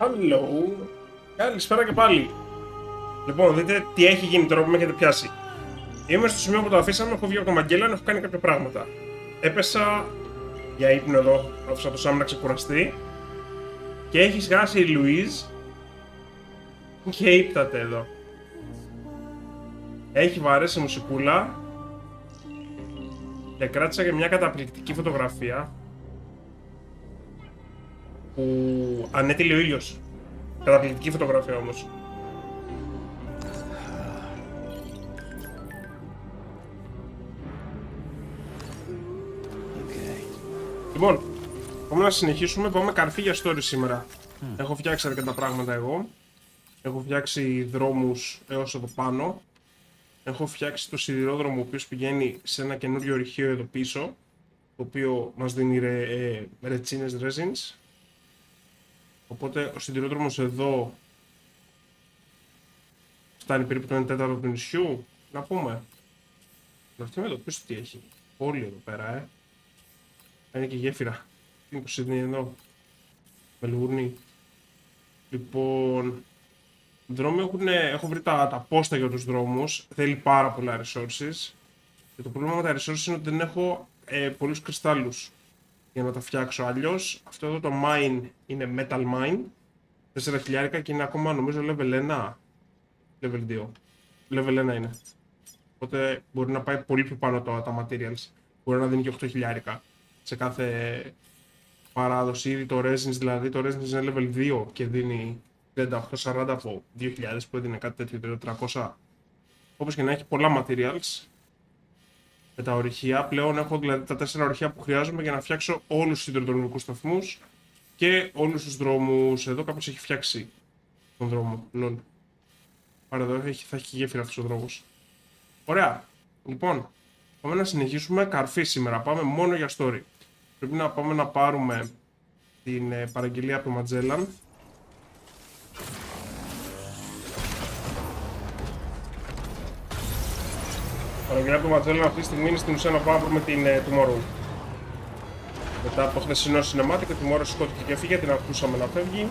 Hello. Καλησπέρα και πάλι. Λοιπόν, δείτε τι έχει γίνει τώρα που με έχετε πιάσει. Είμαι στο σημείο που το αφήσαμε, έχω βγει από το Μαγκέλαν, έχω κάνει κάποια πράγματα. Έπεσα για ύπνο εδώ, άφησα το Σάμ να ξεκουραστεί. Και έχει σγάσει η Λουίζ και ύπταται εδώ. Έχει βαρέσει μουσικούλα και κράτησα και μια καταπληκτική φωτογραφία που ανέτειλε ο ήλιος. Καταπληκτική φωτογραφία όμως. Λοιπόν, πάμε να συνεχίσουμε. Πάμε καρφί για story σήμερα. Έχω φτιάξει αρκετά πράγματα εγώ. Έχω φτιάξει δρόμους έως εδώ πάνω. Έχω φτιάξει το σιδηρόδρομο ο οποίος πηγαίνει σε ένα καινούριο ορυχείο εδώ πίσω, το οποίο μας δίνει ρετσίνες resins. Οπότε ο σιδηρόδρομος εδώ φτάνει περίπου το 1/4 του νησιού. Να πούμε. Αυτό με το πίσω τι έχει. Πόλη εδώ πέρα, είναι και γέφυρα. Είναι το Σίδνεϊ εδώ. Μελβούρνη. Λοιπόν, δρόμοι έχω βρει τα πόστα για τους δρόμους. Θέλει πάρα πολλά resources. Και το πρόβλημα με τα resources είναι ότι δεν έχω πολλούς κρυστάλλους για να τα φτιάξω. Αλλιώς αυτό εδώ το mine είναι metal mine, 4.000 και είναι ακόμα νομίζω level 1, level 2, level 1 είναι. Οπότε μπορεί να πάει πολύ πιο πάνω τα materials, μπορεί να δίνει και 8.000 σε κάθε παράδοση. Ήδη το resins, δηλαδή το resins είναι level 2 και δίνει 38-40 από 2.000 που έδινε κάτι τέτοιο, 300. Όπως και να έχει πολλά materials. Με τα ορυχεία πλέον έχω δηλαδή τα 4 ορυχεία που χρειάζομαι για να φτιάξω όλους τους σιδηροδρομικούς σταθμούς και όλους τους δρόμους. Εδώ κάποιος έχει φτιάξει τον δρόμο. Λol. Άρα εδώ θα έχει γέφυρα αυτός ο δρόμος. Ωραία. Λοιπόν, πάμε να συνεχίσουμε καρφί σήμερα. Πάμε μόνο για story. Πρέπει να πάμε να πάρουμε την παραγγελία από το Ματζέλαν. Η παραγγελία του Ματζέλαν αυτή τη στιγμή είναι στην ουσία να πάμε να βρούμε την Tomorrow. Μετά από χθεσινό cinematic, η Tomorrow σηκώθηκε και φύγε, την ακούσαμε να φεύγει.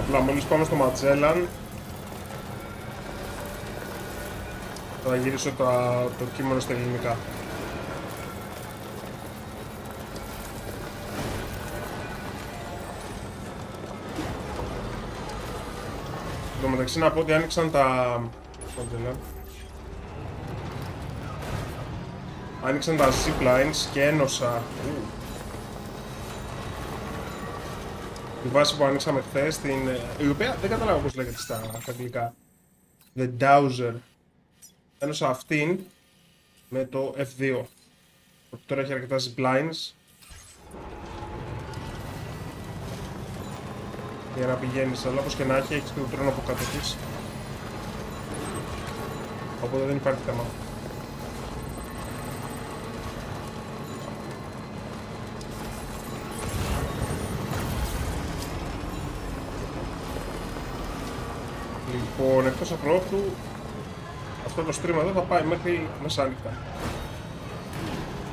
Απλά μόλις πάμε στο Ματζέλαν θα γυρίσω το κείμενο στα ελληνικά. Εν τω μεταξύ να πω ότι άνοιξαν άνοιξαν τα ziplines και ένωσα τη βάση που ανοίξαμε χθες, η οποία δεν καταλάβω πώς λέγεται στα αγγλικά. The Dowser. Ένωσα αυτήν με το F2. Τώρα έχει αρκετά ziplines για να πηγαίνεις, αλλά όπως και να έχει το τρόνο από κάτω της. Οπότε δεν υπάρχει θέμα. Λοιπόν, εκτός από αυτού, αυτό το stream εδώ θα πάει μέχρι μεσάνυχτα.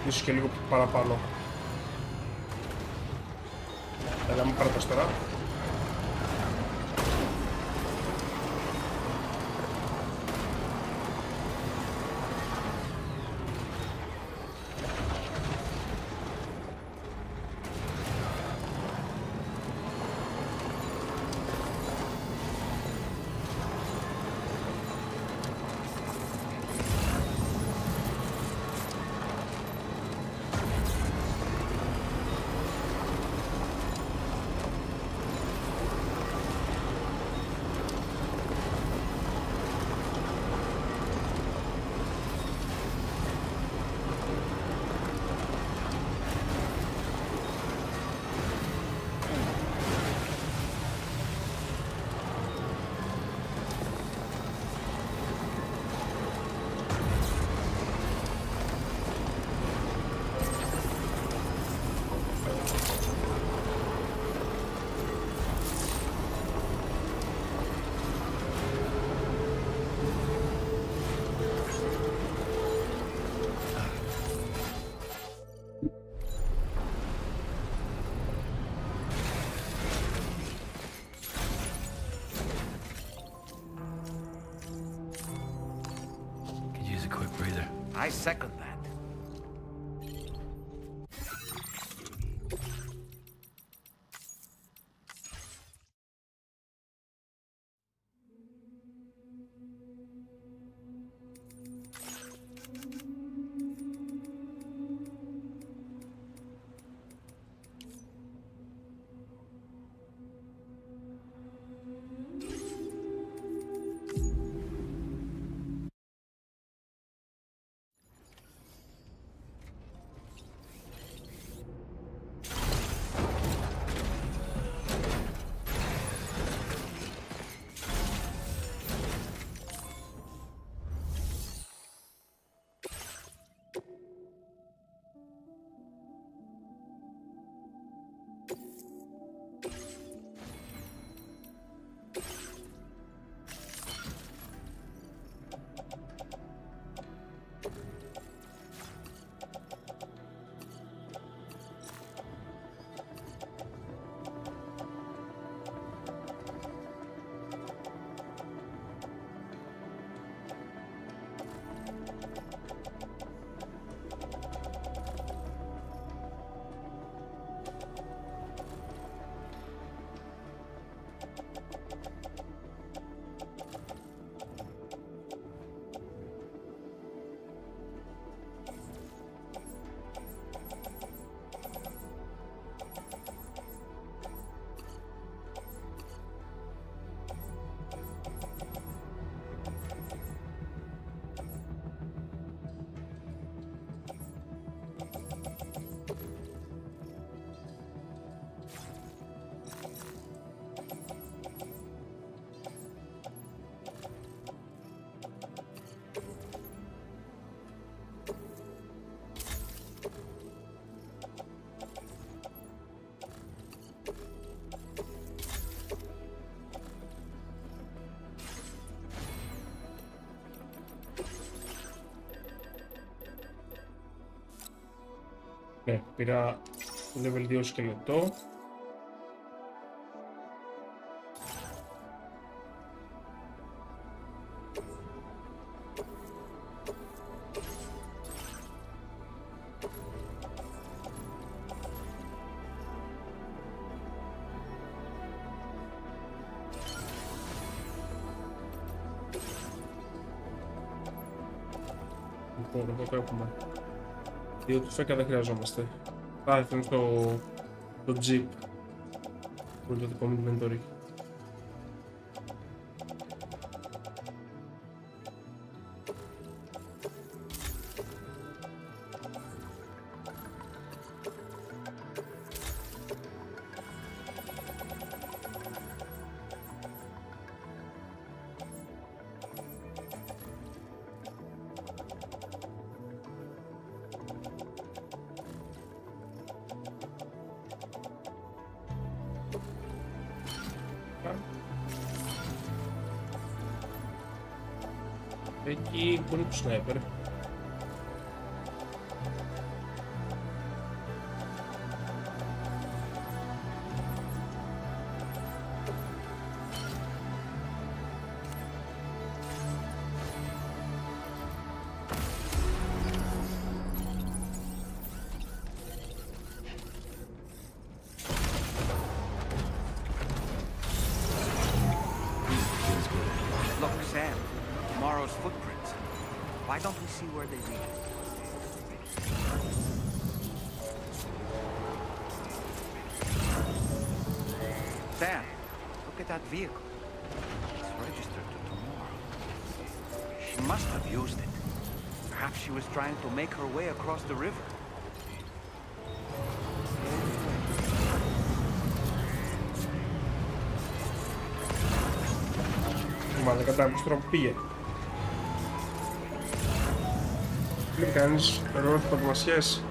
Ίσως και λίγο παραπάνω. Έλα, μου πάρε τώρα. I second that. Ναι, πήρα level 2 σκελετό. Λοιπόν, εδώ το έχουμε. Δύο του φέκα δεν χρειαζόμαστε. Θα έρθουν στο jeep που είναι το δικό μου inventory. Εκεί που είναι το σνάιπερ. Look, Sam. Tomorrow's footprints. Why don't we see where they lead? Sam, look at that vehicle. It's registered to tomorrow. She must have used it. Perhaps she was trying to make her way across the river. Μάλλον κατάλαβες τώρα που πήγε. Μην κάνεις ρόλο θαυμασιές.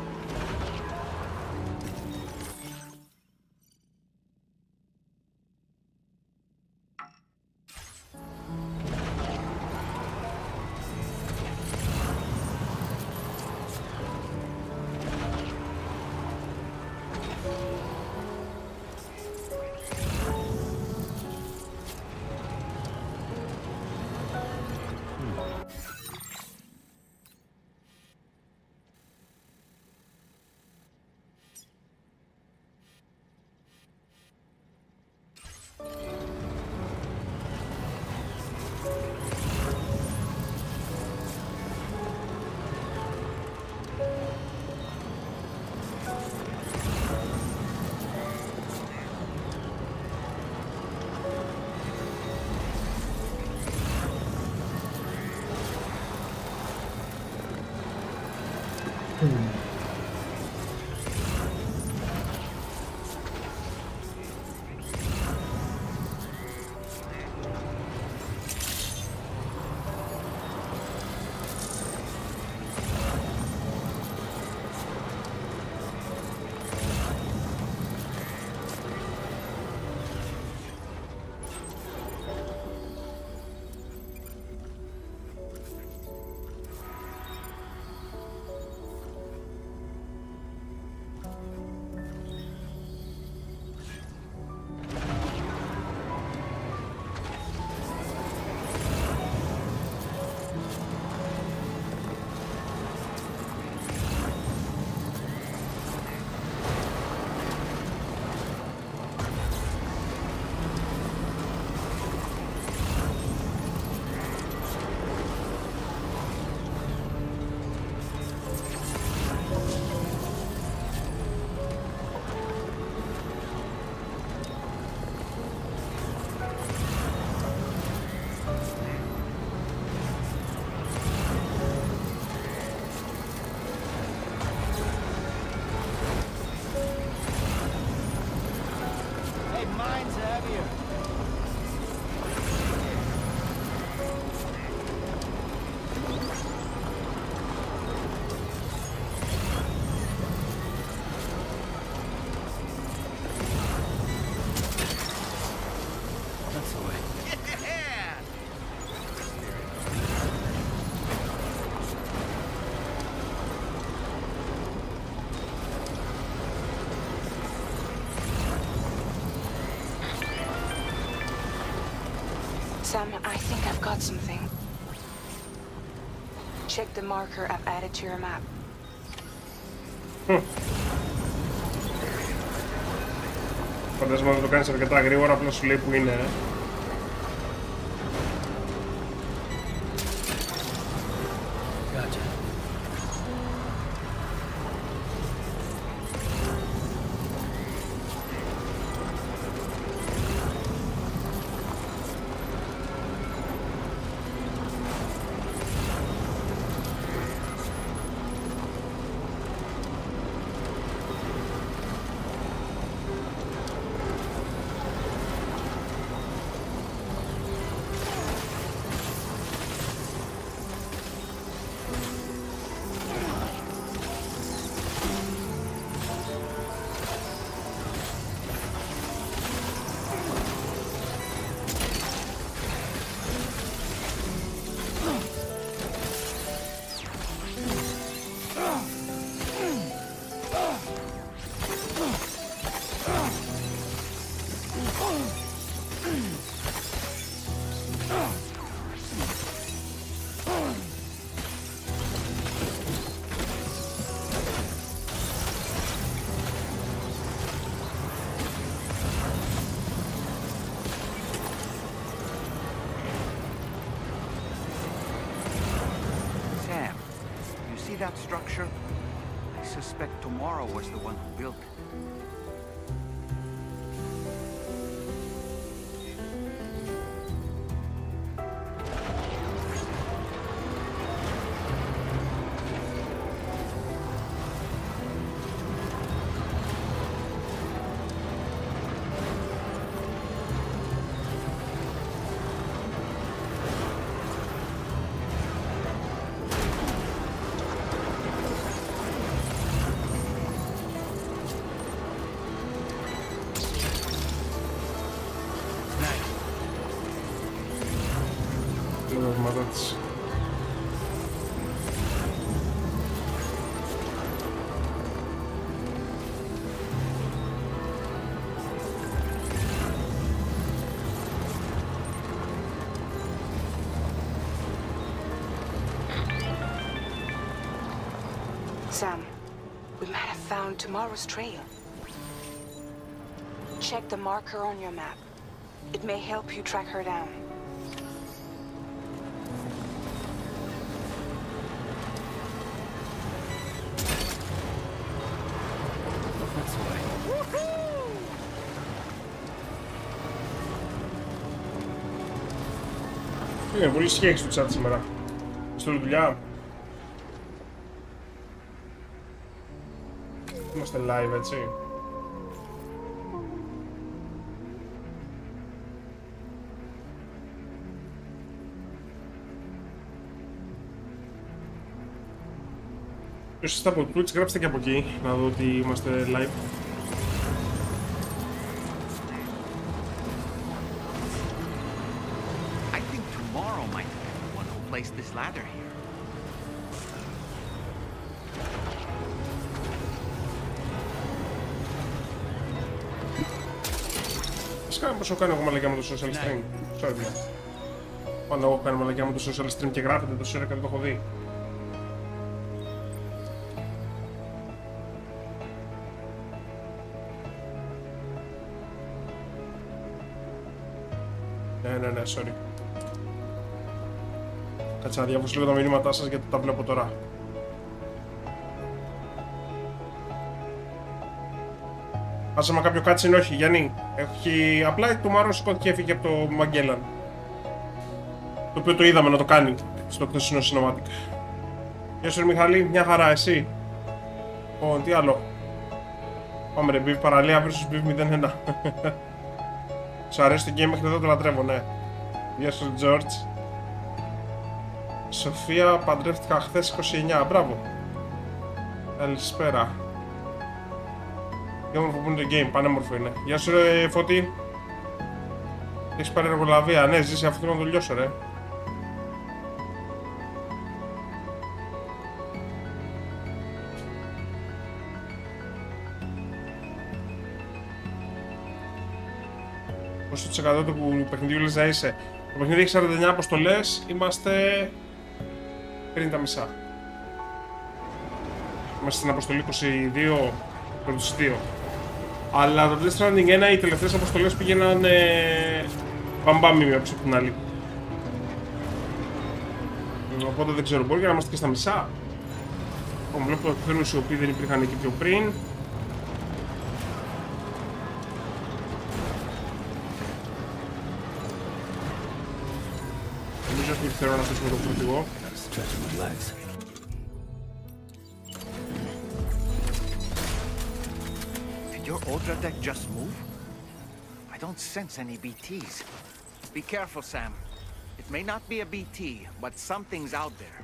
Sam, I think I've got something. Check the marker I've added to your map. Φαντάζομαι να το κάνεις αρκετά γρήγορα, απλά σου λέει που είναι. that structure? I suspect Tomorrow was the one who built it. Sam, we might have found Tomorrow's trail. Check the marker on your map. It may help you track her down. Είναι πολύ σχέση του chat σήμερα. Στο δουλειά. Είμαστε live, έτσι. Ποιος είστε από Twitch, γράψτε και από εκεί, να δω ότι είμαστε live. I think Tomorrow might have been the one who placed this ladder here. Σκάνε πως έχω κάνει εγώ μαλακιά με το social stream. Sorry, man. Πάντα εγώ έχω κάνει μαλακιά με το social stream και γράφετε το σέρα και δεν το έχω δει. Ναι, sorry. Κάτσε να διαβάσω λίγο τα μηνύματά σας γιατί τα βλέπω τώρα. Άσαμα κάποιο κάτσιν, όχι, Γιάννη. Έχει... Απλά το Μάρο σηκώθηκε και έφυγε από το Μαγκέλαν. Το οποίο το είδαμε να το κάνει στο χθεσινό Cinematic. Γεια σου Μιχάλη, μια χαρά, εσύ. Τι άλλο. Πάμε ρε, Μπιβ παραλία versus Μπιβ 0-1. Σου αρέσει το game μέχρι εδώ, το λατρεύω, ναι. Γεια σου George. Σοφία, παντρεύτηκα χθες 29, μπράβο. Καλησπέρα. Τι όμορφο που είναι το game, πανέμορφο είναι. Γεια σου ρε Φώτη. Έχεις πάρει εργολαβία, ναι, ζήσει αυτό να το λιώσω ρε. Πόσο της 100 του παιχνιδιού λες να είσαι. Το παιχνίδι έχει 49 αποστολές, είμαστε πριν τα μισά. Είμαστε στην αποστολή 22 προς 2. Αλλά το Death Stranding 1 οι τελευταίες αποστολές πήγαιναν μπαμπάμι μία από την άλλη. Οπότε δεν ξέρω, μπορεί να είμαστε και στα μισά. Βλέπω εκφέρους οι οποίοι δεν υπήρχαν εκεί πιο πριν. Νομίζω ότι θέλω να αφήσουμε το φορτηγό. Your Ultra deck just move? I don't sense any BTs. Be careful, Sam. It may not be a BT, but something's out there.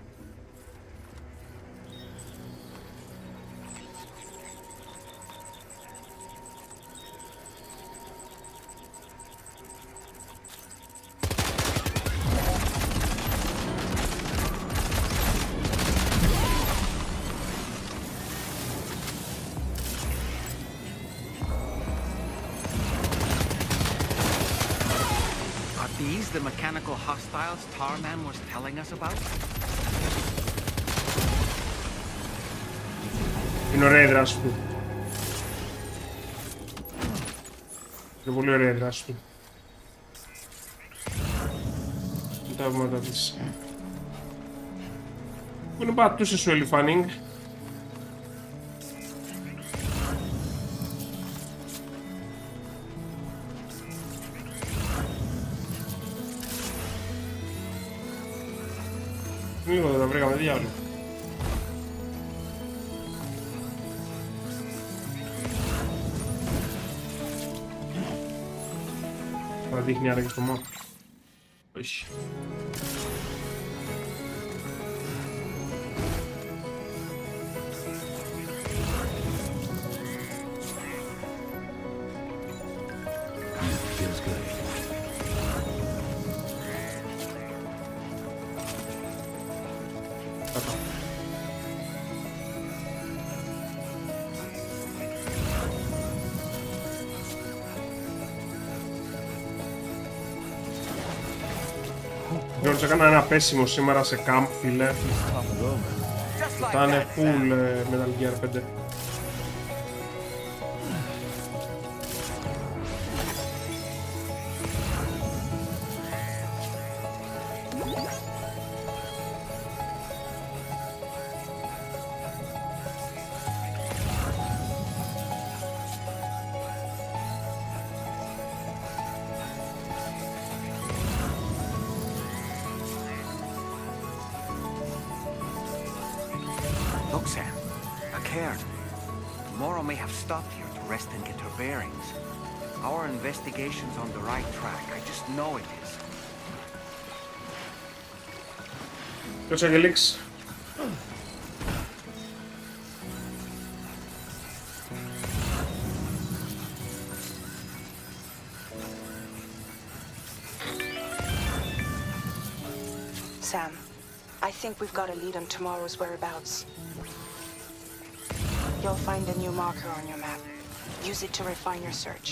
These the mechanical hostiles Tarman was telling us about? Είναι ωραία η δράση του. Είναι πολύ ωραία η δράση του. Τα βήματα της. Πού είναι πατούσε σου, Ελιφάνινγκ? Λίγο δεν τα βρήκαμε, διάολο. Θα δείχνει άρα και στο map. Όχι. Feels good. Γιώργος, έκανα ένα πέσιμο σήμερα σε camp, φίλε. Θα είναι full Metal Gear 5. Look, Sam. A cairn. Tomorrow may have stopped here to rest and get her bearings. Our investigation's on the right track. I just know it is. Ποιος Αγγελίξ? Sam, I think we've got a lead on tomorrow's whereabouts. You'll find a new marker on your map. Use it to refine your search.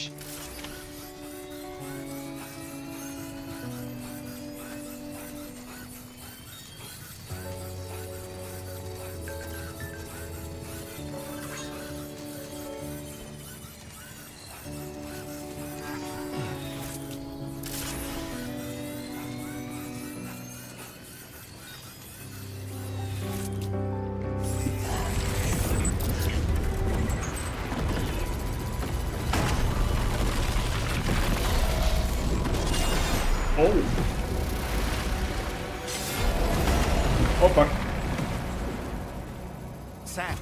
Όπα. Sam.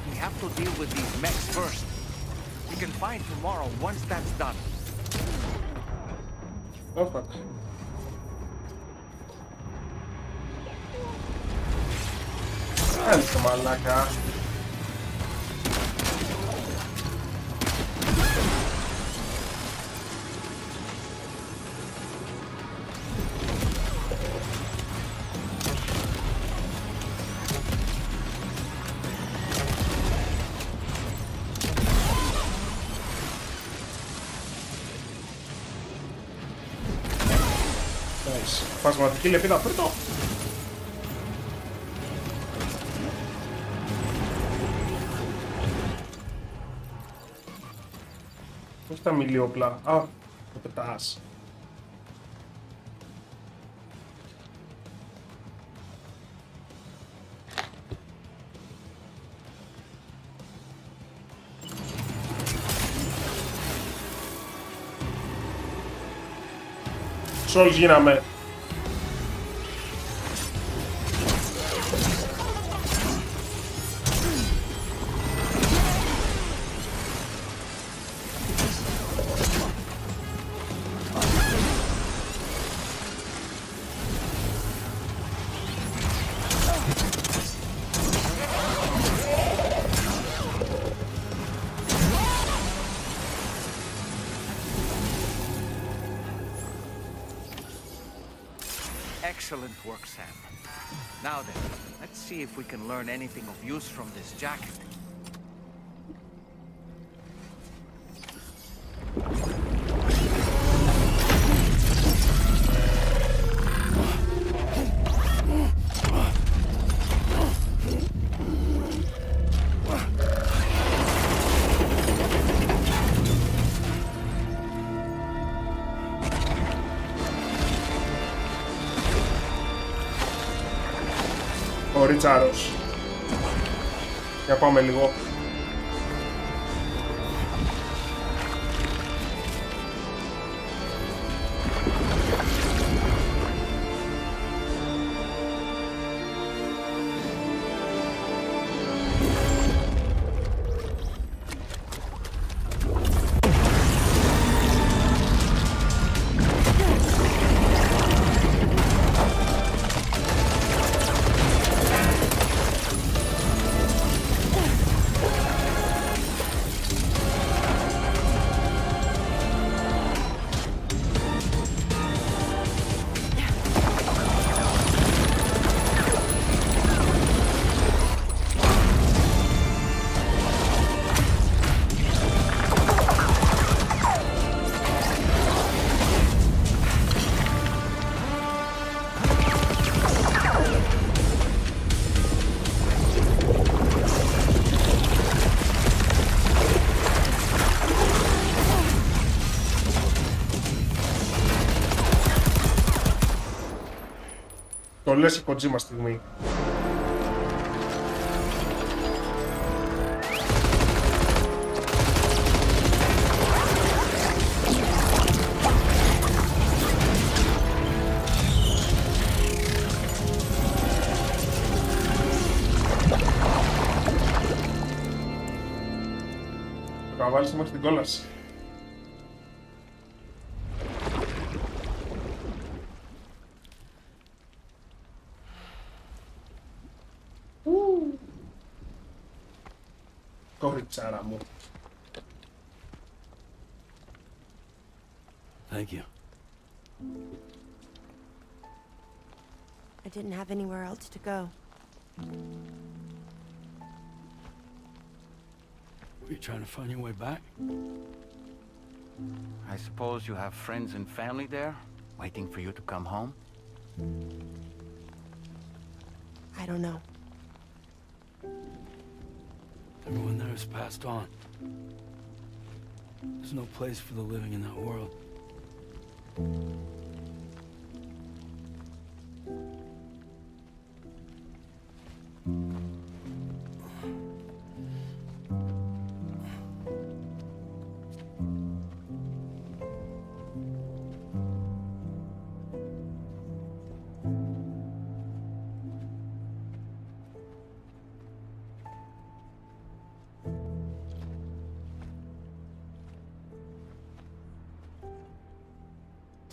We have to deal with these mechs first. We can find tomorrow once that's done. Όπα. Άντε μαλάκα. Φασματική λεπίδα πρώτο. Πώς τα μιλιόπλα. Α, το πετάς. Σόλς γίναμε. Excellent work, Sam. Now then, let's see if we can learn anything of use from this jacket. κορίτσαρος. Για πάμε λίγο. Το λες η Kojima στιγμή. Το καβάλισε μέχρι την κόλαση. Κοριτσάρα μου. Thank you. I didn't have anywhere else to go. Were you trying to find your way back? I suppose you have friends and family there, waiting for you to come home? I don't know. Everyone there has passed on. There's no place for the living in that world.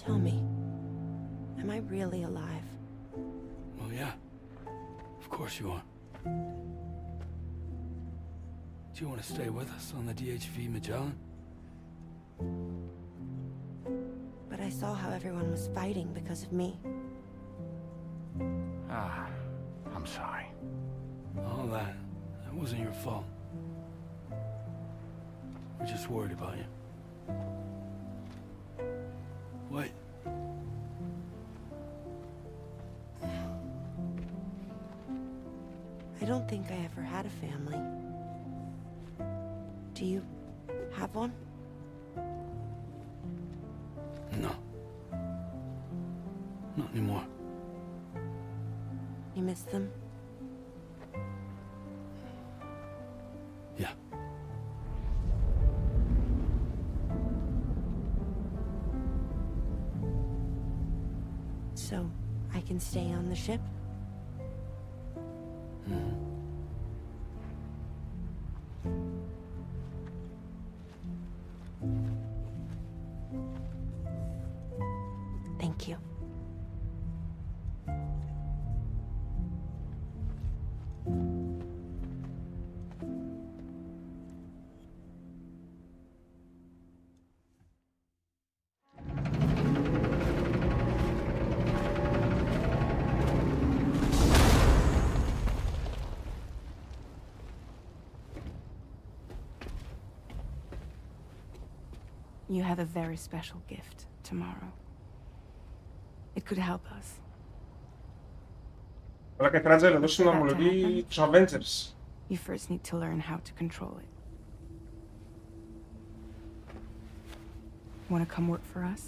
Tell me, am I really alive? Well, yeah. Of course you are. Do you want to stay with us on the DHV Magellan? But I saw how everyone was fighting because of me. Ah, I'm sorry. All that wasn't your fault. We're just worried about you. Wait. I don't think I ever had a family. Do you have one? No. Not anymore. You miss them? Yeah. So, I can stay on the ship? Thank you. You have a very special gift tomorrow. It could help us. Αλλά και Τράτζελ εδώ συναρμολογεί τους Avengers. You first need to learn how to control it. Want to come work for us?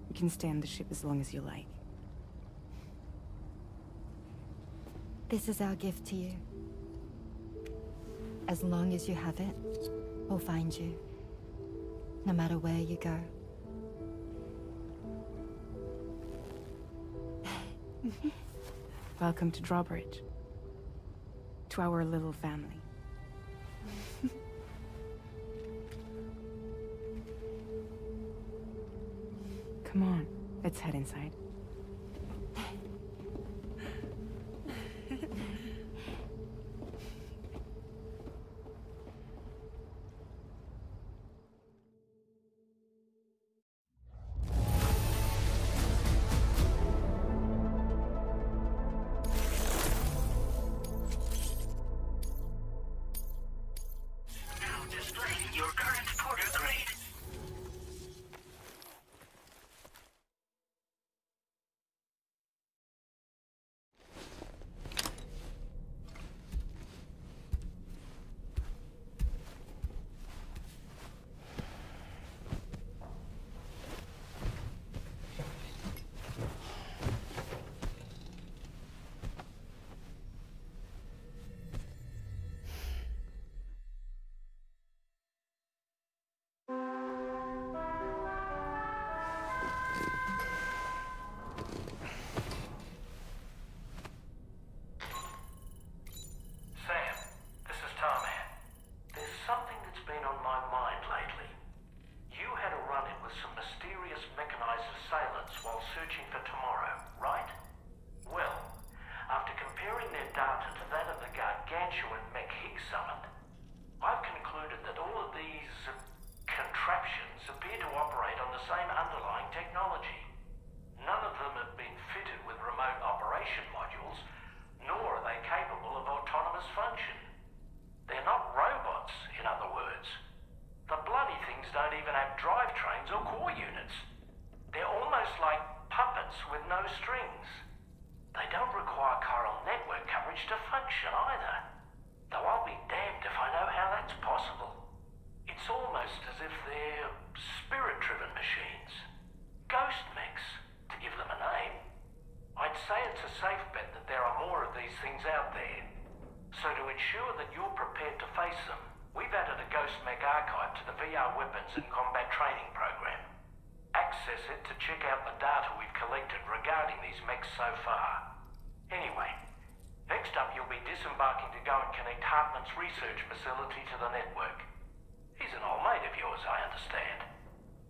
You can stay on the ship as long as you like. This is our gift to you. As long as you have it, we'll find you. No matter where you go. Welcome to Drawbridge. To our little family. Come on, let's head inside.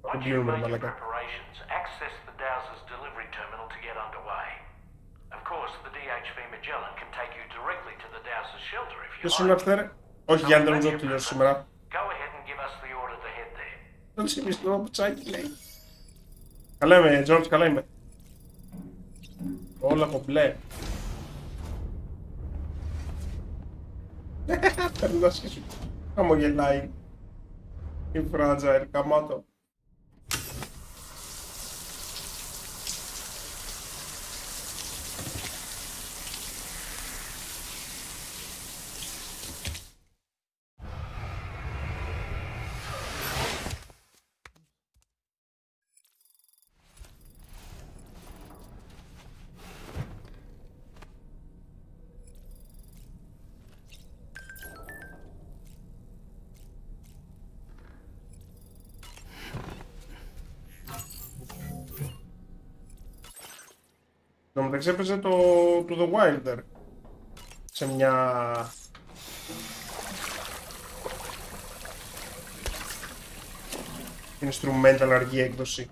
Once you've made your preparations, access the Dowser's delivery terminal to get underway. Of course, the DHV Magellan can take you directly to the Dowser's shelter if you like. Όχι, για να δεν το τελειώσω σήμερα. Go ahead and give us the order to head there. Δεν ξυπνήσω, πουτσάκι λέει. Καλά είμαι, George, καλά είμαι. Όλα από μπλε. Περνάς και σου χαμογελάει. Η Fragile, καμάτο. Το μεταξύ έπαιζε το The Wilder σε μια instrumental αργή έκδοση.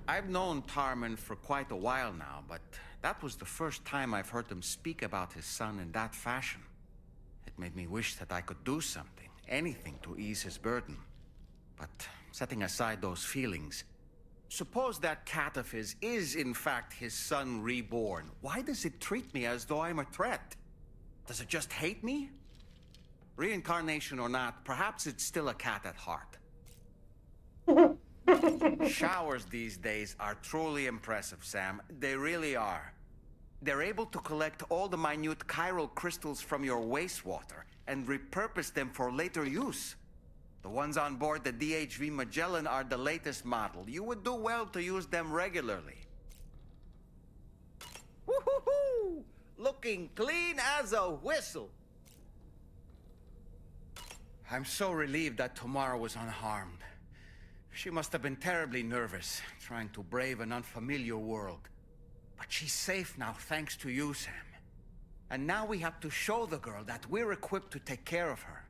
I've known Tarman for quite a while now, but that was the first time I've heard him speak about his son in that fashion. It made me wish that I could do something, anything to ease his burden. But setting aside those feelings, suppose that cat of his is in fact his son reborn. Why does it treat me as though I'm a threat? Does it just hate me? Reincarnation or not, perhaps it's still a cat at heart. Showers these days are truly impressive, Sam. They really are. They're able to collect all the minute chiral crystals from your wastewater and repurpose them for later use. The ones on board the DHV Magellan are the latest model. You would do well to use them regularly. Woo-hoo-hoo! Looking clean as a whistle. I'm so relieved that Tamara was unharmed. She must have been terribly nervous, trying to brave an unfamiliar world. But she's safe now, thanks to you, Sam. And now we have to show the girl that we're equipped to take care of her.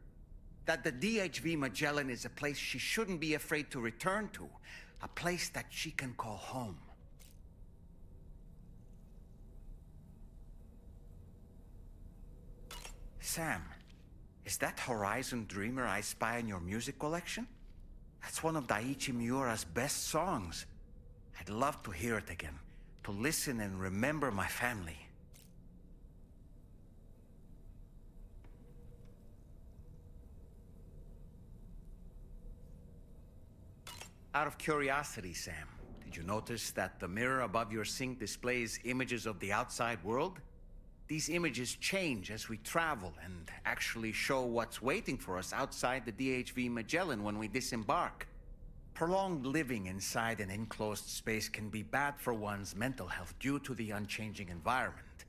That the DHV Magellan is a place she shouldn't be afraid to return to. A place that she can call home. Sam, is that Horizon Dreamer I spy in your music collection? That's one of Daiichi Miura's best songs. I'd love to hear it again, to listen and remember my family. Out of curiosity, Sam, did you notice that the mirror above your sink displays images of the outside world? These images change as we travel and actually show what's waiting for us outside the DHV Magellan when we disembark. Prolonged living inside an enclosed space can be bad for one's mental health due to the unchanging environment.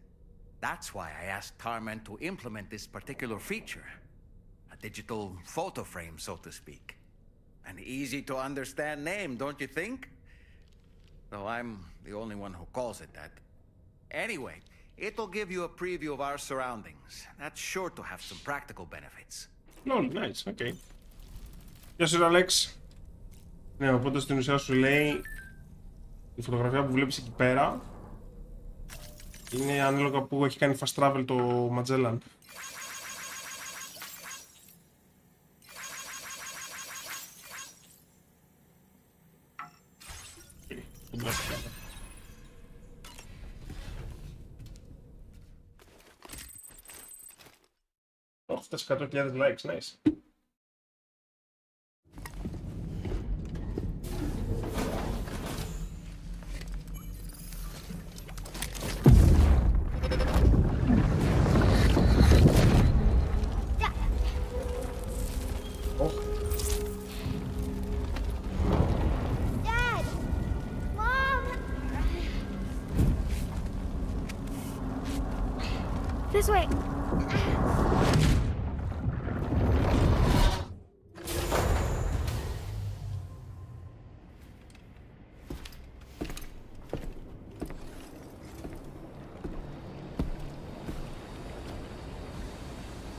That's why I asked Tarman to implement this particular feature. A digital photo frame, so to speak. An easy-to-understand name, don't you think? Though I'm the only one who calls it that. Anyway, it'll give you a preview of our surroundings. That's sure to have some practical benefits. No, nice, okay. Γεια σου, Alex. Ναι, οπότε στην ουσία σου λέει η φωτογραφία που βλέπεις εκεί πέρα είναι ανάλογα που έχει κάνει fast travel το Magellan. Φτάσει 100.000 likes, nice. Dad! Mom! This way.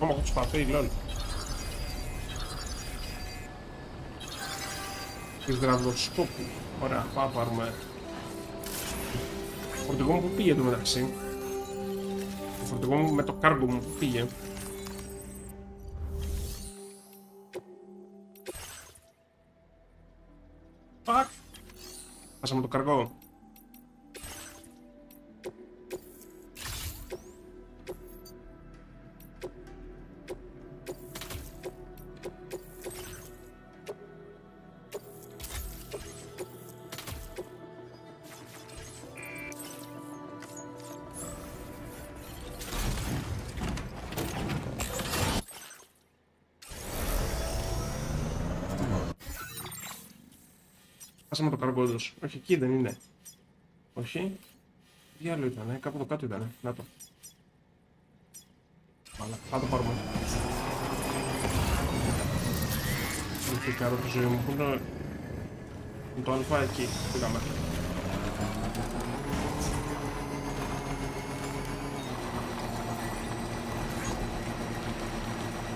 Ακόμα έχω σπαθί, λόλ. Υδραυλοσκόπου. Ωραία, πάμε να πάρουμε. Το φορτηγό μου που πήγε το μεταξύ. Το φορτηγό μου με το κάργο μου που πήγε. Fuck! Χάσαμε το καργό. Χάσαμε το καργκό τους. Όχι, εκεί δεν είναι. Όχι. Τι άλλο ήτανε, κάπου εδώ κάτω ήτανε. Να το. Αλλά, θα το πάρουμε. Είχε κάνω τη ζωή μου. Πού είναι το αλφα εκεί. Πήγαμε.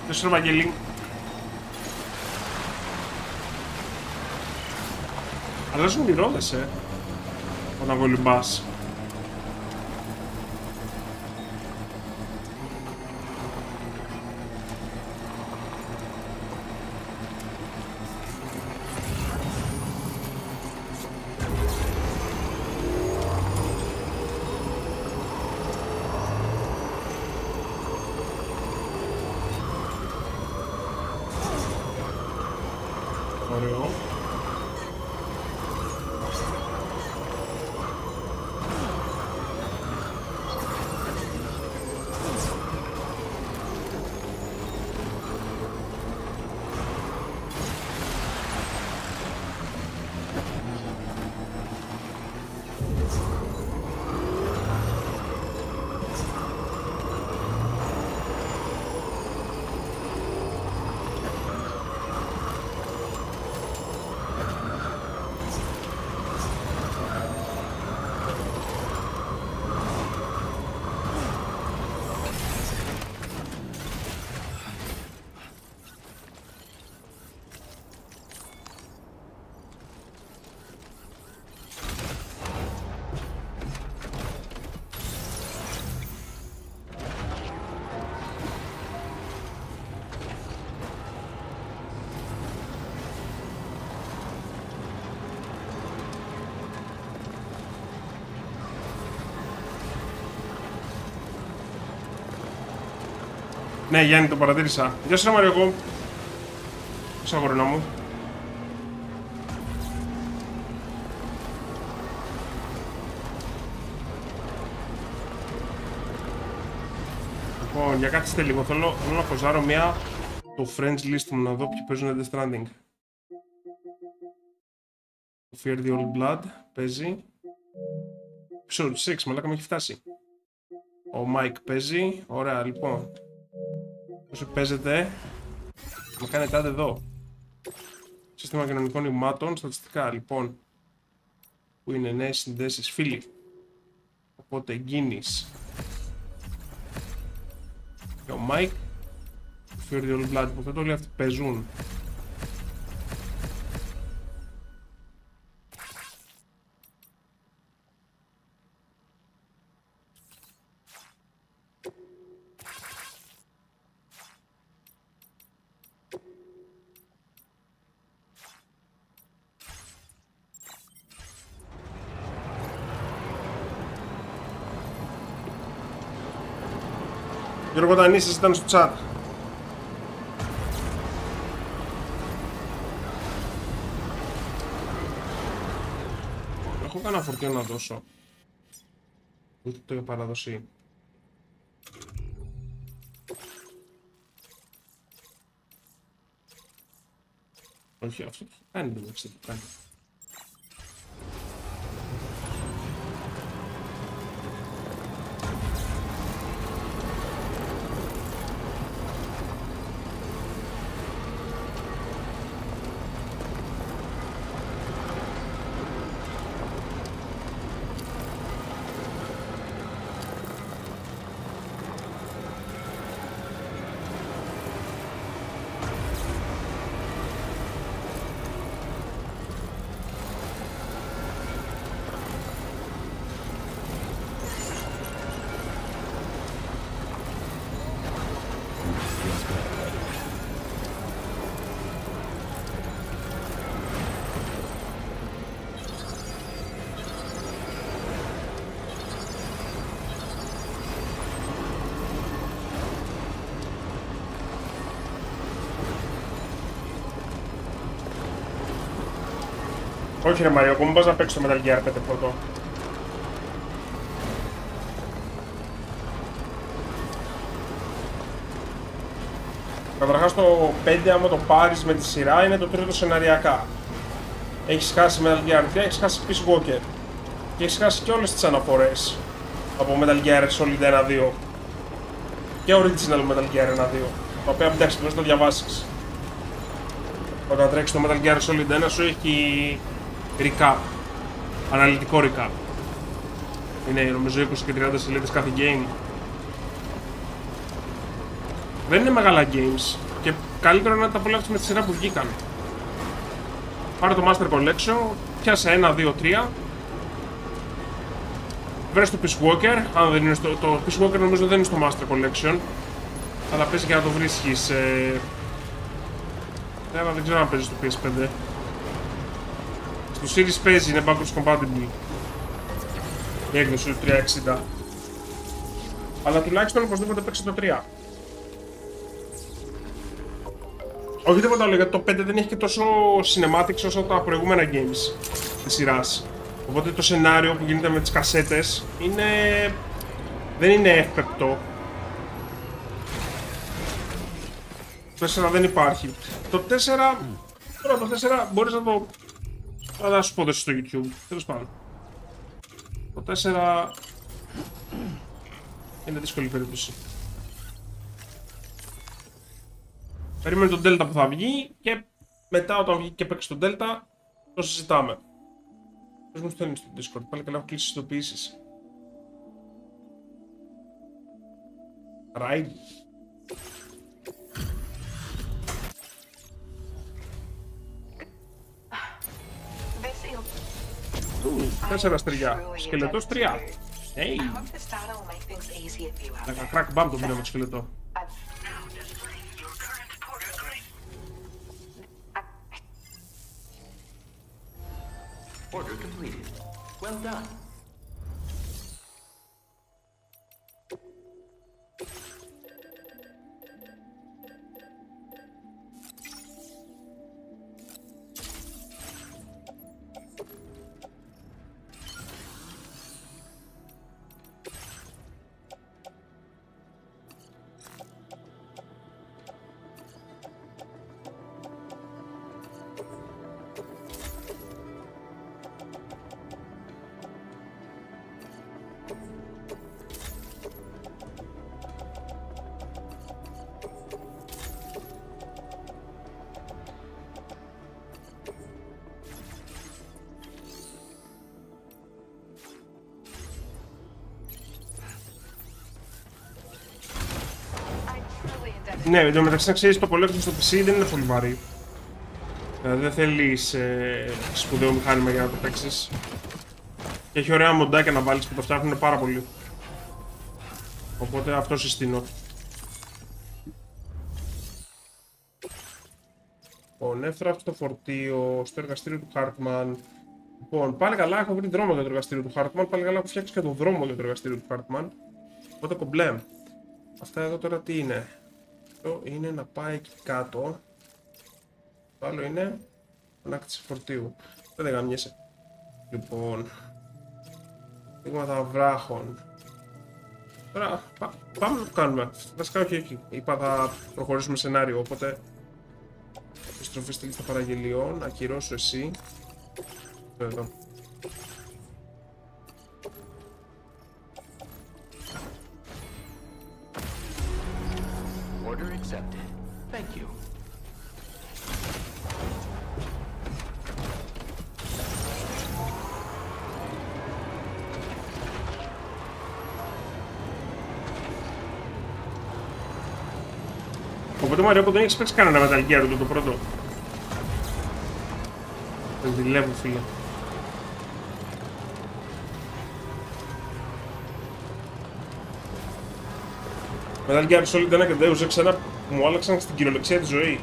Ποιος είναι ο Βαγγελή. Αλλάζουν οι ρόδες, όταν κολυμπάς. Ωραίο. Ναι, Γιάννη, το παρατήρησα. Γεια σου, Μαριακό. Πώς αγορίνα μου. Λοιπόν, για κάτσε λίγο. Θέλω να ποζάρω το friends list μου να δω ποιοι παίζουν Death Stranding. Το Fear the Old Blood παίζει. Episode 6, μαλάκα με έχει φτάσει. Ο Mike παίζει. Ωραία, λοιπόν. Όσοι παίζετε, με κάνετε άντε εδώ. Σύστημα κοινωνικών νοημάτων, στατιστικά, λοιπόν. Που είναι νέες συνδέσεις, φίλοι. Οπότε Guinness. Και ο Mike. Fear the Old Blood, που όλοι αυτοί παίζουν. Γιώργο Δανίσης ήταν στο chat. Έχω κανένα φορτίο να δώσω. Ούτε το για παράδοση. Όχι, αυτό το έχω κάνει, δεν το κάνει. Όχι ρε Μάριο, ακόμα πας να παίξεις το Metal Gear 5 πρώτο. Καταρχάς το 5 άμα το πάρεις με τη σειρά είναι το τρίτο σεναριακά. Έχεις χάσει Metal Gear 3, έχεις χάσει Peace Walker. Και έχεις χάσει και όλες τις αναφορές από Metal Gear Solid 1-2. Και Original Metal Gear 1-2. Τα οποία εντάξει μπορείς να τα διαβάσεις. Όταν τρέξεις το Metal Gear Solid 1 σου έχει recap, αναλυτικό recap. Είναι νομίζω 20 και 30 σελίδες κάθε game. Δεν είναι μεγάλα games και καλύτερο να τα απολαύσεις με τη σειρά που βγήκαν. Πάρε το Master Collection, πιάσε 1, 2, 3. Βρες το Peace Walker, αν δεν είναι το Peace Walker νομίζω δεν είναι στο Master Collection. Αλλά παίζει και να το βρίσκεις. Δεν ξέρω αν παίζει στο PS5. Στο Series παίζει, είναι backwards compatible η έκδοση του 360. Αλλά τουλάχιστον οπωσδήποτε παίξει το 3. Όχι τίποτα άλλο, γιατί το 5 δεν έχει και τόσο cinematics όσο τα προηγούμενα games της σειράς. Οπότε το σενάριο που γίνεται με τις κασέτες δεν είναι εύπεπτο. Το 4 δεν υπάρχει. Το 4, τώρα το 4 μπορείς να το... Θα σου πω στο YouTube, τέλος πάντων. Το 4 είναι δύσκολη περίπτωση. Περίμενε τον Delta που θα βγει και μετά όταν βγει και παίξει τον Delta το συζητάμε. Πώς μου στέλνει στο Discord, πάλι καλά έχω κλείσει ιστοποιήσεις. Ride. 4 αστριά. Σκελετός 3. Hey. Like a crack bomb το πήρε με το σκελετό. Order completed. Well done. Ναι, εν τω μεταξύ να ξέρεις το κολλέκτο στο PC δεν είναι πολύ βαρύ. Δηλαδή δεν θέλεις σπουδαίο μηχάνημα για να το παίξεις. Και έχει ωραία μοντάκια να βάλεις που το φτιάχνουν πάρα πολύ. Οπότε αυτό συστήνω. Λοιπόν, έφερα αυτό το φορτίο στο εργαστήριο του Hartman. Λοιπόν, πάλι καλά έχω βρει δρόμο για το εργαστήριο του Hartman. Πάλι καλά έχω φτιάξει και το δρόμο για το εργαστήριο του Hartman. Οπότε κομπλέ. Αυτά εδώ τώρα τι είναι? Αυτό είναι να πάει εκεί κάτω. Το άλλο είναι ανάκτηση φορτίου. Δεν γαμιέσαι. Λοιπόν, δείγματα βράχων. Τώρα πάμε να το κάνουμε. Βασικά όχι. Είπα θα προχωρήσουμε σενάριο. Οπότε επιστροφή στη λίστα παραγγελιών. Ακυρώσου εσύ. Εδώ. Order accepted. Thank you. Οπότε Μαριό που δεν έχεις παίξει κανένα Metal Gear το πρώτο. Δεν ζηλεύω φίλε. Metal Gear Solid 1 και Deus Ex 1 που μου άλλαξαν στην κυριολεξία τη ζωή.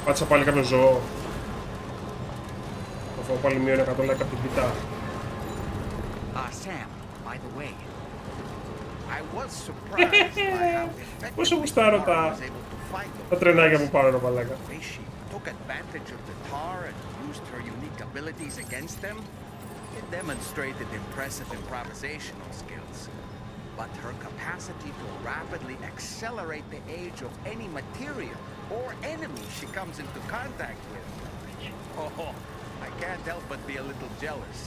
Πάτησα πάλι κάποιο ζώο. Θα φάω πάλι μείον 100 like από την πίτα. Sam, by the way, I was surprised by how Πόσο effectively γουστάρω Tara τα was able to fight τα τρενάκια που πάρω, ρε μαλάκα. She took advantage of the tar and used her unique abilities against them. It demonstrated impressive improvisational skills. But her capacity to rapidly accelerate the age of any material or enemy she comes into contact with. Oh, I can't help but be a little jealous.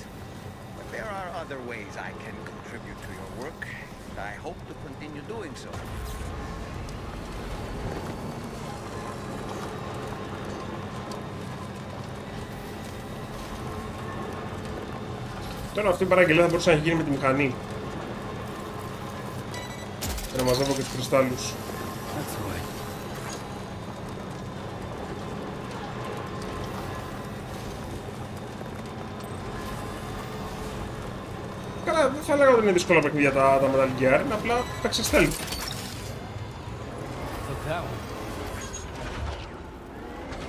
But there are other ways I can contribute to your work, and I hope to continue doing so. Τώρα αυτή η παραγγελία θα μπορούσε να γίνει με τη μηχανή. Και να μαζεύω και τους κρυστάλλους. Καλά, δεν θα έλεγα ότι είναι δύσκολα παιχνίδια τα Metal Gear, είναι απλά τα ξεστέλνει.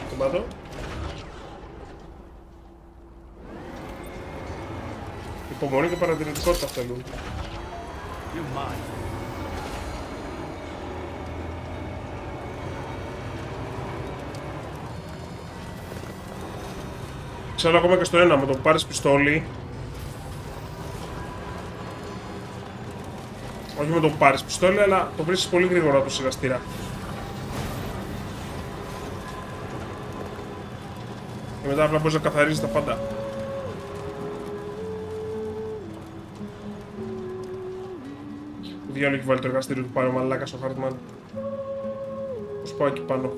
Το πάτω. Υπομονή και παρατηρητικότητα θέλουν. Ξέρω ακόμα και στο ένα, με το που πάρεις πιστόλι. Όχι με το που πάρεις πιστόλι, αλλά το βρίσκεις πολύ γρήγορα το σιγαστήρα. Και μετά απλά μπορείς να καθαρίζεις τα πάντα. Που διάλογο έχει βάλει το εργαστήριο του πάνω, μαλάκας ο Hartman. Πώς πάω εκεί πάνω.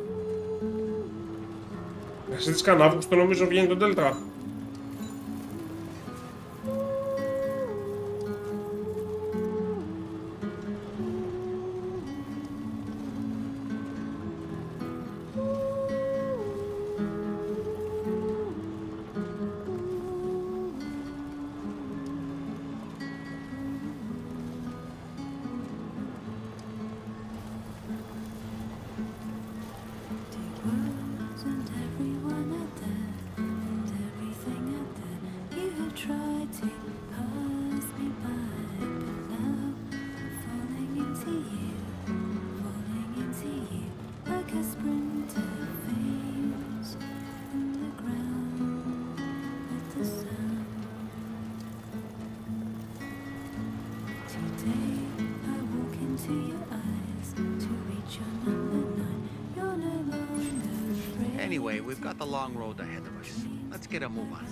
Εσύ της κανένα Αύγουστο νομίζω βγαίνει το Delta. Anyway, we've got the long road ahead of us. Let's get a move on.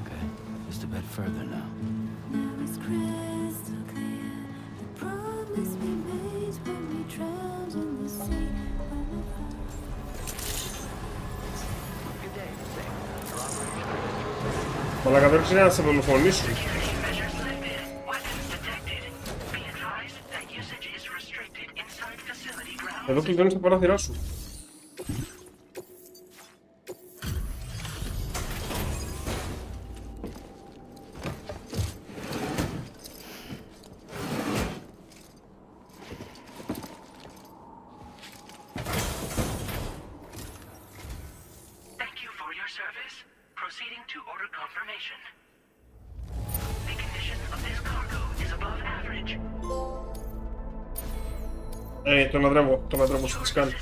Okay, just a bit further now. Now it's crystal clear. The promise we Μαλάκα δεν ξέρει να σε δολοφονήσουν. Εδώ κλειδώνεις τα παράθυρά σου. Το λατρεύω στο σκάν.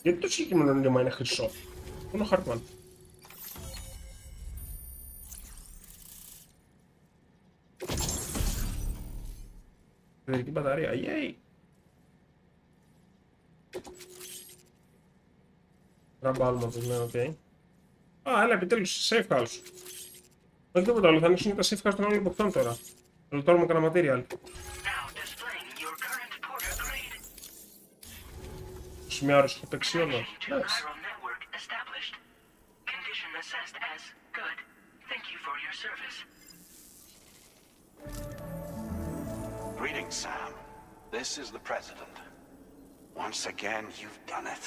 Γιατί το συγκεκριμένο νήμα είναι χρυσό? Μόνο Χάρτμαν. Παιδική μπαταρία, yay! Ραμπάλμα το λέω, οκ. Α, έλα επιτέλους, safe house. Όχι τίποτα άλλο, θα ανοίξουν τα safe house των άλλων υποκτών τώρα. Το τώρα με κανένα material. Μια ώρα στο πεξιόνο. Greetings, Sam. This is the President. Once again, you've done it.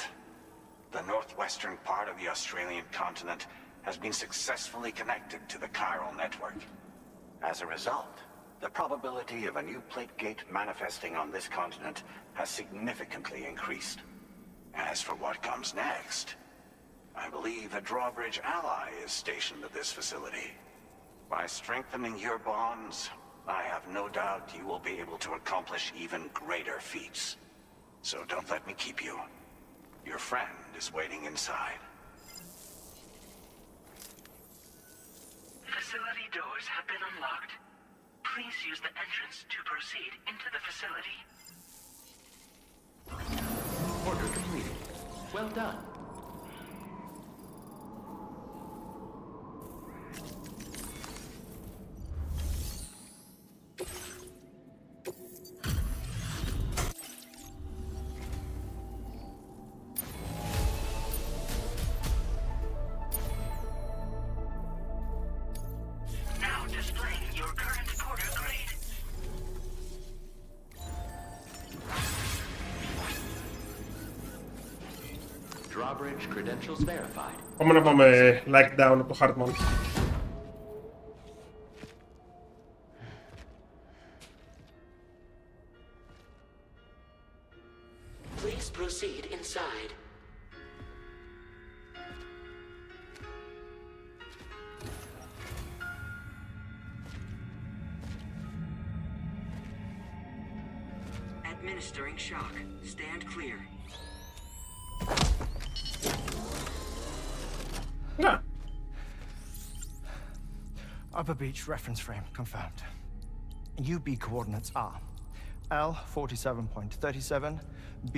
The northwestern part of the Australian continent has been successfully connected to the chiral network. As a result, the probability of a new plate gate manifesting on this continent has significantly increased. As for what comes next, I believe a Drawbridge ally is stationed at this facility. By strengthening your bonds, I have no doubt you will be able to accomplish even greater feats. So don't let me keep you. Your friend is waiting inside. Facility doors have been unlocked. Please use the entrance to proceed into the facility. Order completed. Well done. Now displaying your current porter grade. Drawbridge credentials verified. Πάμε να πάμε like down από το Hartman. Please proceed inside. Administering shock. Stand clear. Να. Upper Beach reference frame confirmed. UB coordinates are L 47.37, B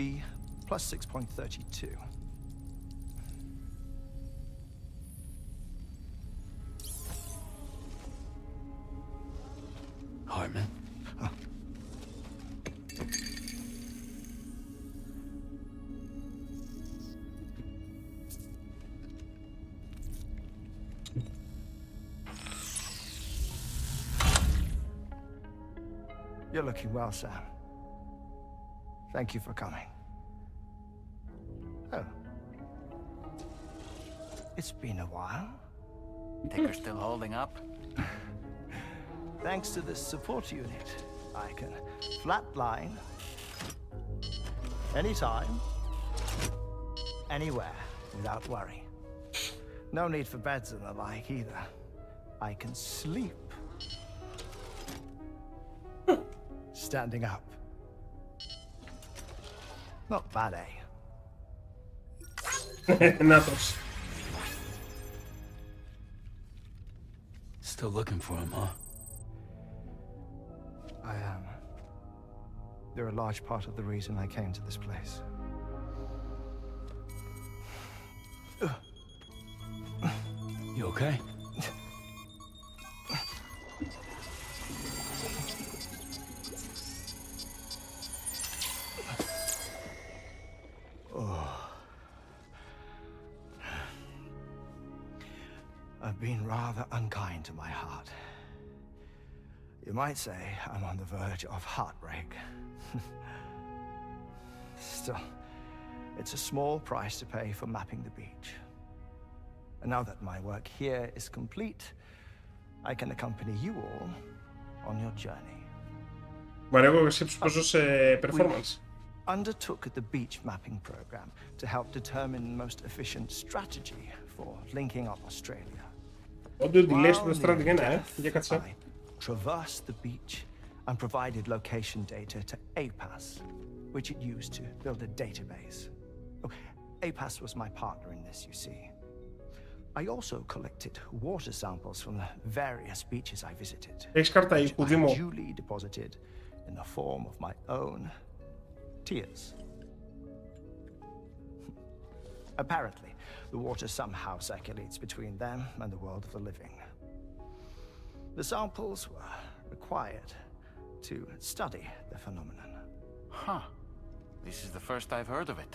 plus 6.32. Hartman? Huh. You're looking well, Sam. Thank you for coming. Oh. It's been a while. Think you're still holding up? Thanks to this support unit, I can flatline anytime, anywhere, without worry. No need for beds and the like either. I can sleep standing up. Not bad, eh? Νάτος. Still looking for him, huh? I am. They're a large part of the reason I came to this place. You okay? I've been rather unkind to my heart. You might say I'm on the verge of heartbreak. Still, it's a small price to pay for mapping the beach. And now that my work here is complete, I can accompany you all on your journey. Μα εγώ σκέψου πόσο σε performance. Undertook the beach mapping program to help determine the most efficient strategy for linking up Australia. Όντως δηλές το στρατηγέ, ναι, για κάτσε. Traversed the beach and provided location data to APAS, which it used to build a database. Oh, APAS was my partner in this, you see. I also collected water samples from the various beaches I visited, which I duly deposited in the form of my own tears. Apparently, the water somehow circulates between them and the world of the living. The samples were required to study the phenomenon. Huh. This is the first I've heard of it.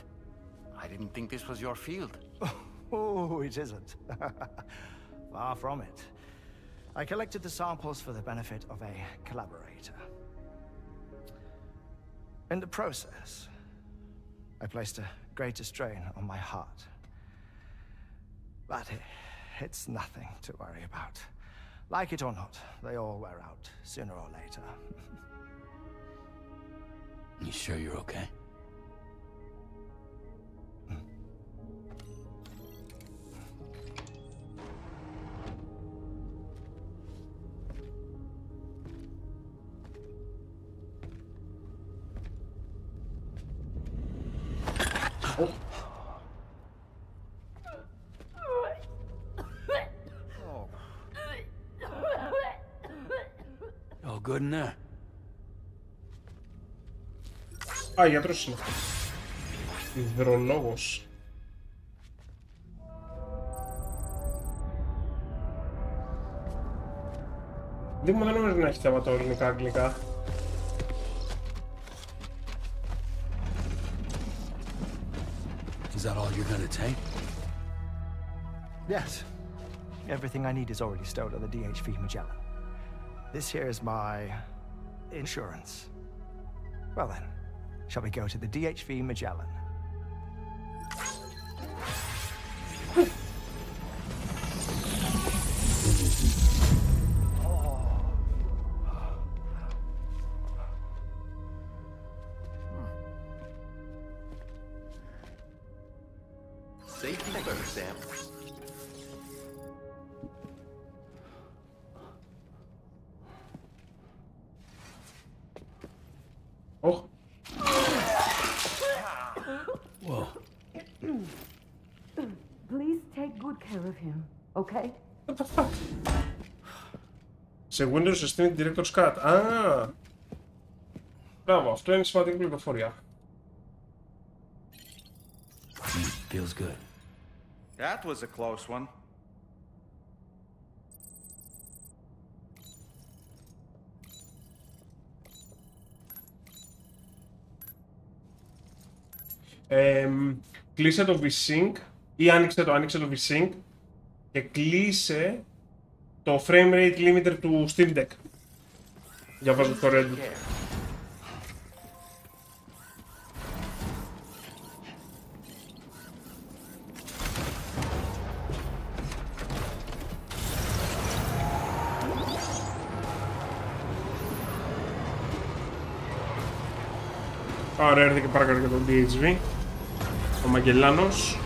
I didn't think this was your field. Oh, it isn't. Far from it. I collected the samples for the benefit of a collaborator. In the process, I placed a greater strain on my heart. But it's nothing to worry about. Like it or not, they all wear out sooner or later. You sure you're okay? All good in there? Α, γιατρός είναι αυτός. Υδρολόγος. Δήμο δεν νομίζω να έχει θέμα το ελληνικά αγγλικά. Is that all you're gonna take? Yes. Everything I need is already stowed on the DHV Magellan. This here is my insurance. Well then, shall we go to the DHV Magellan? Safety first, Sam. Oh. Whoa. Please take good care of him, okay? What the fuck? Σε Windows συστήνει Director's Cut. Α! Μπράβο, αυτό είναι σημαντική πληροφορία. Feels good. That was a close one. Κλείσε το VSync ή άνοιξε το VSync και κλείσε το frame rate limiter του Steam Deck. Διαβάζω το Reddit. Άρα έρθει και παρακάτω για τον DHV. Ο Μαγκελάνος.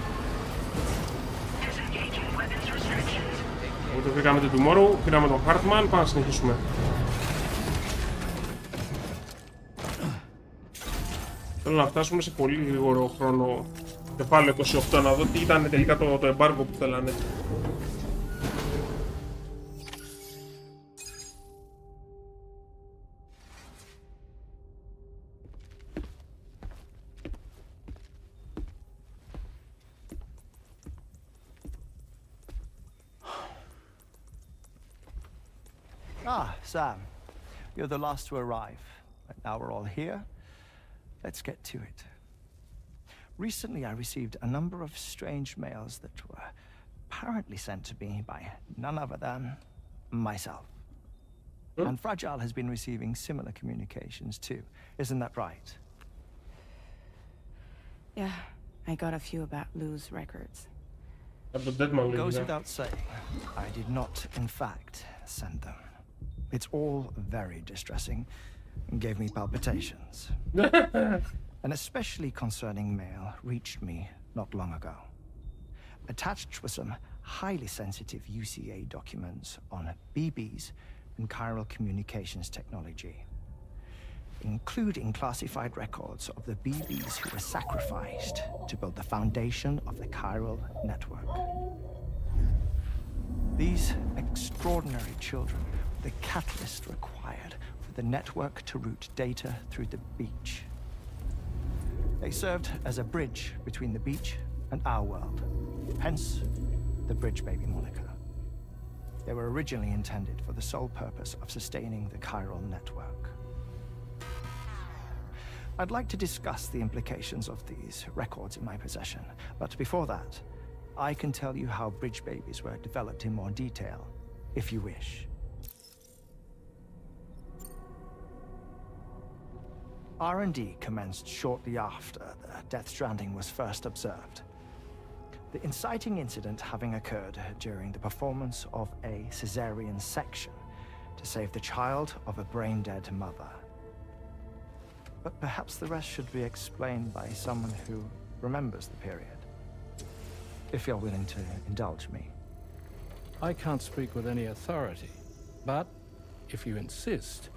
Οπότε πήγαμε το Tomorrow, πήραμε τον Hartman, πάμε να συνεχίσουμε. Θέλω να φτάσουμε σε πολύ γρήγορο χρόνο κεφάλαιο 28 να δω τι ήταν τελικά το εμπάργκο που θέλανε. Ah, Sam. You're the last to arrive. But now we're all here. Let's get to it. Recently, I received a number of strange mails that were apparently sent to me by none other than myself. And Fragile has been receiving similar communications too. Isn't that right? Yeah, I got a few about Lou's records. Goes without saying, I did not, in fact, send them. It's all very distressing and gave me palpitations. An especially concerning mail reached me not long ago. Attached were some highly sensitive UCA documents on BBs and chiral communications technology, including classified records of the BBs who were sacrificed to build the foundation of the chiral network. These extraordinary children were the catalyst required for the network to route data through the beach. They served as a bridge between the beach and our world, hence the Bridge Baby moniker. They were originally intended for the sole purpose of sustaining the chiral network. I'd like to discuss the implications of these records in my possession, but before that, I can tell you how Bridge Babies were developed in more detail, if you wish. R&D commenced shortly after the Death Stranding was first observed. The inciting incident having occurred during the performance of a cesarean section to save the child of a brain-dead mother. But perhaps the rest should be explained by someone who remembers the period. If you're willing to indulge me. I can't speak with any authority, but if you insist.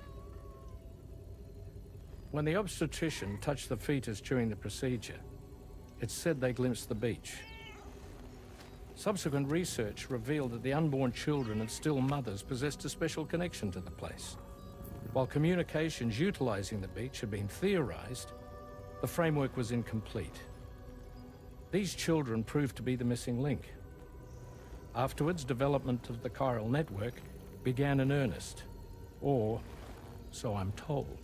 When the obstetrician touched the fetus during the procedure, it's said they glimpsed the beach. Subsequent research revealed that the unborn children and still mothers possessed a special connection to the place. While communications utilizing the beach had been theorized, the framework was incomplete. These children proved to be the missing link. Afterwards, development of the chiral network began in earnest, or so I'm told.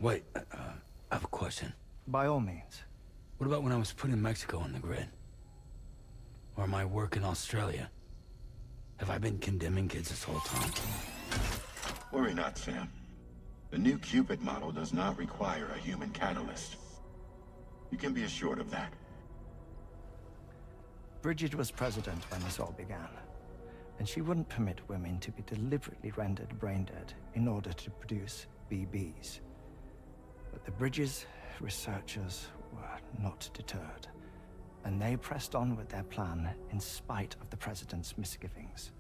Wait, I have a question. By all means. What about when I was putting Mexico on the grid? Or my work in Australia? Have I been condemning kids this whole time? Worry not, Sam. The new Cupid model does not require a human catalyst. You can be assured of that. Bridget was president when this all began, and she wouldn't permit women to be deliberately rendered brain-dead in order to produce BBs. But the Bridges researchers were not deterred, and they pressed on with their plan in spite of the president's misgivings.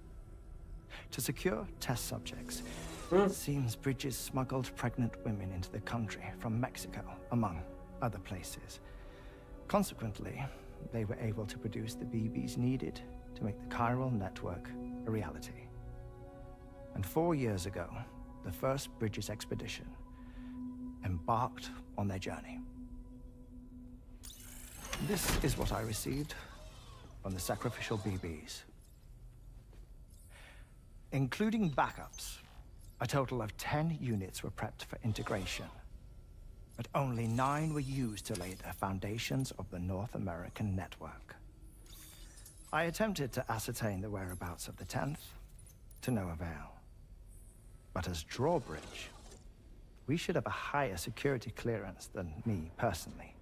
To secure test subjects, it seems Bridges smuggled pregnant women into the country from Mexico, among other places. Consequently, they were able to produce the BBs needed to make the chiral network a reality. And 4 years ago, the first Bridges expedition embarked on their journey. This is what I received from the sacrificial BBs. Including backups, a total of 10 units were prepped for integration, but only 9 were used to lay the foundations of the North American network. I attempted to ascertain the whereabouts of the 10th, to no avail. But as drawbridge, we should have a higher security clearance than me personally.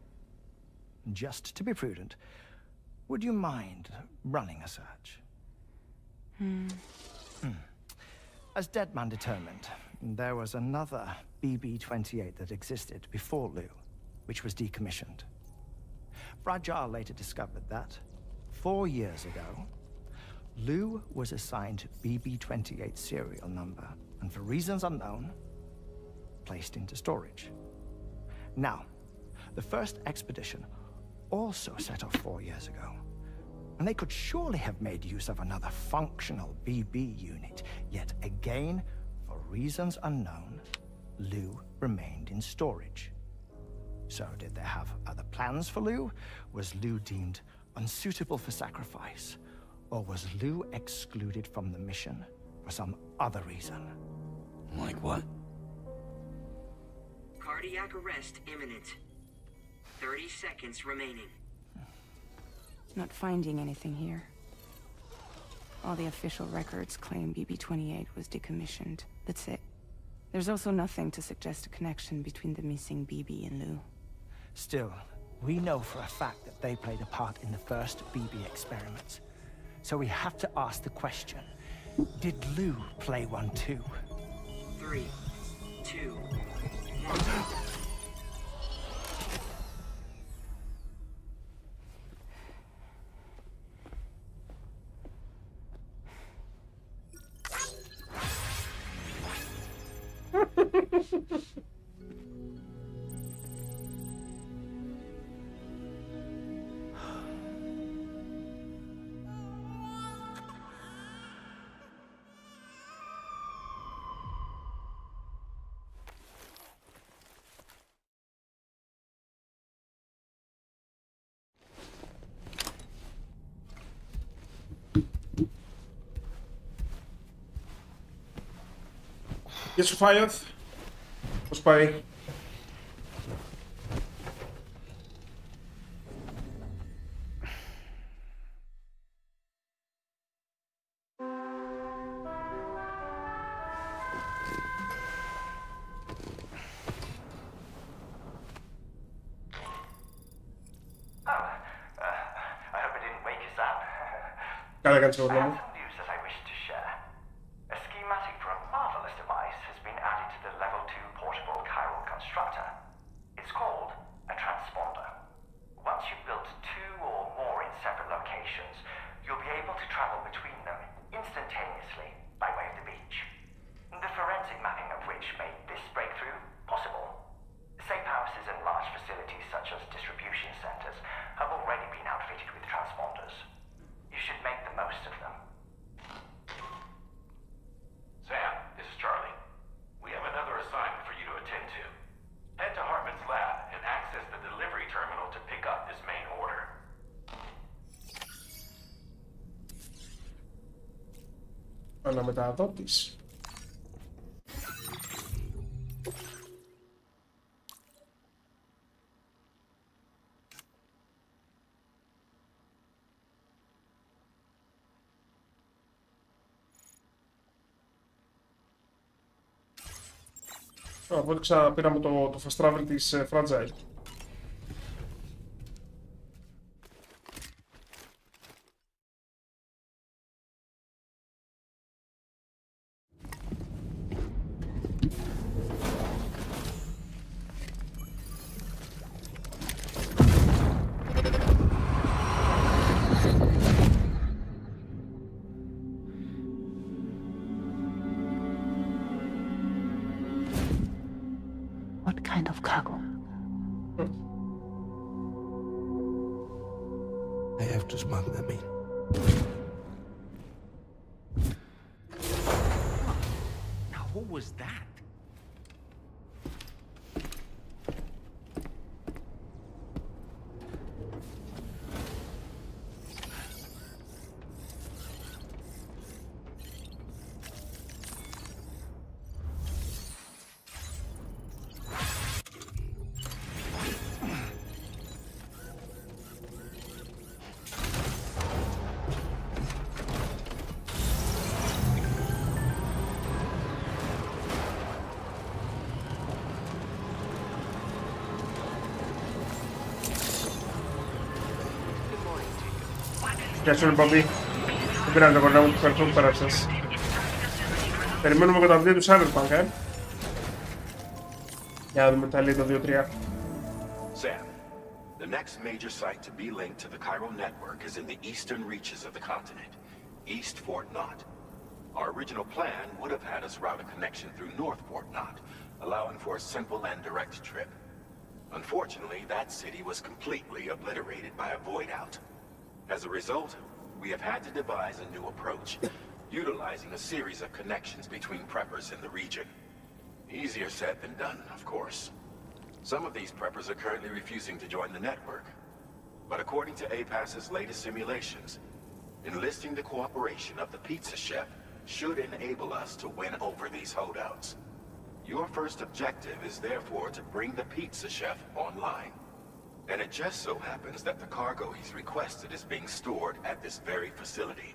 Just to be prudent, would you mind running a search? As Deadman determined, there was another BB-28 that existed before Lou, which was decommissioned. Fragile later discovered that, 4 years ago, Lou was assigned BB-28 serial number, and for reasons unknown, placed into storage. Now, the first expedition also set off 4 years ago, and they could surely have made use of another functional BB unit, yet again, for reasons unknown, Lou remained in storage. So did they have other plans for Lou? Was Lou deemed unsuitable for sacrifice? Or was Lou excluded from the mission for some other reason? Like what? Cardiac arrest imminent. 30 seconds remaining. Not finding anything here. All the official records claim BB-28 was decommissioned. That's it. There's also nothing to suggest a connection between the missing BB and Lou. Still, we know for a fact that they played a part in the first BB experiments. So we have to ask the question, did Lou play one too? 3, 2, 1. Γεια σου Φάιωθ, πώς πάει? Καλά κάνεις ο γόρνα μου. Αναμεταδότης. Οπότε ξαναπήραμε το fast travel της Fragile. What kind of cargo? I have to smuggle them in. Now, what was that? Γεια σου, Μπαμπή. Δεν πειράζει το κορνά μου, ευχαριστώ που πέρασες. Περιμένουμε και τα δύο του Cyberpunk, Για να δούμε τα λέει το 2-3. Sam, the next major site to be linked to the chiral network is in the eastern reaches of the continent, East Fort Knott. Our original plan would have had us route a connection through North Fort Knott, allowing for a simple and direct trip. Unfortunately, that city was completely obliterated by a void-out. As a result, we have had to devise a new approach, utilizing a series of connections between preppers in the region. Easier said than done, of course. Some of these preppers are currently refusing to join the network. But according to APAS's latest simulations, enlisting the cooperation of the Pizza Chef should enable us to win over these holdouts. Your first objective is therefore to bring the Pizza Chef online. And it just so happens that the cargo he's requested is being stored at this very facility.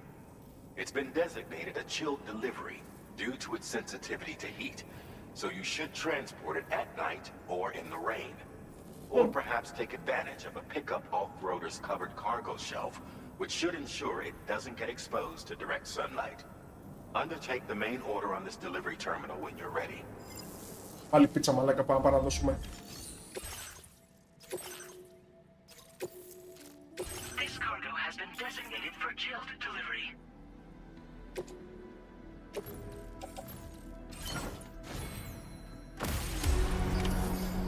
It's been designated a chilled delivery due to its sensitivity to heat, so you should transport it at night or in the rain. Or perhaps take advantage of a pickup off-roader's covered cargo shelf, which should ensure it doesn't get exposed to direct sunlight. Undertake the main order on this delivery terminal when you're ready. Άλλη πίτσα μαλάκα, πάμε να παραδώσουμε. This cargo has been designated for chilled delivery.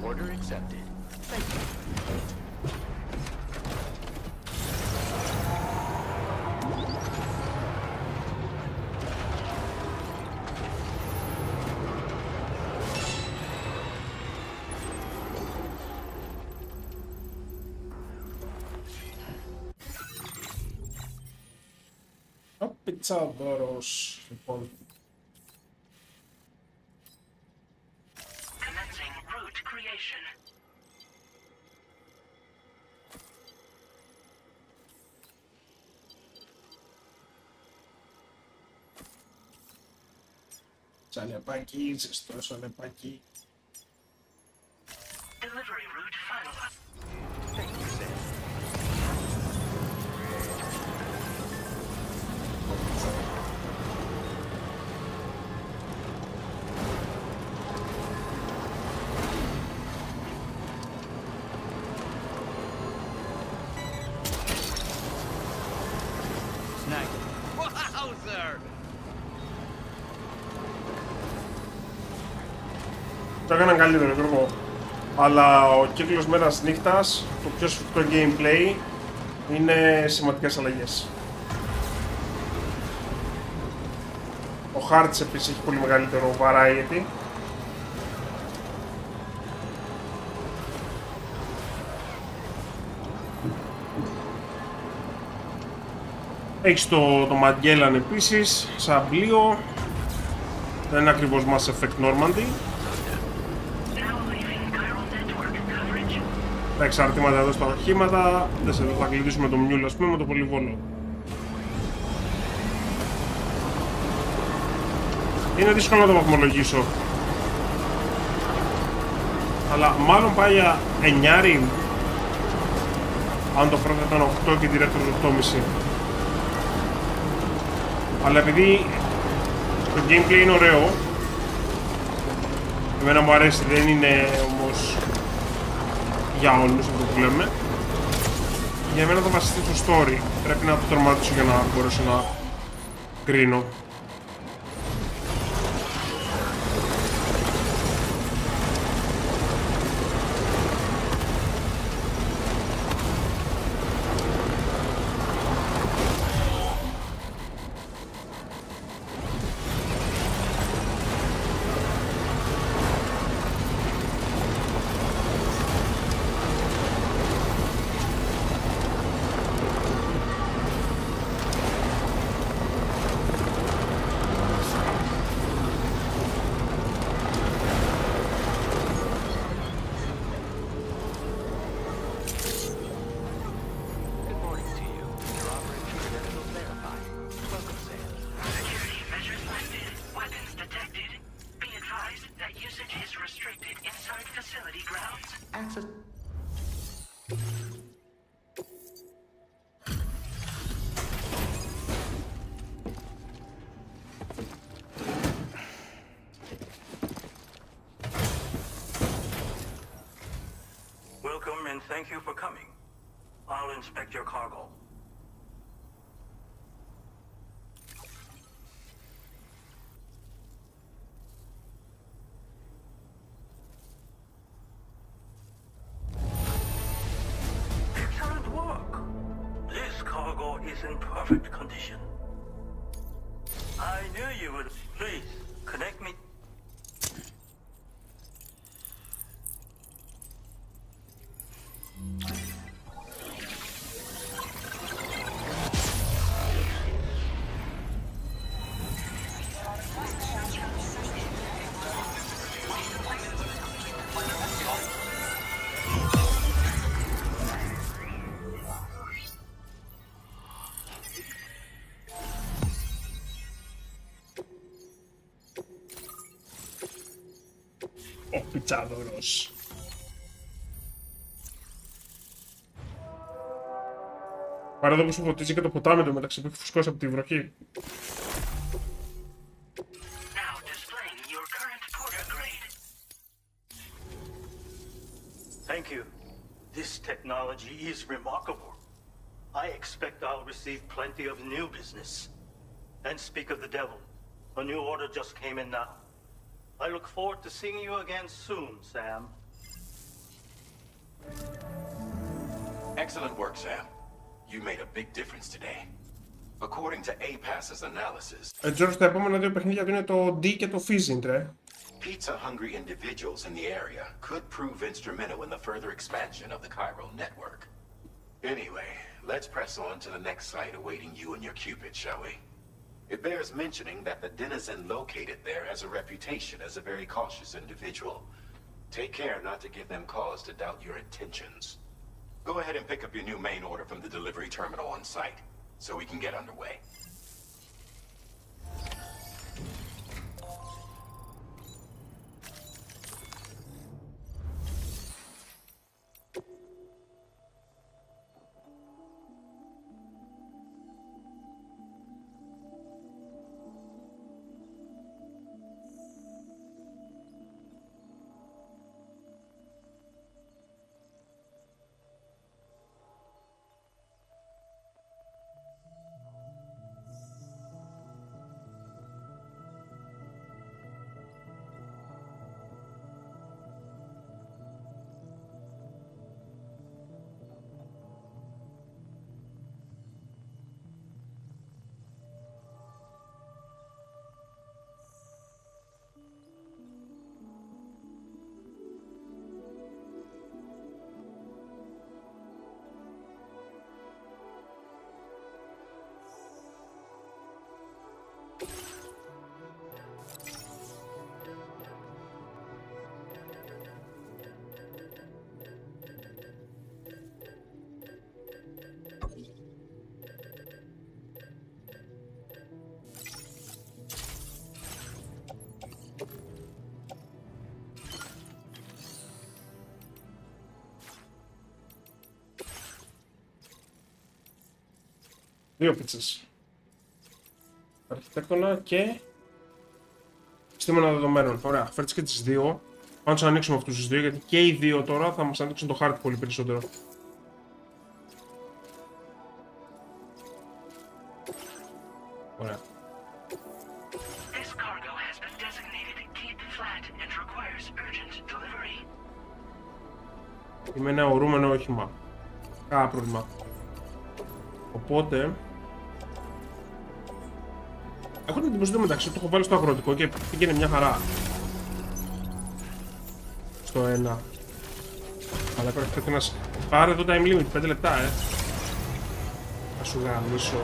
Order accepted. Thank you. Ο πιτσάδωρος, λοιπόν. Commencing route creation. Σαλεπάκι, ζεστό σαλεπάκι. Delivery route finalized. Thank you, Sam. Nice. Wowzer! Το έκαναν καλύτερο, Γιώργο. Αλλά ο κύκλος μέρας νύχτας, το πιο σφιχτό gameplay, είναι σημαντικές αλλαγές. Ο Hearts επίσης έχει πολύ μεγαλύτερο variety. Έχεις το Magellan επίσης, σαν πλοίο. Δεν είναι ακριβώς Mass Effect Normandy. Τα εξαρτήματα εδώ στα οχήματα, δεν θα κλειδίσουμε το Μιούλ, ας πούμε, με το πολυβόλο. Είναι δύσκολο να το βαθμολογήσω. Αλλά μάλλον πάει για 9. Αν το πρώτο ήταν 8 και director 8,5. Αλλά επειδή το gameplay είναι ωραίο, εμένα μου αρέσει, δεν είναι όμως για όλους αυτό που λέμε. Για μένα θα βασιστεί στο story. Πρέπει να το τερματίσω για να μπορέσω να κρίνω. Welcome and thank you for coming. I'll inspect your cargo. cargo is in perfect condition. I knew you would. Please, connect me. Ο πιτσάδωρος. Παρά εδώ που σου φωτίζει και το ποτάμι του μεταξύ που έχει φουσκώσει από τη βροχή. Thank you. This technology is remarkable. I expect I'll receive plenty of new business. And speak of the devil, a new order just came in now. I look forward to seeing you again soon, Sam. Excellent work, Sam. You made a big difference today. According to APAS's analysis, George, τα επόμενα δύο παιχνίδια του είναι το D και το Fizzing, ρε. Pizza-hungry individuals in the area could prove instrumental in the further expansion of the Chiral network. Anyway, let's press on to the next site awaiting you and your Cupid, shall we? It bears mentioning that the denizen located there has a reputation as a very cautious individual. Take care not to give them cause to doubt your intentions. Go ahead and pick up your new main order from the delivery terminal on site, so we can get underway. Δύο πίτσες. Αρχιτέκτονα και επιστήμονα δεδομένων. Ωραία, φέρτες και τις δύο. Πάμε να τους ανοίξουμε αυτούς τους δύο, γιατί και οι δύο τώρα θα μας ανοίξουν το χάρτη πολύ περισσότερο. Ωραία. Είμαι ένα ορούμενο όχημα. Κάνα πρόβλημα. Οπότε έχω την εντύπωση μεταξύ, το έχω βάλει στο αγροτικό και πήγαινε μια χαρά στο ένα. Αλλά πρέπει να πάρε εδώ time limit, 5 λεπτά θα σου γαμίσω.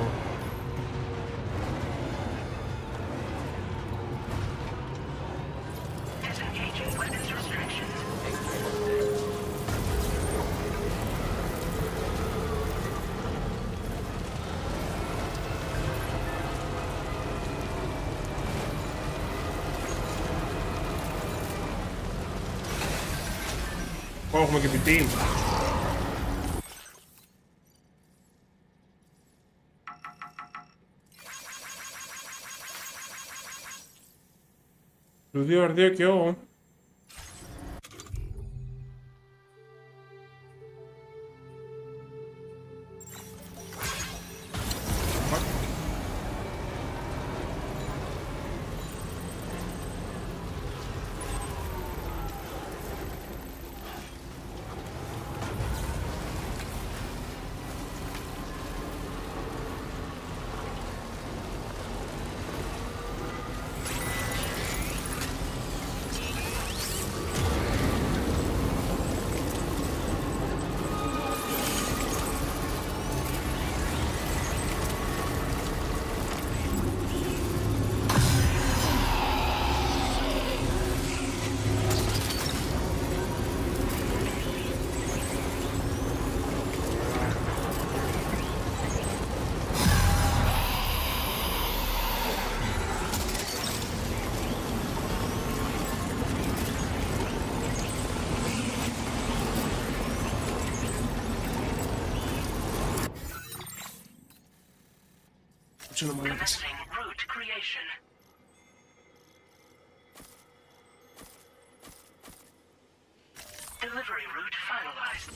Έχουμε και πιτή. Του 2R2 και ο. Commencing route creation. Delivery route finalized.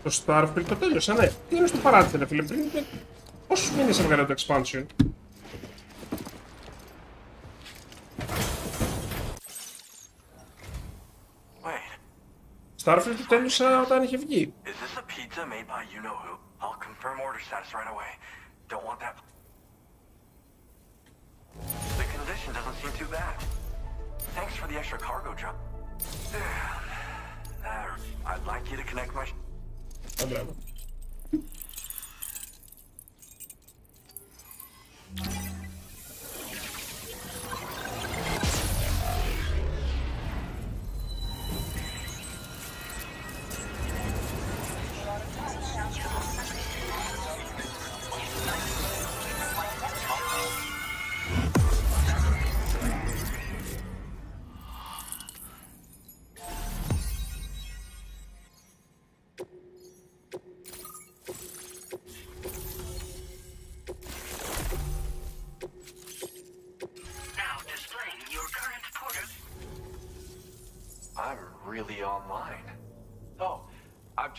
Το Starfield το τέλειωσα, ναι. Τι είναι στο παράτησε, ρε φίλε, πριν πόσους μήνες έβγαλε το expansion. Starfield το τέλειωσα όταν είχε βγει. Is this a pizza made by you know who? I'll confirm order status right away. Don't want that. The condition doesn't seem too bad. Thanks for the extra cargo drop. I'd like you to connect my... Μπράβο.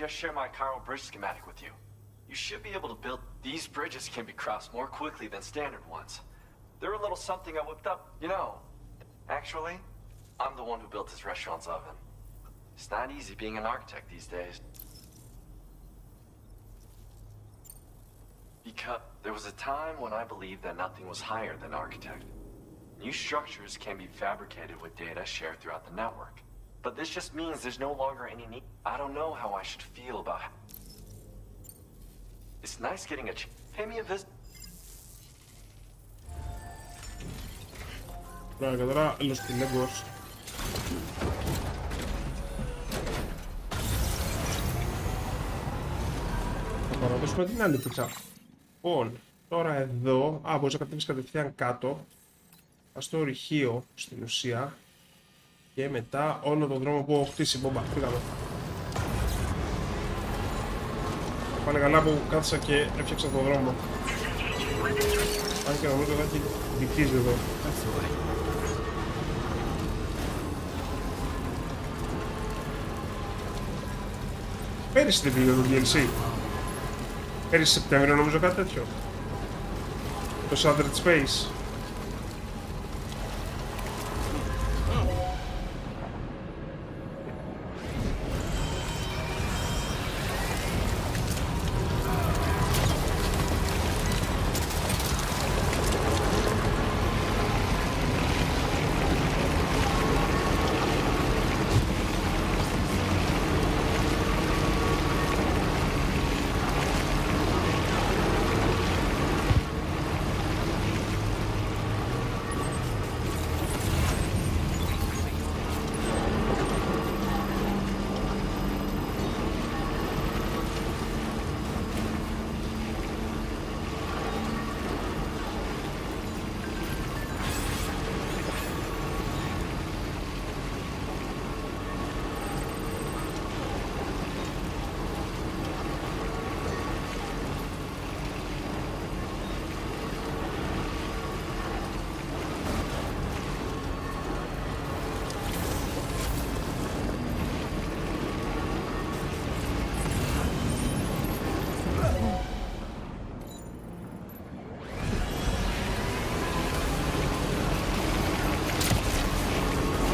Just share my Chiral bridge schematic with you. You should be able to build... These bridges can be crossed more quickly than standard ones. They're a little something I whipped up. You know, actually, I'm the one who built this restaurant's oven. It's not easy being an architect these days. Because there was a time when I believed that nothing was higher than architect. New structures can be fabricated with data shared throughout the network. But this just means there's no longer any need. I don't know how I should feel about it. It's nice getting a pay me a visit. Right, τώρα los Legos. Θα παραδώσουμε την άλλη πίτσα. Λοιπόν, τώρα εδώ, μπορείς να κατέβεις κατευθείαν κάτω. Πας στο ορυχείο στην ουσία. Και μετά όλο τον δρόμο που έχω χτίσει. Μπομπα, πήγαμε. Πάνε καλά που κάθισα και έφτιαξα τον δρόμο. Αν και νομίζω θα έχει δικίζει εδώ. Πέρυσι την πήγε το DLC. Πέρυσι Σεπτέμβριο νομίζω κάτι τέτοιο. Το Shattered Space.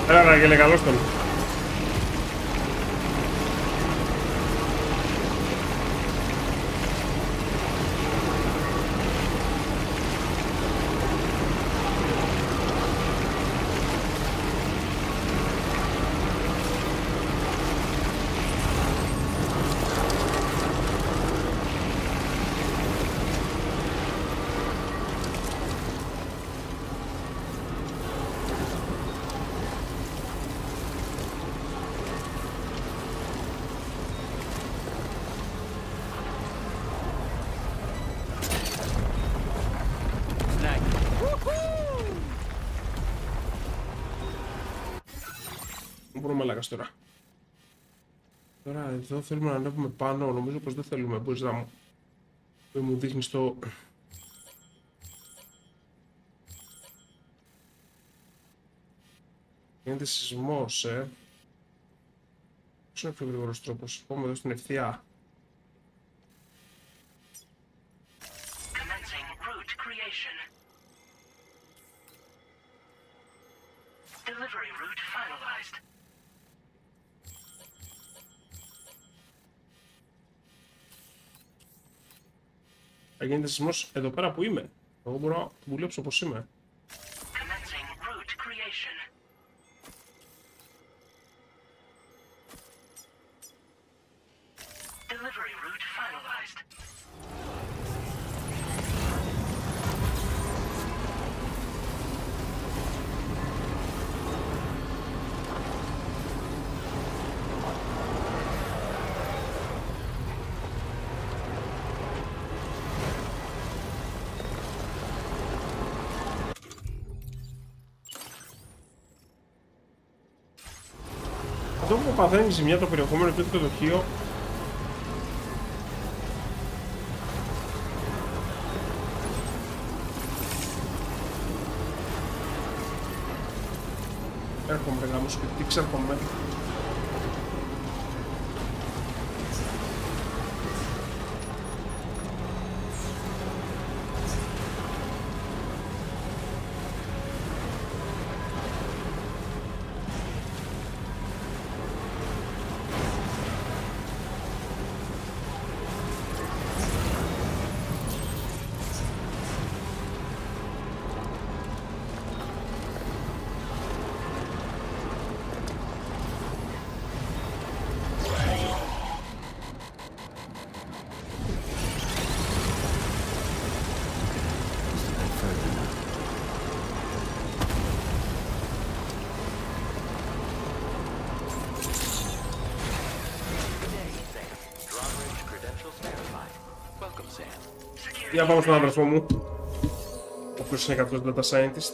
Έλα Ράγγελε, καλώς τον. πόνο μαλάκας τώρα. Τώρα εδώ θέλουμε να ανέβουμε πάνω, νομίζω πως δεν θέλουμε, μπορείς να μου δείχνεις το... Γίνεται σεισμός, Ποιος είναι ο πιο γρήγορος τρόπος, πάμε εδώ στην ευθεία. Delivery route finalized. Θα γίνεται σεισμός εδώ πέρα που είμαι. Εγώ μπορώ να δουλέψω όπως είμαι. Commencing route creation. Delivery route finalized. Αυτό που παθαίνει ζημιά το περιεχόμενο του το δοχείο. Έρχομαι ρε γάμος και τι ξέρχομαι. Για πάμε στον αδερφό μου, ο οποίος είναι κάποιος data scientist.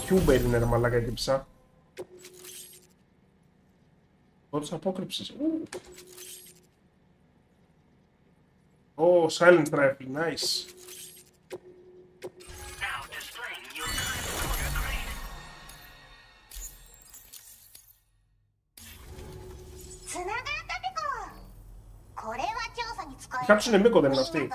YouTuber είναι ρε μαλάκα η τύψα. Όρος απόκρυψης. Silent rifle, nice. Κάποιος είναι μήκο, δεν είναι αυτή.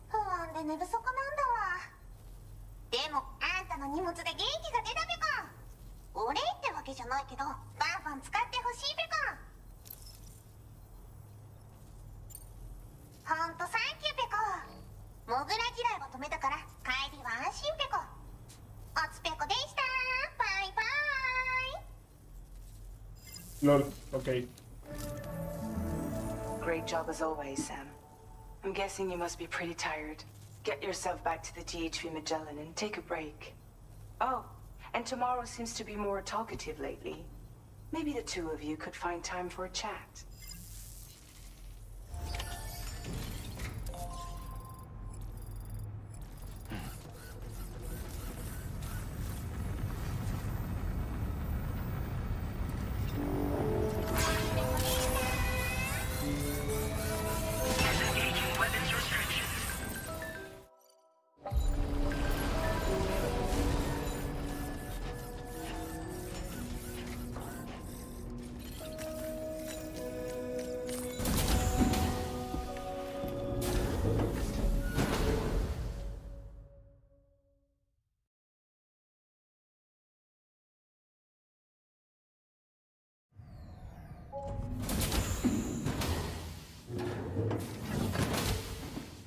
不安で寝不足なんだわ。でもあんたの荷物で元気が出たべか。お礼ってわけじゃないけどバンバン使ってほしいべか。ほんとサンキューぺこ。モグラ嫌いは止めたから帰りは安心ぺこ。おつぺこでした。バイバイ。 Lol, okay. Great job as always, Sam. I'm guessing you must be pretty tired. Get yourself back to the GHV Magellan and take a break. Oh, and tomorrow seems to be more talkative lately. Maybe the two of you could find time for a chat.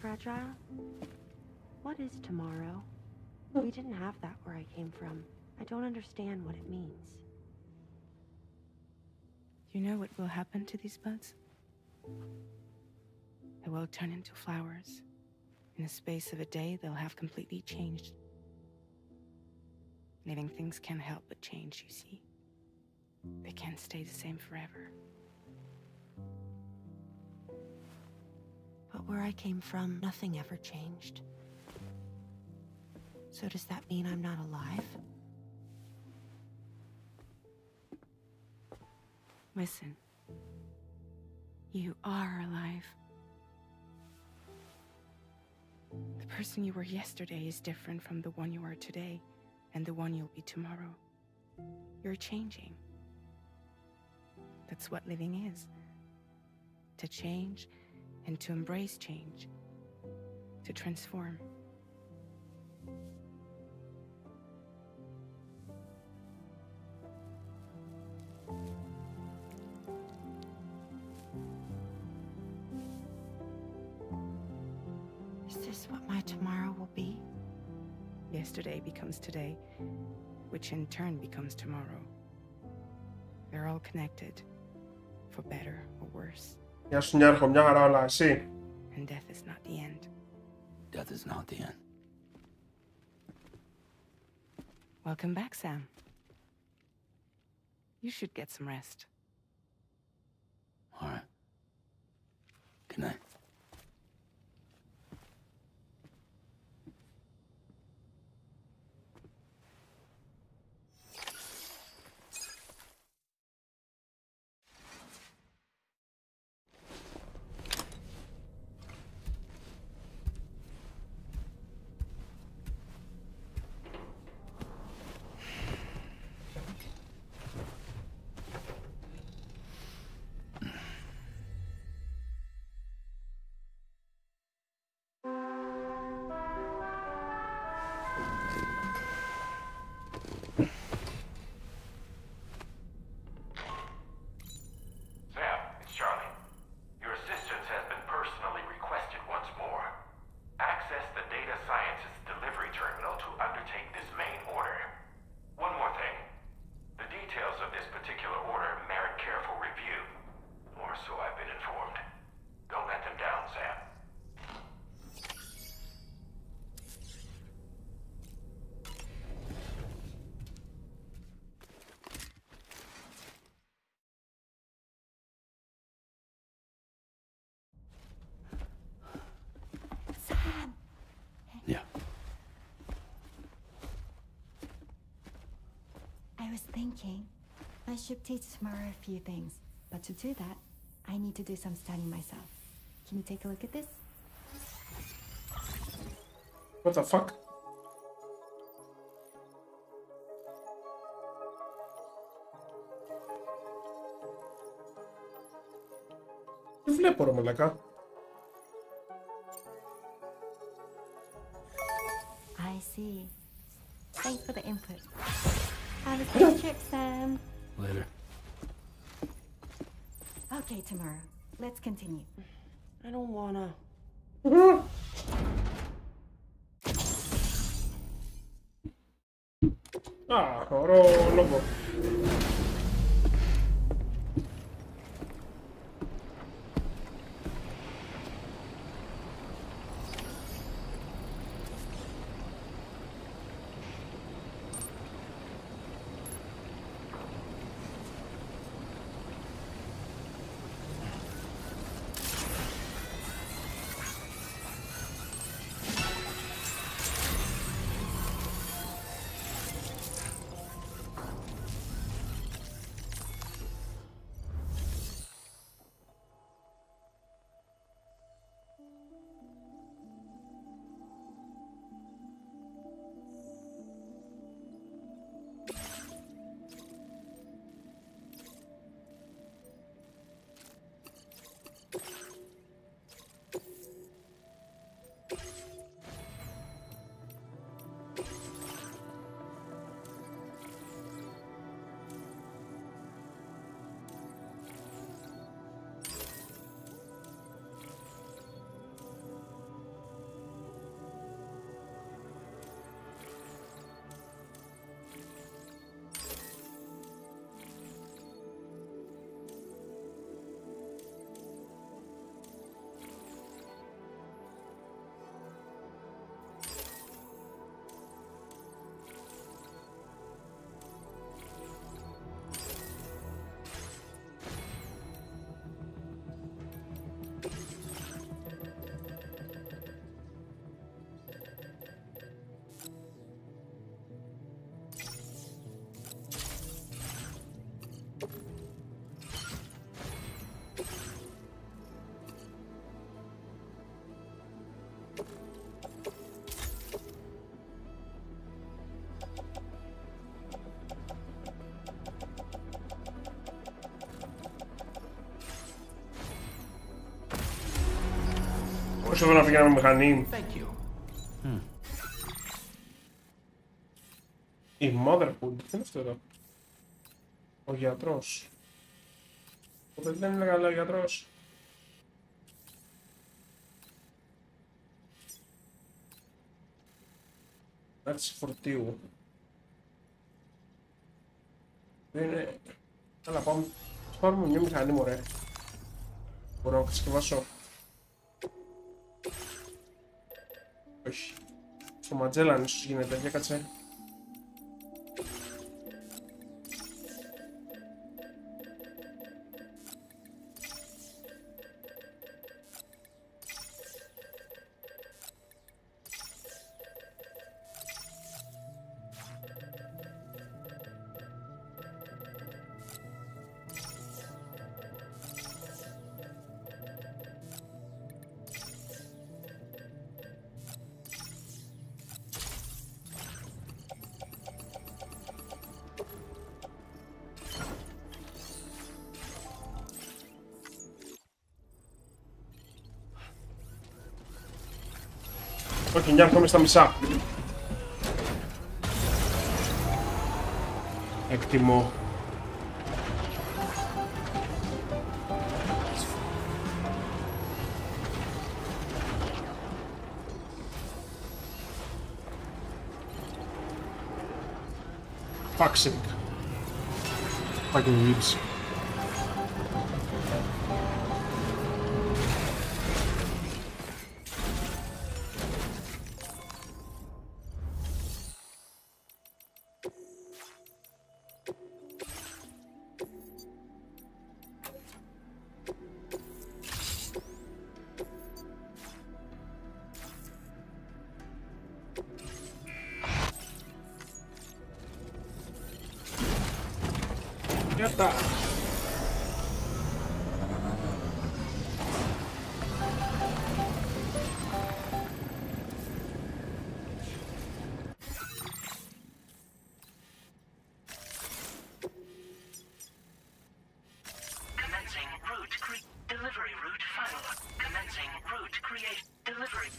Fragile? What is tomorrow? We didn't have that where I came from. I don't understand what it means. You know what will happen to these buds? They will turn into flowers. In the space of a day, they'll have completely changed. Living things can't help but change, you see. They can't stay the same forever. But where I came from, nothing ever changed. So does that mean I'm not alive? Listen. You are alive. The person you were yesterday is different from the one you are today, and the one you'll be tomorrow. You're changing. That's what living is. To change, and to embrace change. To transform. Is this what my tomorrow will be? Yesterday becomes today, which in turn becomes tomorrow. They're all connected, for better or worse. Γεια σου Νιάρχο, μια χαρά όλα, εσύ? And death is not the end. Death is not the end. Welcome back, Sam. You should get some rest. All right. Good night. I was thinking I should teach Samara a few things, but to do that, I need to do some studying myself. Can you take a look at this? What the fuck? Τι βλέπω ρε μαλακά? see. Thanks for the input. Have a safe trip, Sam. Later. Okay, tomorrow. Let's continue. I don't wanna. Ah, ωραίο λόγο. Όσο εδώ να πηγαίναμε μηχανή. Η Motherhood, τι είναι αυτό εδώ? Ο γιατρός. Το παιδί δεν είναι καλά ο γιατρός. Άρχισε φορτίου. Δεν είναι... Έλα πάμε. Ας πάρουμε μια μηχανή μωρέ. Μπορώ να κατασκευάσω. Όχι. Στο Ματζέλαν ίσως γίνεται, για κάτσε. Όχι, μια ακόμη στα μισά. Εκτιμώ. Fucksake. Fucking ribs. Está. Commencing route delivery route final. Commencing route create delivery.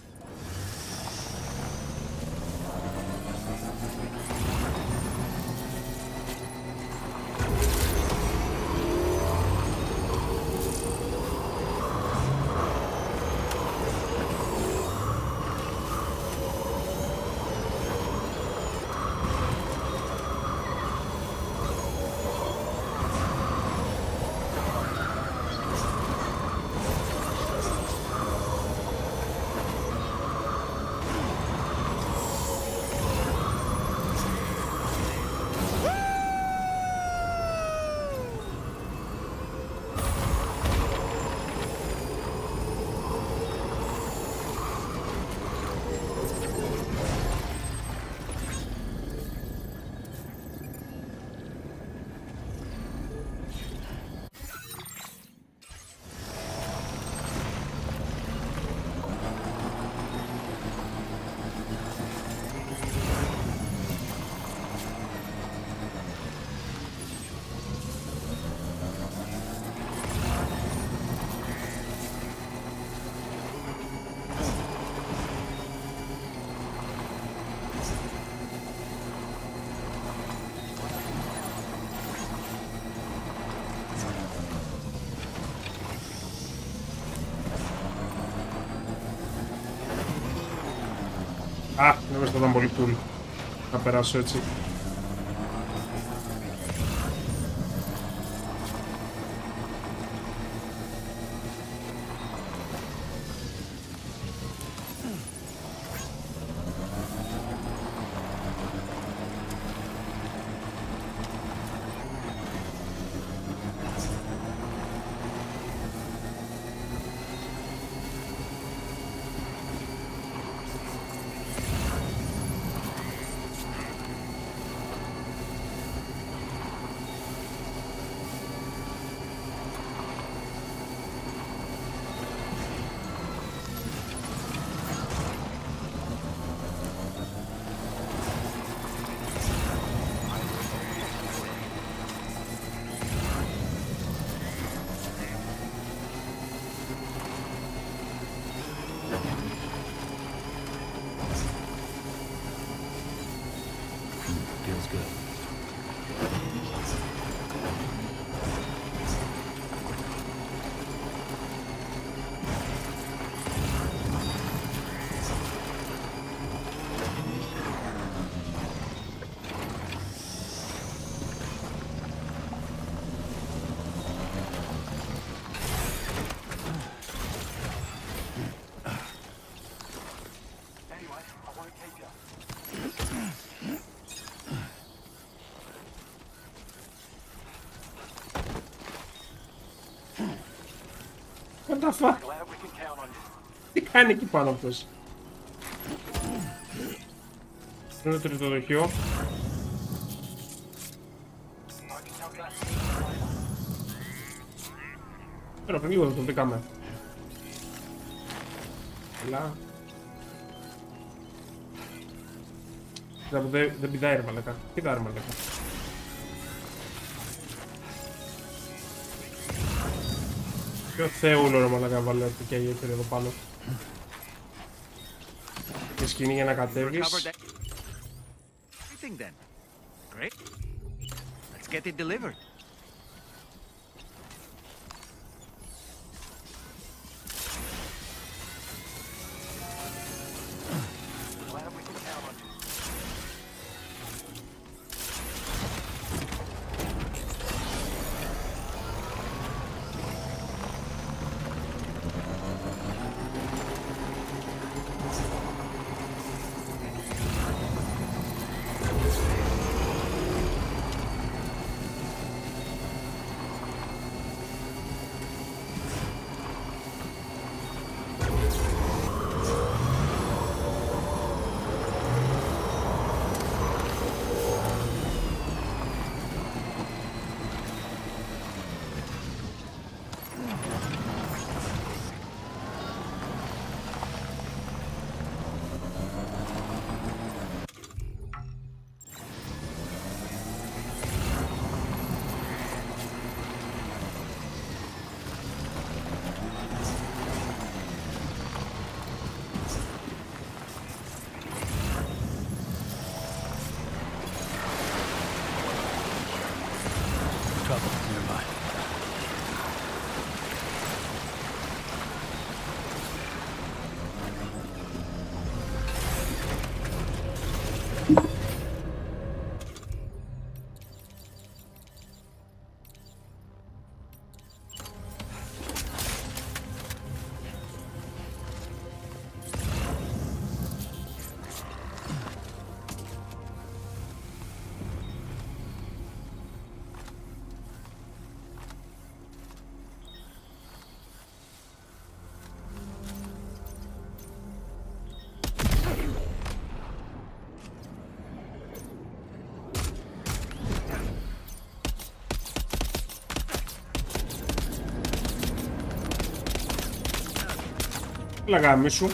Α, νομίζω θα ήταν πολύ cool να περάσω έτσι. Feels good. What the fuck? Τι κάνει εκεί πάνω αυτός? Είναι το τρίτο δοχείο. Τώρα πριν λίγο το βρήκαμε. Έλα. Δεν πηδάει ρε μαλακά. Πηδάει ρε μαλακά. Ποιο θεούλο ρε μαλακά βάλε ότι καίγεται εδώ πάνω. Και σκηνή για να κατέβεις. Then. Great. Let's get it delivered. Λαγάμι σου.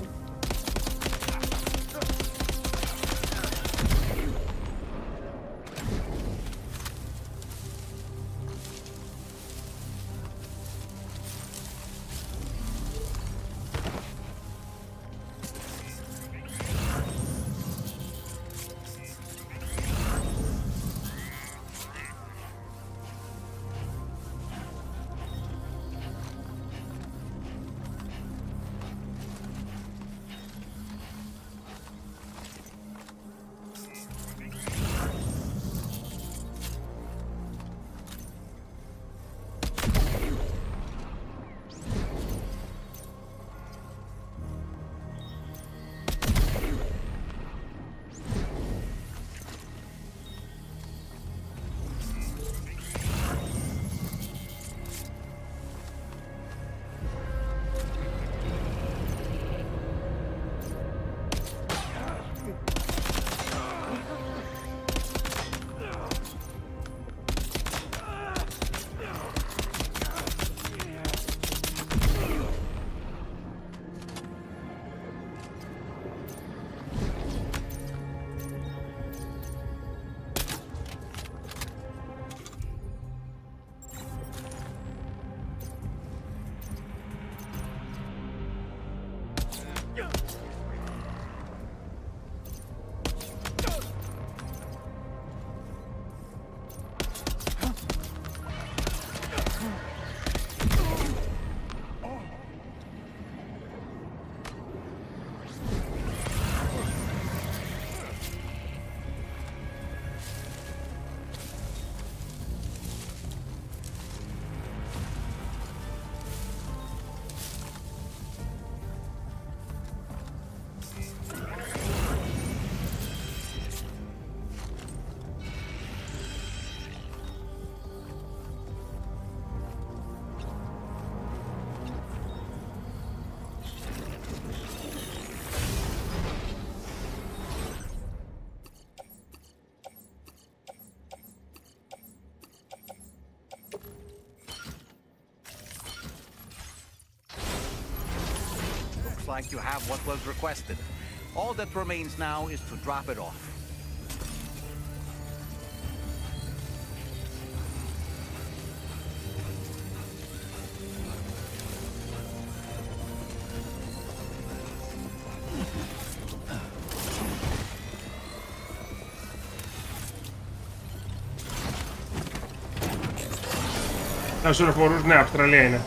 looks like you have what was requested. All that remains now is to drop it off. Ασουροφόρους, ναι, Αυστραλία είναι.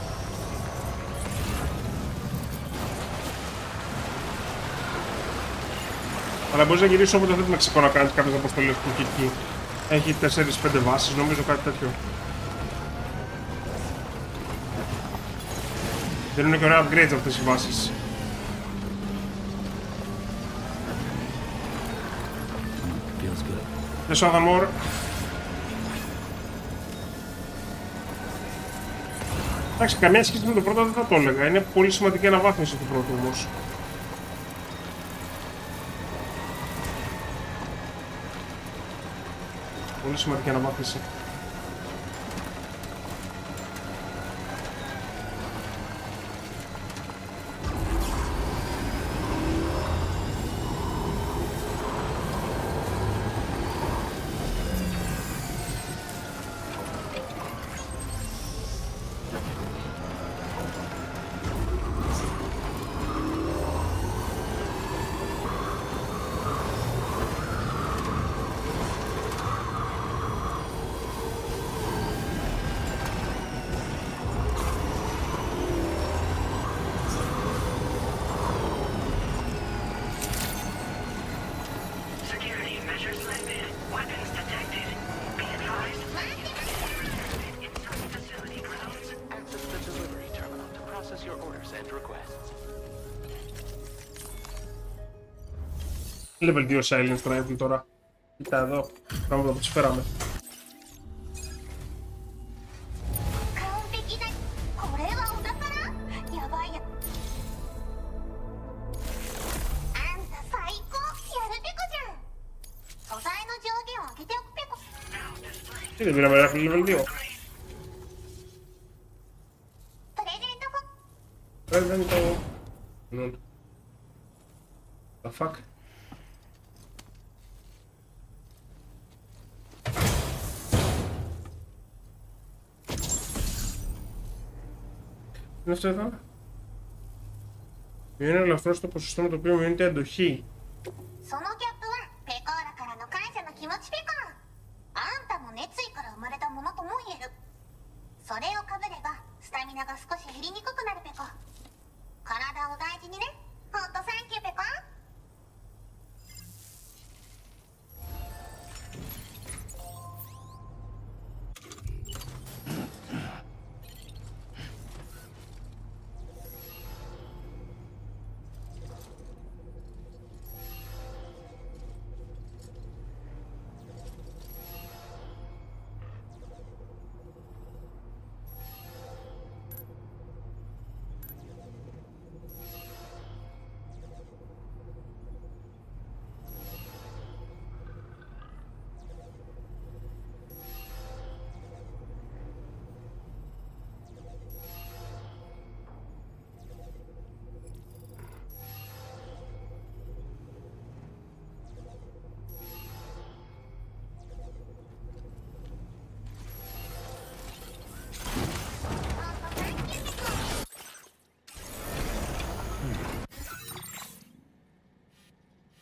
Αλλά μπορείς να γυρίσεις όποτε θες Μεξικό να κάνεις κάποιες αποστολές που έχει εκεί. Έχει 4-5 βάσεις, νομίζω κάτι τέτοιο. Δεν είναι και ωραία upgrades αυτές οι βάσεις. Γεια σου Αδαμόρ. Εντάξει, καμία σχέση με το πρώτο δεν θα το έλεγα. Είναι πολύ σημαντική αναβάθμιση του πρώτου όμως. Πολύ σημαντική αναβάθμιση. Level 2 Silence Rifle τώρα. Κοίτα εδώ, πράγματα που τους φέραμε. Τι δεν πήραμε Rifle Level 2. Δεν το... Lol. The fuck. Είναι αυτό εδώ. Μειώνει ελαφρώς το ποσοστό με το οποίο μειώνεται η αντοχή.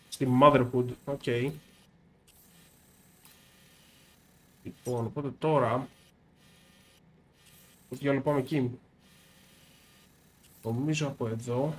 Στη Motherhood, οκ. Okay. Λοιπόν, οπότε τώρα... Ό,τι άλλο πάμε εκεί. Νομίζω από εδώ...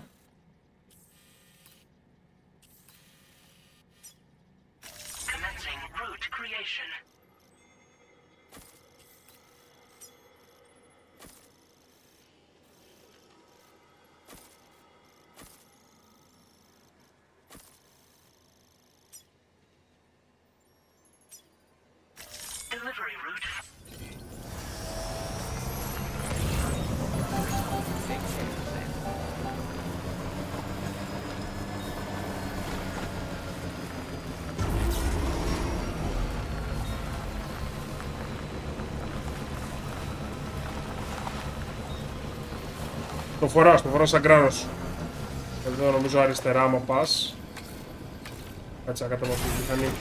Το φοράω σαν κράνος. Εδώ νομίζω αριστερά άμα πας. Κάτσε να κατέβω αυτή τη μηχανή.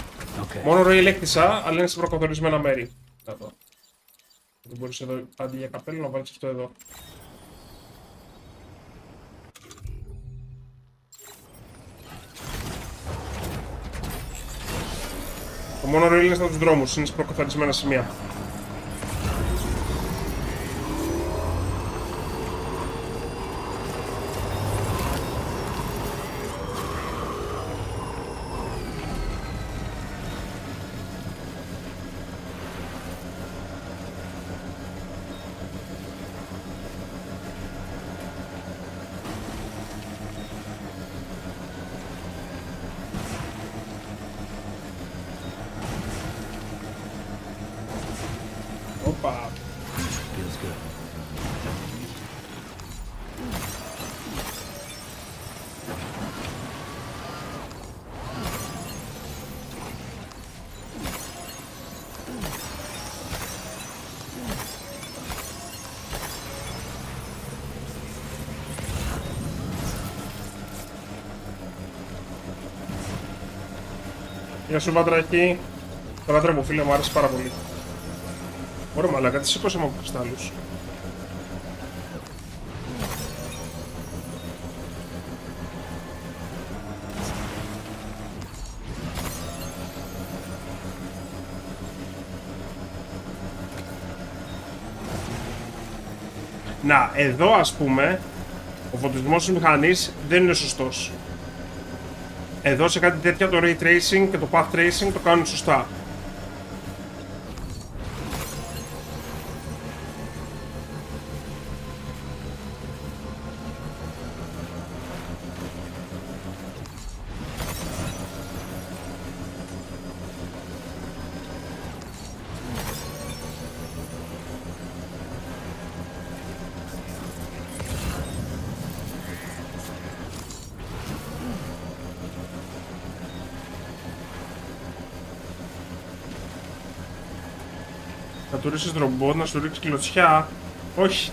Okay. Μόνο ροή έκτισα, αλλά είναι σε προκαθορισμένα μέρη. Εδώ. Δεν μπορείς εδώ αντί για καπέλο να βάλεις αυτό εδώ. Το μόνο ροή είναι στους δρόμους, είναι σε προκαθορισμένα σημεία. Feels good. Γεια σου Βατραχή. Το λάτρε φίλε μου άρεσε πάρα πολύ. Ωραία μαλάκα, τι σήκωσαμε από κρυστάλλους. Να, εδώ ας πούμε, ο φωτισμός της μηχανής δεν είναι σωστός. Εδώ σε κάτι τέτοια το Ray Tracing και το Path Tracing το κάνουν σωστά. Θα του ρίξεις ρομπότ, να σου ρίξει κλωτσιά. Όχι.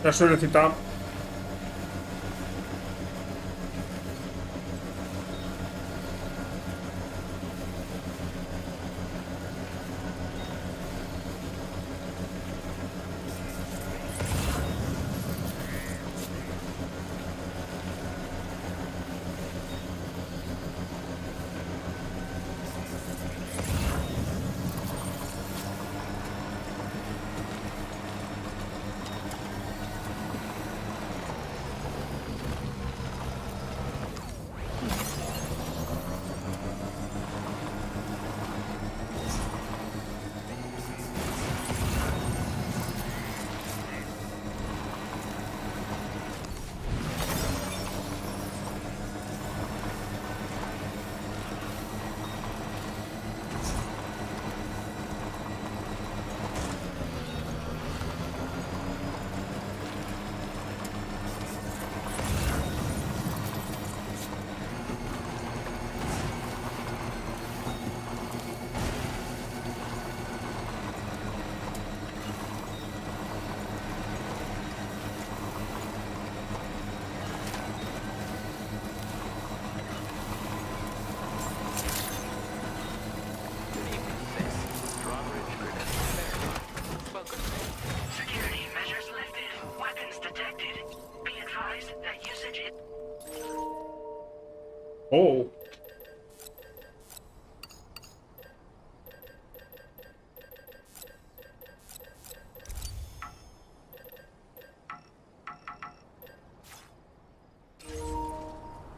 Γεια σου ρε θητά. Oh.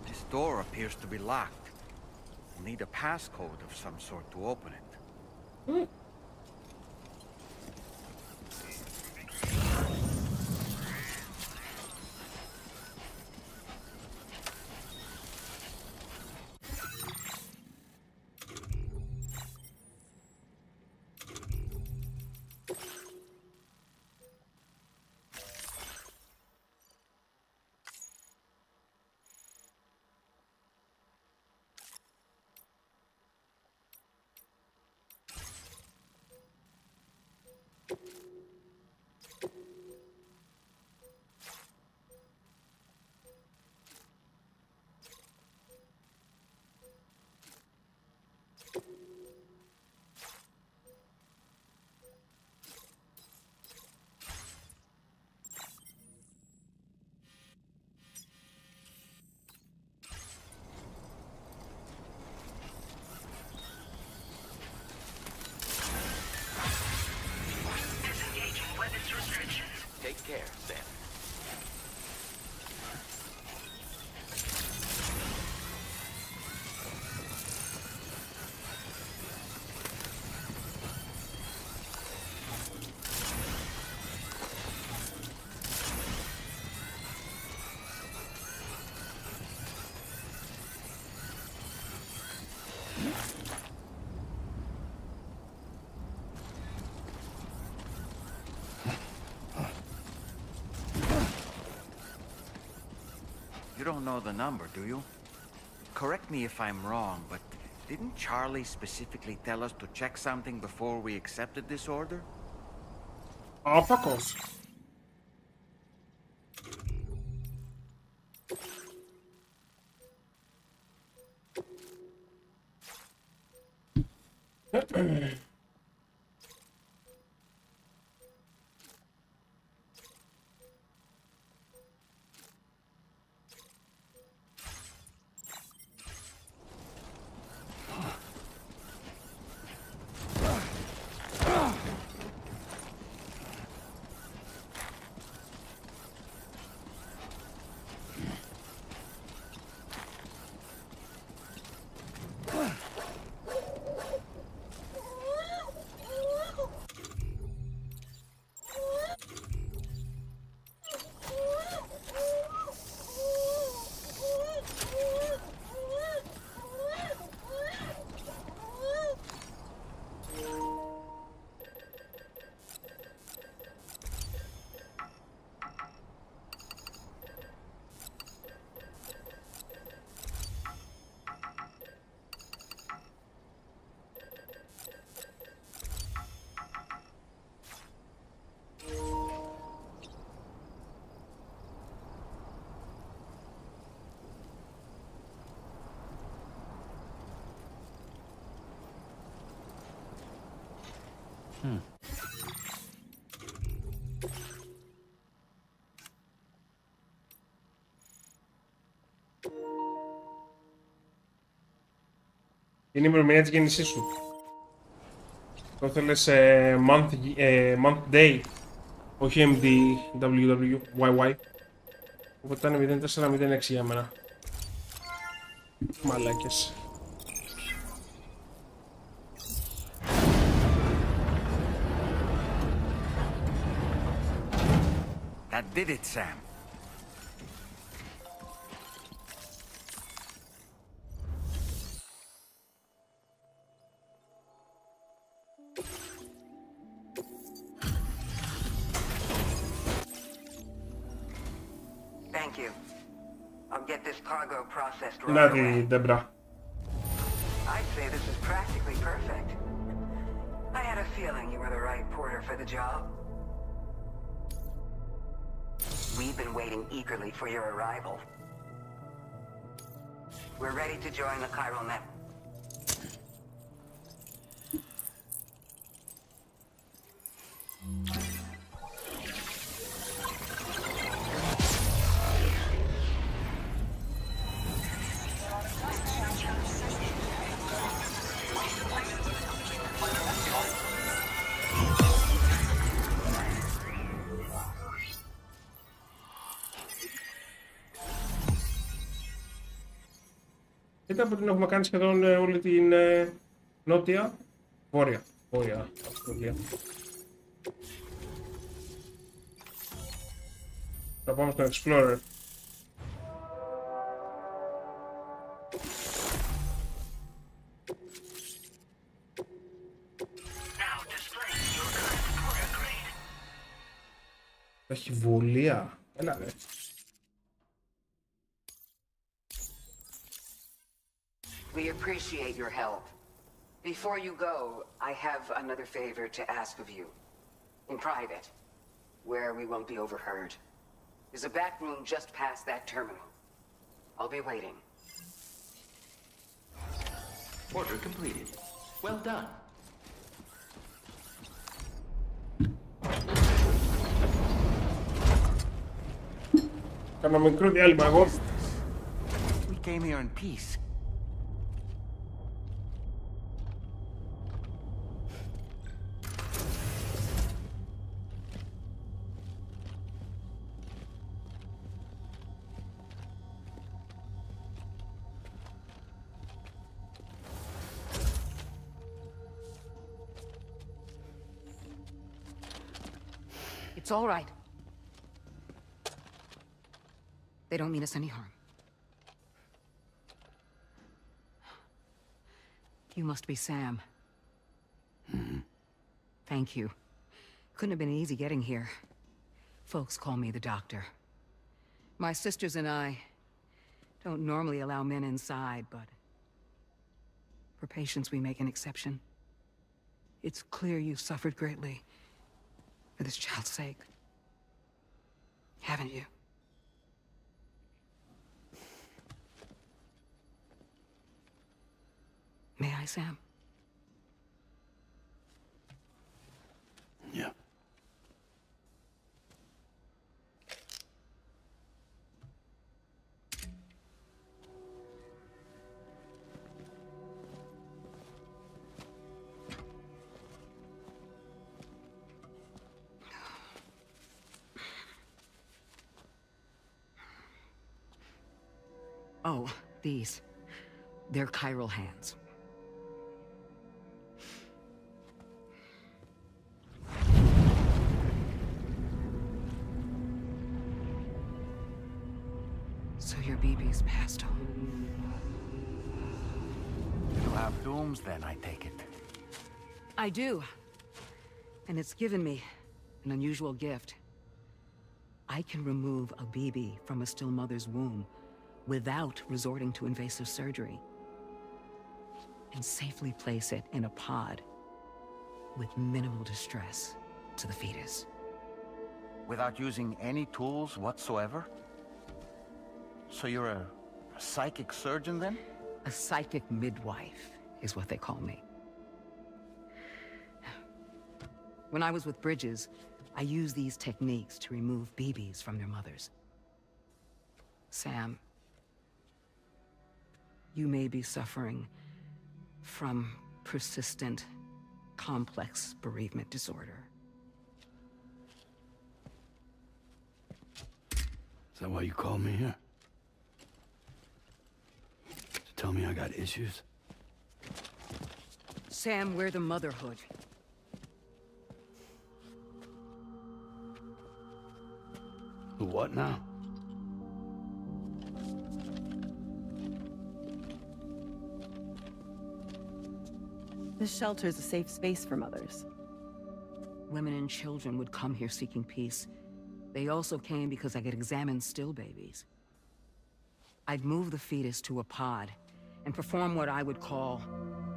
This door appears to be locked. We'll need a passcode of some sort to open it. don't know the number, do you? Correct me if I'm wrong, but didn't Charlie specifically tell us to check something before we accepted this order? Oh, fuck off. Είναι η ημερομηνία της γέννησής σου. Το θέλεις month day, όχι MDWWYY. Οπότε ήταν 0406 για μένα. Μαλάκες. That did it, Sam. Thank you. I'll get this cargo processed right Να away. τη Ντέμπρα. I'd say this is practically perfect. I had a feeling you were the right porter for the job. We've been waiting eagerly for your arrival. We're ready to join the chiral network. Κοίτα που την έχουμε κάνει σχεδόν όλη την νότια, βόρεια Αυστραλία. Θα πάμε στο Explorer. Έχει βολία. Έλα ρε. We appreciate your help. Before you go, I have another favor to ask of you. In private, where we won't be overheard. There's a back room just past that terminal. I'll be waiting. Order completed. Well done. Κάνα μικρό διάλειμμα εγώ. We came here in peace. It's all right. They don't mean us any harm. You must be Sam. Thank you. Couldn't have been easy getting here. Folks call me the doctor. My sisters and I, Don't normally allow men inside, but for patients we make an exception. It's clear you've suffered greatly for this child's sake. Haven't you? May I, Sam? Yeah. Oh, these. They're chiral hands. So your BB's passed on. You have dooms then, I take it. I do. And it's given me an unusual gift. I can remove a BB from a still mother's womb without resorting to invasive surgery, and safely place it in a pod with minimal distress to the fetus. Without using any tools whatsoever? So you're a psychic surgeon then? A psychic midwife is what they call me. When I was with Bridges, I used these techniques to remove BBs from their mothers. Sam, you may be suffering from persistent, complex bereavement disorder. Is that why you called me here? To tell me I got issues? Sam, we're the motherhood. The what now? This shelter is a safe space for mothers. Women and children would come here seeking peace. They also came because I could examine still babies. I'd move the fetus to a pod and perform what I would call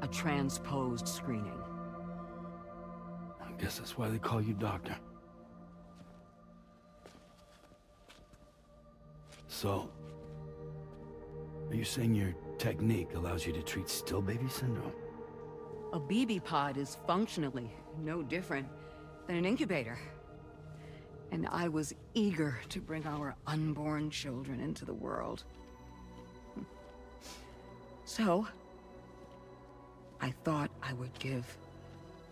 a transposed screening. I guess that's why they call you doctor. So, are you saying your technique allows you to treat still baby syndrome? A BB pod is functionally no different than an incubator. And I was eager to bring our unborn children into the world. So, I thought I would give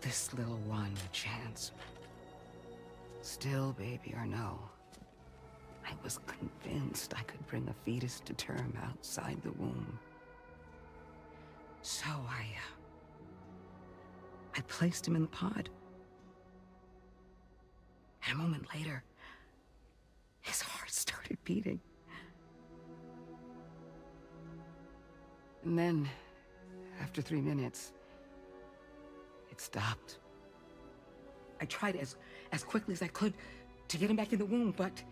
this little one a chance. Still baby or no, I was convinced I could bring a fetus to term outside the womb. So I placed him in the pod. And a moment later, his heart started beating. And then, after 3 minutes, it stopped. I tried as quickly as I could to get him back in the womb, but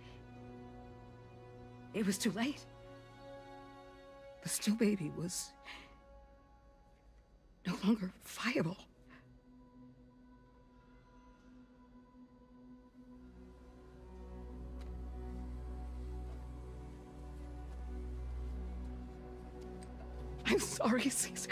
it was too late. The still baby was no longer viable. I'm sorry, Caesar.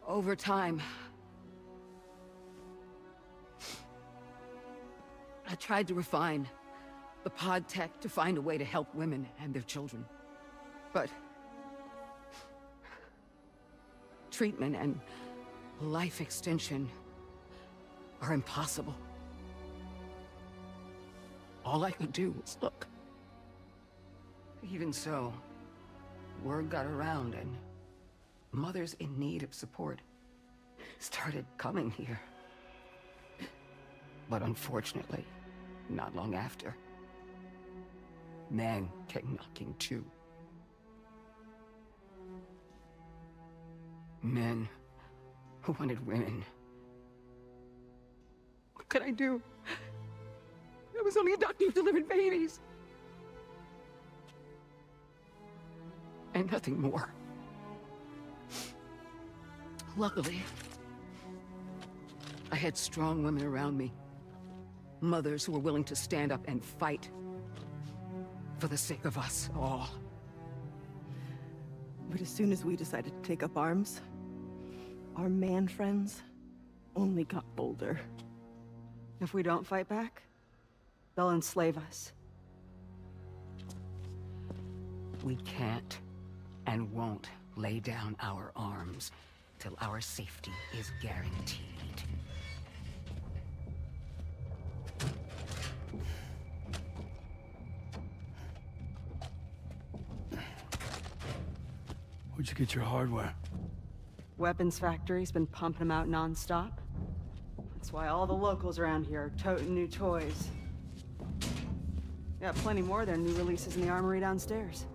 Over time, I tried to refine the pod tech to find a way to help women and their children. But treatment and life extension are impossible. All I could do was look. Even so, word got around and mothers in need of support started coming here. But unfortunately, not long after, men came knocking too. Men who wanted women. What could I do? I was only a doctor who delivered babies. And nothing more. Luckily, I had strong women around me. Mothers who were willing to stand up and fight for the sake of us all. But as soon as we decided to take up arms, our man friends only got bolder. If we don't fight back, they'll enslave us. We can't and won't lay down our arms till our safety is guaranteed. Where'd you get your hardware? Weapons factory's been pumping them out non-stop. That's why all the locals around here are toting new toys. Got plenty more of their new releases in the armory downstairs.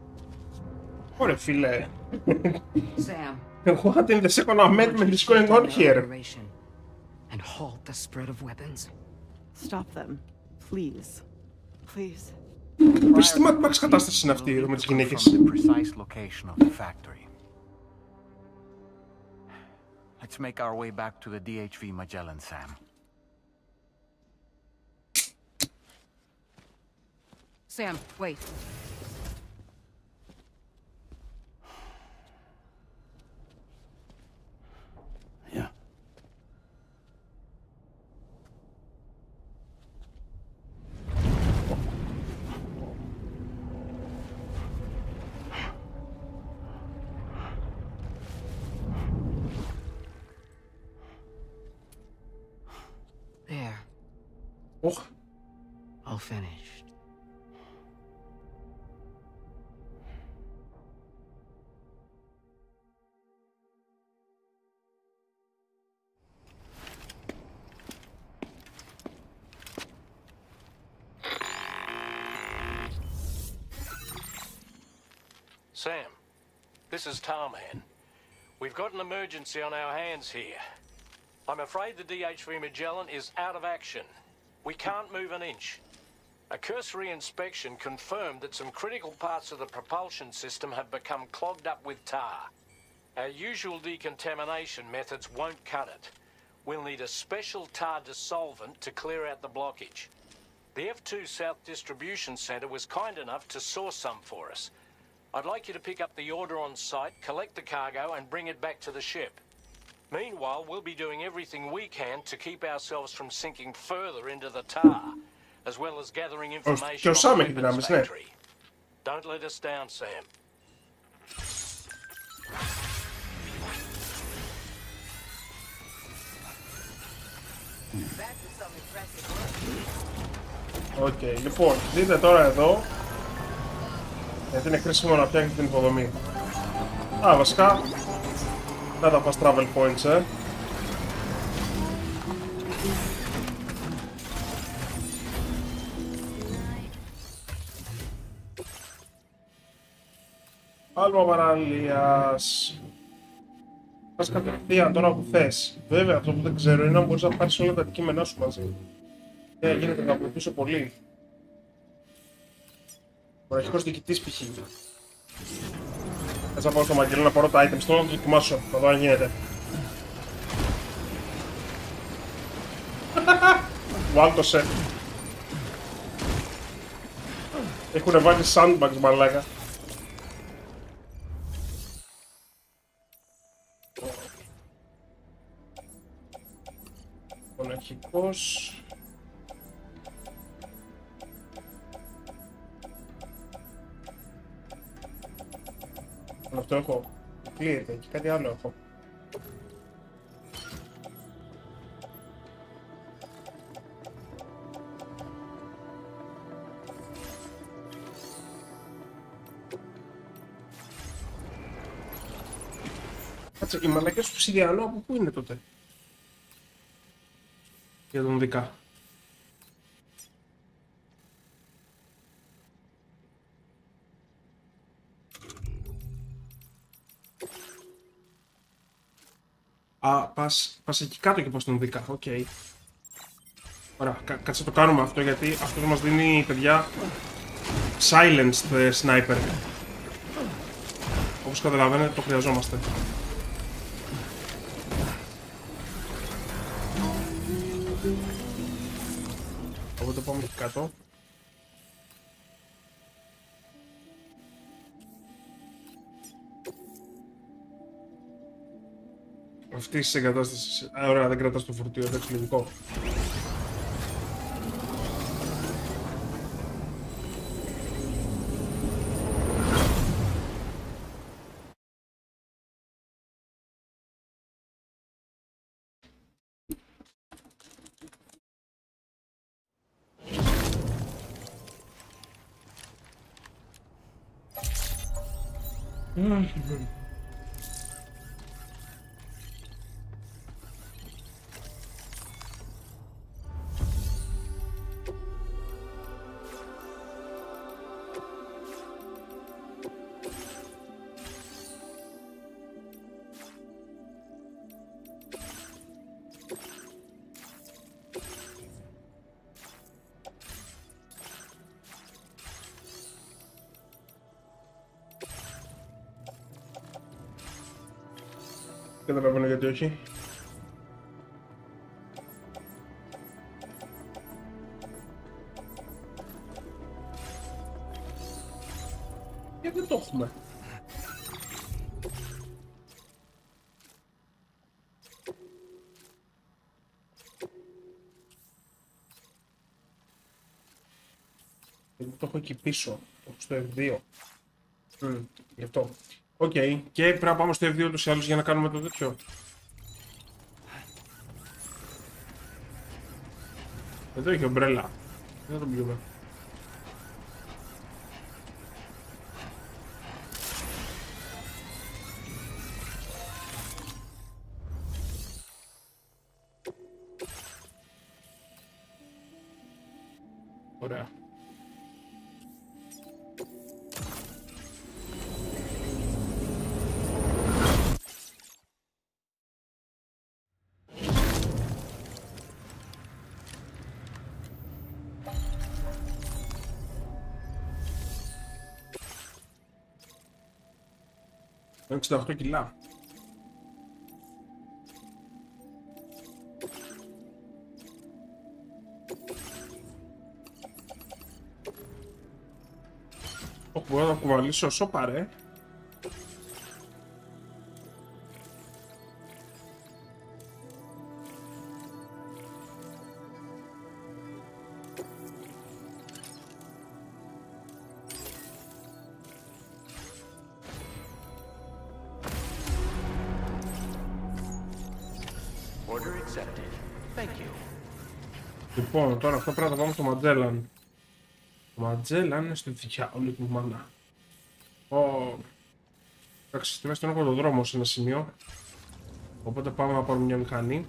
Ωρε φίλε. Sam. What in the second amendment is going on here? And halt the spread of weapons. Stop them, please. Please. Πες τι Mad Max κατάσταση είναι αυτή εδώ με τις γυναίκες. Let's make our way back to the DHV Magellan, Sam. Sam, wait. Yeah. There. Oh. All finished. Sam, this is Tarman. We've got an emergency on our hands here. I'm afraid the DHV Magellan is out of action. We can't move an inch. A cursory inspection confirmed that some critical parts of the propulsion system have become clogged up with tar. Our usual decontamination methods won't cut it. We'll need a special tar dissolvent to clear out the blockage. The F2 South Distribution Centre was kind enough to source some for us. I'd like you to pick up the order on site, collect the cargo and bring it back to the ship. Meanwhile, we'll be doing everything we can to keep ourselves from sinking further into the tar, as well as gathering information on the weapons factory. Don't let us down, Sam. Οκ, λοιπόν, δείτε τώρα εδώ γιατί είναι χρήσιμο να φτιάχνει την υποδομή. Α, βασικά να τα fast travel points, Άλμα παραλίας. Πας κατευθείαν τώρα που θες. Βέβαια, αυτό που δεν ξέρω είναι αν μπορείς να πάρεις όλα τα αντικείμενά σου μαζί. Και γίνεται να βοηθήσω πολύ. Ο αρχικός διοικητής π.χ. Έτσι να πάω στο Μαγγελό να πάρω τα items, θέλω να το δοκιμάσω, να δω αν γίνεται. Βάλτωσε. Έχουνε βάλει sandbags μαλάκα. Ο αρχικός. Αυτό έχω. Κλείεται και κάτι άλλο έχω. Κάτσε, οι μαλακές του Ψηδιανού από πού είναι τότε? Για τον Δικά. Α, πας εκεί κάτω και πας τον Δικά, οκ. Ωραία, κάτσε το κάνουμε αυτό, γιατί αυτό μας δίνει, παιδιά, silenced sniper. Όπως καταλαβαίνετε, το χρειαζόμαστε. Οπότε πάμε εκεί κάτω. Αυτή τη εγκατάσταση. Ωραία, δεν κρατάς το φορτίο, εντάξει, λογικό. Καταλαβαίνω γιατί όχι. Γιατί δεν το έχουμε. Γιατί το έχω εκεί πίσω, το έχω στο F2. Γι' αυτό. Οκ, και πρέπει να πάμε στο F2 τους ή άλλους για να κάνουμε το τέτοιο. Εδώ έχει ομπρέλα. Δεν θα τον πιούμε. Ωραία. Είναι 68 κιλά. Όχι, μπορώ να το κουβαλήσω όσο πάρε. Λοιπόν, τώρα αυτό πρέπει να το πάμε στο Ματζέλαν. Το Ματζέλαν είναι στο διάολο του μάνα. Εντάξει, τουλάχιστον έχω το δρόμο σε ένα σημείο. Οπότε πάμε να πάρουμε μια μηχανή.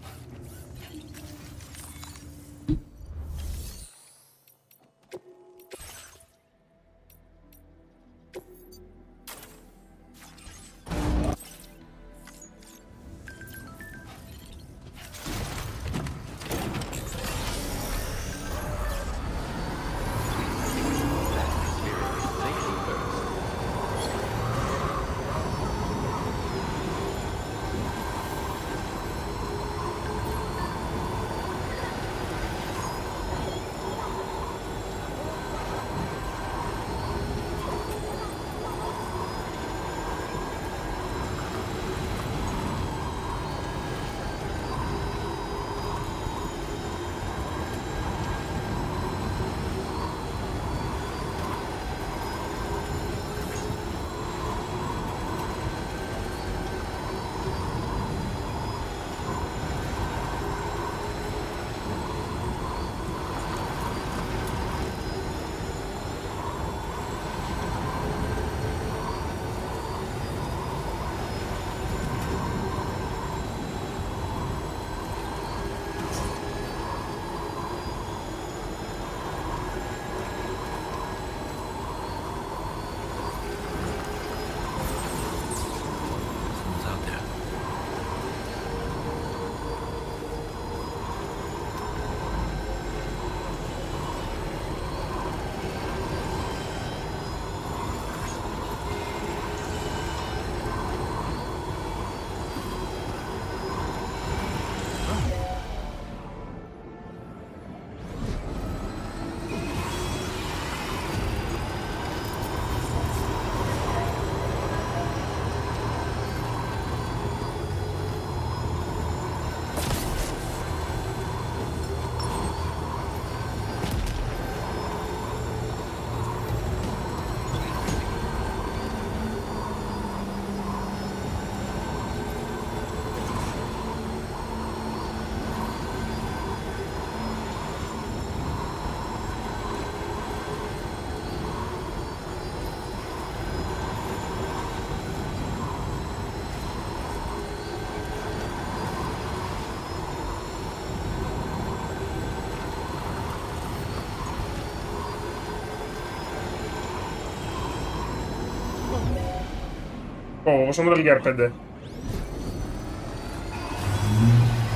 Ω, Metal Gear 5.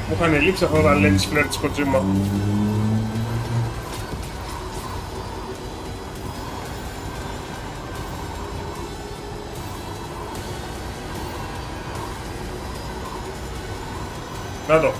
Μου είχαν λείψει αυτό τα lens flare της Kojima. Να το.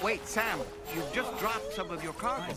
Wait, Sam, you've just dropped some of your cargo.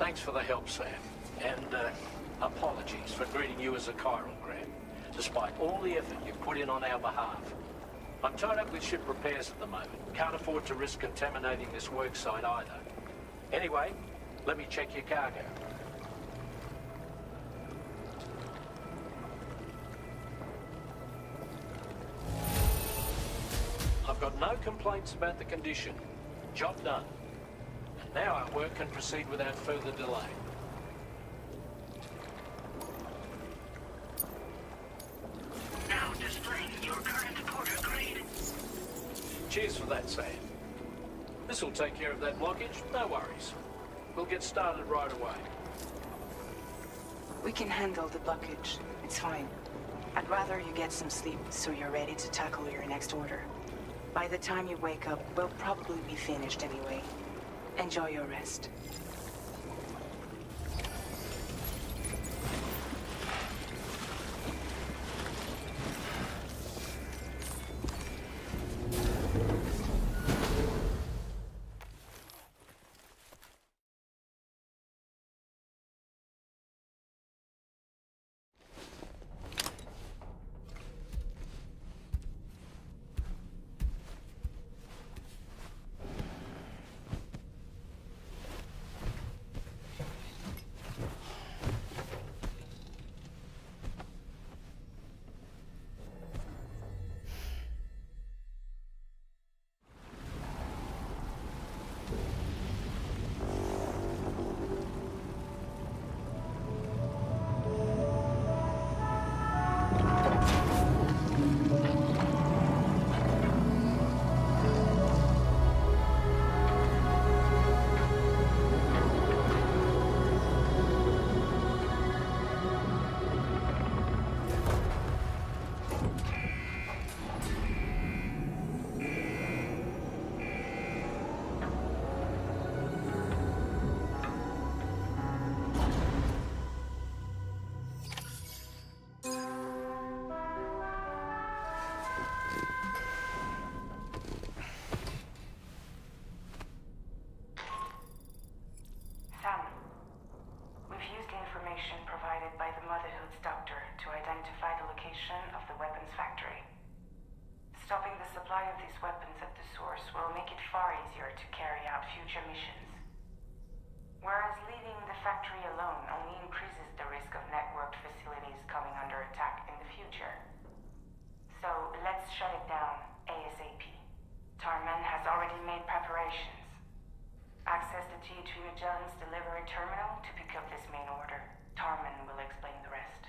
Thanks for the help, Sam. And, apologies for greeting you as a chiral grab, despite all the effort you've put in on our behalf. I'm tied up with ship repairs at the moment. Can't afford to risk contaminating this work site either. Anyway, let me check your cargo. I've got no complaints about the condition. Job done. And now our work can proceed without further delay. Now displaying your current Porter grade. Cheers for that, Sam. This'll take care of that blockage, no worries. We'll get started right away. We can handle the blockage. It's fine. I'd rather you get some sleep so you're ready to tackle your next order. By the time you wake up, we'll probably be finished anyway. Enjoy your rest. Access the GHV Magellan's delivery terminal to pick up this main order. Tarman will explain the rest.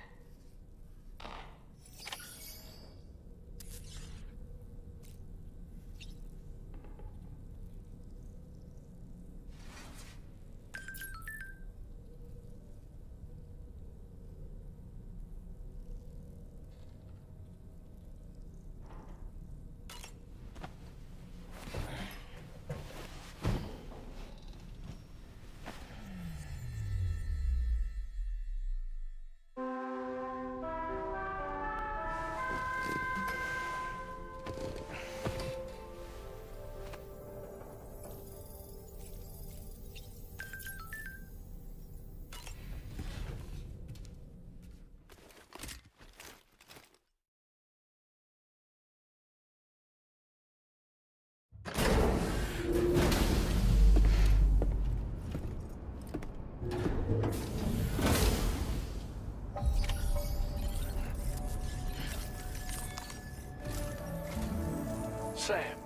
Sam,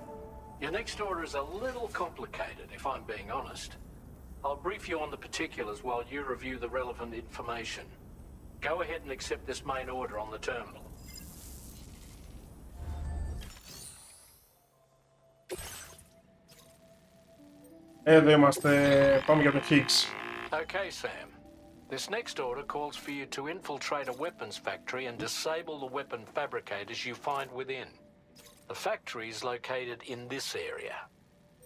your next order is a little complicated, if I'm being honest. I'll brief you on the particulars while you review the relevant information. Go ahead and accept this main order on the terminal. Εδώ είμαστε. Πάμε για το Higgs. Okay, Sam. This next order calls for you to infiltrate a weapons factory and disable the weapon fabricators you find within. The factory is located in this area.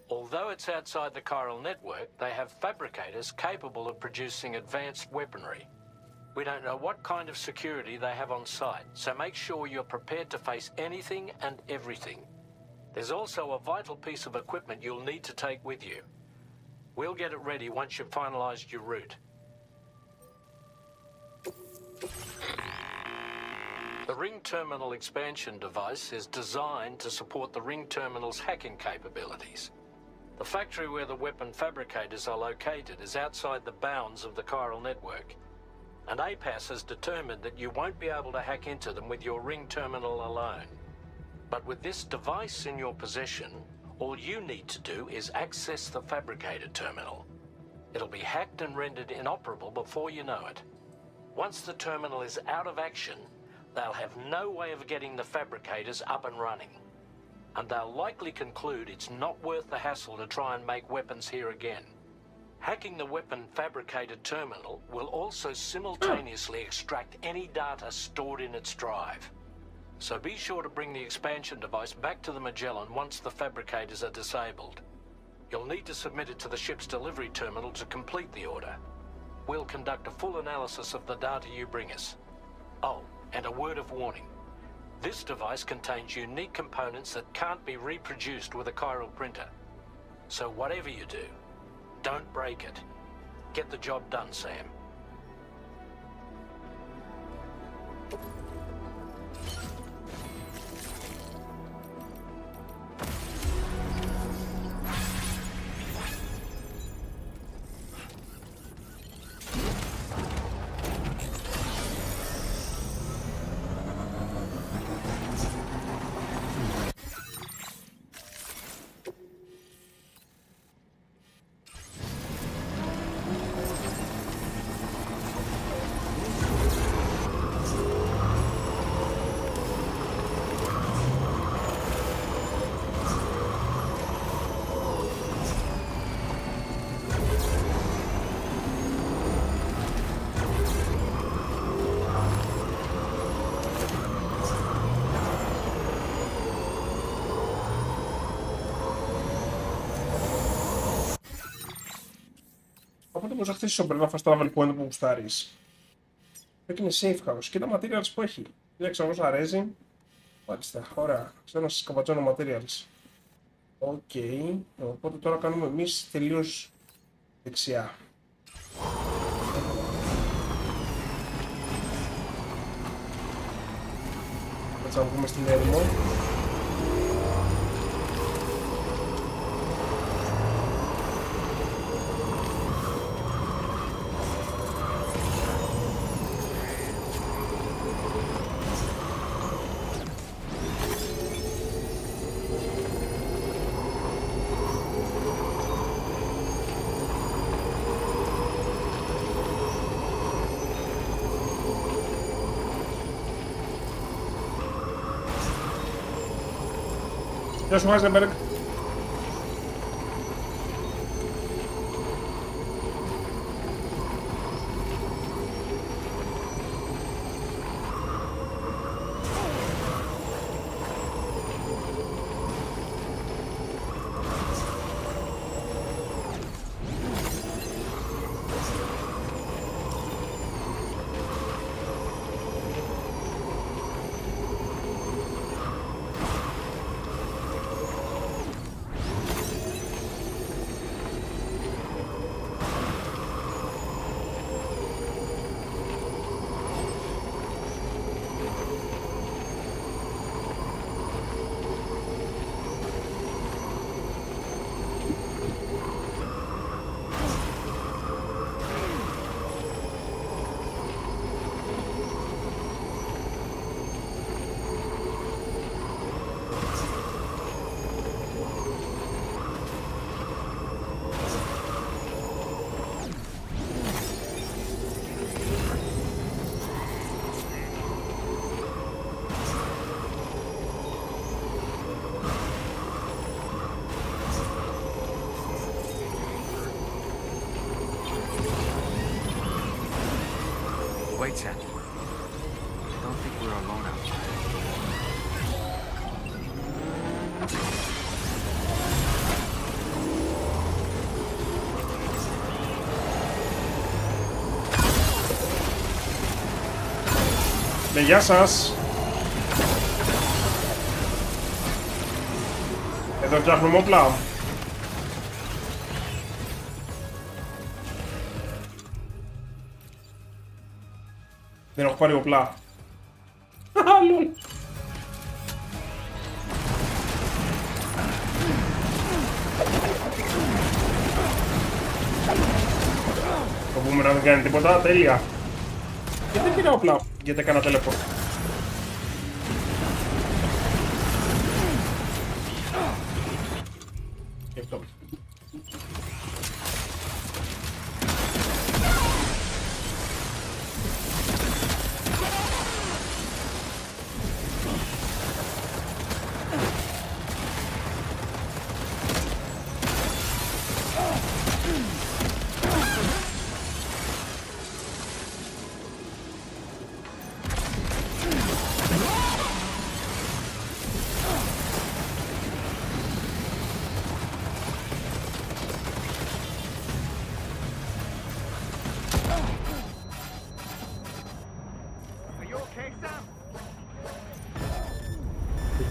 Although it's outside the chiral network, they have fabricators capable of producing advanced weaponry. We don't know what kind of security they have on site, so make sure you're prepared to face anything and everything. There's also a vital piece of equipment you'll need to take with you. We'll get it ready once you've finalized your route. The Ring Terminal expansion device is designed to support the Ring Terminal's hacking capabilities. The factory where the weapon fabricators are located is outside the bounds of the chiral network, and APAS has determined that you won't be able to hack into them with your Ring Terminal alone. But with this device in your possession, all you need to do is access the fabricator terminal. It'll be hacked and rendered inoperable before you know it. Once the terminal is out of action, they'll have no way of getting the fabricators up and running. And they'll likely conclude it's not worth the hassle to try and make weapons here again. Hacking the weapon fabricator terminal will also simultaneously extract any data stored in its drive. So be sure to bring the expansion device back to the Magellan once the fabricators are disabled. You'll need to submit it to the ship's delivery terminal to complete the order. We'll conduct a full analysis of the data you bring us. Oh, and a word of warning. This device contains unique components that can't be reproduced with a chiral printer. So whatever you do, don't break it. Get the job done, Sam. Οπότε μπορείς να χτίσεις τον να φας travel point που γουστάρεις. Εκεί είναι safe house. Και τα materials που έχει. 1600 resin. Μάλιστα, ωραία. Ξέρω να σας σκαμπατζώνω materials. Οκ. Οπότε τώρα κάνουμε εμείς τελείως δεξιά. Κάτσε να βγούμε στην έρημο. Γεια σου, Heisenberg. Wait, Sam. I don't think we're alone outside. Ναι, γεια σας. Εδώ φτιάχνουμε όπλα. Δεν έχω πάρει οπλά. Το πούμε να μην κάνει τίποτα, τέλεια. Γιατί δεν πήρα όπλα, γιατί έκανα teleport. Αυτό.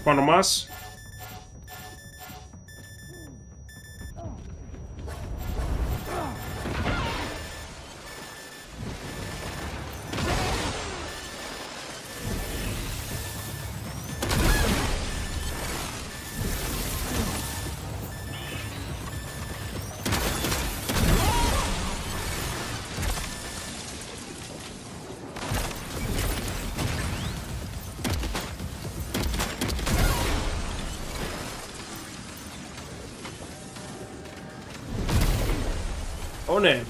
Πάνω μας. Ω, ναι.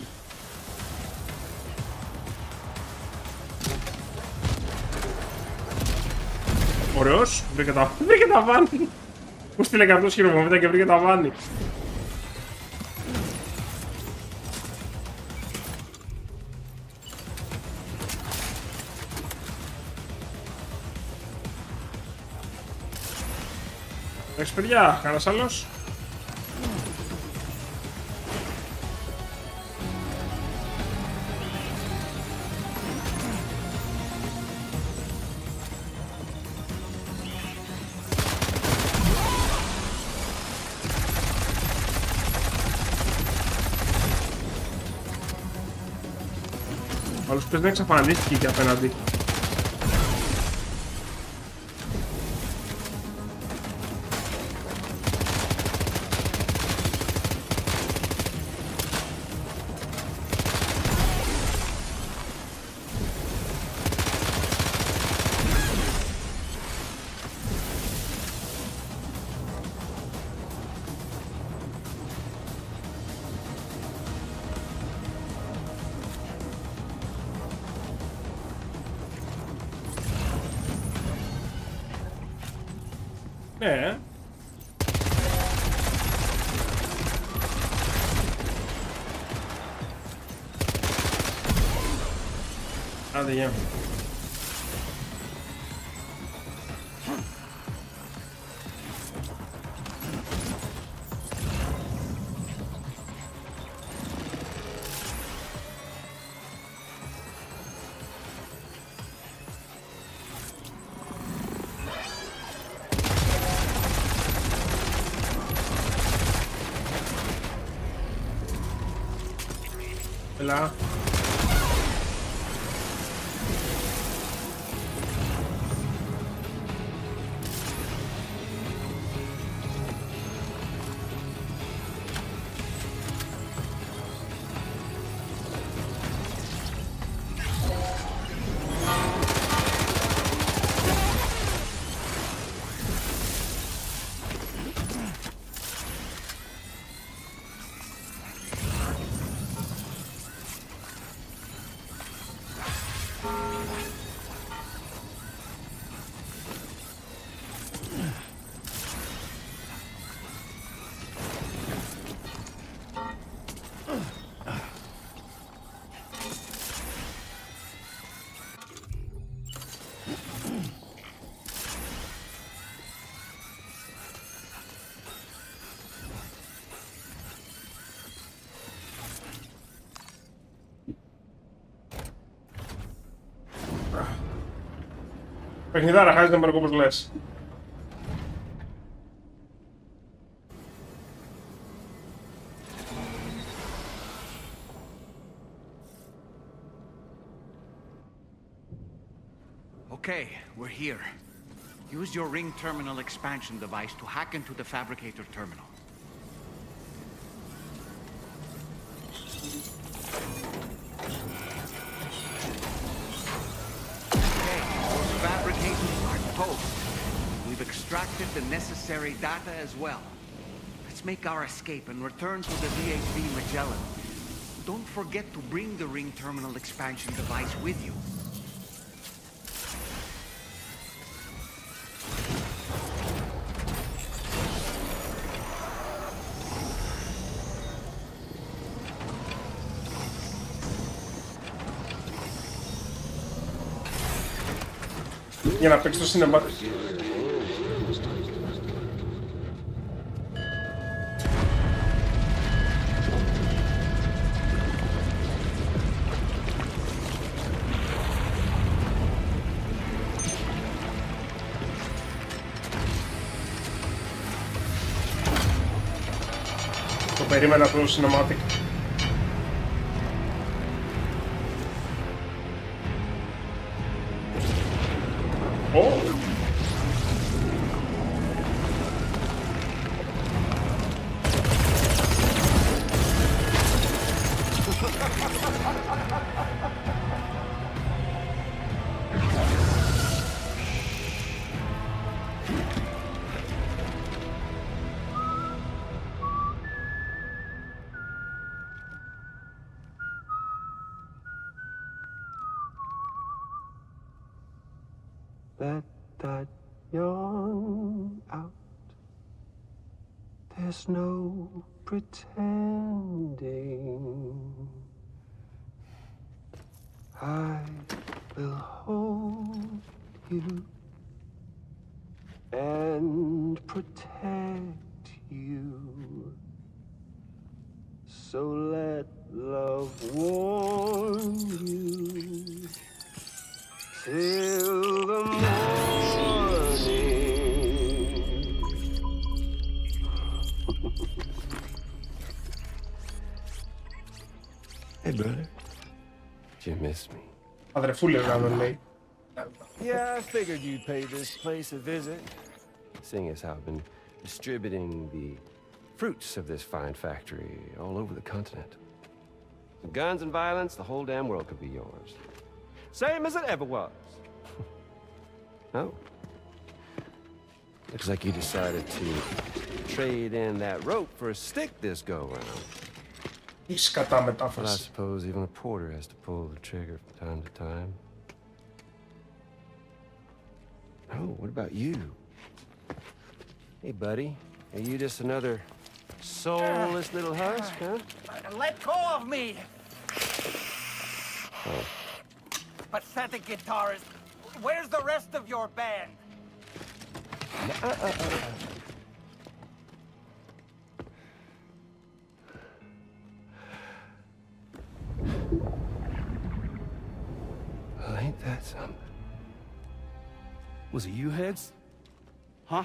Ωραίος. Βρήκε τα βάνη. Πού στείλε αυτός χειροβομβίδα και βρήκε τα βάνη. Εντάξει παιδιά, κανένας άλλος? Άλλος πες να εξαφανίστηκε και απέναντι. Ναι. Άντε, γεια. Έλα. Παιχνιδάρα, χάζει να πάρει όπως λες. Okay, we're here. Use your ring terminal expansion device to hack into the fabricator terminal. Okay, those fabricators are toast. We've extracted the necessary data as well. Let's make our escape and return to the VHV Magellan. Don't forget to bring the ring terminal expansion device with you. Για να παίξει το cinematic. Το περίμενα το cinematic. Let that yawn out. There's no pretending. I will hold you and protect you. So let love warm you till the morning. Hey, brother. Did you miss me? Yeah, I figured you'd pay this place a visit, seeing as how I've been distributing the fruits of this fine factory all over the continent. With guns and violence, the whole damn world could be yours. Same as it ever was. Oh. Looks like you decided to trade in that rope for a stick this go-around. But I suppose even a porter has to pull the trigger from time to time. Oh, what about you? Hey, buddy. Are you just another soulless little husk, huh? Let go of me! Oh. Pathetic guitarist. Where's the rest of your band? Well, ain't that something? Was it you, Higgs? Huh?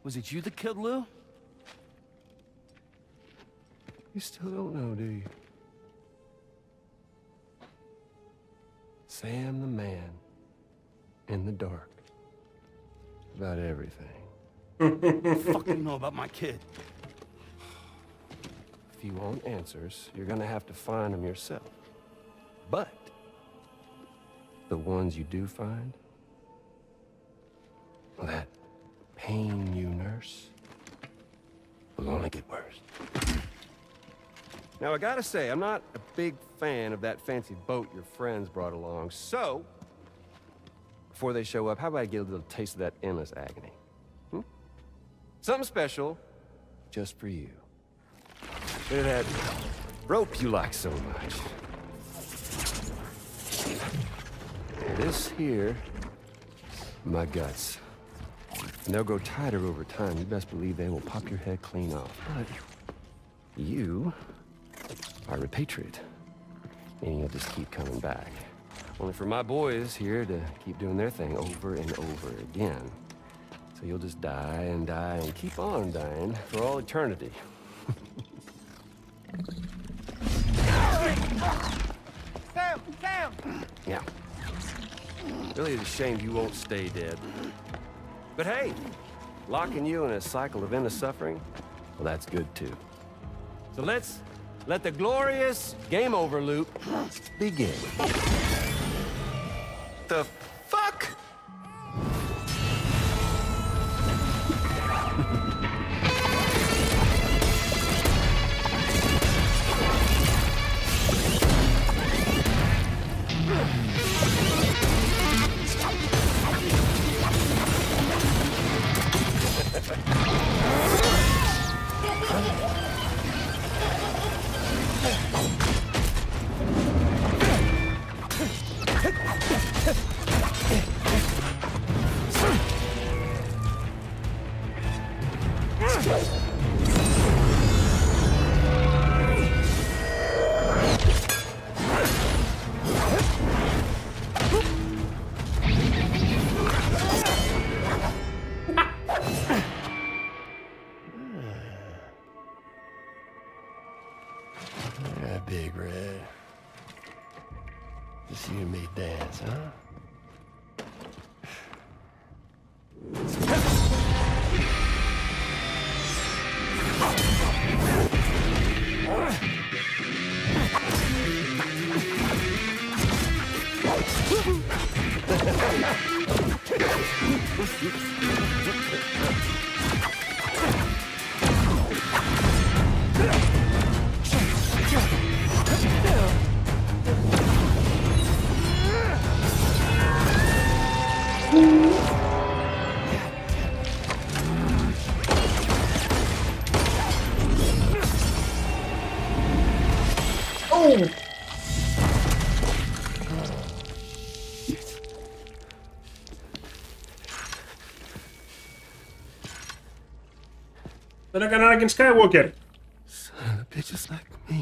Was it you that killed Lou? You still don't know, do you? Sam the man in the dark about everything. What the fuck do you know about my kid? If you want answers, you're gonna have to find them yourself. But the ones you do find, well, that pain you nurse will only get worse. Now, I gotta say, I'm not a big fan of that fancy boat your friends brought along, so before they show up, how about I get a little taste of that endless agony? Hmm? Something special just for you. Look at that rope you like so much. This here, my guts. And they'll grow tighter over time. You best believe they will pop your head clean off. But you are repatriate, meaning you'll just keep coming back. Only for my boys here to keep doing their thing over and over again. So you'll just die and die and keep on dying for all eternity. Sam! Sam! Yeah. Really is a shame you won't stay dead. But hey, locking you in a cycle of endless suffering, well, that's good too. So let's let the glorious game over loop begin. The fuck? Big Red. Just you and me dance, huh? Δεν έκανε Anakin Skywalker. Son of a bitches like me.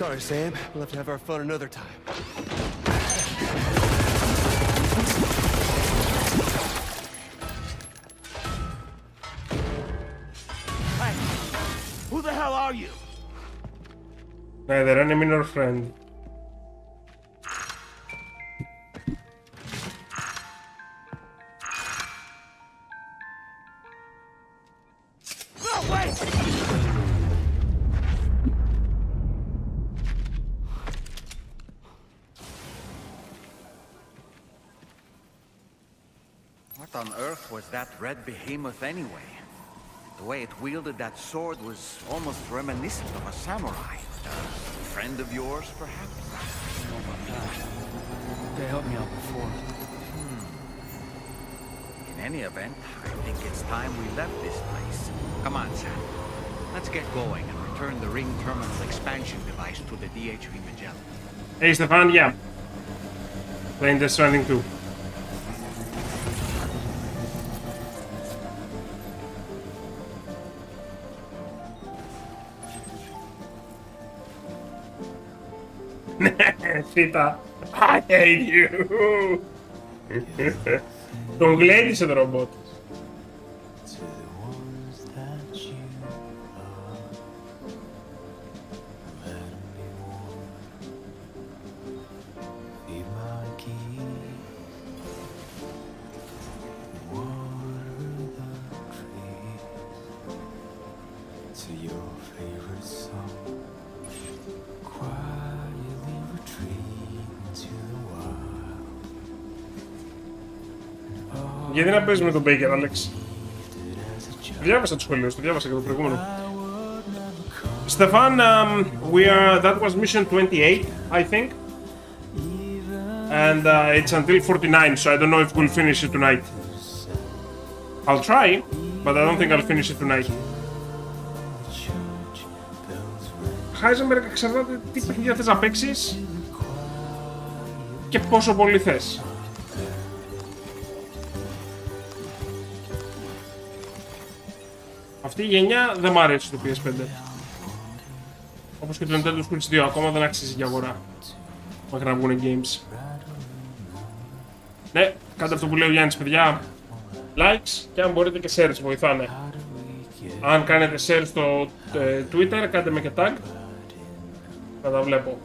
Sorry, Sam. We'll have to have our fun another time. Hey, who the hell are you? Neither enemy nor friend. No, wait! What on earth was that red behemoth anyway? The way it wielded that sword was almost reminiscent of a samurai. A friend of yours, perhaps? Oh my God. They helped me out before. In any event, I think it's time we left this place. Come on, Sam. Let's get going and return the ring terminal expansion device to the DHV Magellan. Hey, Stefan, yeah. Playing Death Stranding 2. Θήτα. I hate you. Τον γλέντισε το ρομπότ. Γιατί να παίζουμε τον Baker, Alex? Διάβασα το σχολείο, το διάβασα και το προηγούμενο. Stefan, that was mission 28, I think. And it's until 49, so I don't know if we'll finish it tonight. I'll try, but I don't think I'll finish it tonight. Heisenberg, εξαρτάται τι παιχνίδια θες να παίξεις και πόσο πολύ θες. Αυτή η γενιά δεν μ' αρέσει το PS5. Όπως και το Nintendo Switch 2, ακόμα δεν αξίζει για αγορά. Μέχρι να βγουν games. Ναι, κάντε αυτό που λέει ο Γιάννης, παιδιά. Likes και αν μπορείτε και shares, βοηθάνε. Αν κάνετε share στο Twitter, κάντε με και tag. Θα τα βλέπω.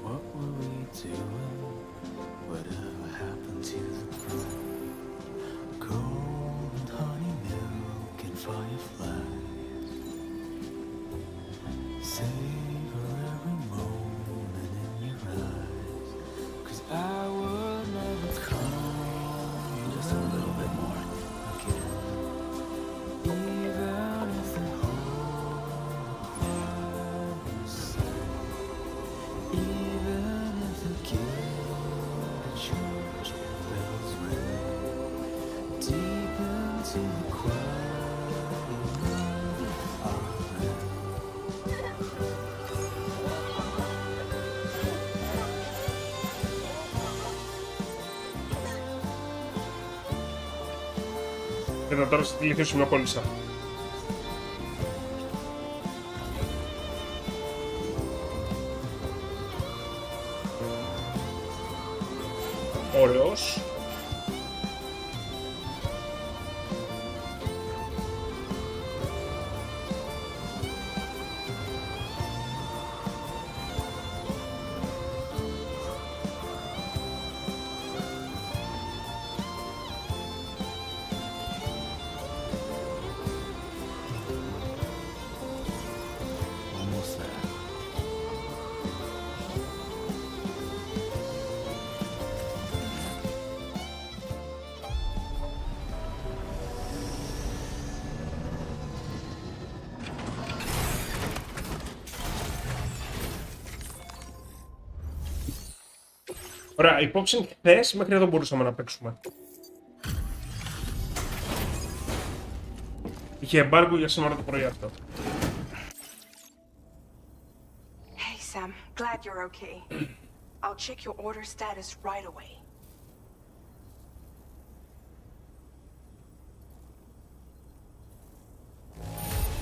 Και τώρα στη ηλικία σου με κόλλησα. Ωραίος. Ωραία, υπόψη χθες μέχρι εδώ μπορούσαμε να παίξουμε. Είχε εμπάργκο για σήμερα το πρωί αυτό. Hey Sam, glad you're okay. I'll check your order status right away.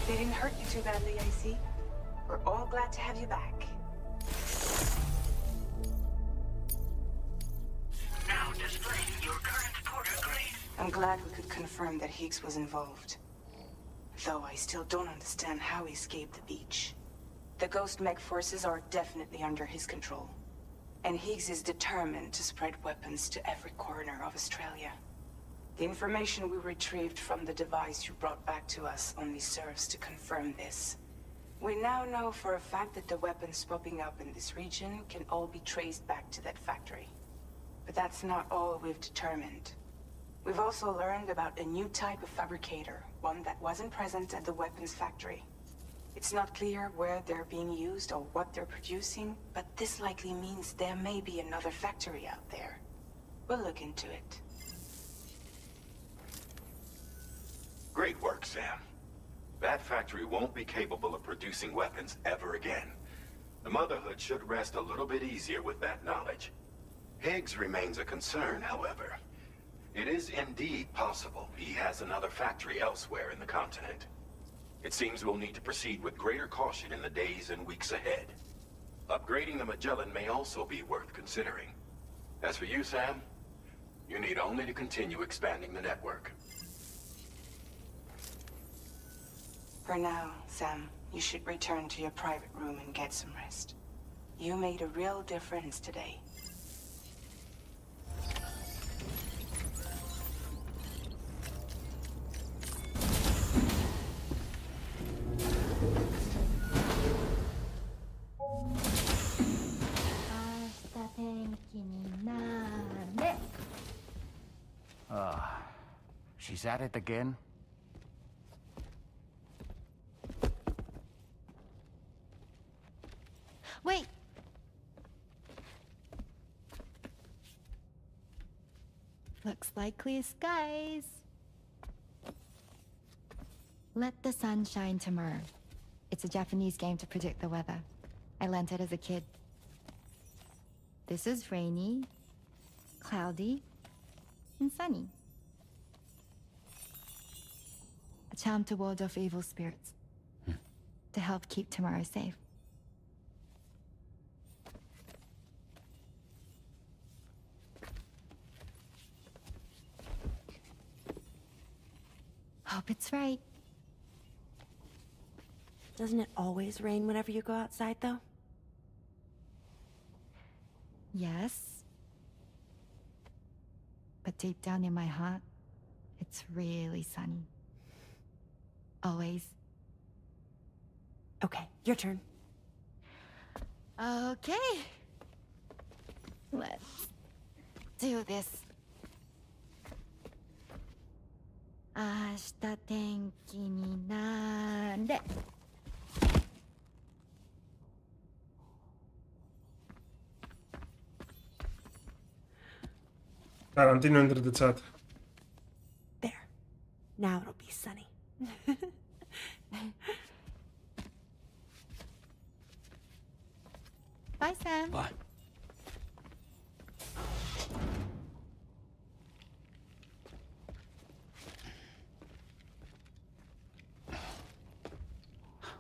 They didn't hurt you too badly, I see. We're all glad to have you back. Now displaying your current Porter grade. I'm glad we could confirm that Higgs was involved. Though I still don't understand how he escaped the beach. The Ghost Mech forces are definitely under his control. And Higgs is determined to spread weapons to every corner of Australia. The information we retrieved from the device you brought back to us only serves to confirm this. We now know for a fact that the weapons popping up in this region can all be traced back to that factory. But that's not all we've determined. We've also learned about a new type of fabricator, one that wasn't present at the weapons factory. It's not clear where they're being used or what they're producing, but this likely means there may be another factory out there. We'll look into it. Great work, Sam. That factory won't be capable of producing weapons ever again. The Motherhood should rest a little bit easier with that knowledge. Higgs remains a concern, however. It is indeed possible he has another factory elsewhere in the continent. It seems we'll need to proceed with greater caution in the days and weeks ahead. Upgrading the Magellan may also be worth considering. As for you, Sam, you need only to continue expanding the network. For now, Sam, you should return to your private room and get some rest. You made a real difference today. She's at it again? Wait! Looks like clear skies. Let the sun shine tomorrow. It's a Japanese game to predict the weather. I learned it as a kid. This is rainy, cloudy, and sunny. A charm to ward off evil spirits. To help keep tomorrow safe. hope it's right. Doesn't it always rain whenever you go outside, though? Yes. But deep down in my heart, it's really sunny. Always. Okay, your turn. Okay. Let's do this. 明日天気になれ。Tarantino entered the chat. There. Now it'll be sunny. Bye, Sam. Bye.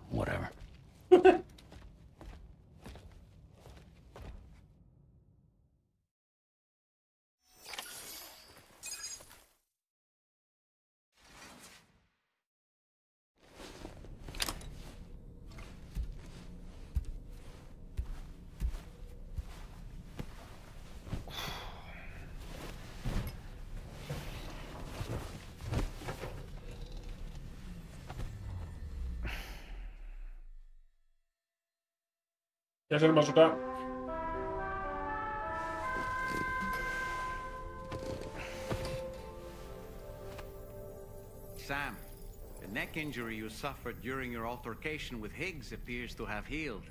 Whatever. Γεια σας, Μπαζουκά. Sam, the neck injury you suffered during your altercation with Higgs appears to have healed.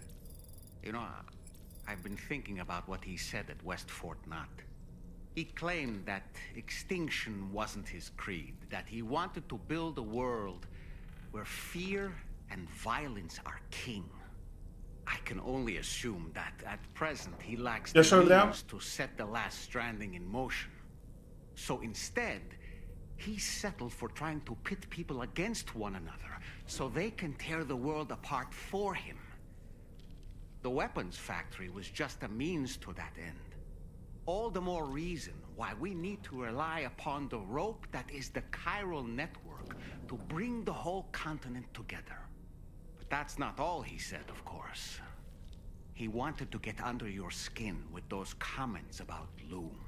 You know, I've been thinking about what he said at West Fort Knot. He claimed that extinction wasn't his creed, that he wanted to build a world where fear and violence are king. I can only assume that at present he lacks the means to set the last stranding in motion. So instead, he settled for trying to pit people against one another so they can tear the world apart for him. The weapons factory was just a means to that end. All the more reason why we need to rely upon the rope that is the chiral network to bring the whole continent together. But that's not all he said, of course. He wanted to get under your skin with those comments about Loom.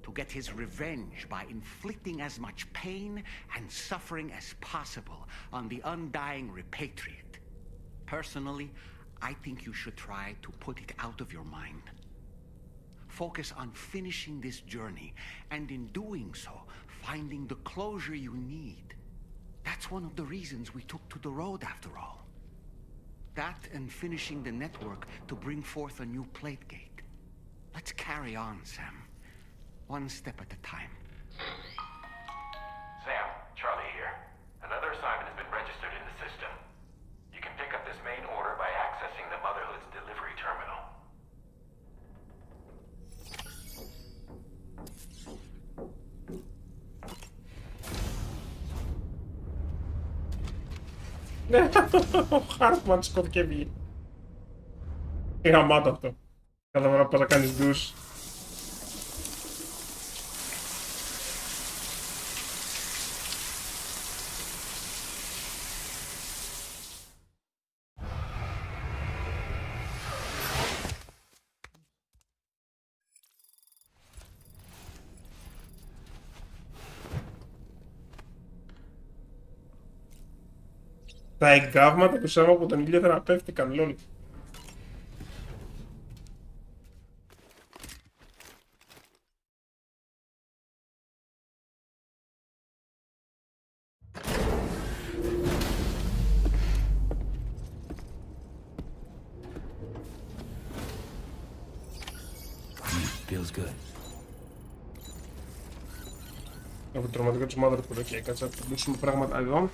To get his revenge by inflicting as much pain and suffering as possible on the undying repatriate. Personally, I think you should try to put it out of your mind. Focus on finishing this journey, and in doing so, finding the closure you need. That's one of the reasons we took to the road, after all. That and finishing the network to bring forth a new plate gate. Let's carry on, Sam. One step at a time. Sam, Charlie here. Another assignment has been registered in the system. You can pick up this main order by accessing the Motherhood's delivery terminal. Ο Χάρτμαν σκοτώθηκε βγει. Γαμάτο αυτό. Κάθε φορά πας να κάνεις ντους. Τα εγκάβματα του Σάμ από τον ήλιο θεραπεύτηκαν, λόλ. Feels good. Από το τροματικό της Motherhood, ok, κάτσε να πουλήσουμε πράγματα εδώ.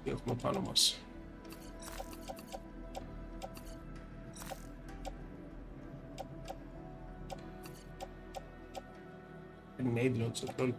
Τι έχουμε πάνω μας. Grenade launcher, lol.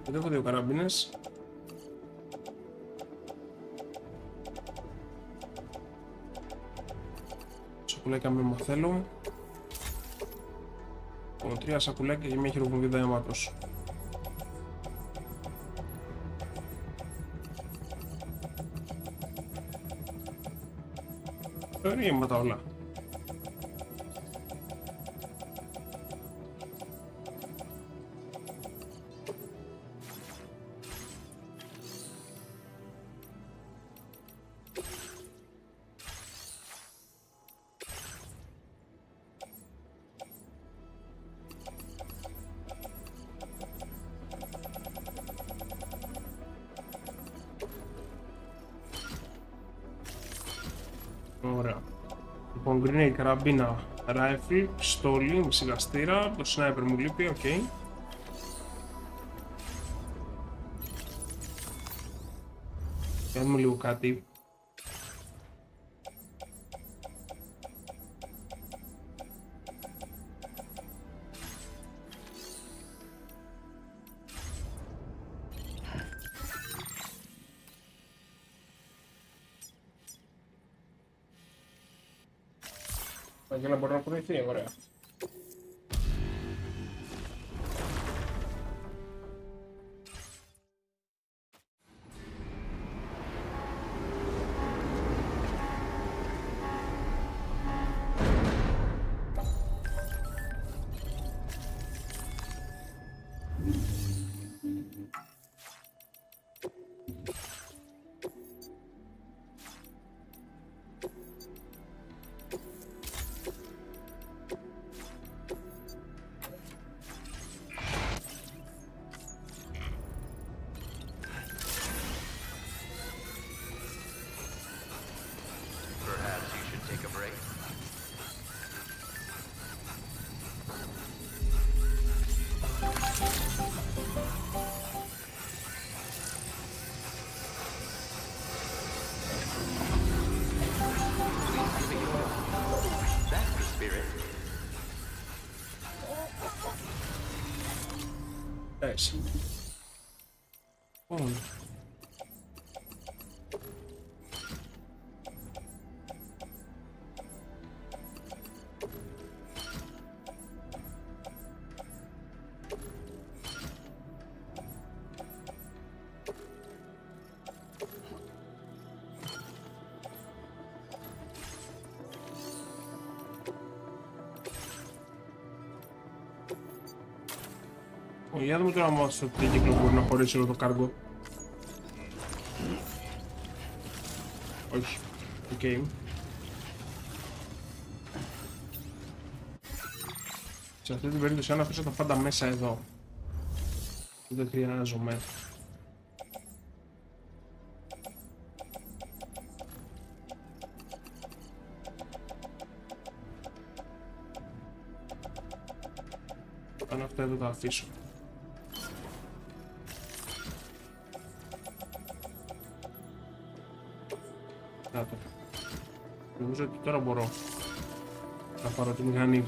Εδώ έχω 2 καραμπίνες. Σακουλάκια με θέλω. 3 σακουλάκια και μια χειροβομβίδα αίματος. Αίματα όλα. Ωραία. Λοιπόν, grenade, καραμπίνα, rifle, πιστόλι, μισηγαστήρα, το sniper μου λείπει, οκ. Κάνουμε λίγο κάτι. Για να μπορεί να κουνηθεί, ωραία. Εντάξει. Λοιπόν. Για να δούμε τώρα όμως στο τι κύκλο μπορεί να χωρίσει όλο το κάργο. Όχι. Οκ. Σε αυτή την περίπτωση αν αφήσω τα πάντα μέσα εδώ, δεν χρειάζομαι. Αν αυτά εδώ τα αφήσω. Κάτω. Νομίζω ότι τώρα μπορώ να πάρω τη μηχανή.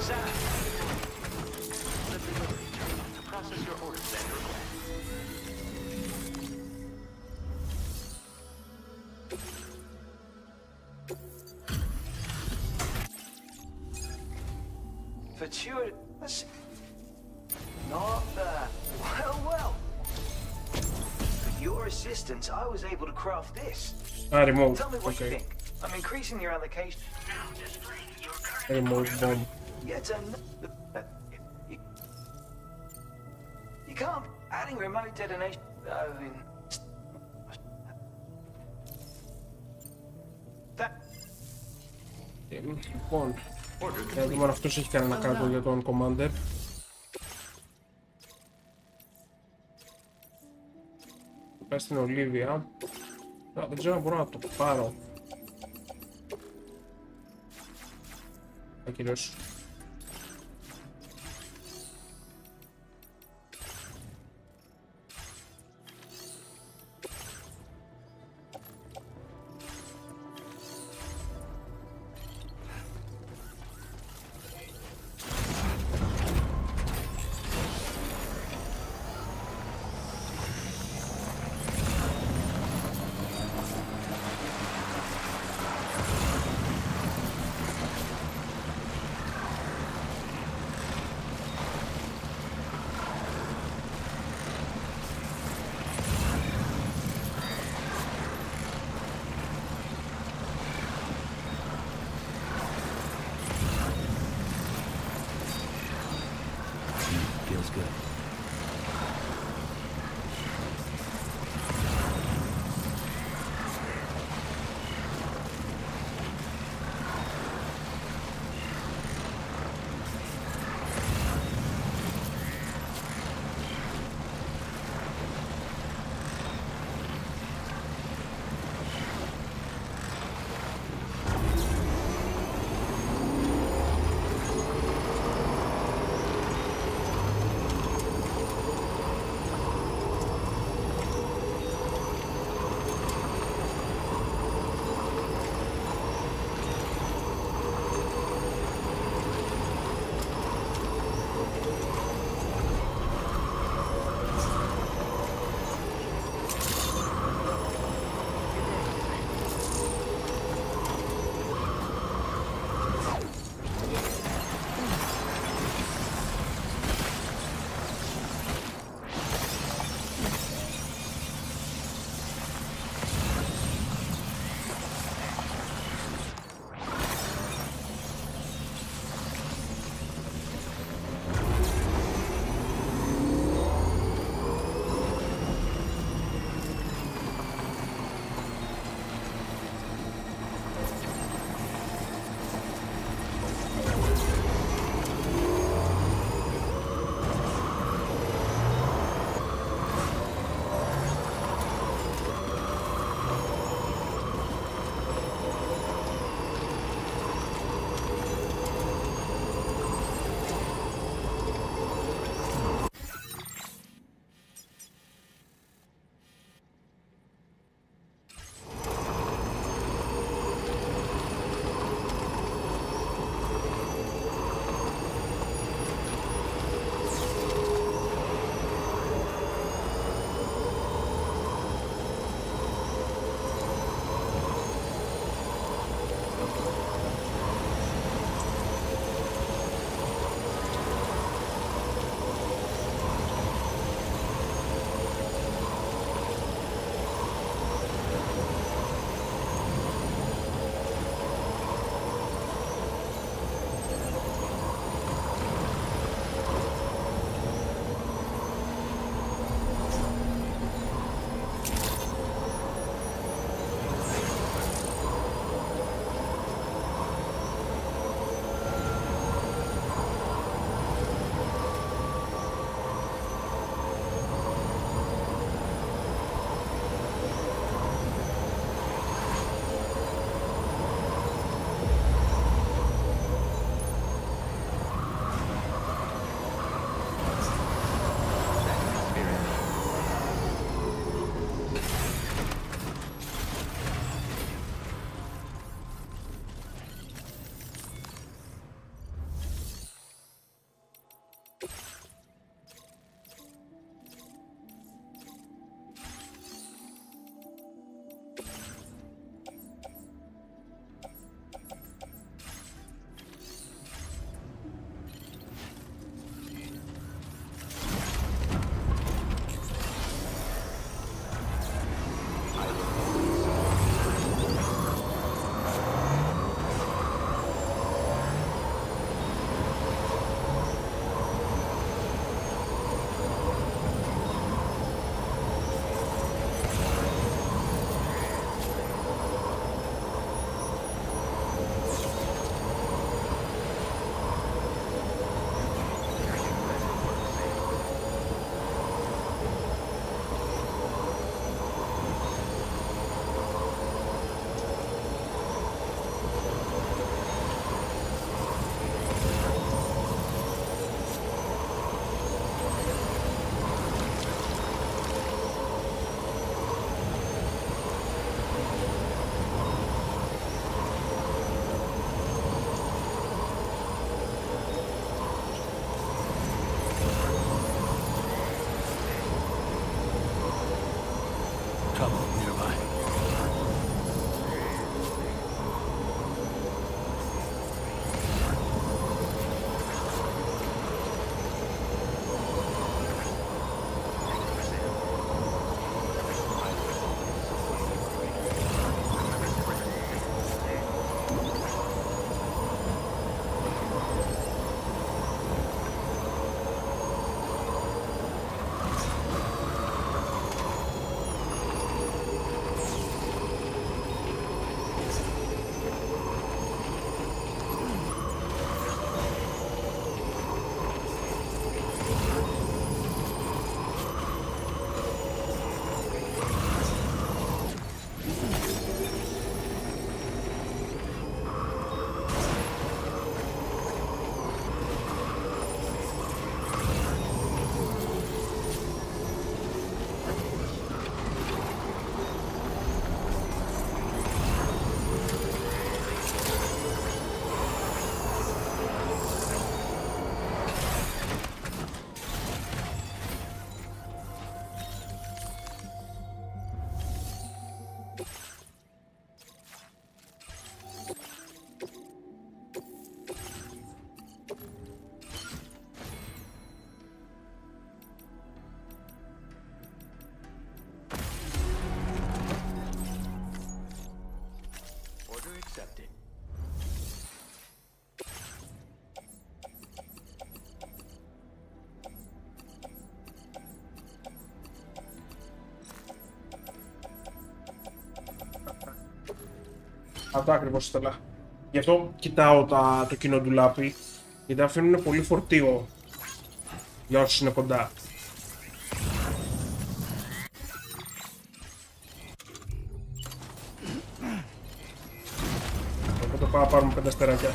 Sam! The delivery terminal to process your orders and requests. Fortuitous. Not bad. Well. With your assistance, I was able to craft this. Remote. Tell me what you Okay. think. I'm increasing your allocation. Remote bomb. Yet you can't. Adding remote detonation. I mean. Λοιπόν, να δούμε αν αυτός έχει κανένα κάρτο για τον Commander. Πάει στην Ολίβια. Δεν ξέρω αν μπορώ να το πάρω. Θα κυρώσω. Feels good. accepted. Αυτό ακριβώς ήθελα. Γι' αυτό κοιτάω το κοινό ντουλάπι, γιατί αφήνουν πολύ φορτίο για όσους είναι κοντά. Οπότε πάω να πάρουμε 5 αστεράκια.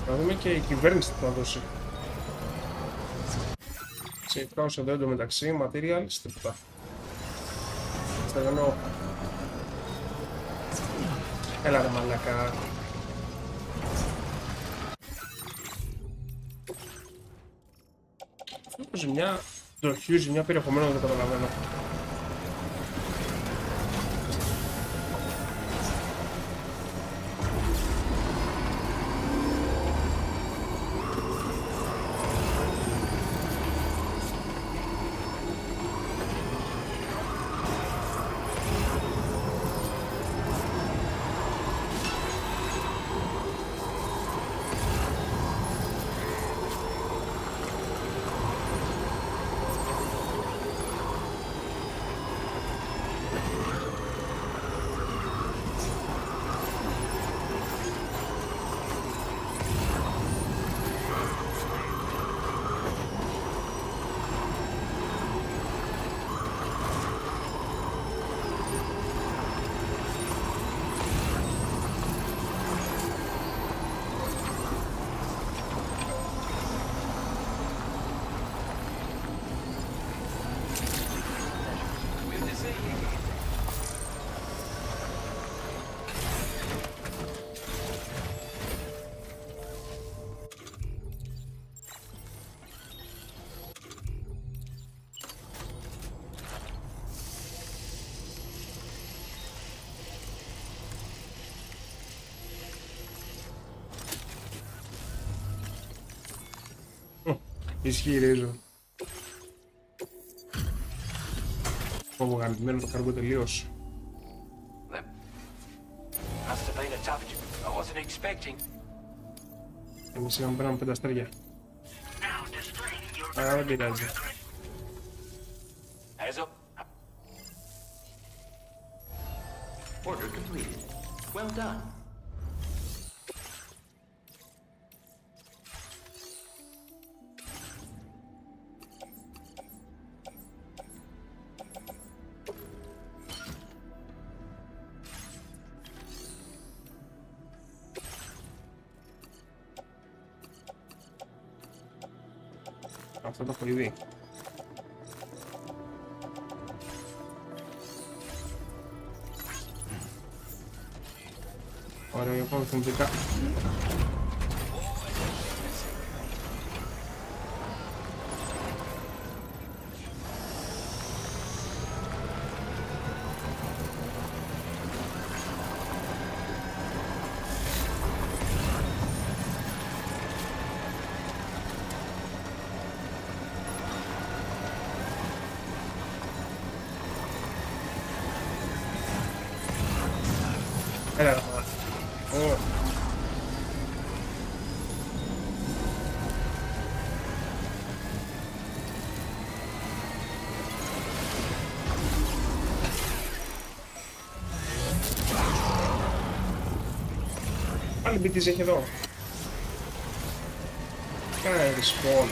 Να δούμε και η κυβέρνηση τι θα δώσει. Ξεκάω εδώ εντωμεταξύ, materials, τίποτα. Στεγνώ. Έλα ρε μαλάκα. Αυτό ζημιά, τροχιού ζημιά περιεχομένου δεν καταλαβαίνω. Ισχυρίζω. Φόβο γαμημένο το καργκό τελείως. Εμείς είχαμε πέραμε 5 αστέρια. Αλλά δεν πειράζει. Order completed. Well done. Αυτό το έχω ήδη. Ωραία, για πάμε θυμητικά. Έλα, πάλι μπίτης έχει εδώ. Κάνε respawn.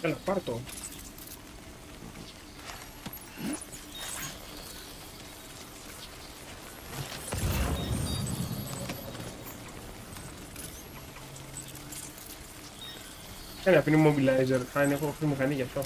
Έλα, πάρ' το. Κάνε απεινή mobilizer. Α, είναι, έχω αυτή μηχανή γι' αυτό.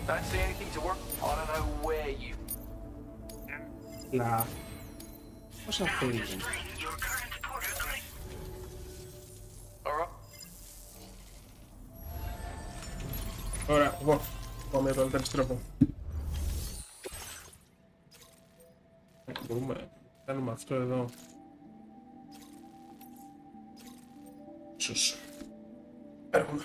Don't see anything to work. I don't know where you. Να. Πώς αφήνει. Ωραία, εγώ. Πάμε εδώ, δεν επιστρέφω. Μπορούμε να κάνουμε αυτό εδώ. Ίσως. Έρχομαι.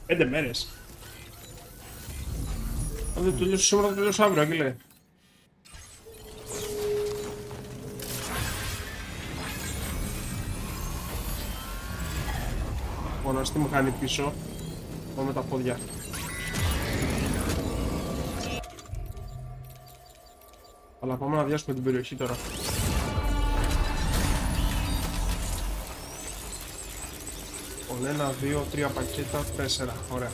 5 μέρες. Αν δεν τελειώσει σήμερα, θα τελειώσει αύριο, Άγγελε. Λοιπόν, ας τη μηχανή πίσω. Πάμε με τα πόδια. Αλλά πάμε να διάσουμε την περιοχή τώρα. Λοιπόν, 1, 2, 3 πακέτα, 4. Ωραία.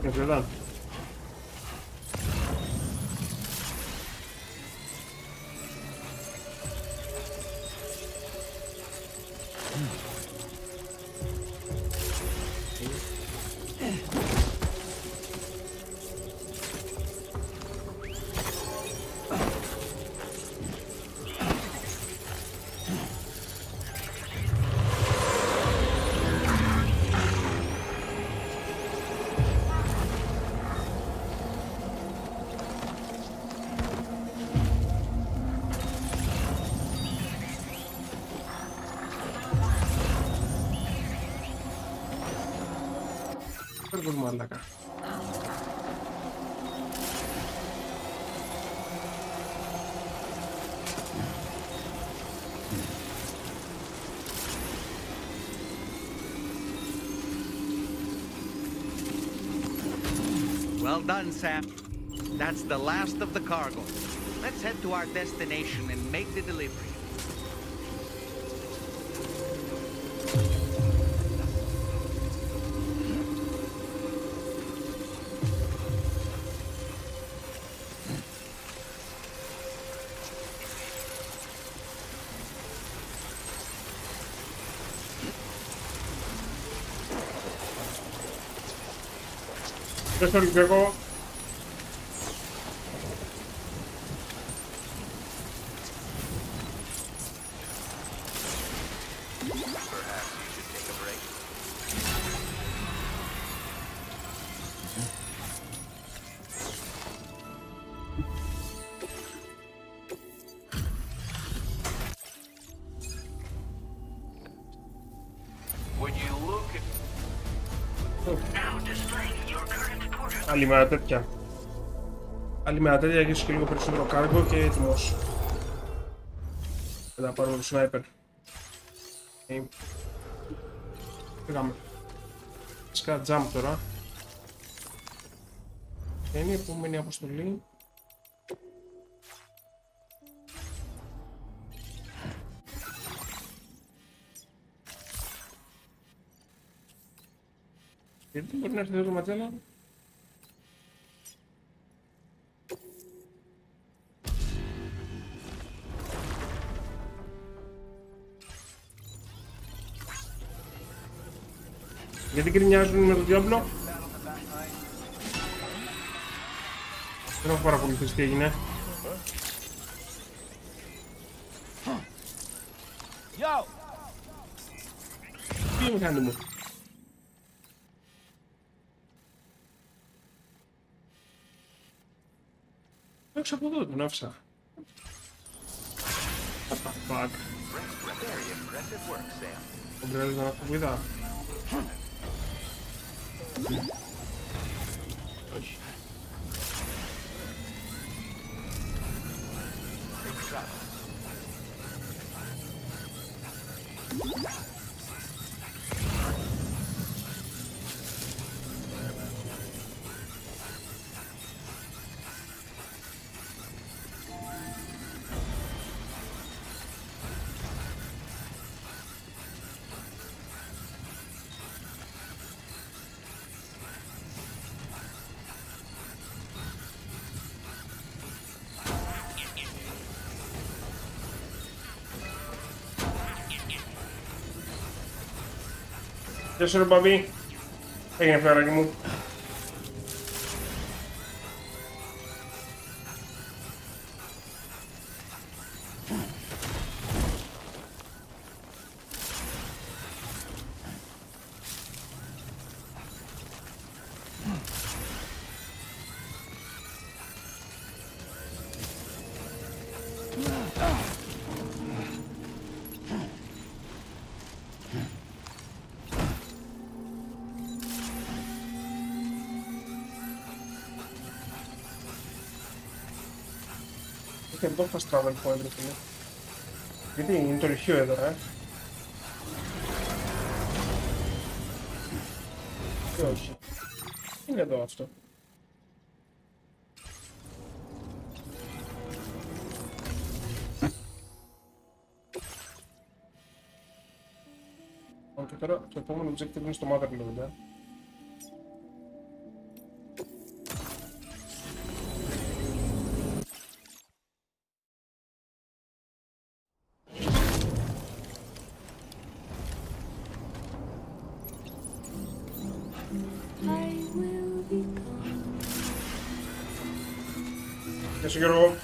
Es verdad. Pues maldaka. Well done, Sam. That's the last of the cargo. Let's head to our destination and make the delivery. Eso es luego. Άλλη τέτοια. Άλλη μέρα τέτοια, έχεις και λίγο περισσότερο κάργο και έτοιμος. Θα πάρουμε το σνάιπερ. Okay. Πήγαμε. Φυσικά jump τώρα. Και είναι η επόμενη αποστολή. Γιατί μπορεί να έρθει εδώ το Ματζέλα. Γιατί γκρινιάζουν με τον Διάβλο. Δεν έχω παρακολουθήσει τι έγινε. Τι είναι κάνει μου. Έξω από εδώ τον άφησα. What the fuck. Ο Μπρέλος να φοβηδά. Γεια σου ρε μπαμπή. Έγινε φλεράκι μου. Και εδώ fast travel point ρε φίλε. Γιατί είναι το ρηχείο εδώ Και όχι. Είναι εδώ αυτό. Και τώρα το επόμενο objective είναι στο Motherlode. Γεια σου Γιώργο.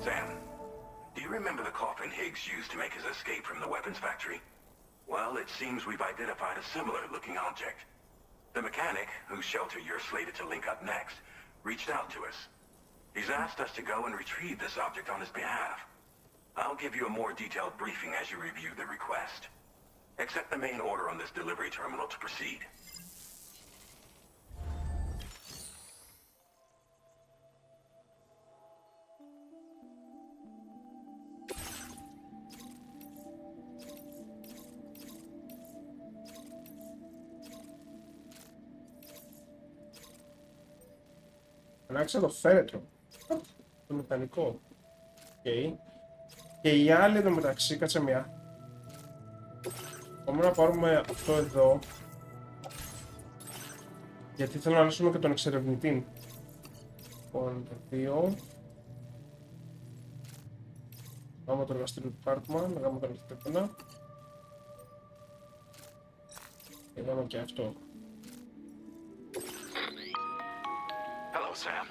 Sam, do you remember the coffin Higgs used to make his escape from the weapons factory? Well, it seems we've identified a similar-looking object. The mechanic, whose shelter you're slated to link up next, reached out to us. He's asked us to go and retrieve this object on his behalf. I'll give you a more detailed briefing as you review the request. Accept the main order on this delivery terminal to proceed. Αλλάξα το φέρετρο. Το μηχανικό. Okay. Και οι άλλοι εδώ μεταξύ, κάτσε μια. Πάμε να πάρουμε αυτό εδώ. Γιατί θέλω να λύσουμε και τον εξερευνητή. Λοιπόν, το 2. Πάμε το εργαστήριο του Χάρτμαν, να κάνουμε τον αρχιτέκτονα. Και δάμε και αυτό. Hello, Sam.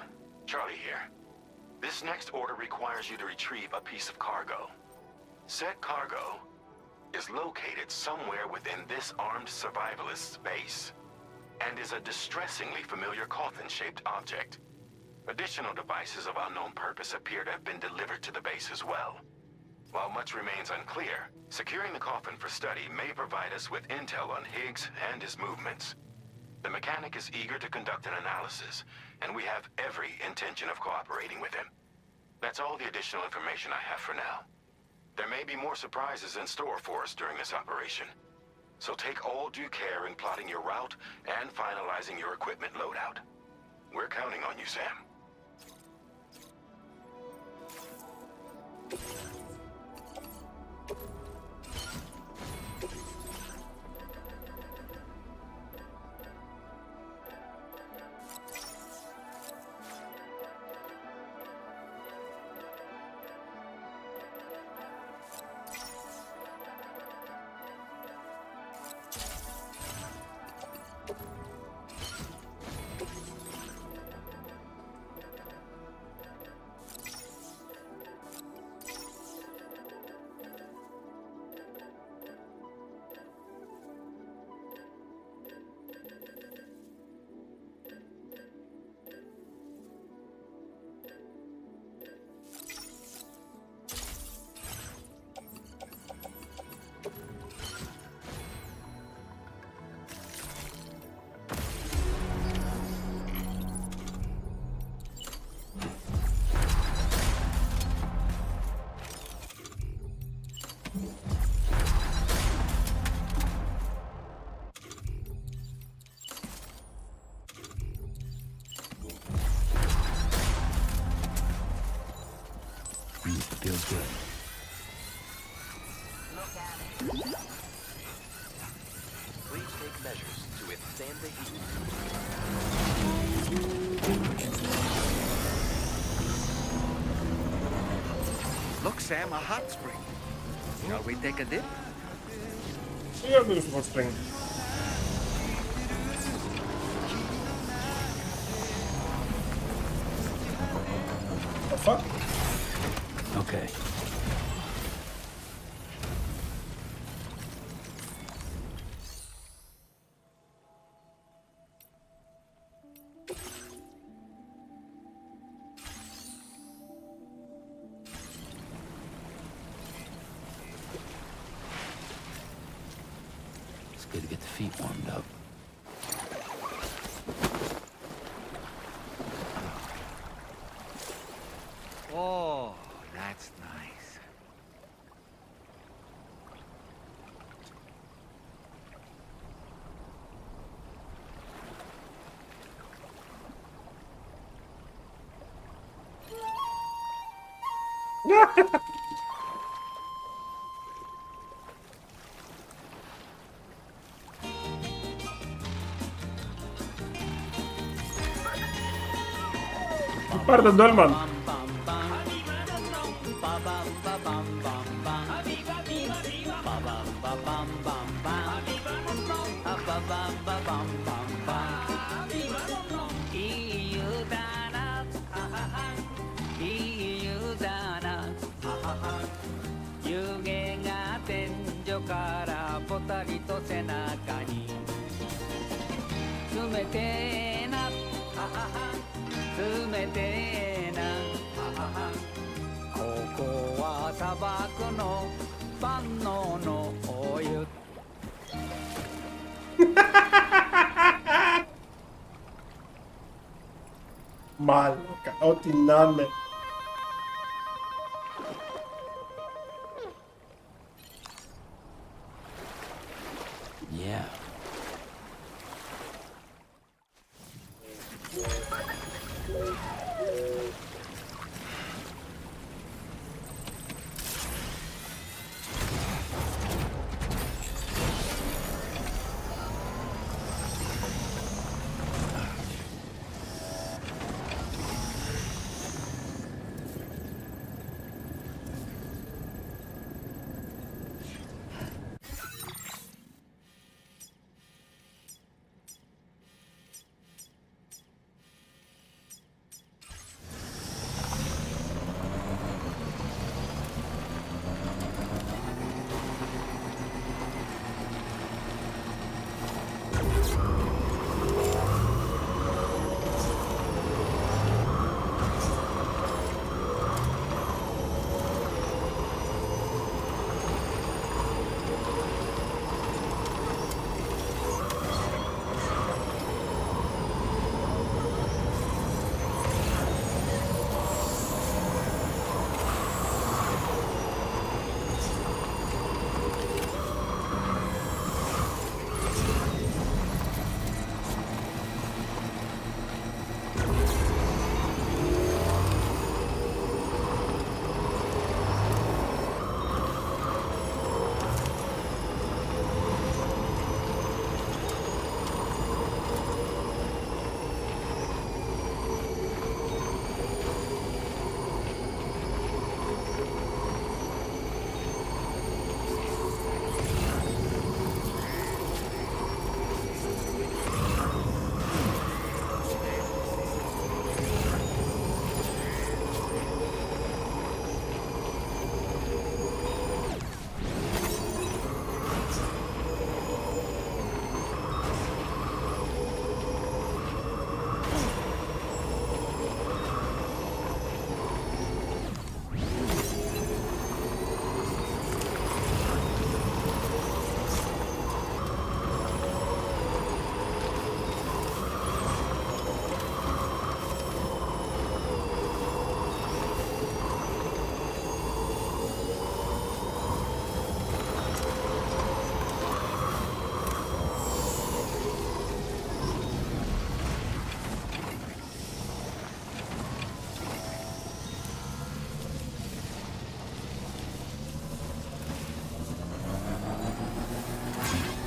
Charlie here. This next order requires you to retrieve a piece of cargo. Said cargo is located somewhere within this armed survivalist's base, and is a distressingly familiar coffin-shaped object. Additional devices of unknown purpose appear to have been delivered to the base as well. While much remains unclear, securing the coffin for study may provide us with intel on Higgs and his movements. The mechanic is eager to conduct an analysis, and we have every intention of cooperating with him. That's all the additional information I have for now. There may be more surprises in store for us during this operation. So take all due care in plotting your route and finalizing your equipment loadout. We're counting on you, Sam. Feels good. Please take measures to withstand the heat. Look, Sam, a hot spring. Shall we take a dip? Yeah, there's a hot spring. The fuck? Okay. It's good to get the feet warmed up. Oh, that's nice. Guarda Dolman. Μάλακα, ό,τι να είναι. Yeah.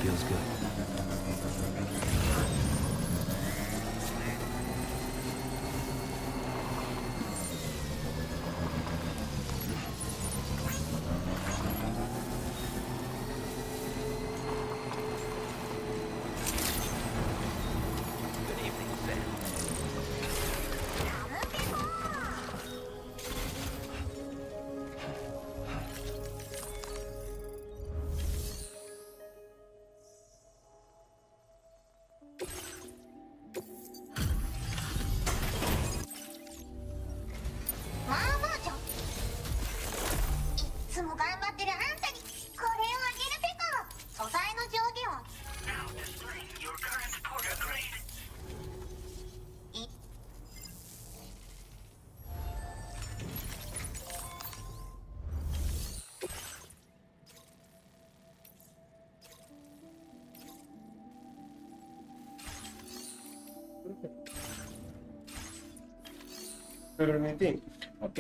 feels good. Περονιτή. Οκ.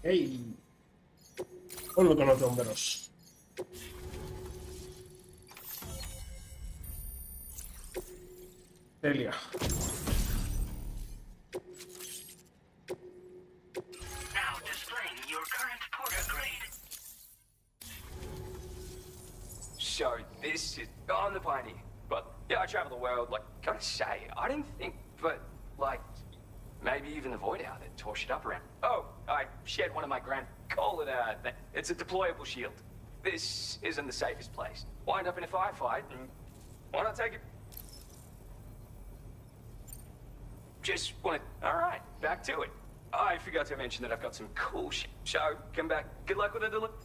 Hey. Όλο τον Οδόμπερος. Τέλεια. I'm the pioneer. But, yeah, I travel the world. Like, gotta say, I didn't think, but, like, maybe even the Void out there tore shit up around. Oh, I shared one of my grand... Call it it's a deployable shield. This isn't the safest place. Wind up in a firefight, and why not take it? Just wanna... Alright, back to it. I forgot to mention that I've got some cool shit. So, come back. Good luck with the delivery.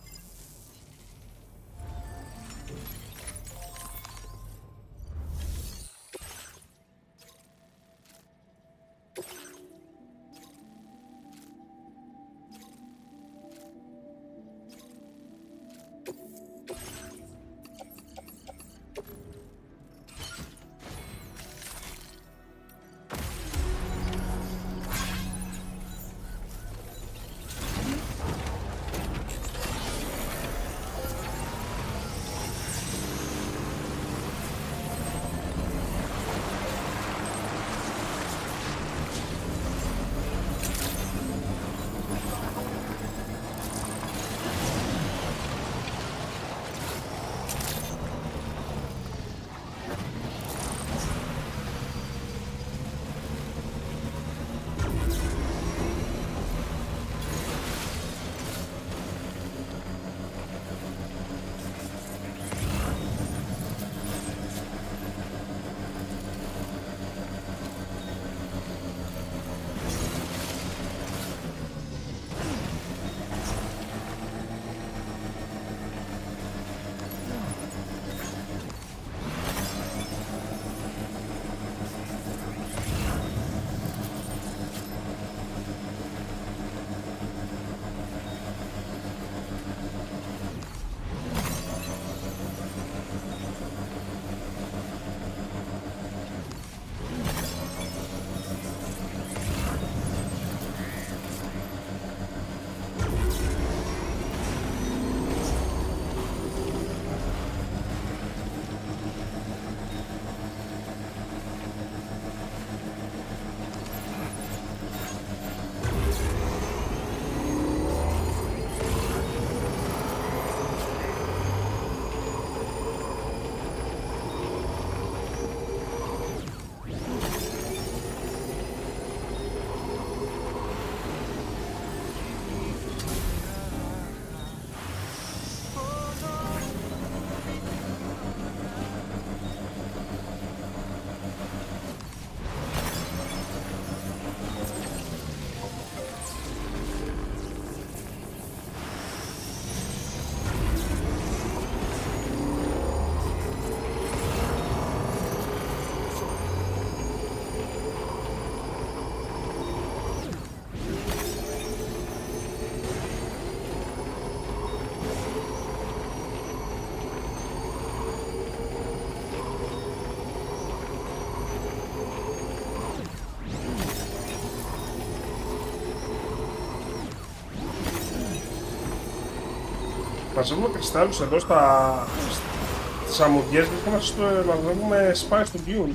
Μαζεύουμε κρυστάλλους εδώ στις αμμουδιές, βρίσκομαστε να βλέπουμε σπάει στο Dune.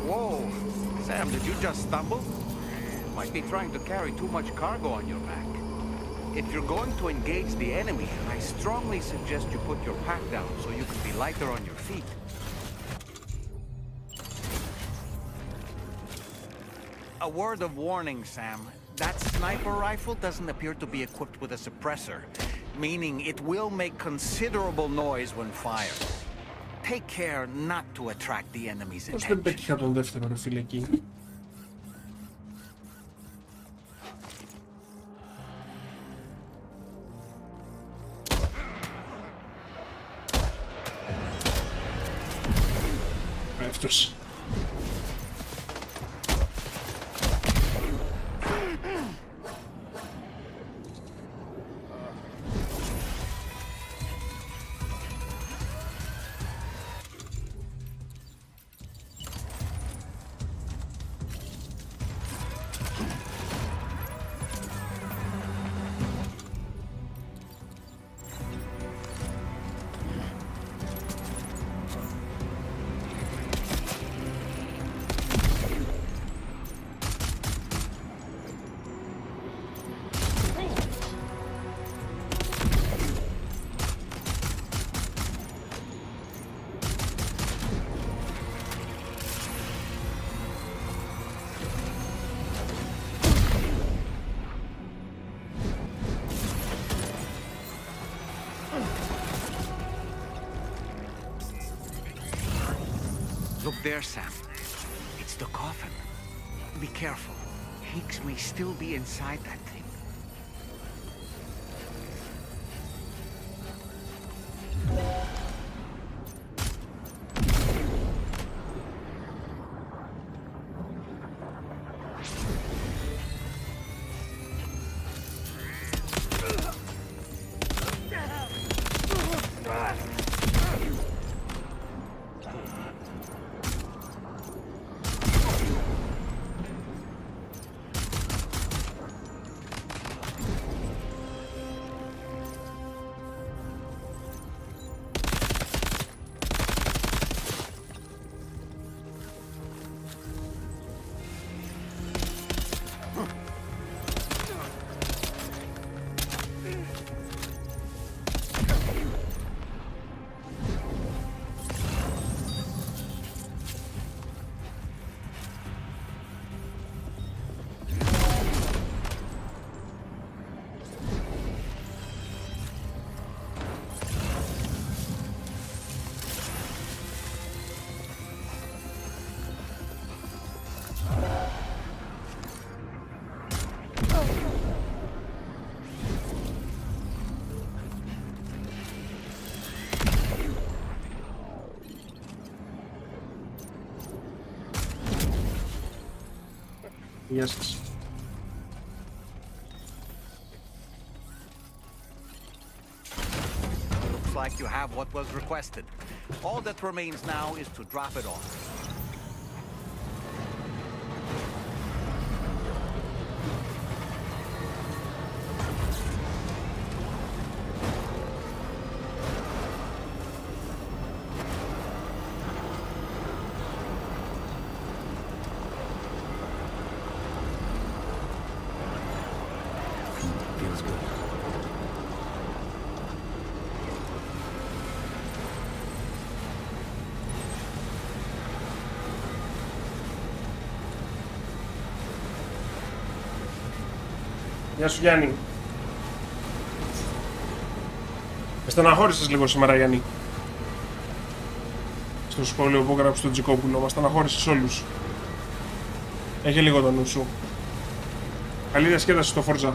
Whoa! Sam, did you just stumble? Might be trying to carry too much cargo on your back. If you're going to engage the enemy, I strongly suggest you put your pack down so you can be lighter on your feet. A word of warning, Sam. That sniper rifle doesn't appear to be equipped with a suppressor, meaning it will make considerable noise when fired. Take care not to attract the enemy's attention. Πώς δεν πέτυχα τον δεύτερο, ρε φίλε, εκεί. Αυτός. there, Sam. It's the coffin. Be careful. Higgs may still be inside that thing. Γεια σας. Looks like you have what was requested. All that remains now is to drop it off. Feels good. Γεια σου Γιάννη. Με στεναχώρησες λίγο σήμερα Γιάννη. Στο σχόλιο που έγραψε τον Τζικόπουλο, μας στεναχώρησες όλους. Έχει λίγο το νου σου. Καλή διασκέδαση στο Forza.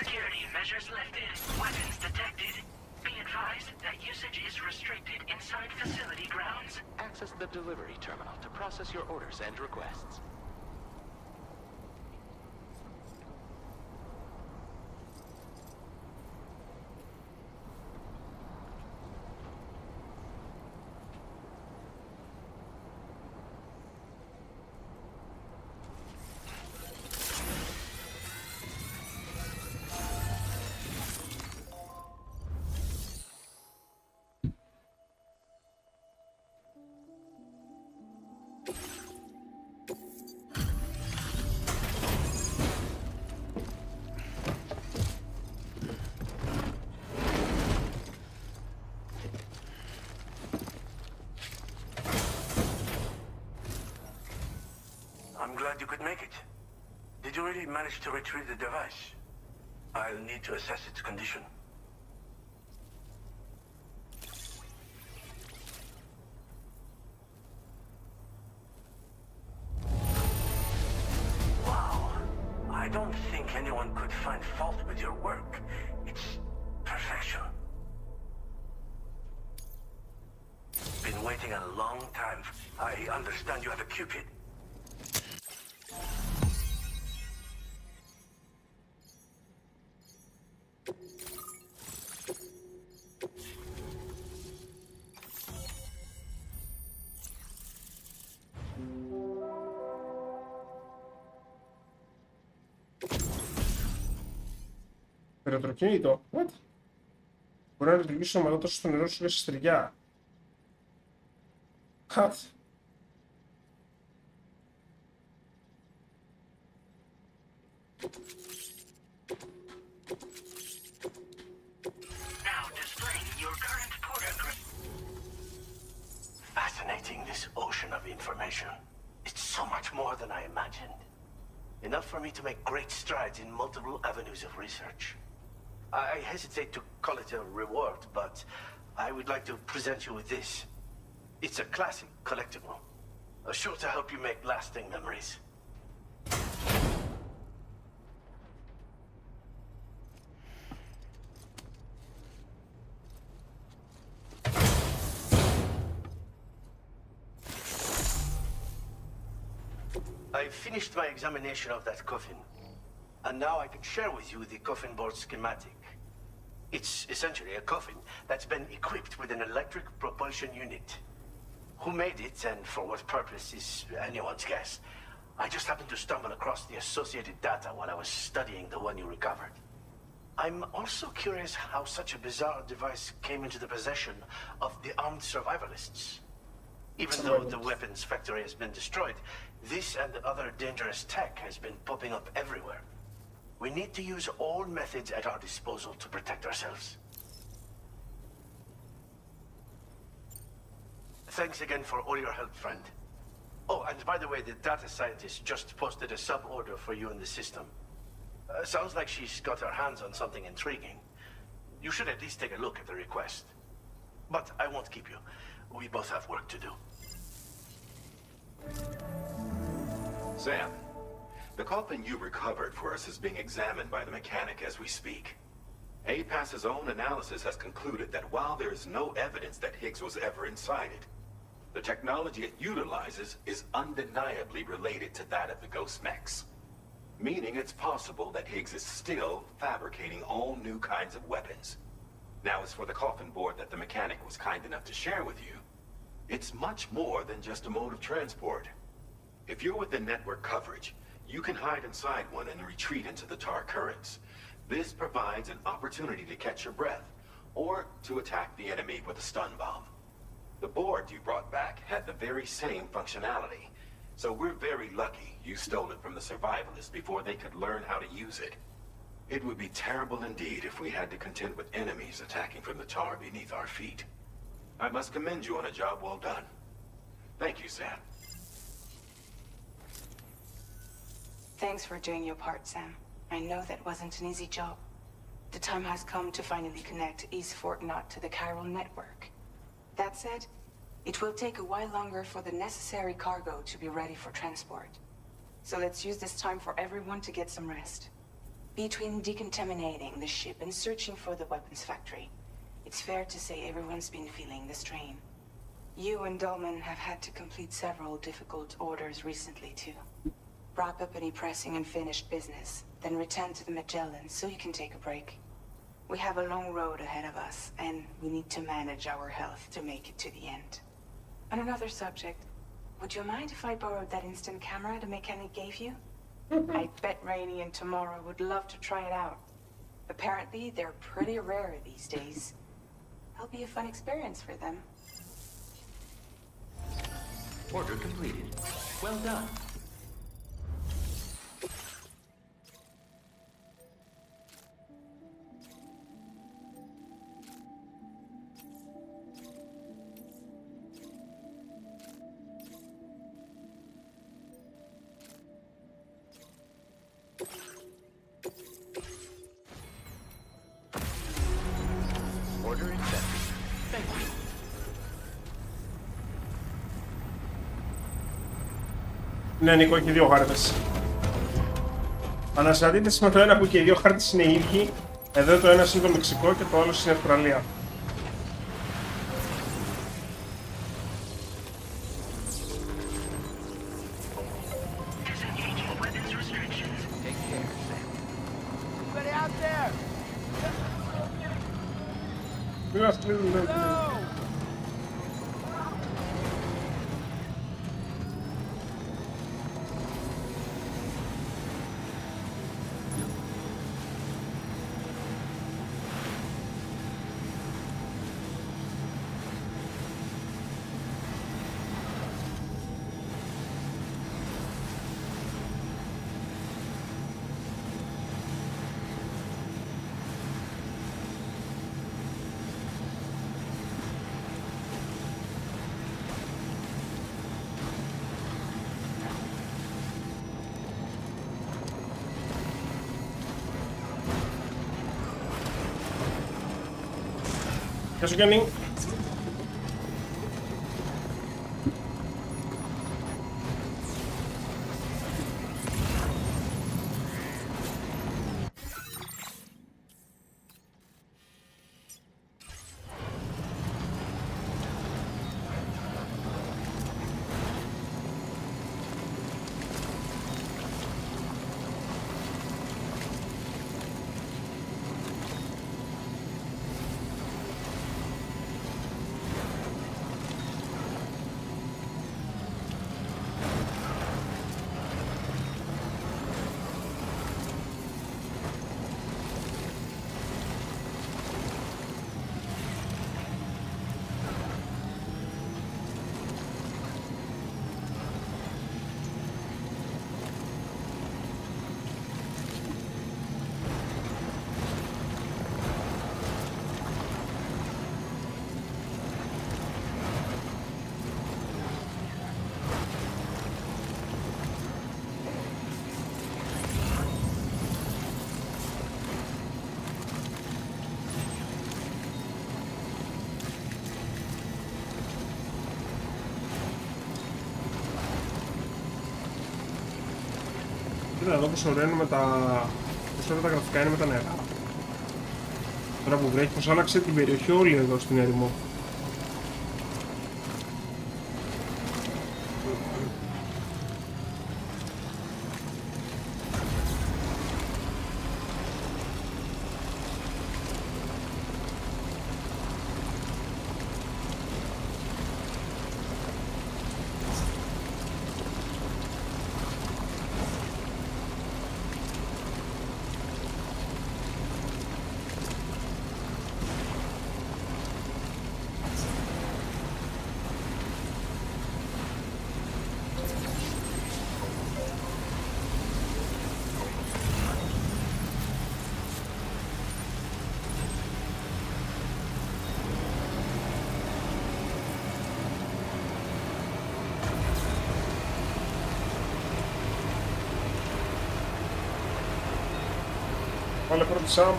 Security measures lifted. Weapons detected. Be advised that usage is restricted inside facility grounds. Access the delivery terminal to process your orders and requests. glad you could make it. Did you really manage to retrieve the device? I'll need to assess its condition. Wow. I don't think anyone could find fault with your work. It's perfection. Been waiting a long time. I understand you have a Cupid. Περατροκίνητο. What? Μπορεί να λειτουργήσει ομαλό στο νερό σου και σε στεριά. What? Now displaying your current port. Fascinating, this ocean of information. It's so much more than I imagined. Enough for me to make great strides in multiple avenues of research. I hesitate to call it a reward, but I would like to present you with this. It's a classic collectible, sure to help you make lasting memories. I've finished my examination of that coffin, and now I can share with you the coffin board schematic. It's essentially a coffin that's been equipped with an electric propulsion unit. Who made it and for what purpose is anyone's guess. I just happened to stumble across the associated data while I was studying the one you recovered. I'm also curious how such a bizarre device came into the possession of the armed survivalists. Even though the weapons factory has been destroyed, this and other dangerous tech has been popping up everywhere. We need to use all methods at our disposal to protect ourselves. Thanks again for all your help, friend. Oh, and by the way, the data scientist just posted a sub-order for you in the system. Sounds like she's got her hands on something intriguing. You should at least take a look at the request. But I won't keep you. We both have work to do. Sam, the coffin you recovered for us is being examined by the mechanic as we speak. APAS's own analysis has concluded that while there is no evidence that Higgs was ever inside it, the technology it utilizes is undeniably related to that of the Ghost Mechs. Meaning it's possible that Higgs is still fabricating all new kinds of weapons. Now, as for the coffin board that the mechanic was kind enough to share with you, it's much more than just a mode of transport. If you're within network coverage, you can hide inside one and retreat into the tar currents. This provides an opportunity to catch your breath, or to attack the enemy with a stun bomb. The board you brought back had the very same functionality, so we're very lucky you stole it from the survivalists before they could learn how to use it. It would be terrible indeed if we had to contend with enemies attacking from the tar beneath our feet. I must commend you on a job well done. Thank you, Sam. Thanks for doing your part, Sam. I know that wasn't an easy job. The time has come to finally connect East Fort Knot to the chiral network. That said, it will take a while longer for the necessary cargo to be ready for transport. So let's use this time for everyone to get some rest. Between decontaminating the ship and searching for the weapons factory, it's fair to say everyone's been feeling the strain. You and Dolman have had to complete several difficult orders recently, too. Wrap up any pressing and finished business, then return to the Magellan so you can take a break. We have a long road ahead of us, and we need to manage our health to make it to the end. On another subject, would you mind if I borrowed that instant camera the mechanic gave you? I bet Rainey and Tomorrow would love to try it out. Apparently, they're pretty rare these days. It'll be a fun experience for them. Order completed. Well done. Ναι, Νίκο, έχει 2 χάρτες. Ανασυντήτηση με το ένα που και οι 2 χάρτες είναι οι ίδιοι. Εδώ το ένα είναι το Μεξικό και το άλλο είναι η Αυστραλία. Γεια σου Γιάννη. Κοίτα εδώ πως ωραία είναι με τα... πως ωραία τα γραφικά είναι με τα νερά. Τώρα που βρέχει, πως άλλαξε την περιοχή όλη εδώ στην έρημο. Βάλε πρώτη Σαμ.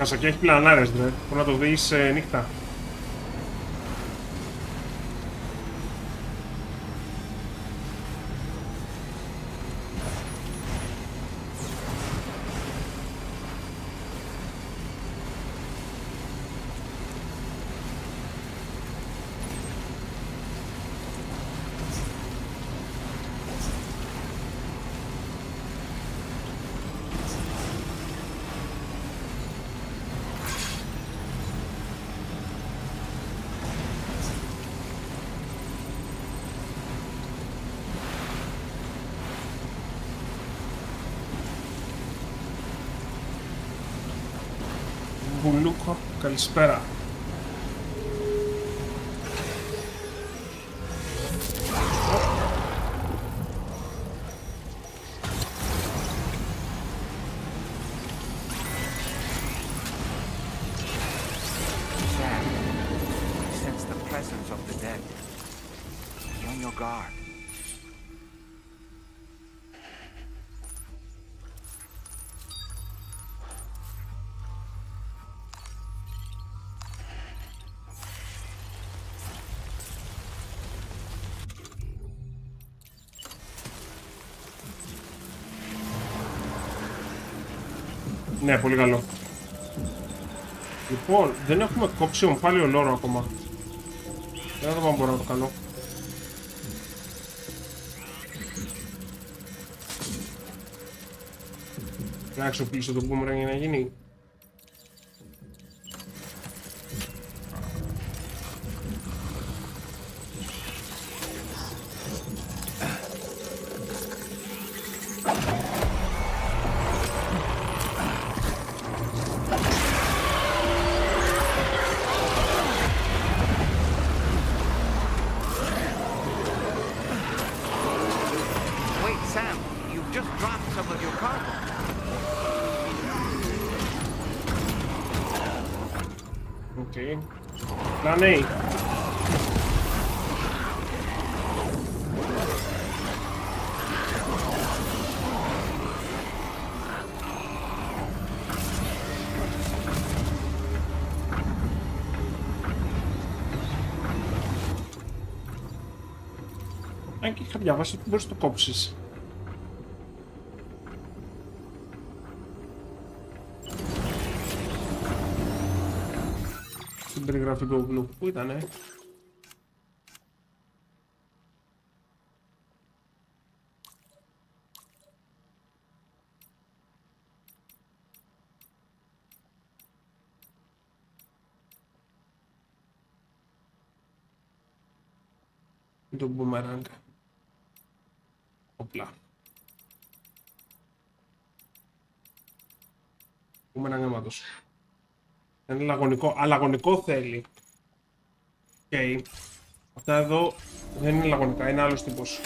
Κασακιά έχει πλανάρες, ρε. Μπορεί να το δεις νύχτα. Μπουλούκο, καλησπέρα. Ναι, πολύ καλό. Λοιπόν, δεν έχουμε κόψει ομφάλιο λόρο ακόμα. Δεν θα δω αν μπορώ να το κάνω. Να αξιοποιήσω τον boomerang για να γίνει. Πλανέι. Αν και είχα διαβάσει ότι μπορείς να το κόψεις. Στην περιγραφή του όπλου. Πού ήτανε? Το boomerang. Όπλα. Boomerang αίματος. Είναι λαγωνικό. Αλαγωνικό θέλει. Okay. Αυτά εδώ δεν είναι λαγωνικά, είναι άλλος τύπος.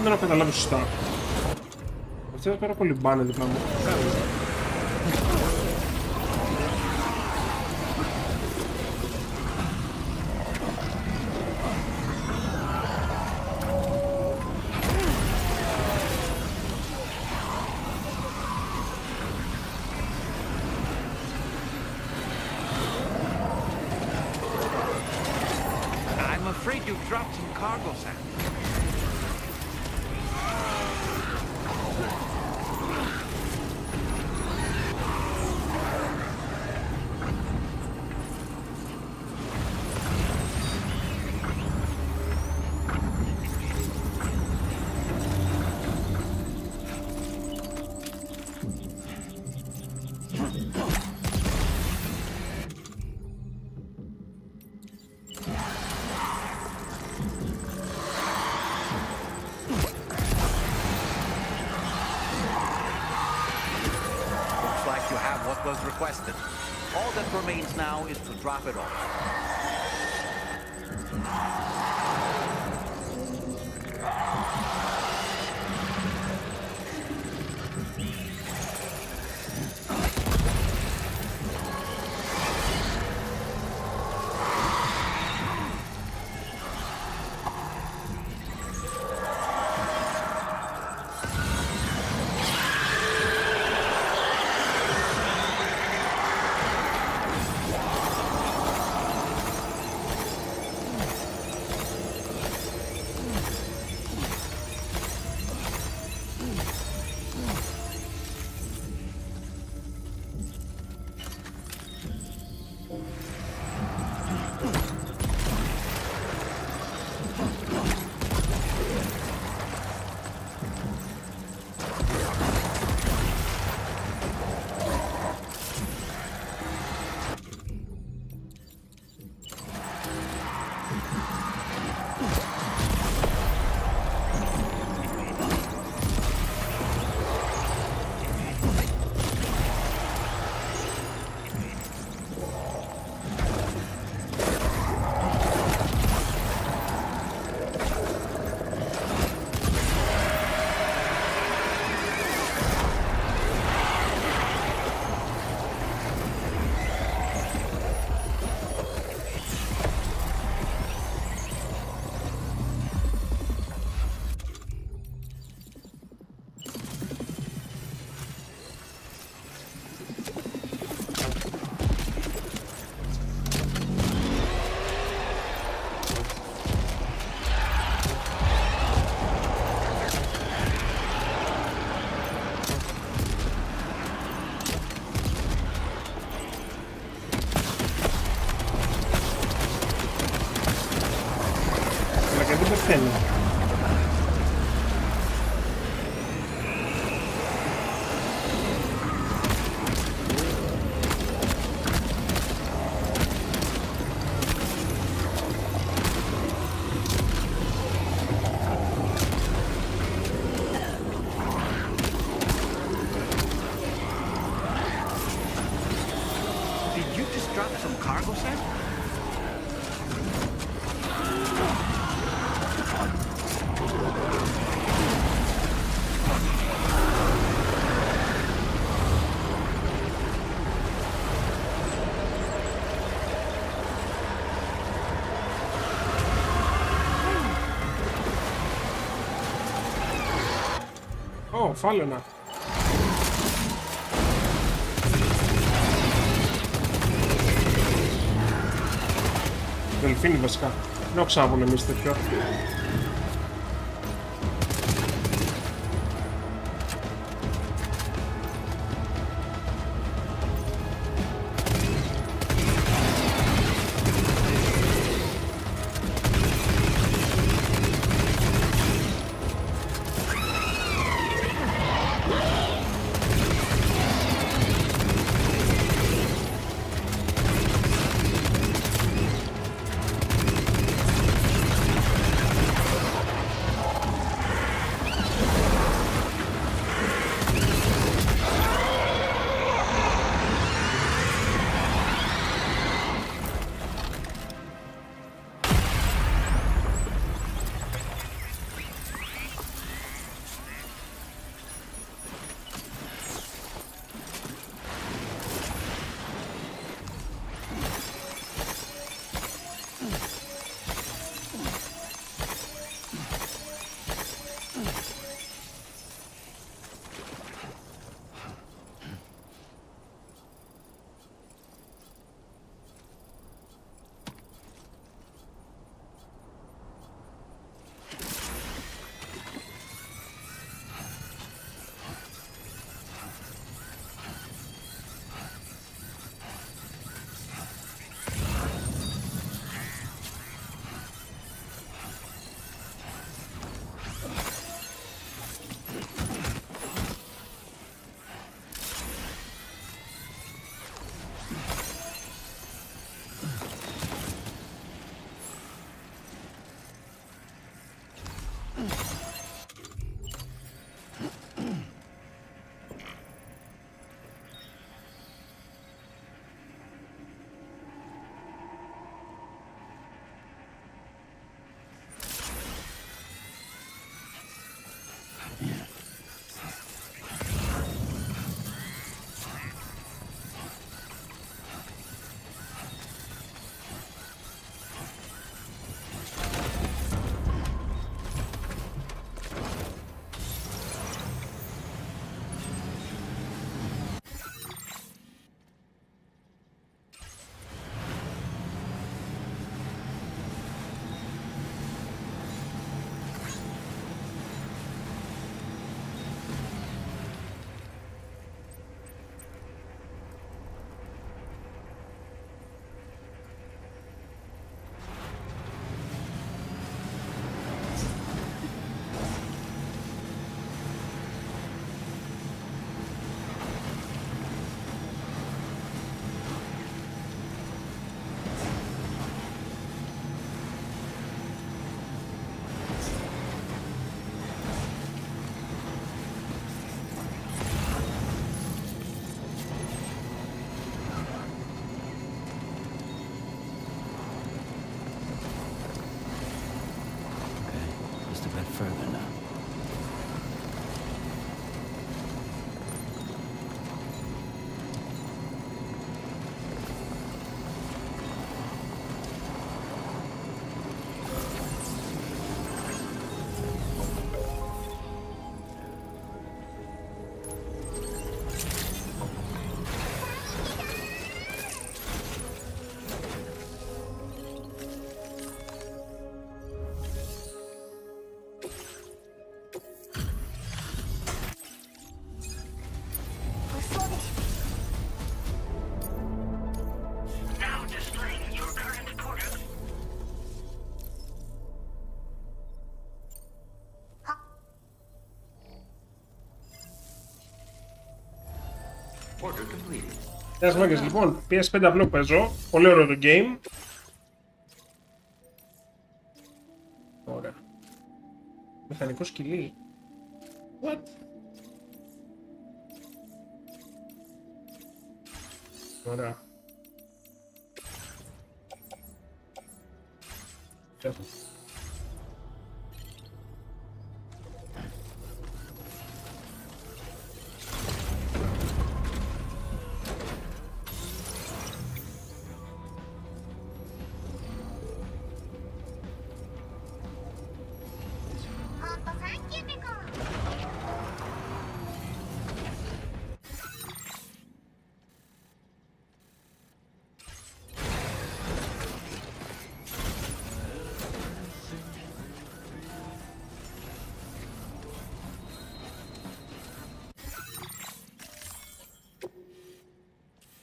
Δεν έχω καταλάβει σωστά. Αυτή εδώ πέρα κολυμπάνε δίπλα μου. I'm afraid you've dropped some cargo, Sam. Was requested. All that remains now is to drop it off. δεν πεθαίνει. Φάλαινα. Δελφίνι βασικά. Δεν έχω ξαναπολεμήσει τέτοιο. further now. Order completed. Γεια σας μάγκες, λοιπόν, PS5 απλό παίζω, πολύ ωραίο το game. Ωραία. Μηχανικό σκυλί. What? Ωραία.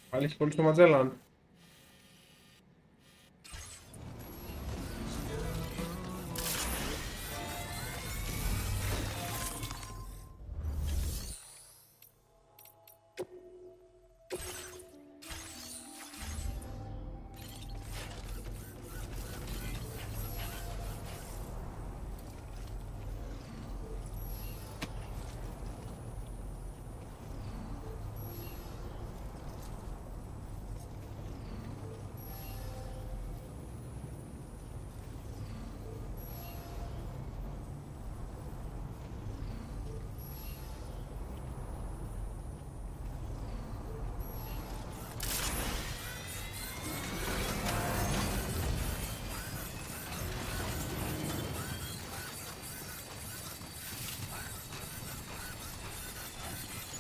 Πάλι έχει πολύ στο Ματζέλαν.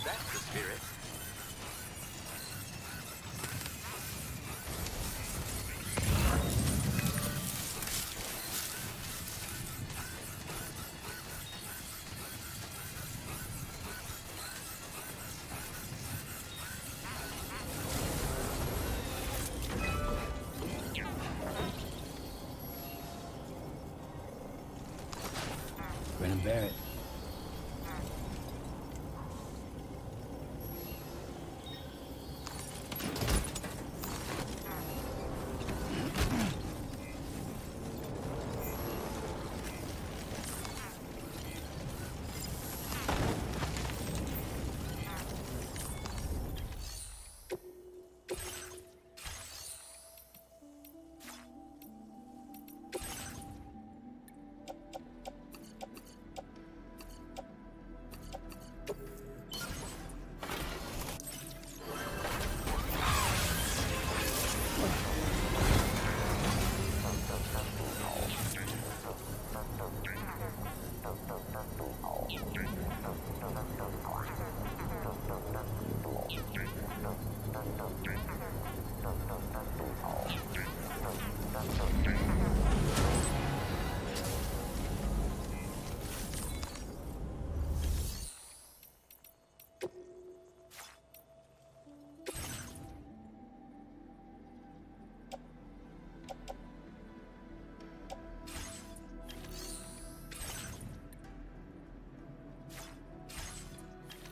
That's the spirit. Brennan Barrett.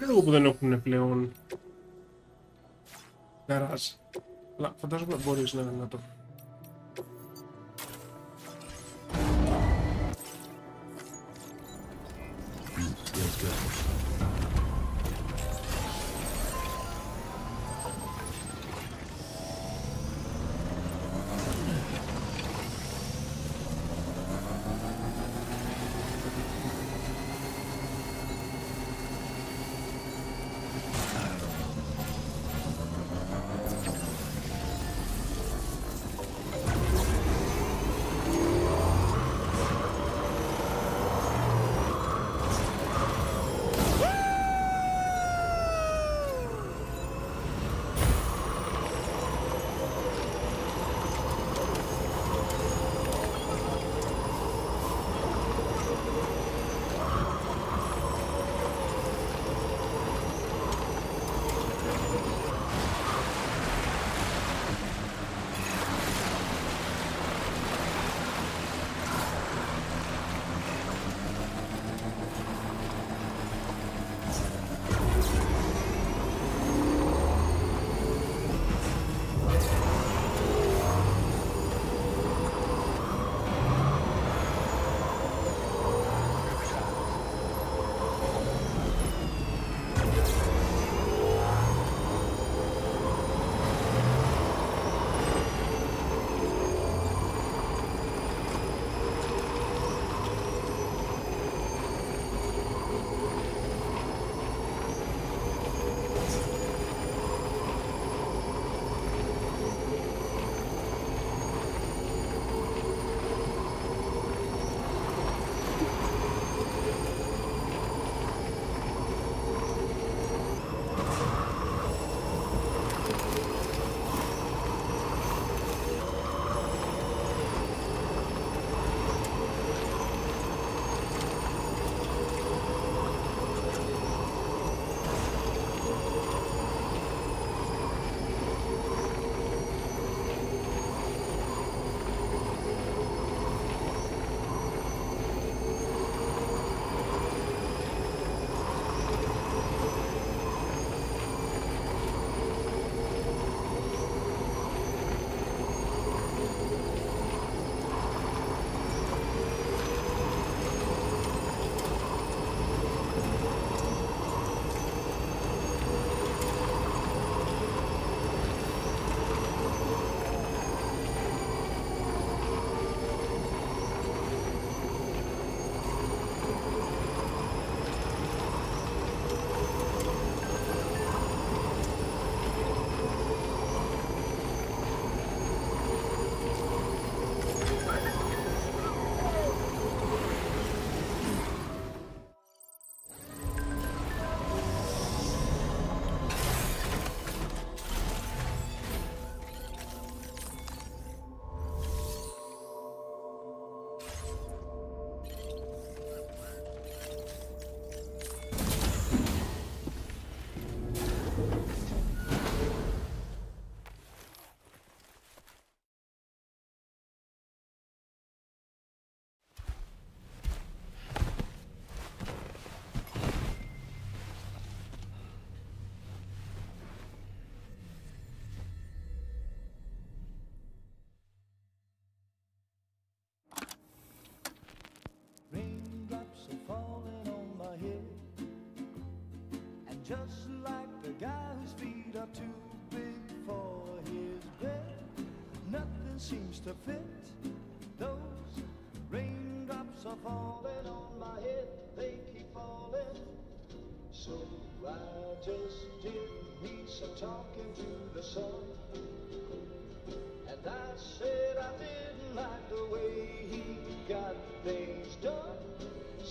Λίγο που δεν έχουν πλέον γκαράζ. Αλλά φαντάζομαι μπορείς να το... just like the guy whose feet are too big for his bed. Nothing seems to fit. Those raindrops are falling on my head, they keep falling. So I just did me some talking to the sun, and I said I didn't like the way he got things done,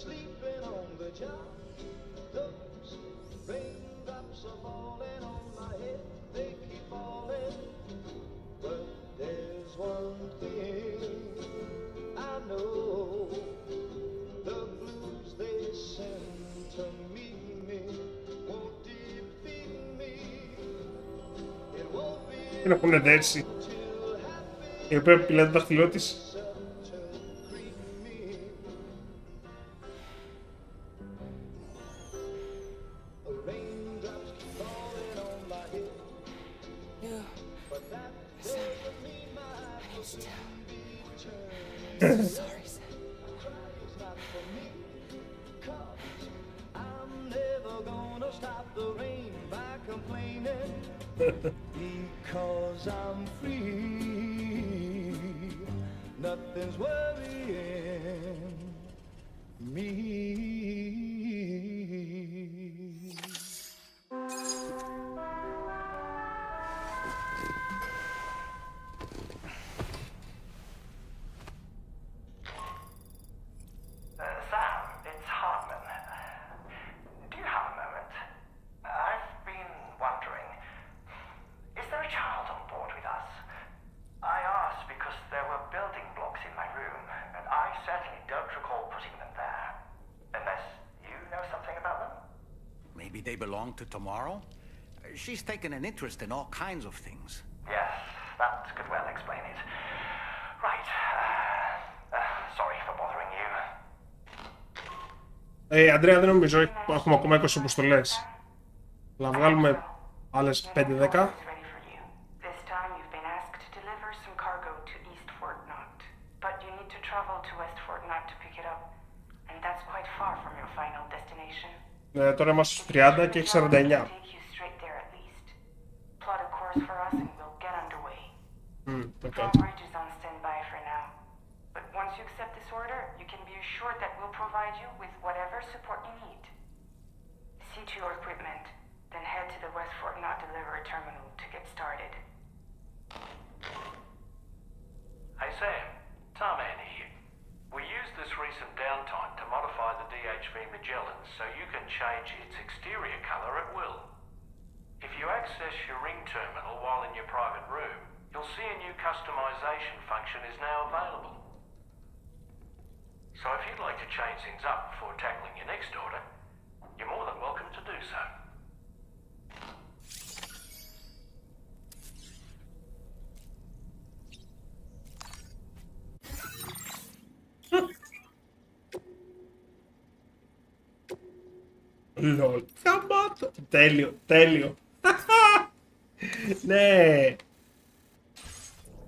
sleeping on the job. Those raindrops are falling on my head, they keep falling. But there's one thing I know, the blues they send to meet me won't defeat me. It won't be. Είναι που είναι έτσι. Η οποία πειλάει το δάχτυλό της. Sorry, Sam. I'm never gonna stop the rain by complaining because I'm free. Nothing's worrying me. Sam, it's Hartman. Do you have a moment? I've been wondering, is there a child on board with us? I asked because there were building blocks in my room, and I certainly don't recall putting them there. Unless you know something about them? Maybe they belong to Tomorrow? She's taken an interest in all kinds of things. Yes, that could well explain it. Right. Sorry for bothering you. Αντρέα, δεν νομίζω έχουμε ακόμα 20 αποστολές. Να βγάλουμε άλλες 5-10. This time you've been asked to deliver some cargo to East Fort Knot. But you need to travel to West Fort Knot to pick it up. And that's quite far from your final destination. Τώρα είμαστε στους 30 και έχει 49. Take you straight there at least. Plot a course for us and we'll get underway. Okay. Drawbridge is on standby for now. But once you accept this order, you can be assured that we'll provide you with whatever support you need. See to your equipment, then head to the West Fort Knot delivery terminal to get started. Hey Sam, Tarman here. We used this recent downtime to modify the DHV Magellan so you can change its exterior colour at will. If you access your ring terminal while in your private room, you'll see a new customization function is now available. So if you'd like to change things up before tackling your next order, you're more than welcome to do so. Λολ. Καμάτο. Τέλειο, τέλειο. Ναι.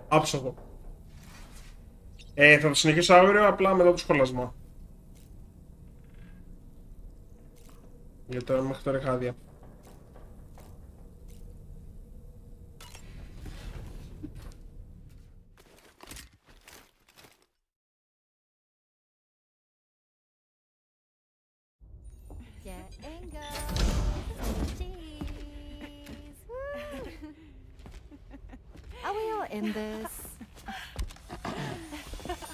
Άψογο. Θα το συνεχίσω αύριο απλά μετά το σχολασμό. Για τώρα μέχρι τώρα είχα άδεια. Are we all in this?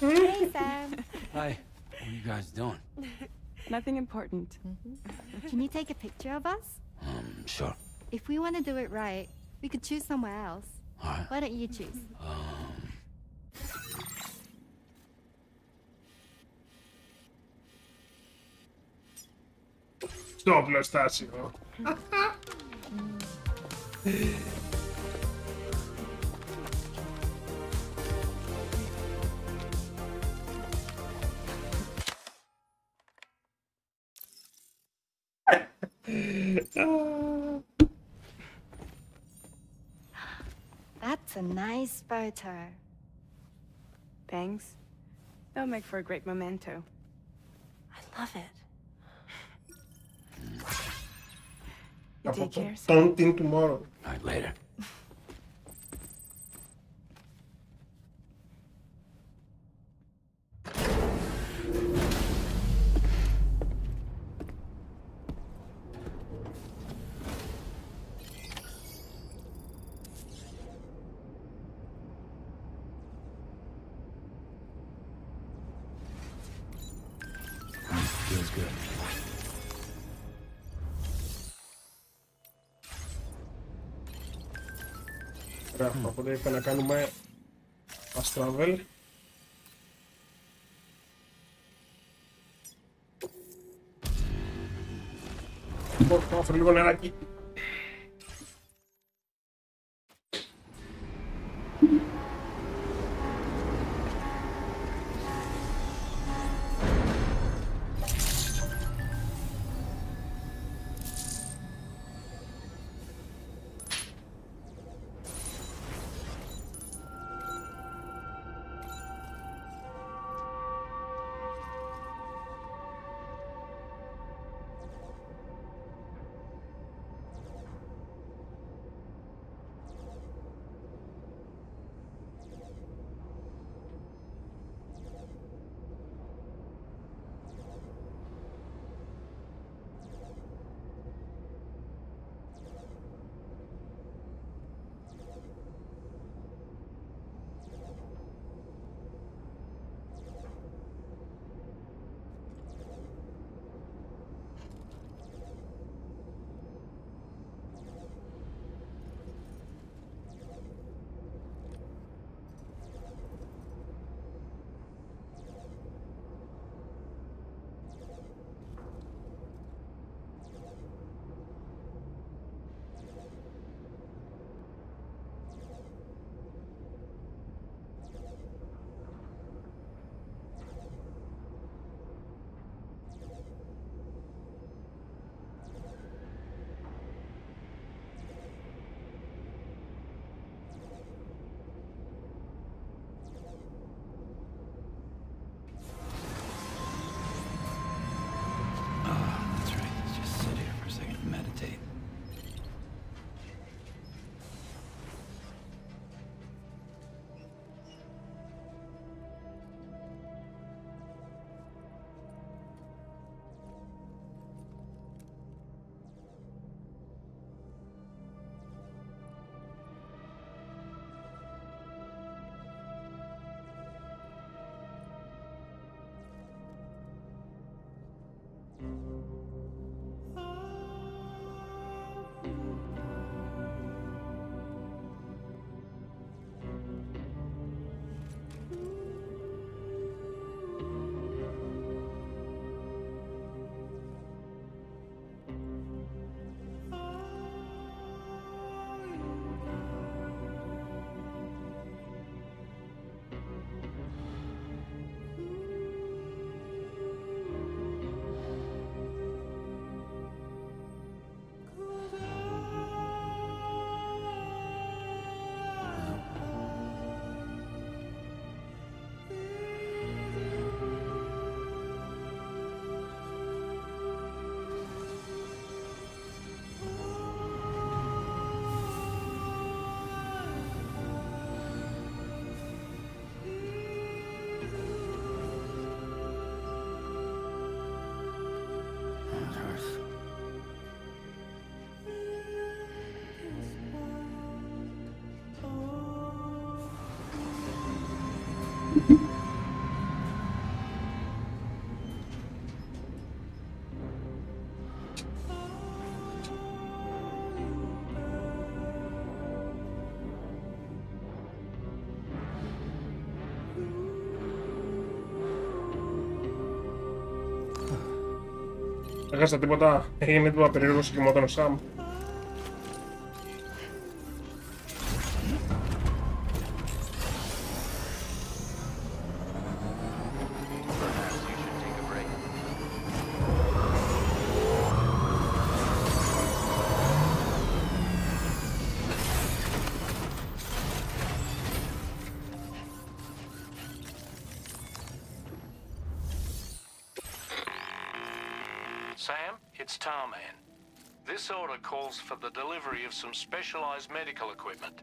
Hey, Sam. Hi. What are you guys doing? Nothing important. Can you take a picture of us? Sure. If we want to do it right, we could choose somewhere else. All right. Why don't you choose? Στο οπλοστάσιο. That's a nice photo. Thanks. That'll make for a great memento. I love it. Από το Taunting Tomorrow. Alright, later. Feels good. Ωραία, οπότε είπα να κάνουμε fast travel. Λοιπόν, θα φέρω λίγο νεράκι. Έχασα τίποτα, έγινε τίποτα περίεργο και κοιμόταν ο Σαμ. Sam, it's Tarman. This order calls for the delivery of some specialized medical equipment.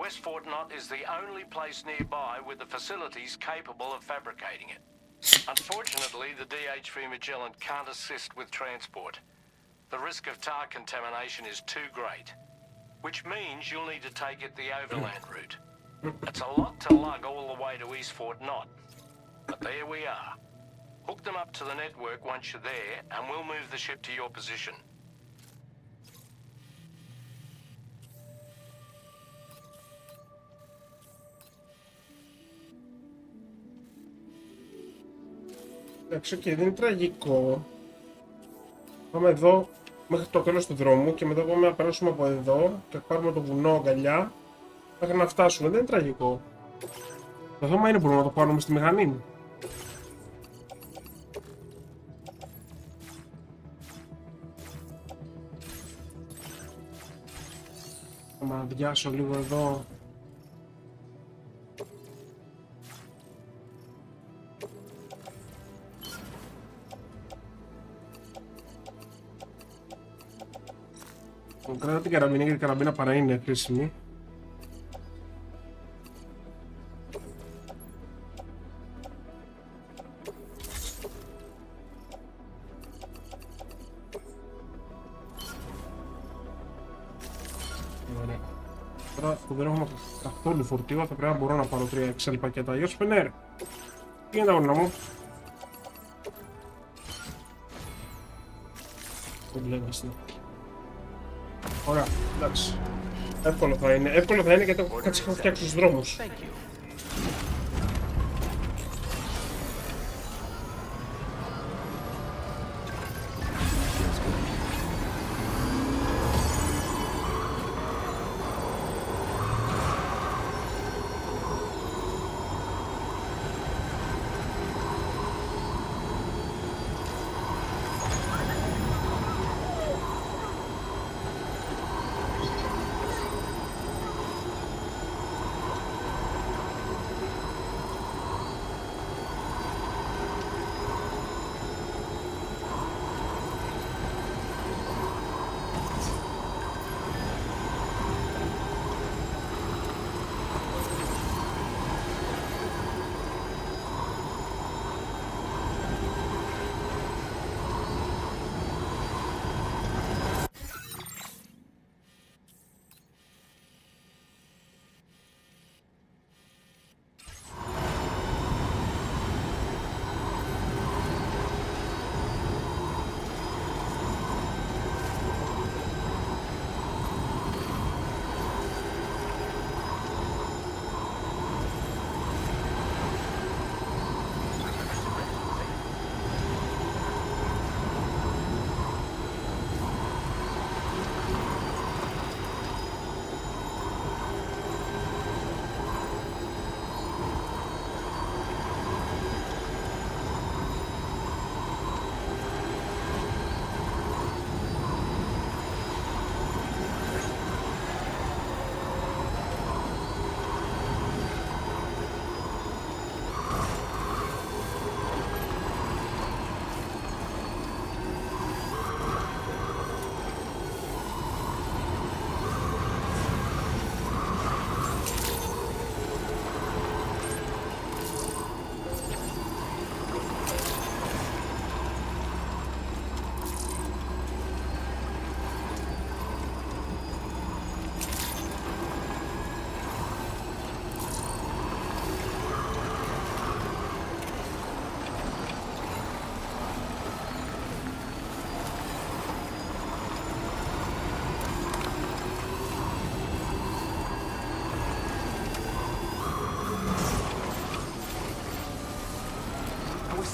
West Fort Knott is the only place nearby with the facilities capable of fabricating it. Unfortunately, the DHV Magellan can't assist with transport. The risk of tar contamination is too great, which means you'll need to take it the overland route. It's a lot to lug all the way to East Fort Knott, but there we are. Hook them up to the network once you're there, and we'll move the ship to your position. Εντάξει, δεν είναι τραγικό. Πάμε εδώ μέχρι το τέλος του δρόμου και μετά πάμε να περάσουμε από εδώ και πάρουμε το βουνό αγκαλιά μέχρι να φτάσουμε. Δεν είναι τραγικό. Το θέμα είναι μπορούμε να το πάρουμε στη μηχανή. Θα αδειάσω λίγο εδώ. Κράτα την καραμπίνα γιατί η καραμπίνα παρά είναι χρήσιμη. Ωραία. Τώρα που δεν έχουμε καθόλου φορτίο θα πρέπει να μπορώ να πάρω 3 Excel πακέτα. Γεια σου Φενέρ. Τι είναι τα όρνα μου. Δεν βλέπεις. Ωραία, εντάξει. Εύκολο θα είναι. Εύκολο θα είναι γιατί έχω κάτσει να φτιάξω τους δρόμους.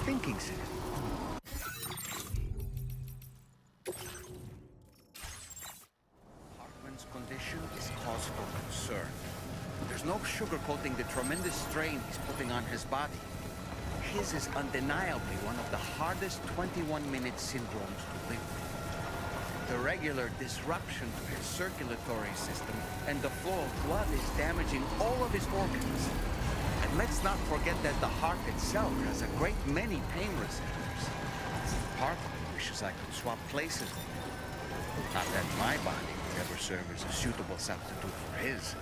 Thinking, sir. Hartman's condition is cause for concern. There's no sugarcoating the tremendous strain he's putting on his body. His is undeniably one of the hardest 21-minute syndromes to live with. The regular disruption to his circulatory system and the flow of blood is damaging all of his organs. And let's not forget that the heart itself has a great many pain receptors. Part of me wishes I could swap places with him. Not that my body would ever serve as a suitable substitute for his.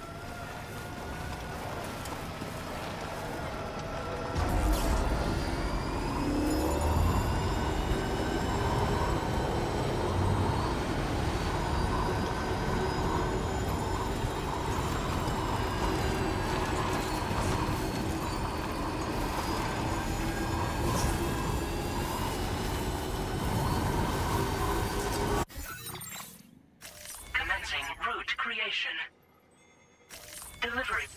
Route creation. Delivery.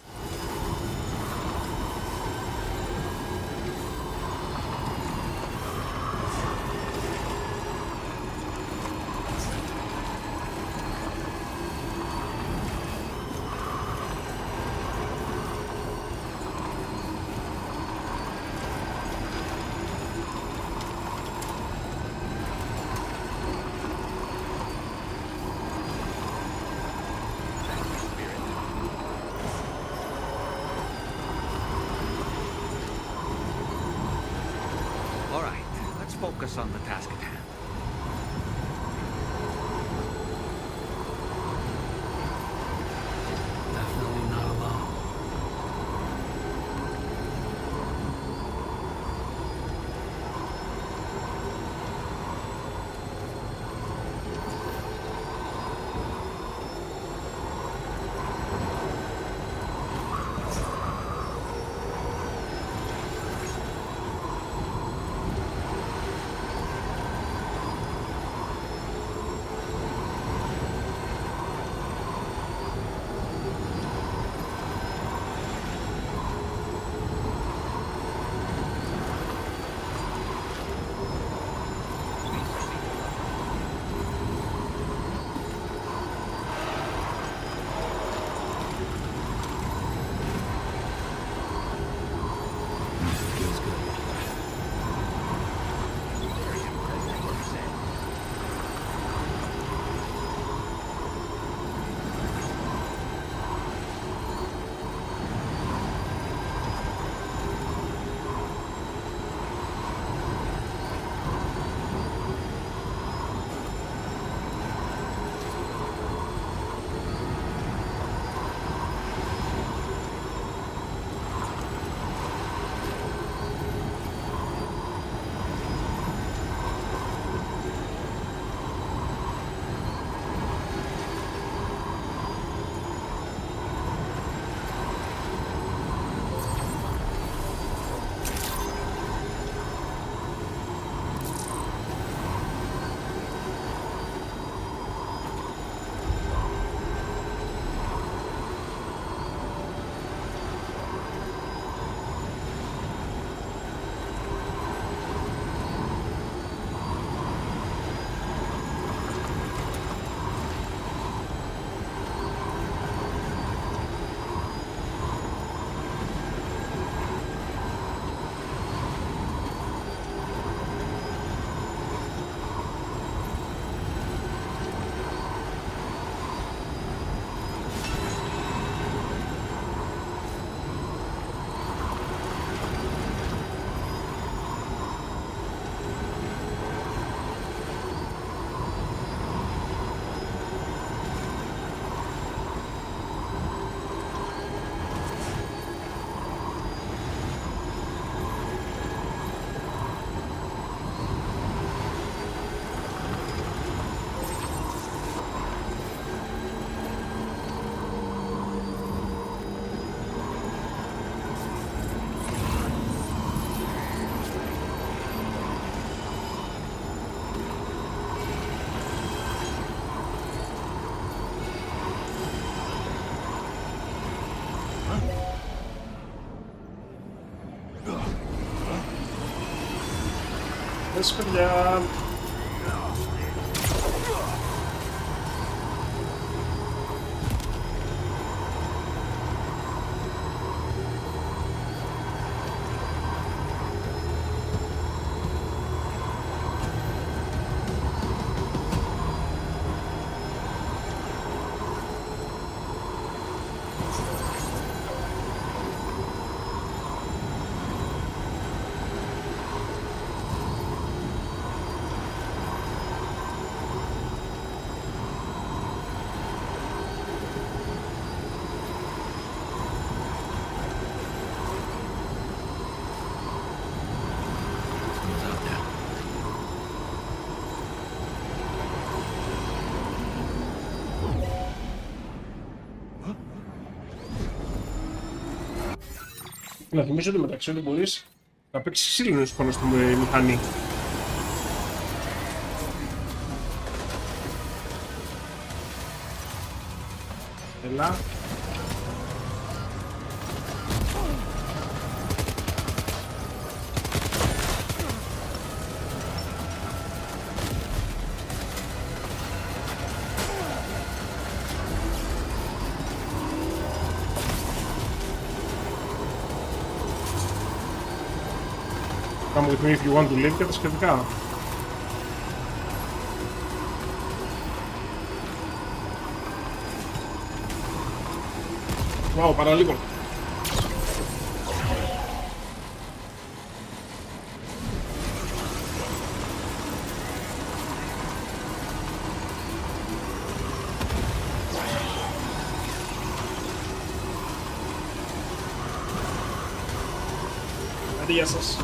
Focus on the task at hand. Definitely not alone. Let's go down. Να θυμίσω ότι μεταξύ ότι μπορείς να παίξεις ξύλινους πάνω στη μηχανή. Έλα. Come with me if you want to live και τα σχετικά. Wow, παραλίγο. Άντε, γεια σας.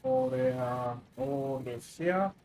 Ωραία, ευθεία.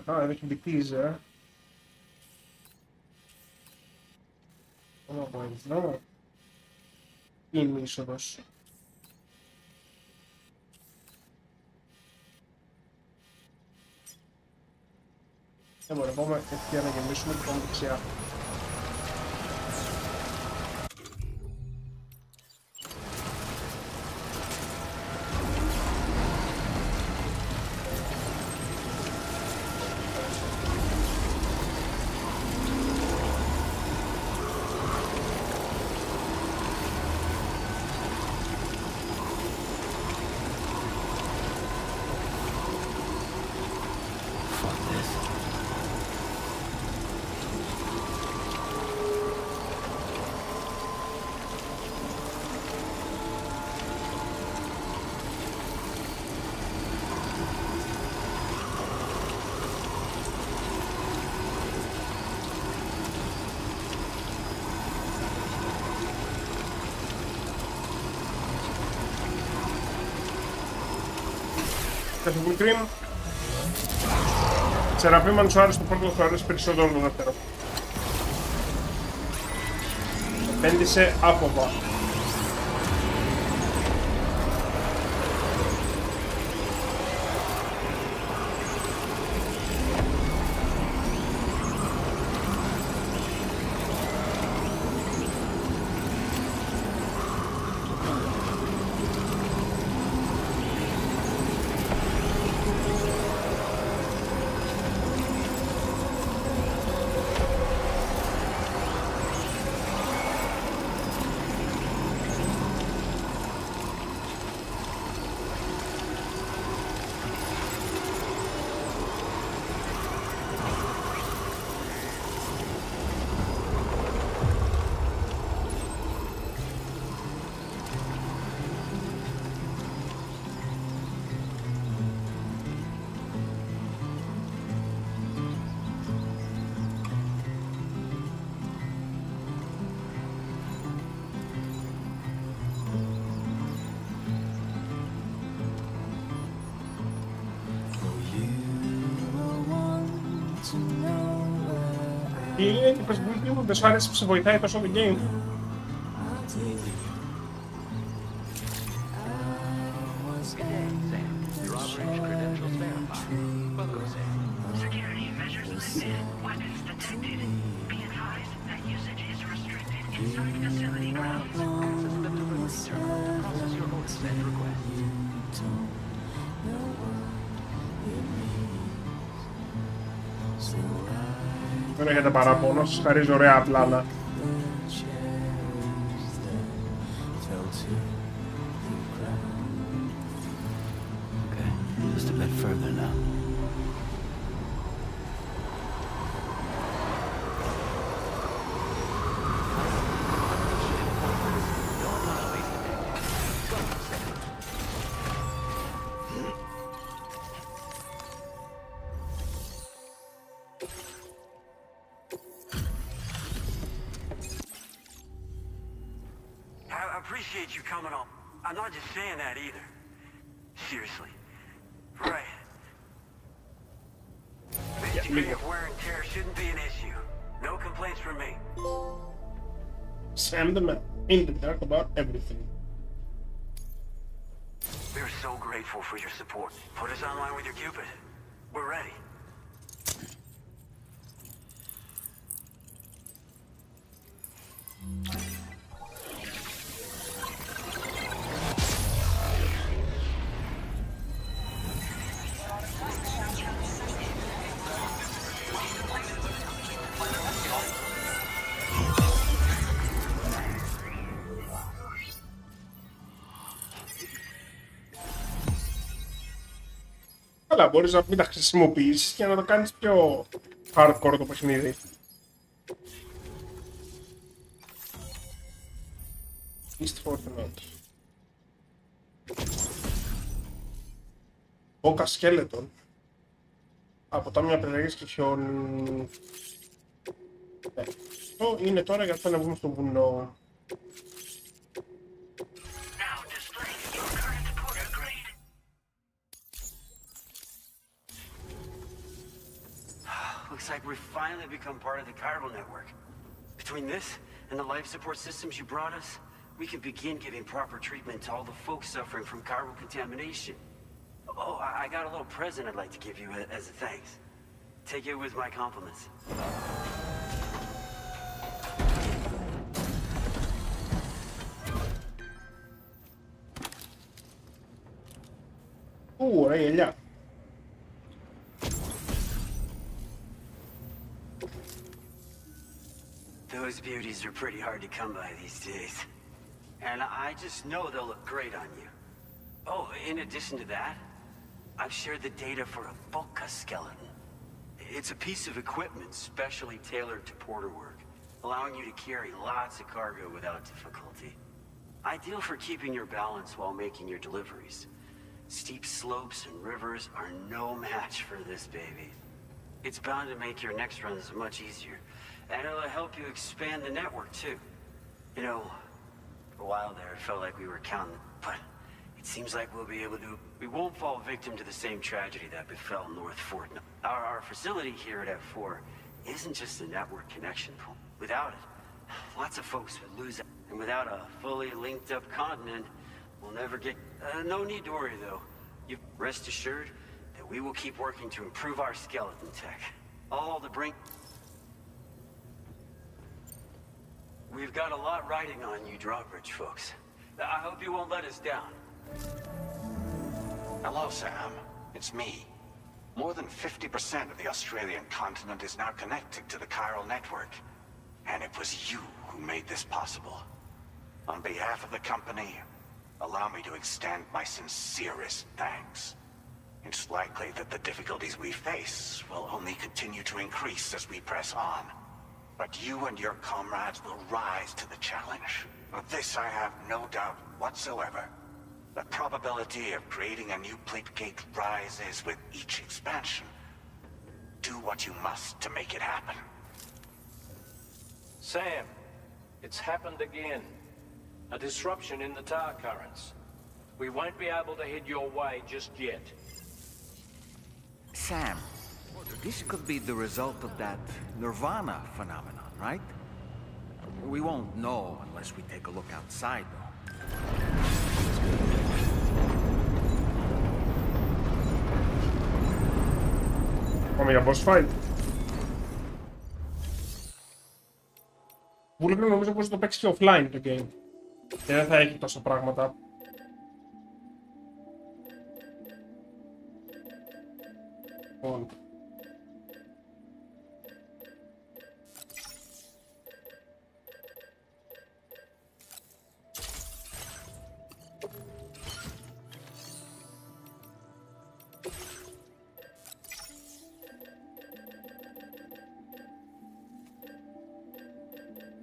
Εδώ έχει μπιτίζα. Από εδώ. Είναι η είσοδος. Δεν μπορούμε να πάμε ευθεία να γεμίσουμε και πάμε δεξιά. Καθηγούν κρίμ. Σεραπή αν σου άρεσε το πρώτο, θα αρέσει περισσότερο το δεύτερο. Επένδυσε άπομα. είπες που δεν σου άρεσε που σε βοηθάει τόσο το game. Security measures lifted. Weapons detected. Be advised that usage is restricted inside facility grounds. System delivery terminal. Process your orders and requests. Δεν έχετε παράπονο, σας χαρίζω ωραία πλάνα. Just a bit further now. I appreciate you coming on. I'm not just saying that either. Seriously. Right. This degree of wear and tear shouldn't be an issue. No complaints from me. Sam the man, in the dark about everything. We're so grateful for your support. Put us online with your Cupid. We're ready. Αλλά μπορείς να μην τα χρησιμοποιήσεις και να το κάνεις πιο hardcore το παιχνίδι. East Fortnite. Όκα σκέλετον. Αποτάμια πελαγής και χιόνι. Αυτό είναι τώρα γιατί θα να βγούμε στο βουνό. Looks like we've finally become part of the chiral network. Between this and the life support systems you brought us, we can begin giving proper treatment to all the folks suffering from chiral contamination. Oh, I got a little present I'd like to give you as a thanks. Take it with my compliments. Ωραία γελιά. Those beauties are pretty hard to come by these days. And I just know they'll look great on you. Oh, in addition to that, I've shared the data for a Volca skeleton. It's a piece of equipment specially tailored to porter work, allowing you to carry lots of cargo without difficulty. Ideal for keeping your balance while making your deliveries. Steep slopes and rivers are no match for this baby. It's bound to make your next runs much easier. And it'll help you expand the network, too. You know, for a while there, it felt like we were counting, but it seems like we'll be able to... We won't fall victim to the same tragedy that befell North Fortnite. Our facility here at F4 isn't just a network connection point. Without it, lots of folks would lose it. And without a fully linked up continent, we'll never get... no need to worry, though. You rest assured that we will keep working to improve our skeleton tech. All to bring... We've got a lot riding on you Drawbridge folks. I hope you won't let us down. Hello, Sam. It's me. More than 50% of the Australian continent is now connected to the chiral network. And it was you who made this possible. On behalf of the company, allow me to extend my sincerest thanks. It's likely that the difficulties we face will only continue to increase as we press on. But you and your comrades will rise to the challenge. Of this I have no doubt whatsoever. The probability of creating a new plate gate rises with each expansion. Do what you must to make it happen. Sam, it's happened again. A disruption in the tar currents. We won't be able to head your way just yet. Sam, This could be the result of that Nirvana phenomenon, right? We won't know unless we take a look outside, though. Πάμε για boss fight. Βούλευε νομίζω πως το παίξει και offline το game. Και δεν θα έχει τόσα πράγματα. Λοιπόν.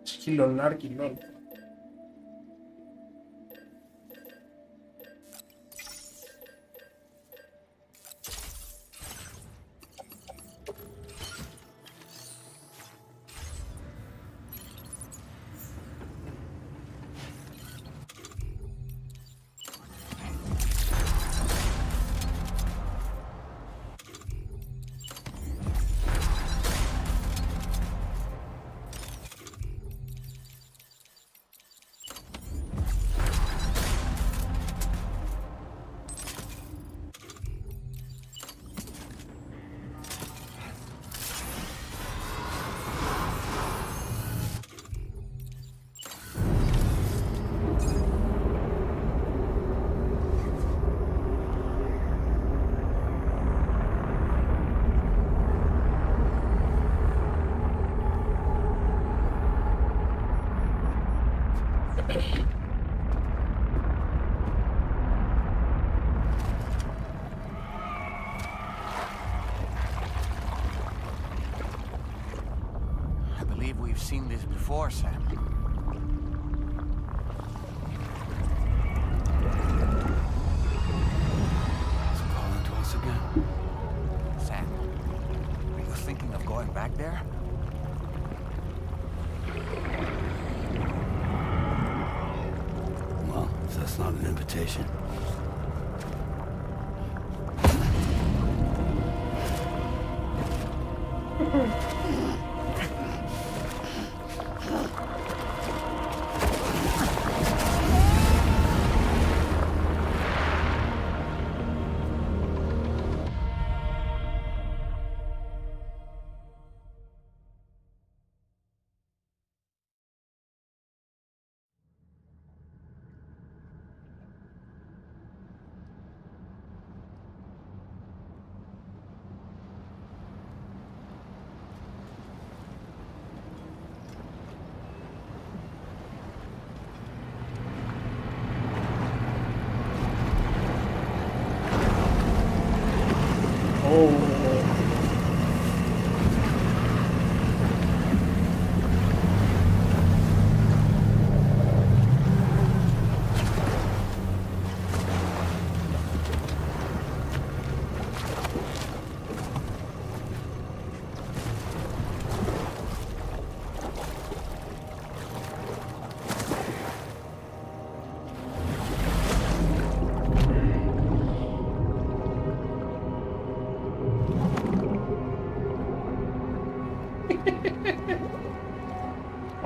Σκυλονάρκι, λόλ. Seen this before, Sam. It's calling to us again. Sam, are you thinking of going back there? Well, if that's not an invitation.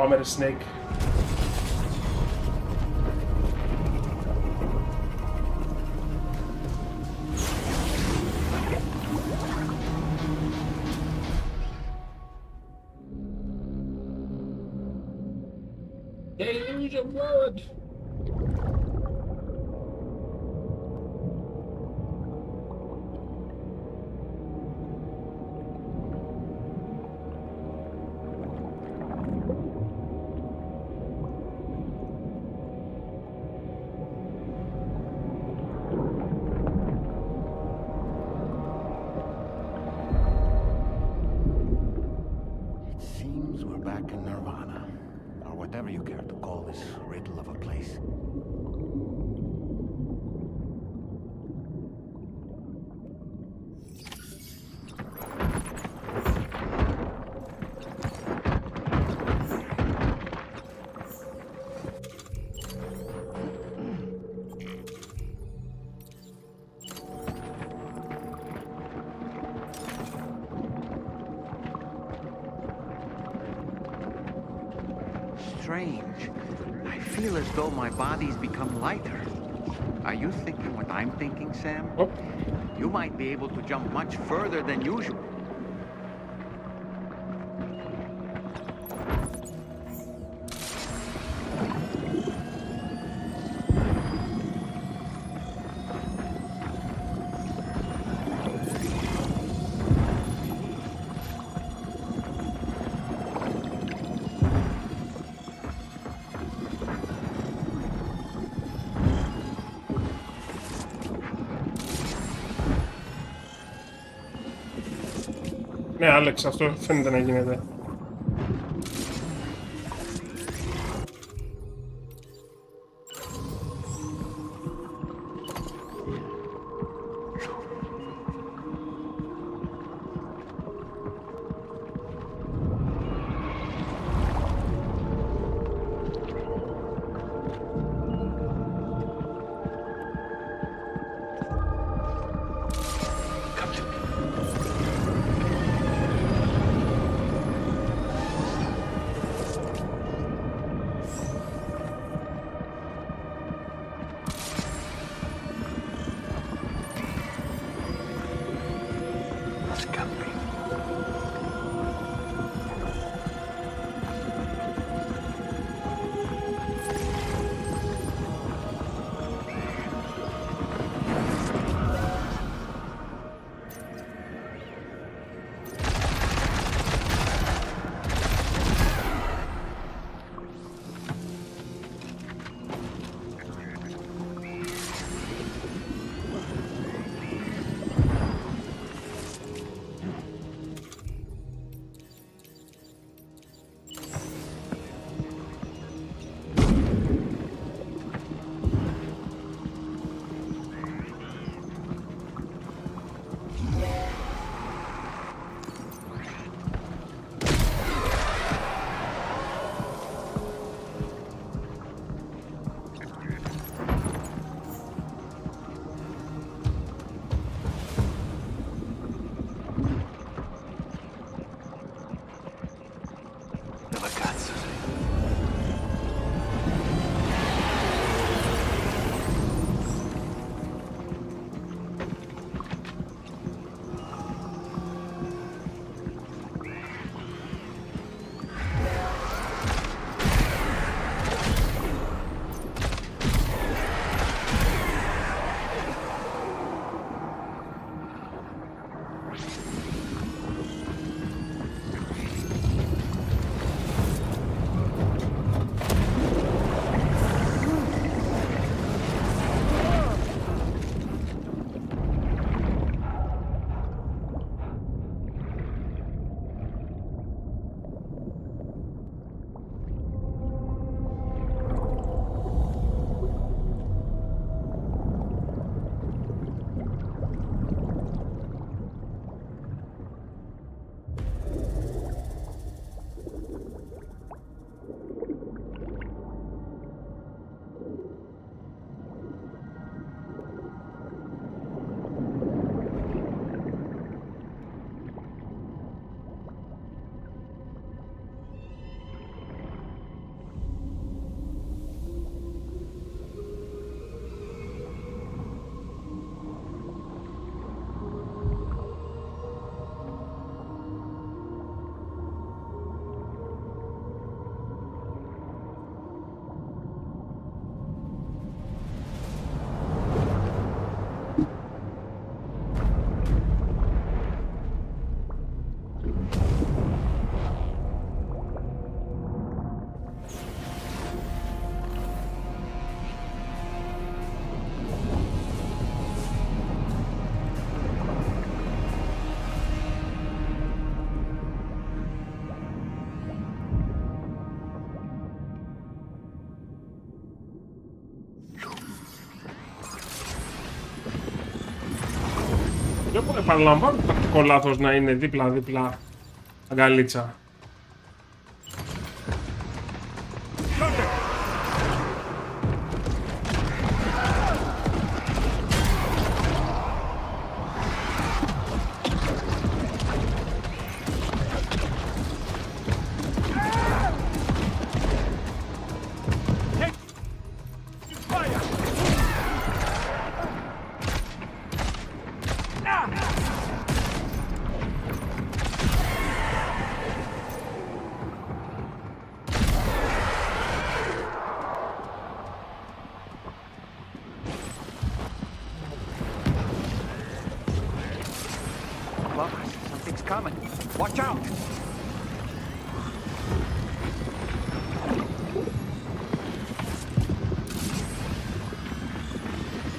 I'm at a snake. Use your blood. Whatever you care to call this riddle of a place. strange. I feel as though my body's become lighter. Are you thinking what I'm thinking, Sam? Oh. You might be able to jump much further than usual. Ναι, Άλεξ, αυτό φαίνεται να γίνεται. Παραλαμβάνω το τακτικό λάθος να είναι δίπλα-δίπλα αγκαλίτσα. Watch out!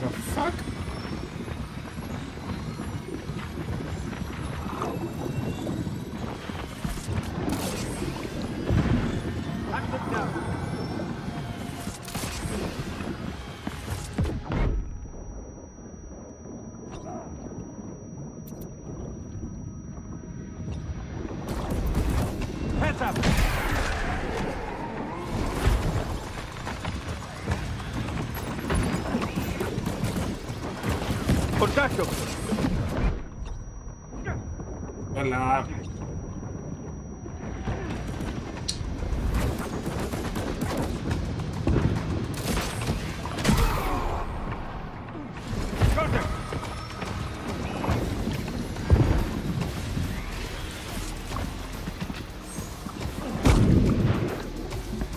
The fuck? Hands up! Contacto! Έλα.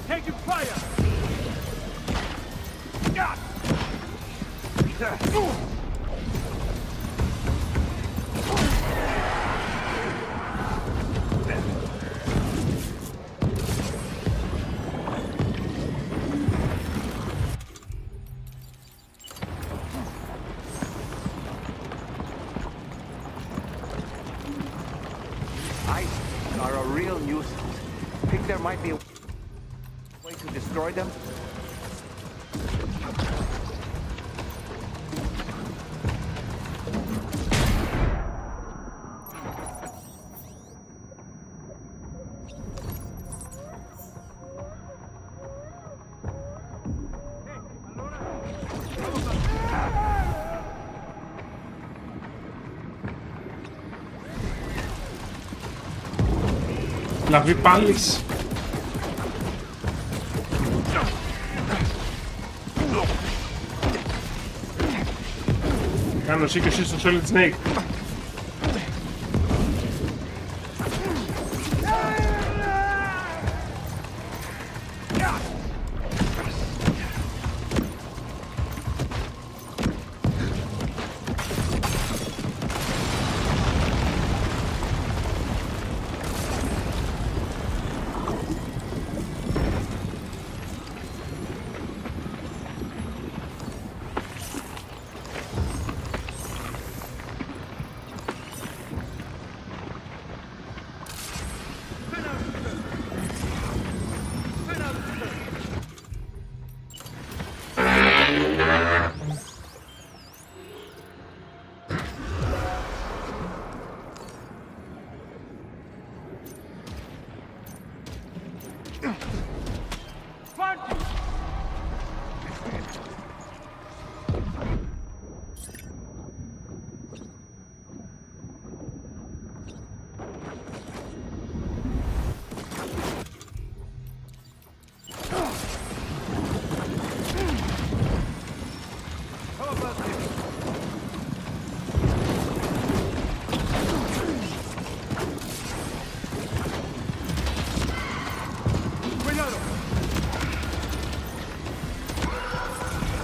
Taking fire! ICE are a real nuisance. Think there might be a way to destroy them? Λαβή πάλις. Κάνω εσύ και εσύ στο Solid Snake.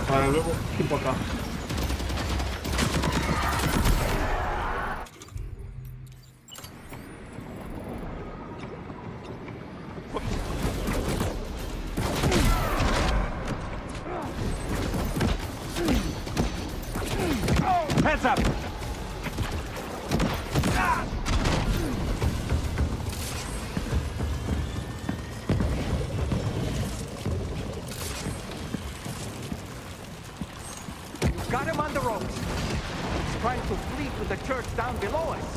Παραλόγω τίποτα. Heads up! Got him on the ropes. He's trying to flee to the church down below us.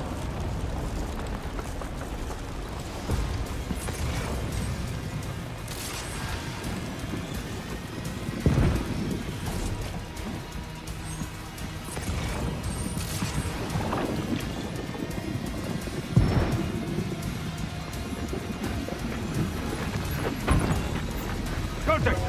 Contact!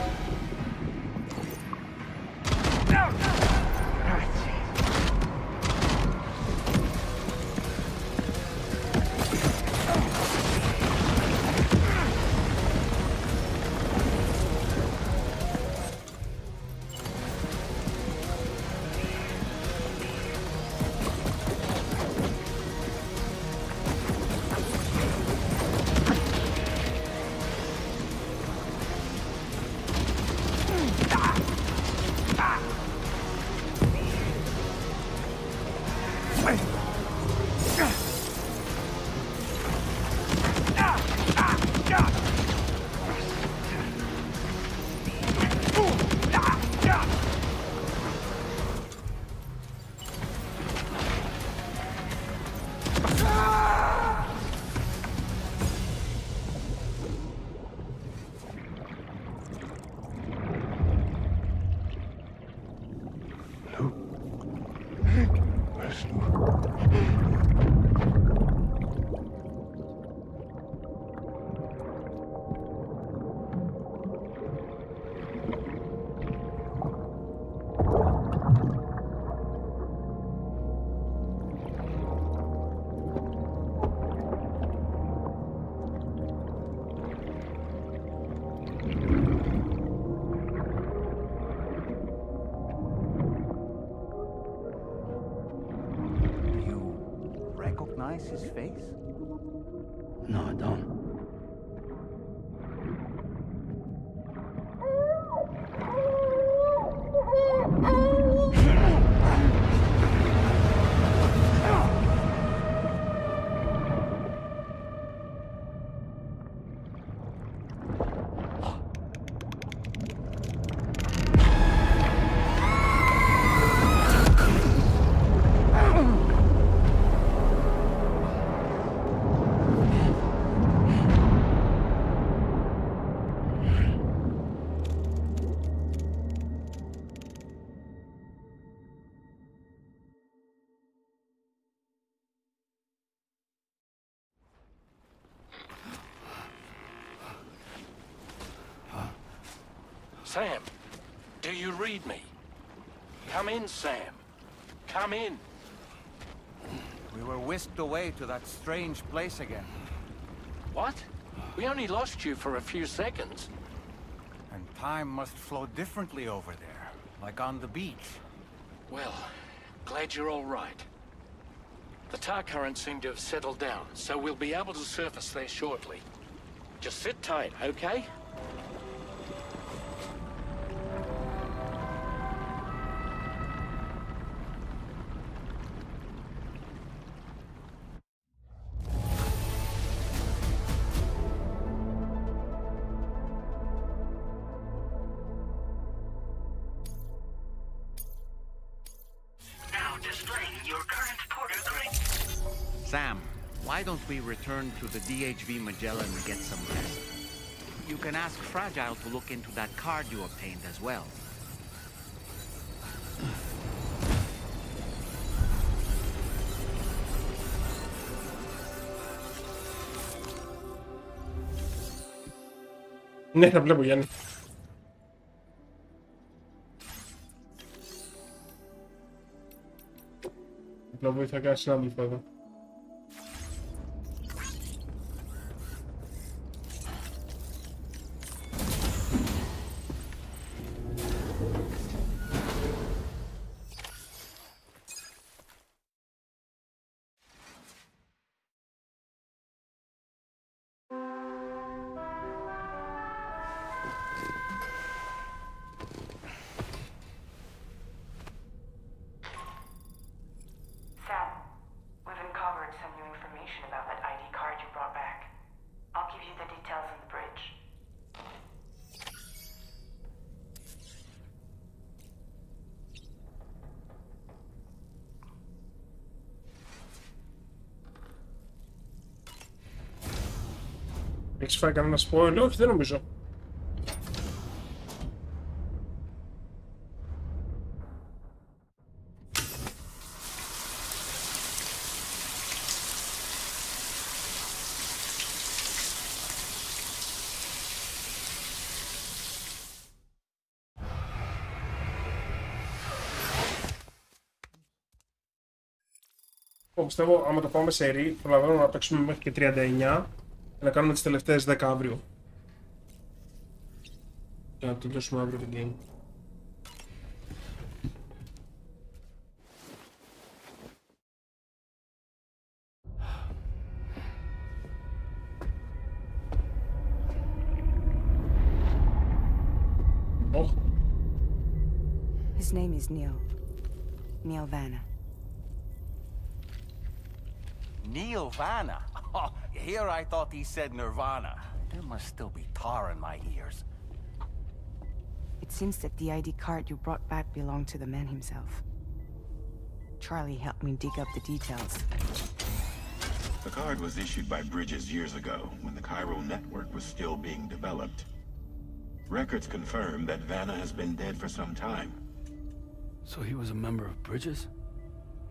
recognize his face? No, I don't. Sam, do you read me? Come in, Sam. Come in. We were whisked away to that strange place again. What? We only lost you for a few seconds. And time must flow differently over there, like on the beach. Well, glad you're all right. The tar currents seem to have settled down, so we'll be able to surface there shortly. Just sit tight, okay? Sam, why don't we return to the DHV Magellan and get some rest? You can ask Fragile to look into that card you obtained as well. Ναι, τα βλέπω, Γιάννη. Απλά βοηθά κανένα συνάδελφο εδώ. Έχεις φάει κανένα spoiler? Όχι, δεν νομίζω. Πιστεύω, άμα το πάμε σε ρί, προλαβαίνουμε να παίξουμε μέχρι και 39 και να κάνουμε τις τελευταίες 10 αύριο. Και να τελειώσουμε αύριο το game. His name is Neil. Neil Vanna. Neil Vanna? Oh, here I thought he said Nirvana. There must still be tar in my ears. It seems that the ID card you brought back belonged to the man himself. Charlie helped me dig up the details. The card was issued by Bridges years ago, when the chiral network was still being developed. Records confirm that Vanna has been dead for some time. So he was a member of Bridges?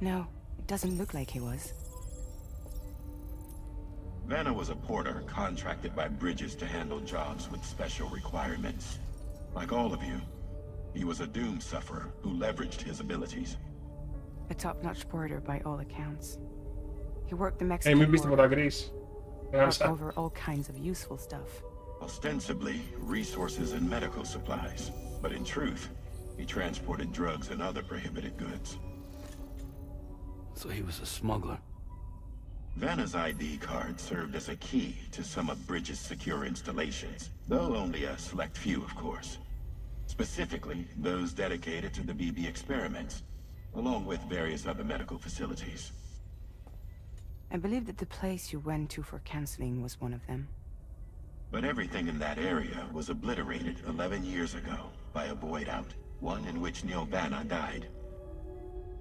No, it doesn't look like he was. Vanna was a porter contracted by Bridges to handle jobs with special requirements. Like all of you, he was a doom sufferer who leveraged his abilities. A top-notch porter by all accounts. He worked the Mexican border, brought over all kinds of useful stuff. Ostensibly, resources and medical supplies. But in truth, he transported drugs and other prohibited goods. So he was a smuggler? Vanna's ID card served as a key to some of Bridges' secure installations, though only a select few, of course. Specifically, those dedicated to the BB experiments, along with various other medical facilities. I believe that the place you went to for counseling was one of them. But everything in that area was obliterated 11 years ago by a void out, one in which Neil Vanna died.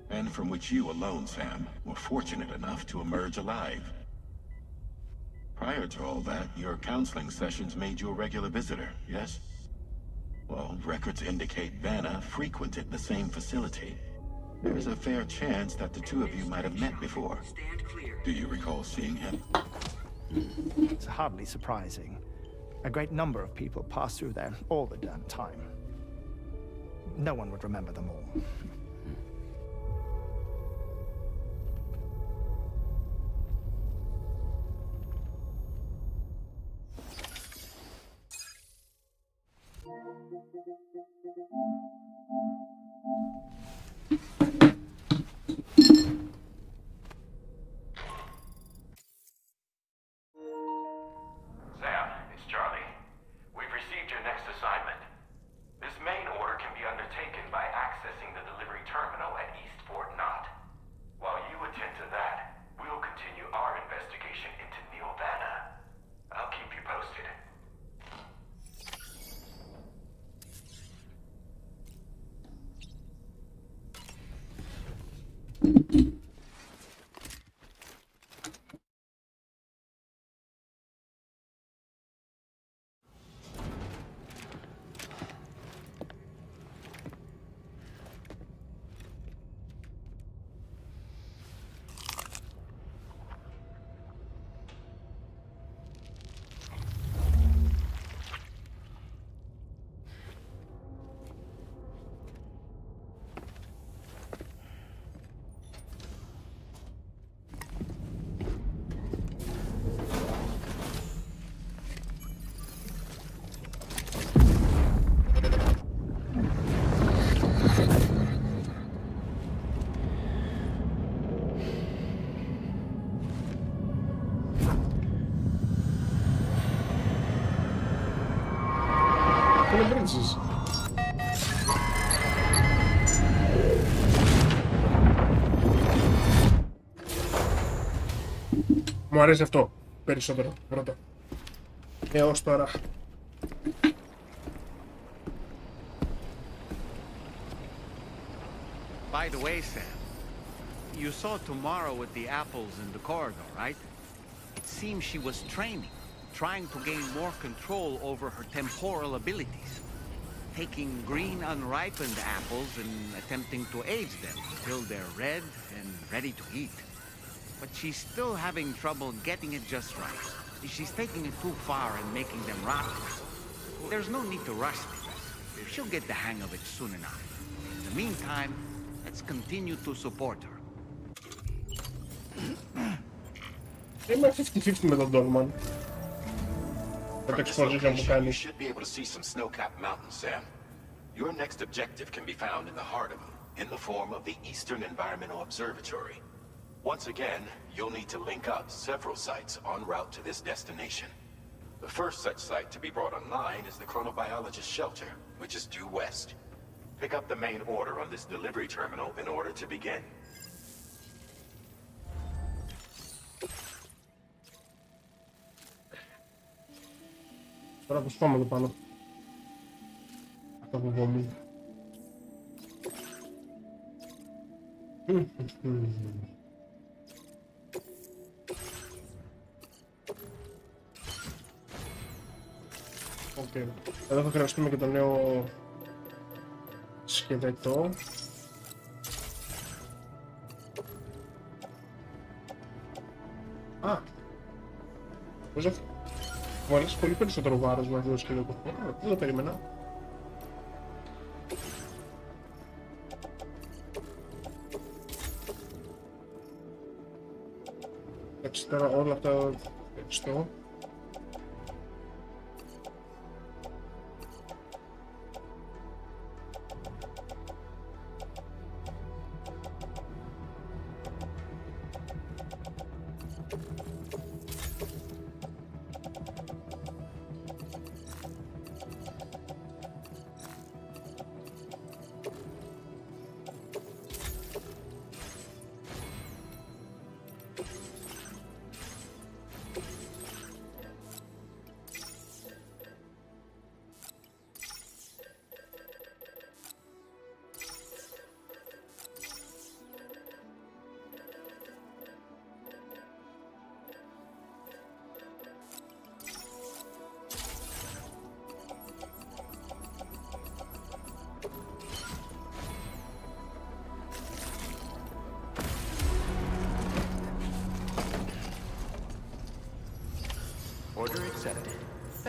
And from which you alone, Sam, were fortunate enough to emerge alive. Prior to all that, your counseling sessions made you a regular visitor, yes? Well, records indicate Vanna frequented the same facility. There's a fair chance that the two of you might have met before. Do you recall seeing him? It's hardly surprising. A great number of people pass through there all the damn time. No one would remember them all. Sam, it's Charlie. We've received your next assignment. This main order can be undertaken by accessing the delivery terminal at East Fort Knott. While you attend to that, we'll continue our investigation into Neil Vanna. I'll keep you posted. Bridges. Μου αρέσει αυτό περισσότερο πρώτο. Έως τώρα. By the way, Sam, you saw Tomorrow with the apples in the corridor, right? It seems she was training, trying to gain more control over her temporal abilities. Taking green unripened apples and attempting to age them until they're red and ready to eat. But she's still having trouble getting it just right. She's taking it too far and making them rotten. There's no need to rush things. She'll get the hang of it soon enough. In the meantime, let's continue to support her. Είμαι 50-50 με τον Dolman. From this location, you should be able to see some snow-capped mountains, Sam. Your next objective can be found in the heart of them, in the form of the Eastern Environmental Observatory. Once again, you'll need to link up several sites en route to this destination. The first such site to be brought online is the Chronobiologist Shelter, which is due west. Pick up the main order on this delivery terminal in order to begin. Τώρα πως πάμε εδώ πάνω. Αυτό που βόμουν. Okay. Εδώ θα χρειαστούμε και το νέο σκελετό. Α! Πώς θα... Μου αρέσει πολύ περισσότερο βάρος με αυτό το σκελετό. Δεν το περίμενα. Εντάξει, τώρα όλα αυτά ευχαριστώ.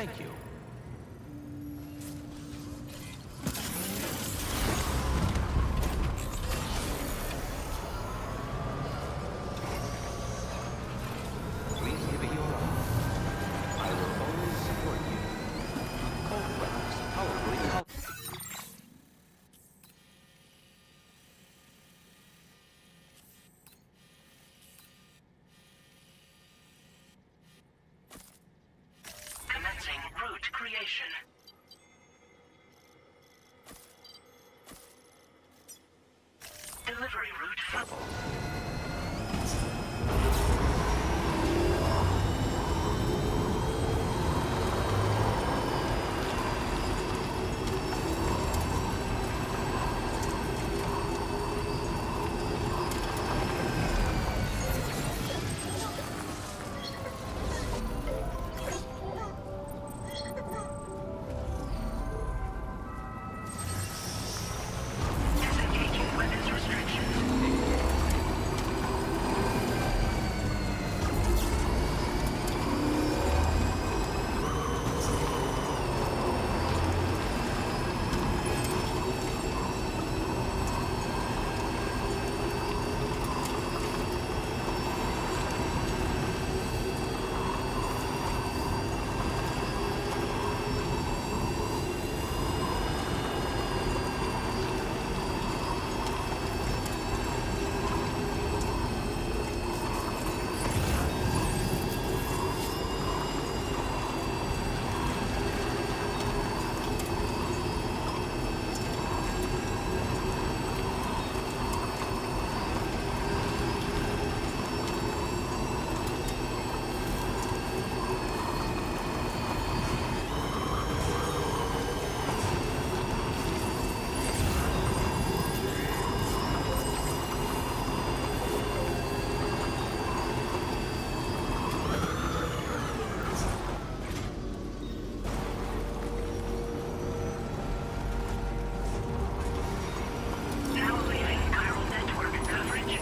Thank you. Please give it your all. I will always support you. Cold weather's probably help. Commencing route creation. Delivery route trouble. Disengaging weapons restrictions. Now leaving chiral network coverage.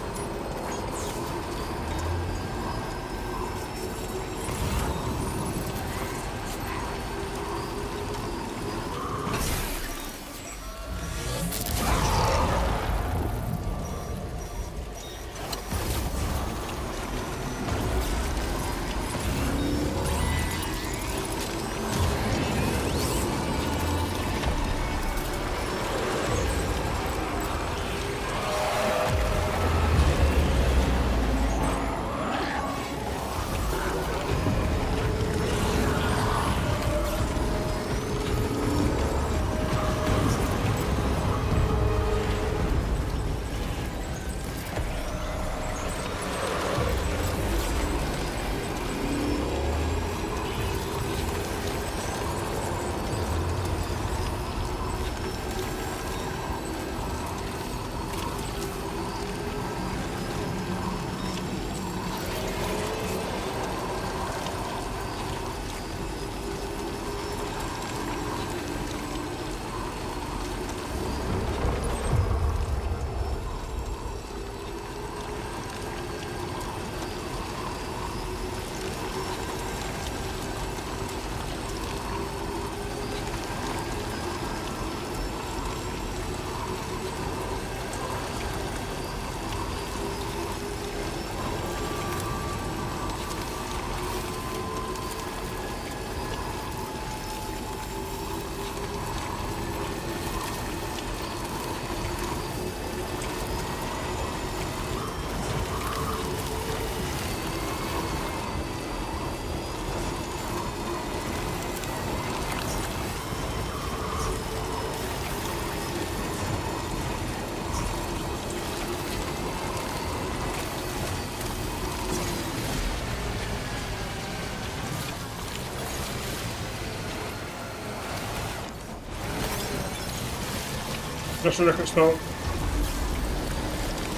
Δεν σου Χριστό.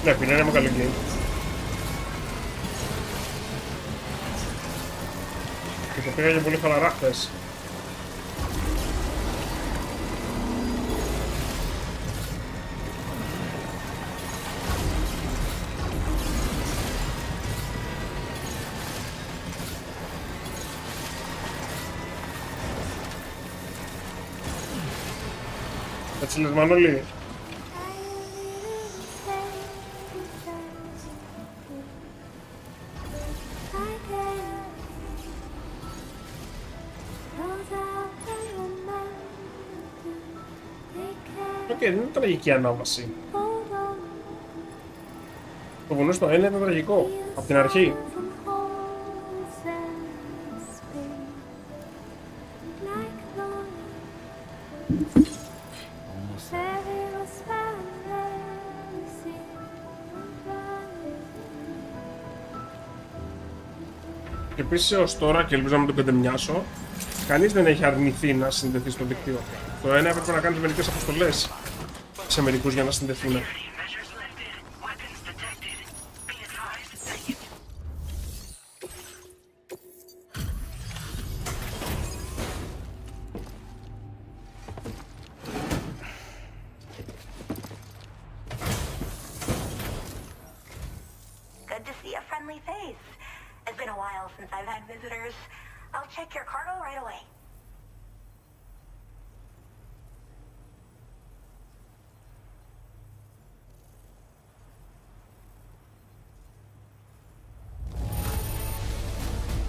Ναι, είναι μεγάλη game. Και το πήγα και πολύ χαλαρά χθες. Έτσι λες Μανώλη. Δεν είναι τραγική ανάβαση. Το βουνό στο 1 ήταν τραγικό, από την αρχή. Και επίσης έως τώρα, και ελπίζω να μην τον κατεμοιάσω, κανείς δεν έχει αρνηθεί να συνδεθεί στο δίκτυο. Το 1 έπρεπε να κάνει μερικές αποστολές σε μερικούς για να συνδεθούν. Good to see a friendly face. It's been a while since I've had visitors. I'll check your cargo right away.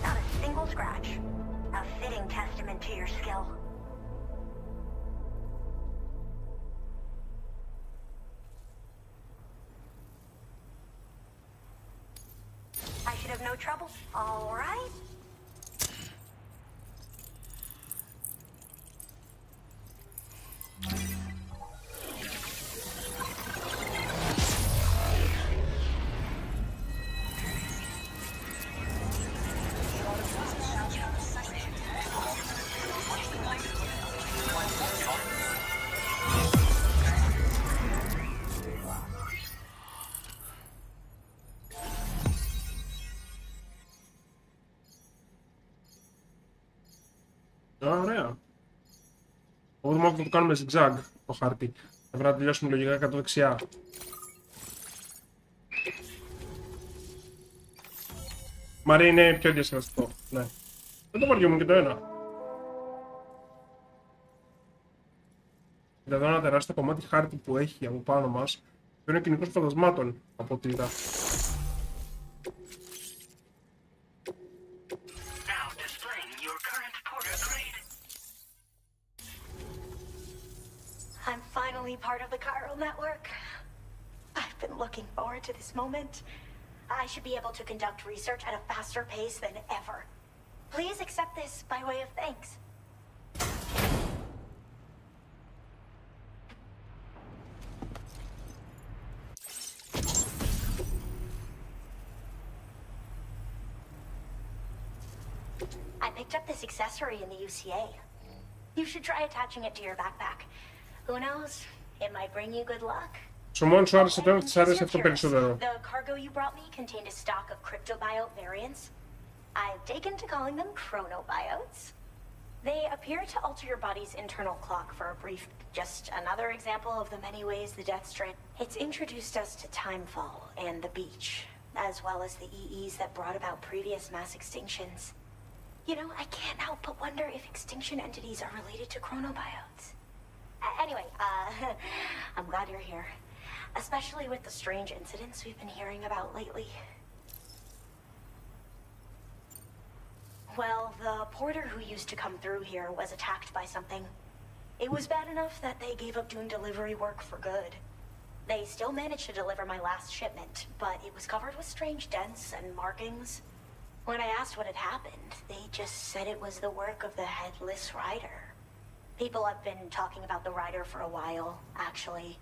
Not a single scratch. A fitting testament to your skill. I should have no trouble. All right. Ωραία. Μπορούμε να το κάνουμε zigzag το χάρτη. Θα πρέπει να τελειώσουμε λογικά κάτω δεξιά. Μαρία είναι πιο διασκεδαστικό. Ναι. Δεν το βαριόμουν και το ένα. Κοίτα εδώ ένα τεράστιο κομμάτι χάρτη που έχει από πάνω μας. Το είναι κοινικός φαντασμάτων από ό,τι είδα. I'm finally part of the chiral network. I've been looking forward to this moment. I should be able to conduct research at a faster pace than ever. Please accept this by way of thanks. I picked up this accessory in the UCA. You should try attaching it to your backpack. Who knows? It might bring you good luck. Στο μόνο σου άρεσε τώρα, της άρεσε αυτό περισσότερο. The cargo you brought me contained a stock of cryptobiote variants. I've taken to calling them chronobiotes. They appear to alter your body's internal clock for a brief, just another example of the many ways the Death Strand. It's introduced us to Timefall and the Beach, as well as the EEs that brought about previous mass extinctions. You know, I can't help but wonder if extinction entities are related to chronobiotes. Anyway, I'm glad you're here. Especially with the strange incidents we've been hearing about lately. Well, the porter who used to come through here was attacked by something. It was bad enough that they gave up doing delivery work for good. They still managed to deliver my last shipment, but it was covered with strange dents and markings. When I asked what had happened, they just said it was the work of the Headless Rider. People have been talking about the Rider for a while, actually.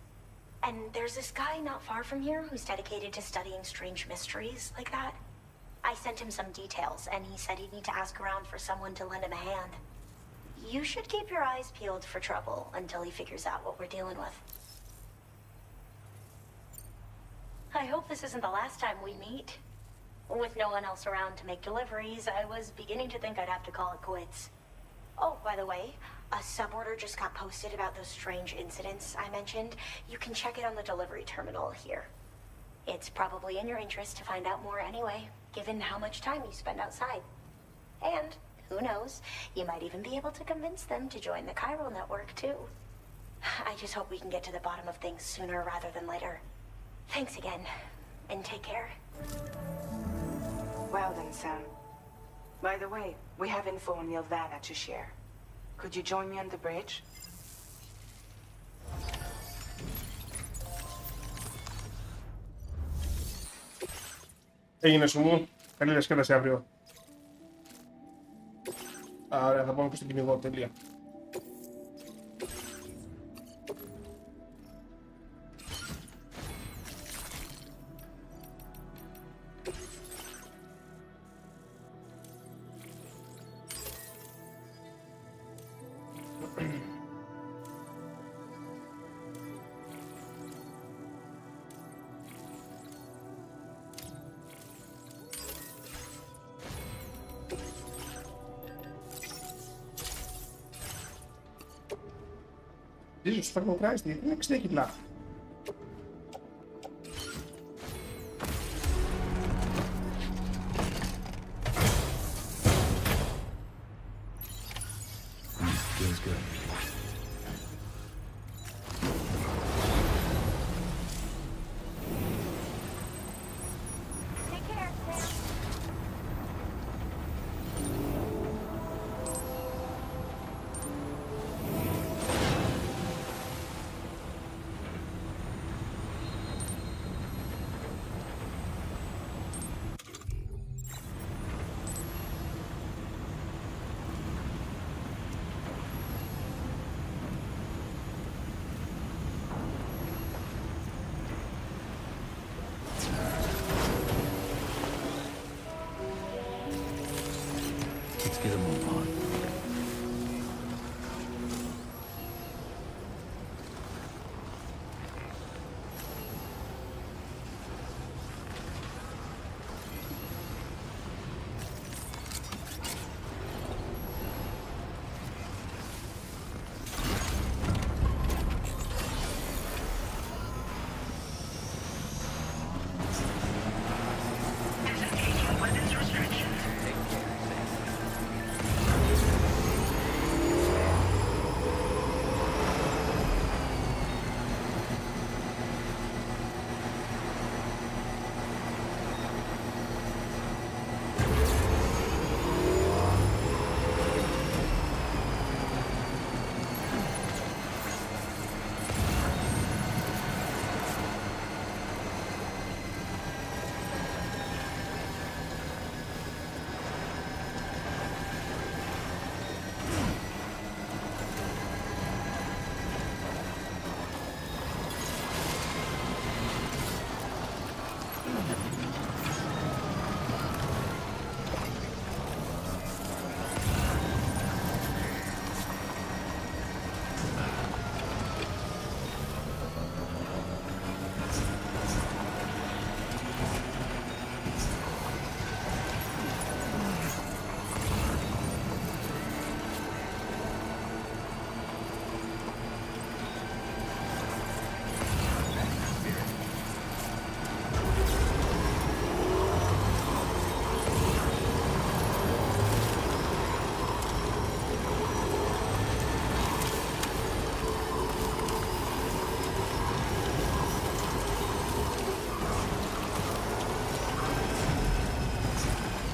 And there's this guy not far from here who's dedicated to studying strange mysteries like that. I sent him some details, and he said he'd need to ask around for someone to lend him a hand. You should keep your eyes peeled for trouble until he figures out what we're dealing with. I hope this isn't the last time we meet. With no one else around to make deliveries, I was beginning to think I'd have to call it quits. Oh, by the way, a suborder just got posted about those strange incidents I mentioned. You can check it on the delivery terminal here. It's probably in your interest to find out more anyway, given how much time you spend outside. And, who knows, you might even be able to convince them to join the chiral network too. I just hope we can get to the bottom of things sooner rather than later. Thanks again, and take care. Well then, Sam. By the way, we have info on Nilvana to share. Could you join me on the bridge? Έγινε σου μου. Καλή διασκέδαση αύριο. Άρα θα πάμε και στον κυνηγό. Τελεία. Jesus fucking Christ, γιατί είναι 60 κιλά. Feels good. Let's get a move on.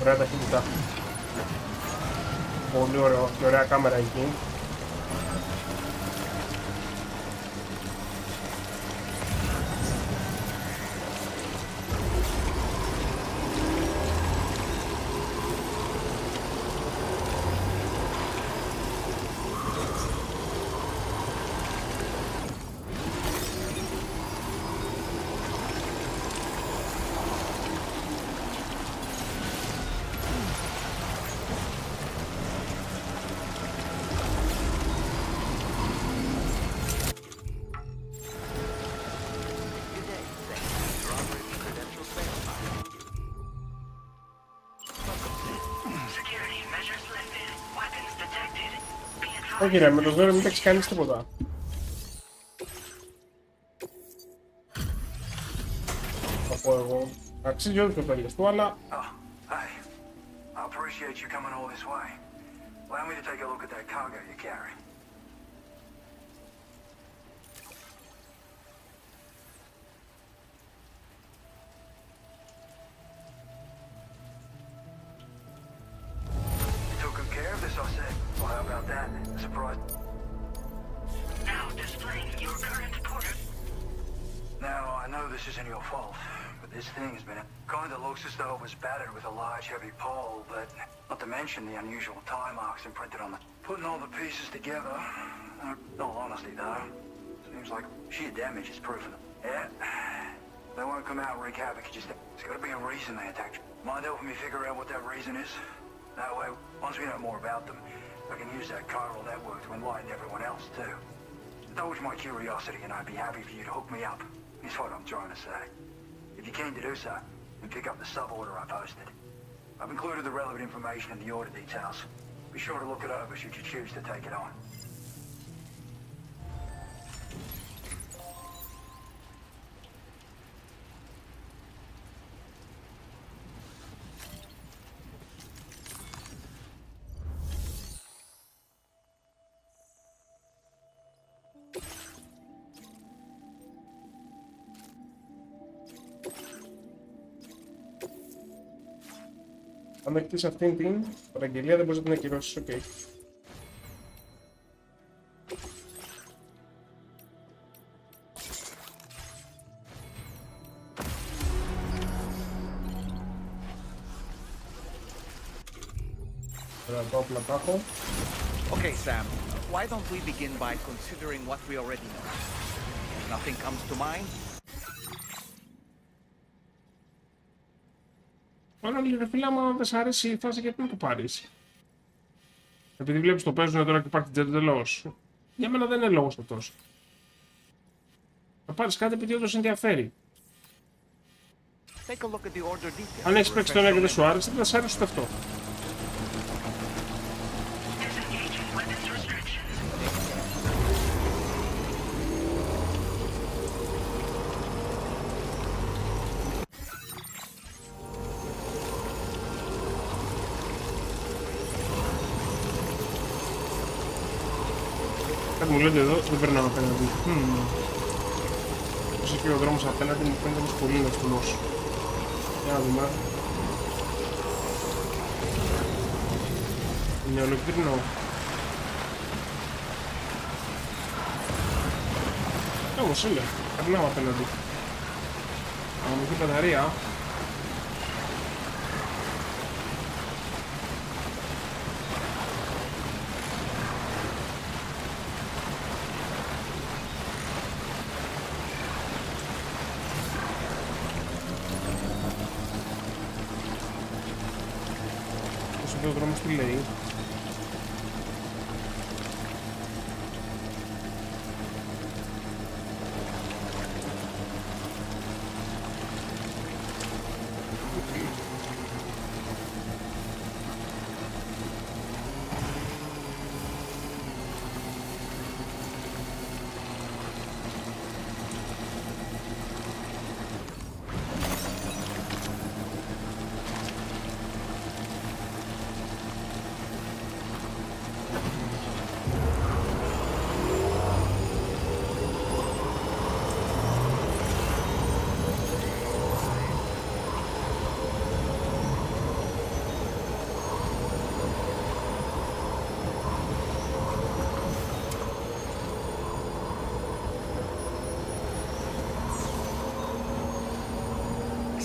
Ωραία ταχύτητα. Πολύ ωραίο και ωραία κάμερα εκεί. Όχι ρε, με το ζώρο μην τα έχεις κάνεις τίποτα. Θα πω εγώ. Αξίζει όλους το θέλεις του, αλλά... Hey, I appreciate you coming all this way. Allow me to take a look at that cargo you're carrying. Surprise. Now displaying your current quarter. Now, I know this isn't your fault, but this thing has been... Kinda looks as though it was battered with a large, heavy pole, but not to mention the unusual tie marks imprinted on the... Putting all the pieces together, in all honesty, though, seems like sheer damage is proof of it. Yeah, they won't come out and wreak havoc, there's gotta be a reason they attacked you. Mind helping me figure out what that reason is? That way, once we know more about them, I can use that chiral network to enlighten everyone else, too. Indulge my curiosity and I'd be happy for you to hook me up, is what I'm trying to say. If you're keen to do so, then pick up the sub-order I posted. I've included the relevant information in the order details. Be sure to look it over should you choose to take it on. Αν έχεις αυτήν την παραγγελία δεν μπορείς να την ακυρώσεις, οκ. Okay, Sam. Why don't we begin by considering what we already know? Nothing comes to mind? Άρα λέει, ρε φίλε, άμα δεν σ' αρέσει η φάση, γιατί να το πάρεις? Επειδή βλέπεις το παίζουν τώρα και υπάρχει τελώς. Για μένα δεν είναι λόγος αυτός. Θα πάρεις κάτι επειδή όντως ενδιαφέρει. Αν έχεις παίξει το ένα και δεν σου άρεσε, δεν σ' άρεσε ούτε αυτό. Κάτι μου λέτε εδώ, δεν περνάω απέναντι. Όσο και ο δρόμος απέναντι μου φαίνεται πως πολύ ναυτιμός. Για να δούμε. Είναι ολοκληρινό. Όμως είναι, περνάω απέναντι. Αμυντική μπαταρία. Ο δρόμος τι λέει?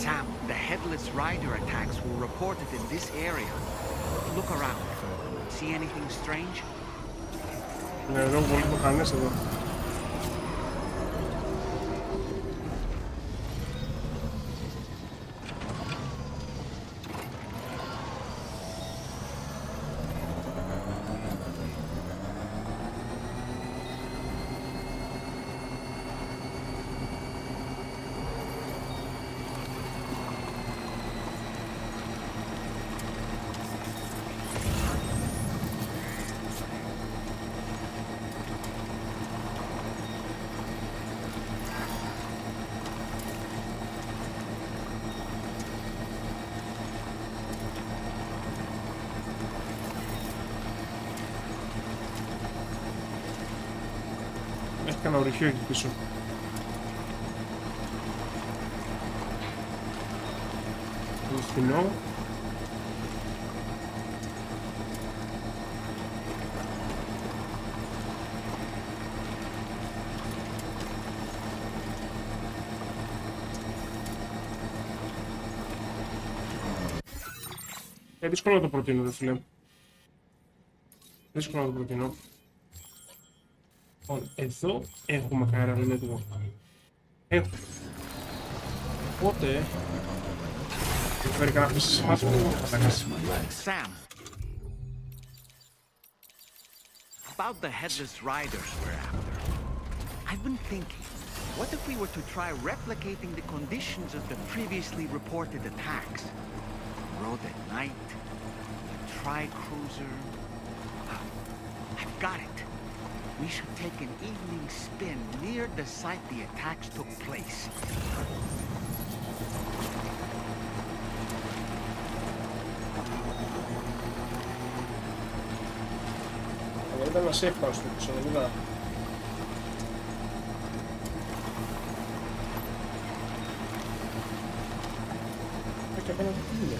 Sam, the headless rider attacks were reported in this area. Look around. See anything strange? Ναι, εδώ πολύ μηχανές εδώ. Έχει κανένα ορυχείο εκεί πίσω. Είναι φθηνό. Δύσκολο να το προτείνω, ρε φίλε. Δύσκολο να το προτείνω. Λοιπόν, εδώ έχουμε chiral network. Έχουμε. Οπότε... Φέρει κανένα πίσω σε μάθημα, Sam. About the headless riders we're after. I've been thinking, what if we were to try replicating the conditions of the previously reported attacks? Road at night, a tri-cruiser. I've got it. We should take an evening spin near the site the attacks took place. Ήταν ένα safe house του πίσω, δεν είδα. Και απέναντι τι είναι.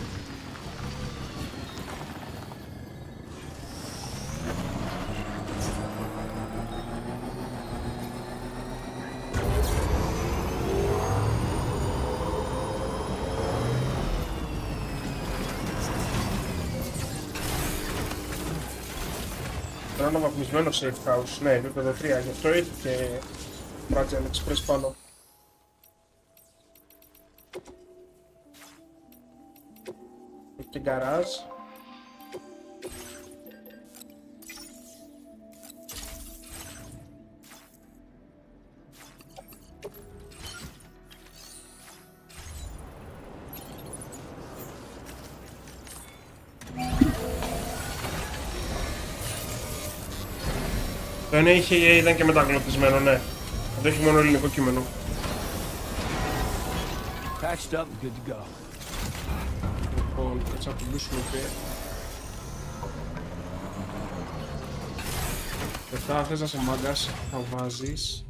Ένα αναβαθμισμένο safe house, ναι, επίπεδο 3, γι' αυτό έχει και Fragile Express πάνω. Έχει και γκαράζ. Το ένα ήταν και μεταγλωτισμένο, ναι. Εδώ έχει μόνο ελληνικό κείμενο. Λοιπόν, έτσι να πουλήσουμε και... Μετά θες να σε μάγκας, θα βάζεις...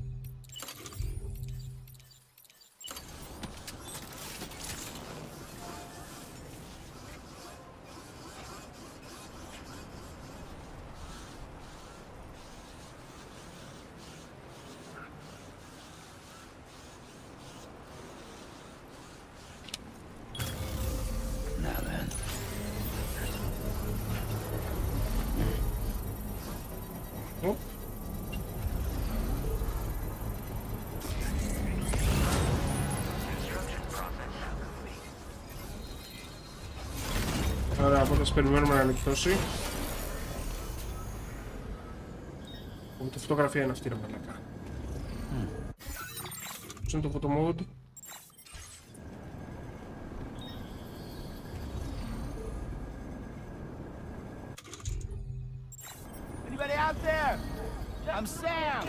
Ωραία, οπότε ας περιμένουμε να ανοιχτώσει. Τη φωτογραφία είναι αυτή, ρε μαλάκα. Πώς είναι το photo mode? Anybody out there? I'm Sam.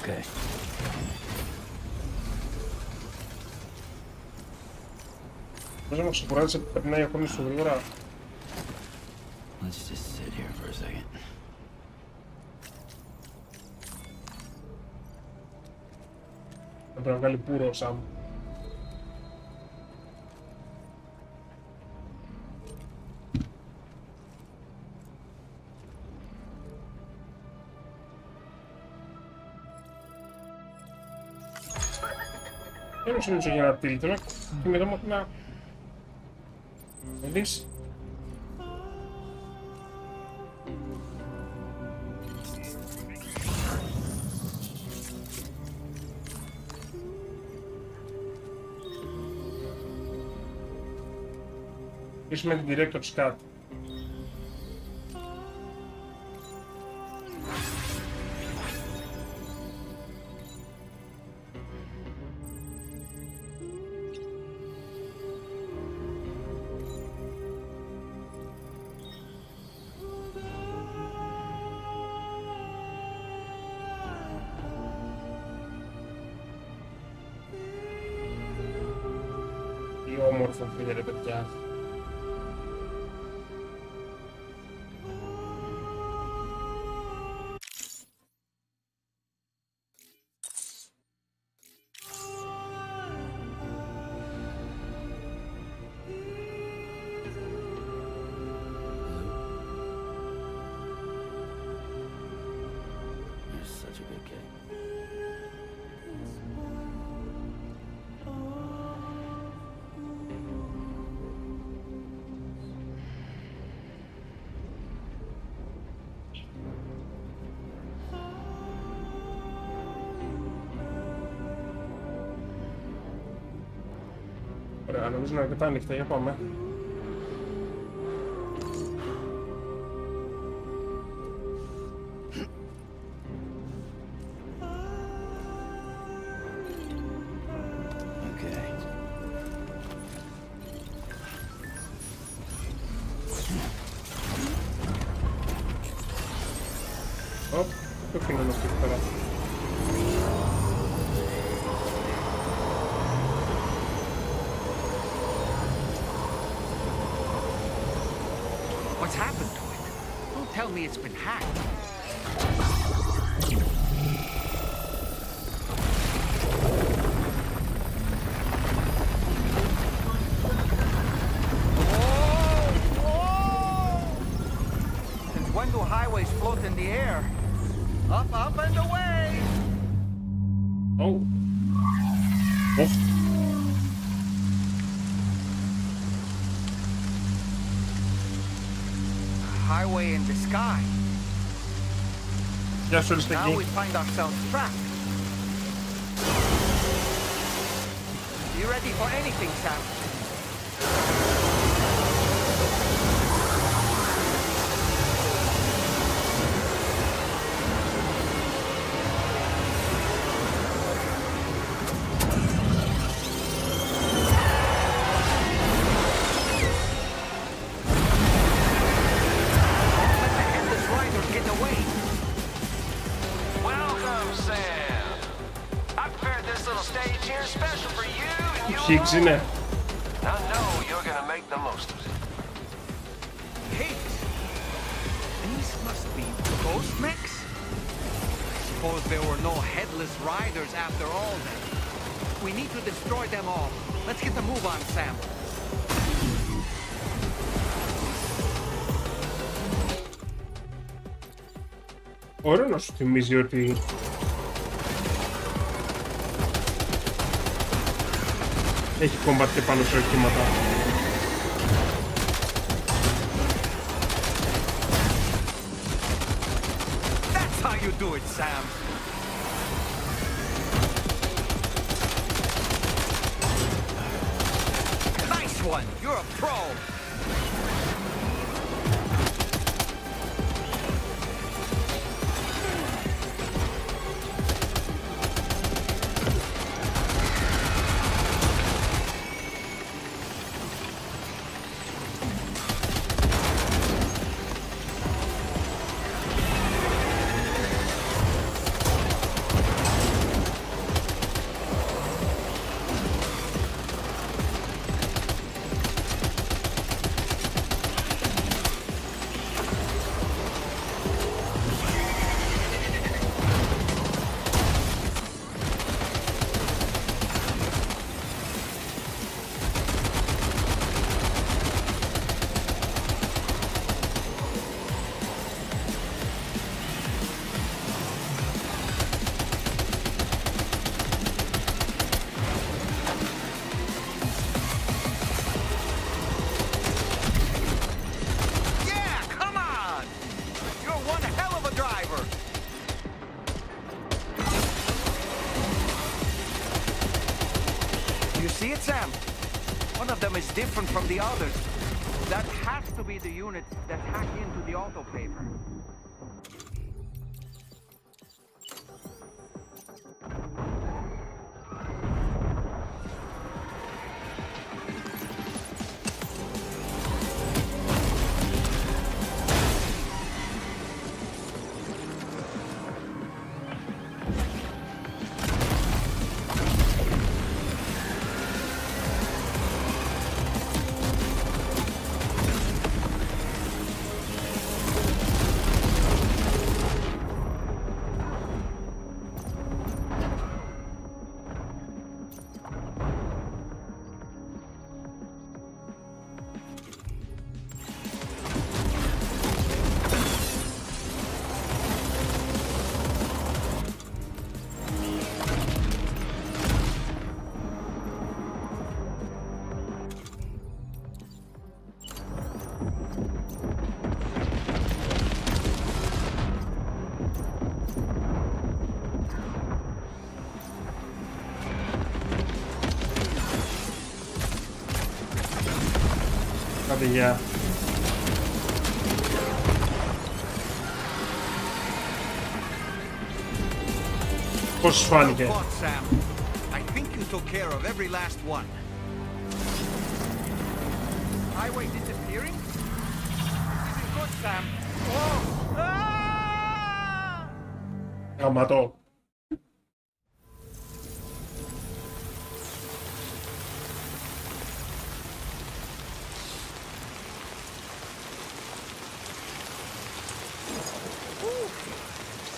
Okay. Πώς να μου ξεκουράζει που περνάει ακόμη στο γρήγορα. Let's just sit here for a second. Θα πρέπει να βγάλει πουρο ο Σαμ. Δεν μου για να τίλτω και μετά μου να... Δεις. Είσαι με την Director's Cut. Τι όμορφο φίλε ρε παιδιά. Ωραία, νομίζω είναι αρκετά ανοιχτά, για πάμε. Ωπ, το φύγω να φύγω τώρα. What's happened to it? Don't tell me it's been hacked. Since when do highways float in the air? Up, up, and away! Oh. Oh. Highway in the sky. Now we find ourselves trapped. You ready for anything, Sam? Higgs in it. Now know you're gonna make the most of it. Higgs? These must be ghost mechs? I suppose there were no headless riders after all then. We need to destroy them all. Let's get the move on, Sam. Ωραίο να σου θυμίζει ότι έχει κόμπατ και πάνω σε οχήματα. That's how you do it, Sam. Nice one. You're a pro. different from the others. That has to be the unit that hacked into the autoclaver. Yeah. Πώς σου φάνηκε? I think you took care of every last one. Highway disappearing? This is good, Sam. Whoa! Ah! Γαμματώ.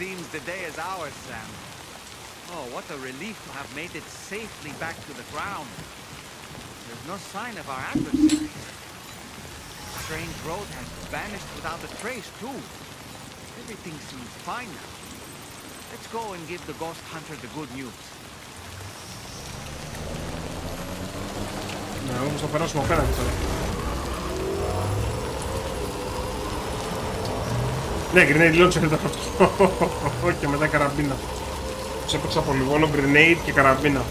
Seems the day is ours, Sam. Oh, what a relief to have made it safely back to the ground. There's no sign of our adversaries. Strange Road has vanished without a trace, too. Everything seems fine now. Let's go and give the ghost hunter the good news. Ναι, όμως θα περάσουμε απέναντι τώρα. Ναι, grenade launcher ήταν αυτό. Και μετά καραμπίνα. Τους έπαιξα από λίγο, όλο grenade και καραμπίνα.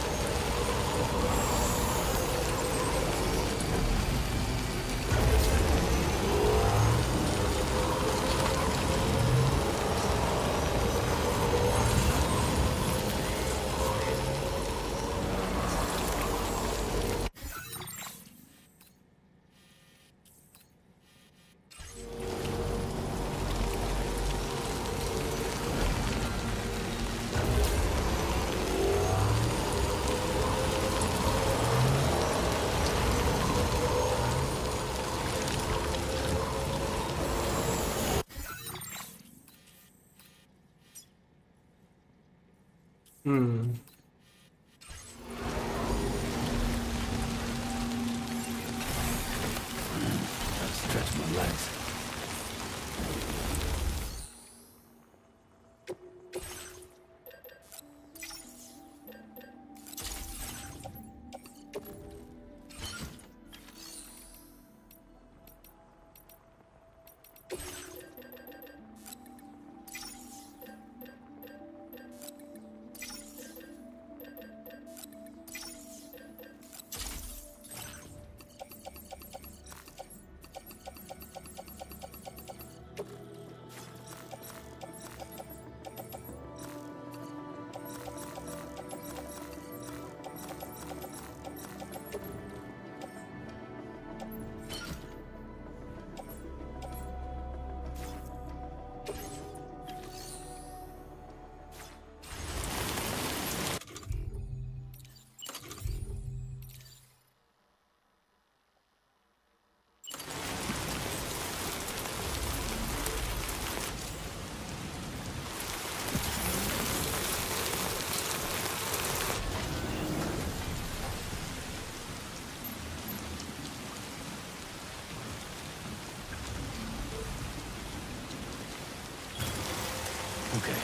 Stretch my legs. Okay.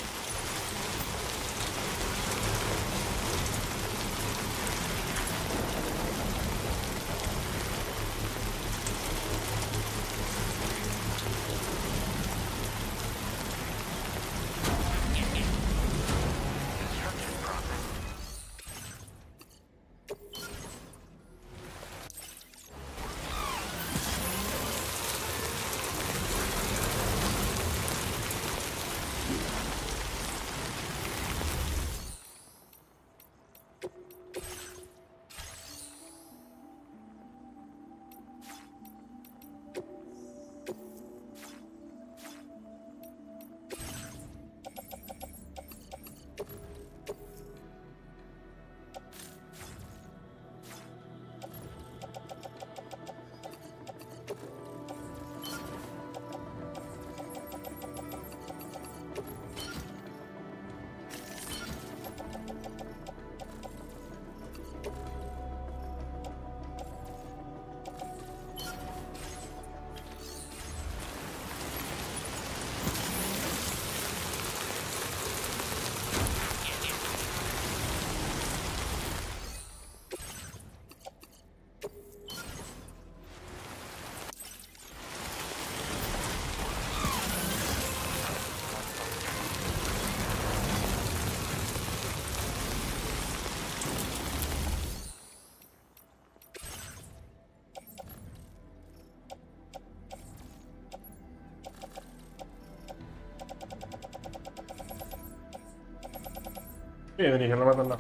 Δεν είχε να μετανά.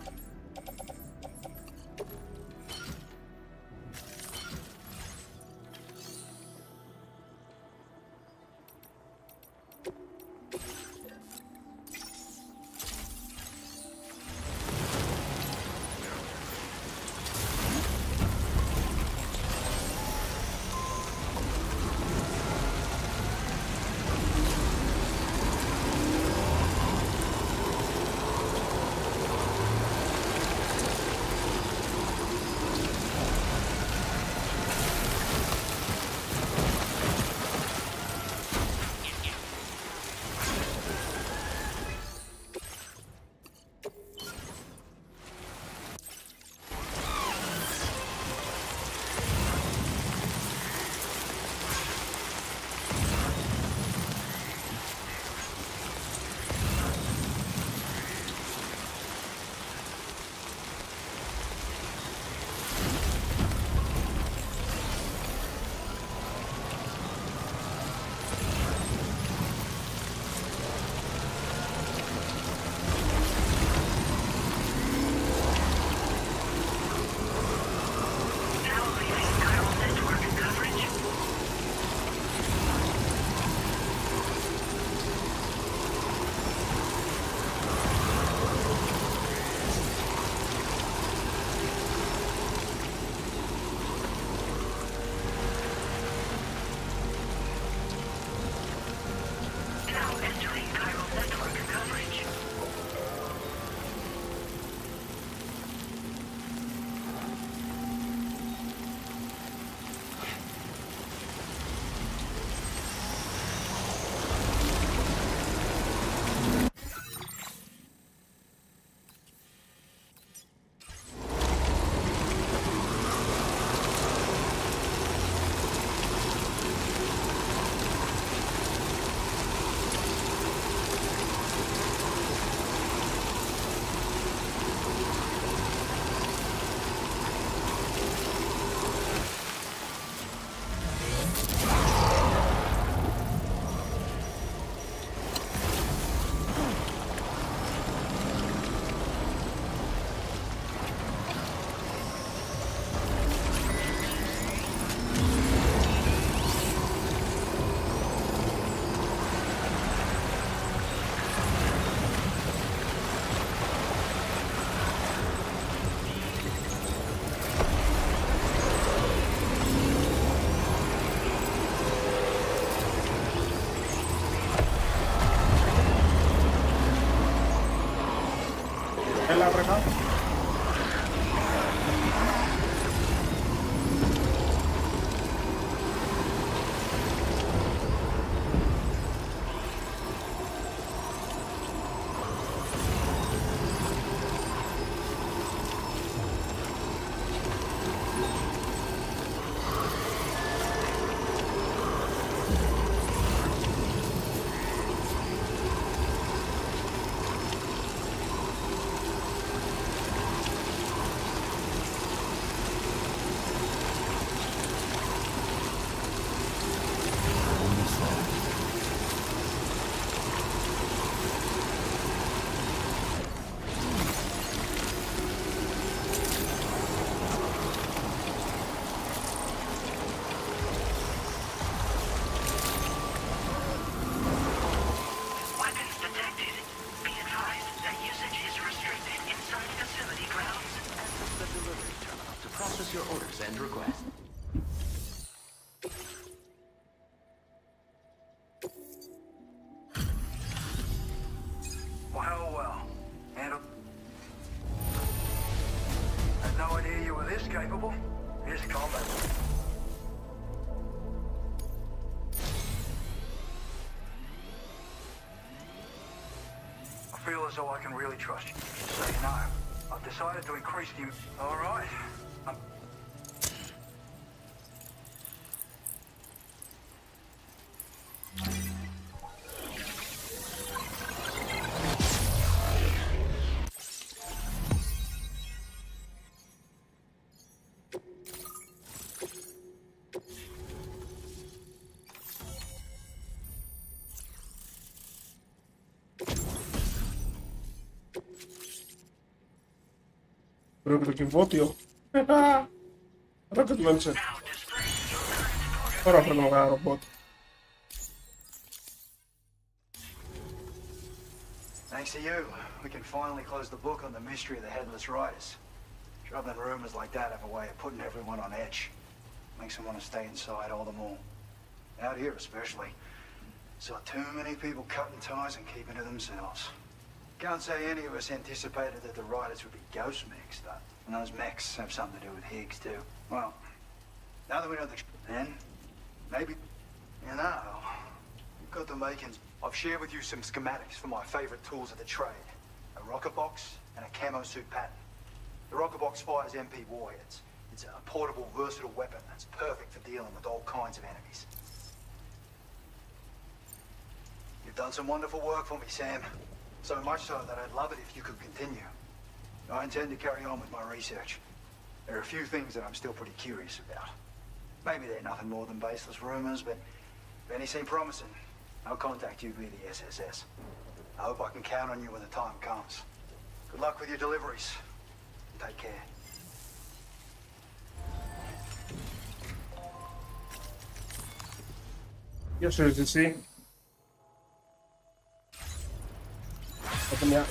Έλα, βρέκα. Your orders and requests. Well. And had no idea you were this capable. Here's combat. I feel as though I can really trust you. So you know, I've decided to increase the... All right. Βρω και το κυβότιο. Rocket launcher. Τώρα φέρνω ένα ρομπότ. Thanks to you, we can finally close the book on the mystery of the Headless Riders. Troubling rumors like that have a way of putting everyone on edge. Makes them want to stay inside all the more. Out here especially. Saw too many people cutting ties and keeping to themselves. Can't say any of us anticipated that the riders would be ghost mechs, though. And those mechs have something to do with Higgs, too. Well, now that we know the then, maybe, you know, you've got the makings. I've shared with you some schematics for my favorite tools of the trade. A rocket box and a camo suit pattern. The rocket box fires MP warheads. It's a portable, versatile weapon that's perfect for dealing with all kinds of enemies. You've done some wonderful work for me, Sam. So much so that I'd love it if you could continue. I intend to carry on with my research. There are a few things that I'm still pretty curious about. Maybe they're nothing more than baseless rumors, but if any seem promising, I'll contact you via the SSS. I hope I can count on you when the time comes. Good luck with your deliveries. Take care. Γεια σου, εσύ.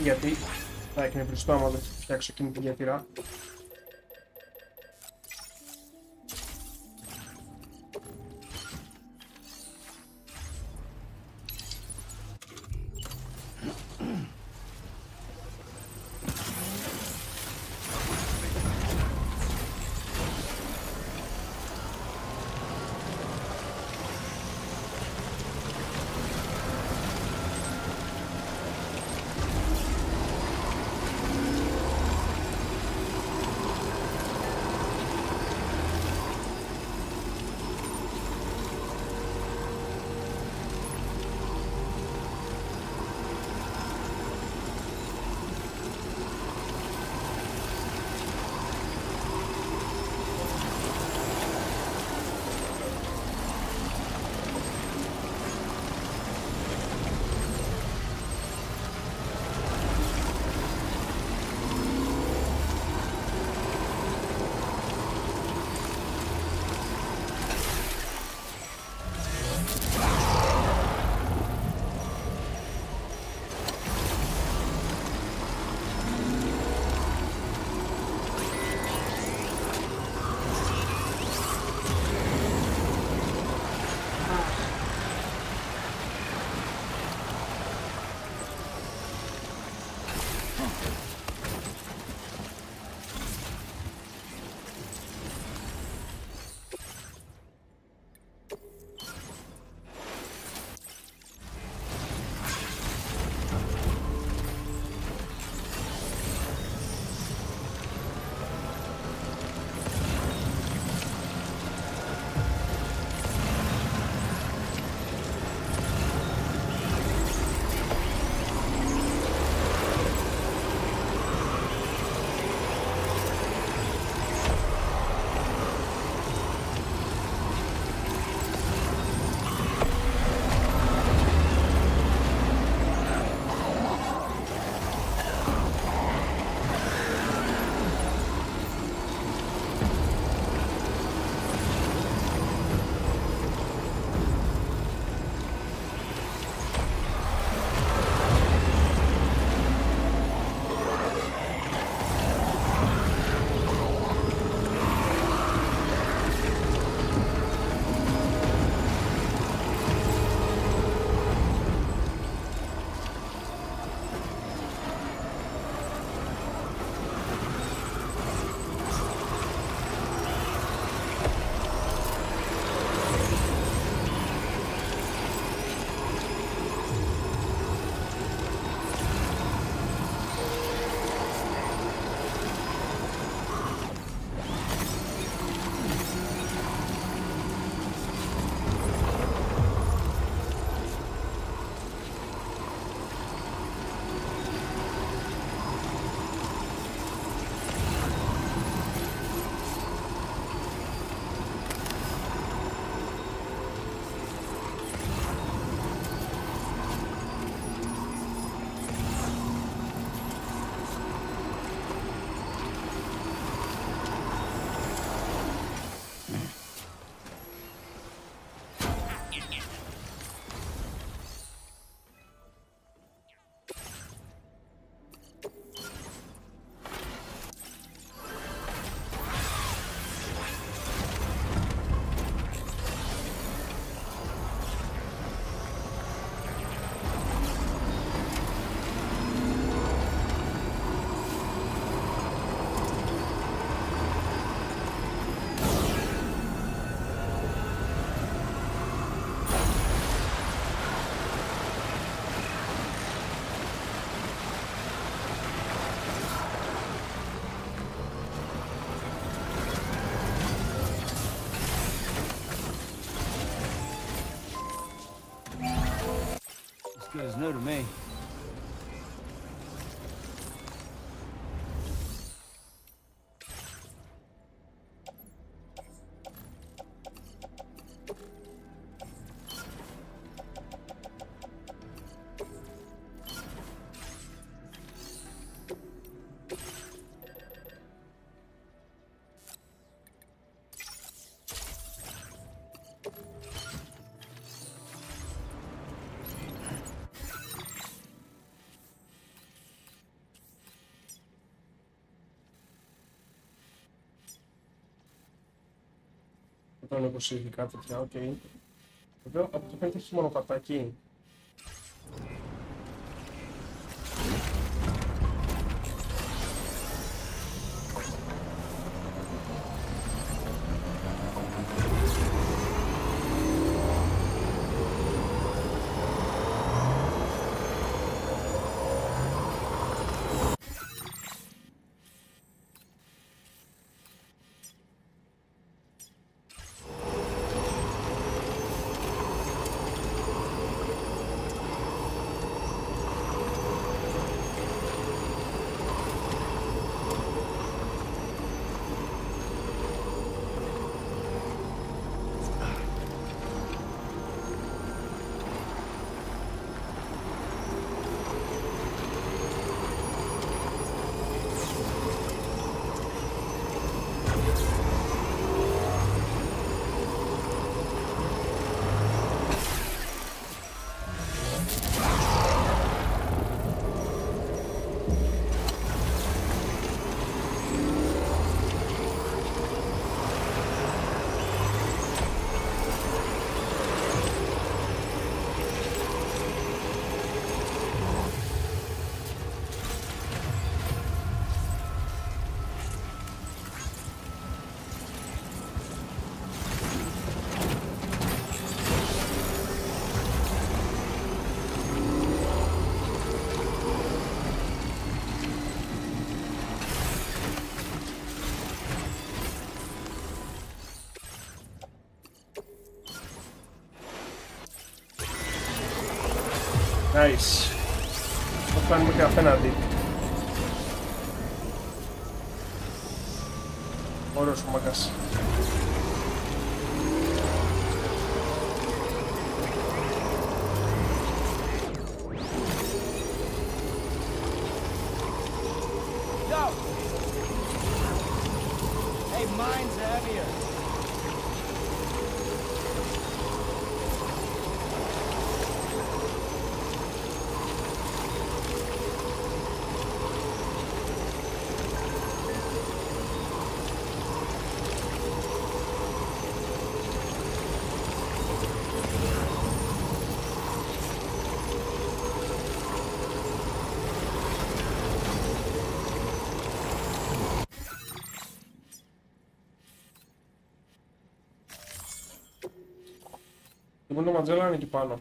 Γιατί θα εκνευριστώ άμα δεν φτιάξω εκείνη την διατηρά. good as new to me. Τον 20 ειδικά τέτοια, οκ. Βέβαια, από το φαίνεται έχει μονοπατάκι. Nice. Θα φτάνουμε και απέναντι. Ωραίος ο μαγκάς. Hey, mine's heavier. Λοιπόν, το Μαντζέλα είναι εκεί πάνω.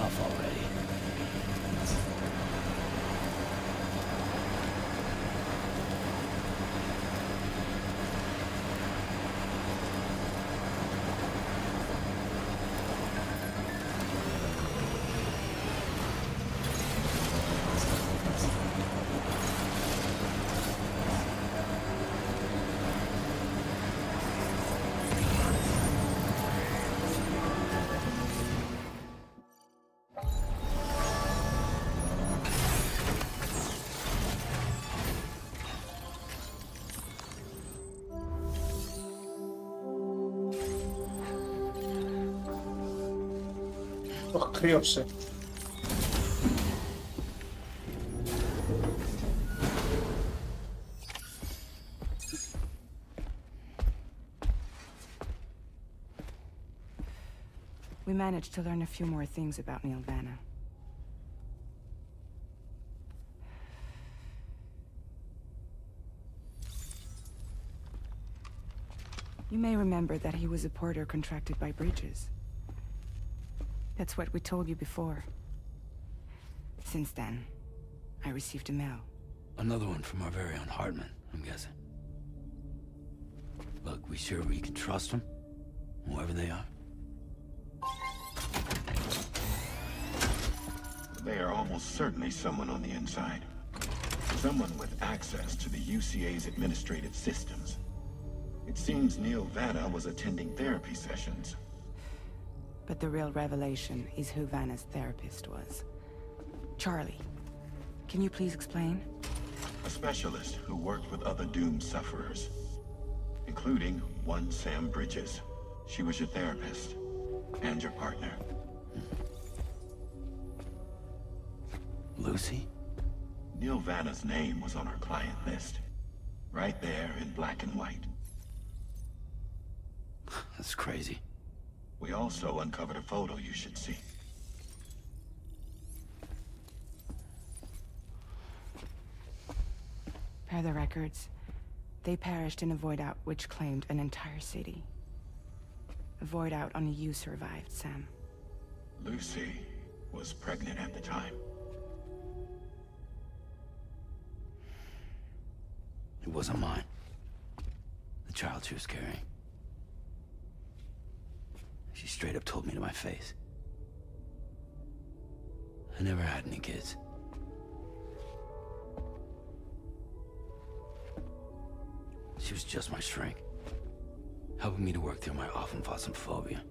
off already. Το κρύωσε. We managed to learn a few more things about Neil Vanna. You may remember that he was a porter contracted by Bridges. That's what we told you before. Since then, I received a mail. Another one from our very own Hartman, I'm guessing. Look, we sure we can trust them? Whoever they are? They are almost certainly someone on the inside. Someone with access to the UCA's administrative systems. It seems Neil Vanna was attending therapy sessions. But the real revelation is who Vanna's therapist was. Charlie, can you please explain? A specialist who worked with other doomed sufferers, including one Sam Bridges. She was your therapist and your partner. Lucy? Neil Vanna's name was on our client list. Right there in black and white. That's crazy. We also uncovered a photo you should see. Per the records, they perished in a void out which claimed an entire city. A void out only you survived, Sam. Lucy was pregnant at the time. It wasn't mine. The child she was carrying. She straight up told me to my face. I never had any kids. She was just my shrink, helping me to work through my phobia.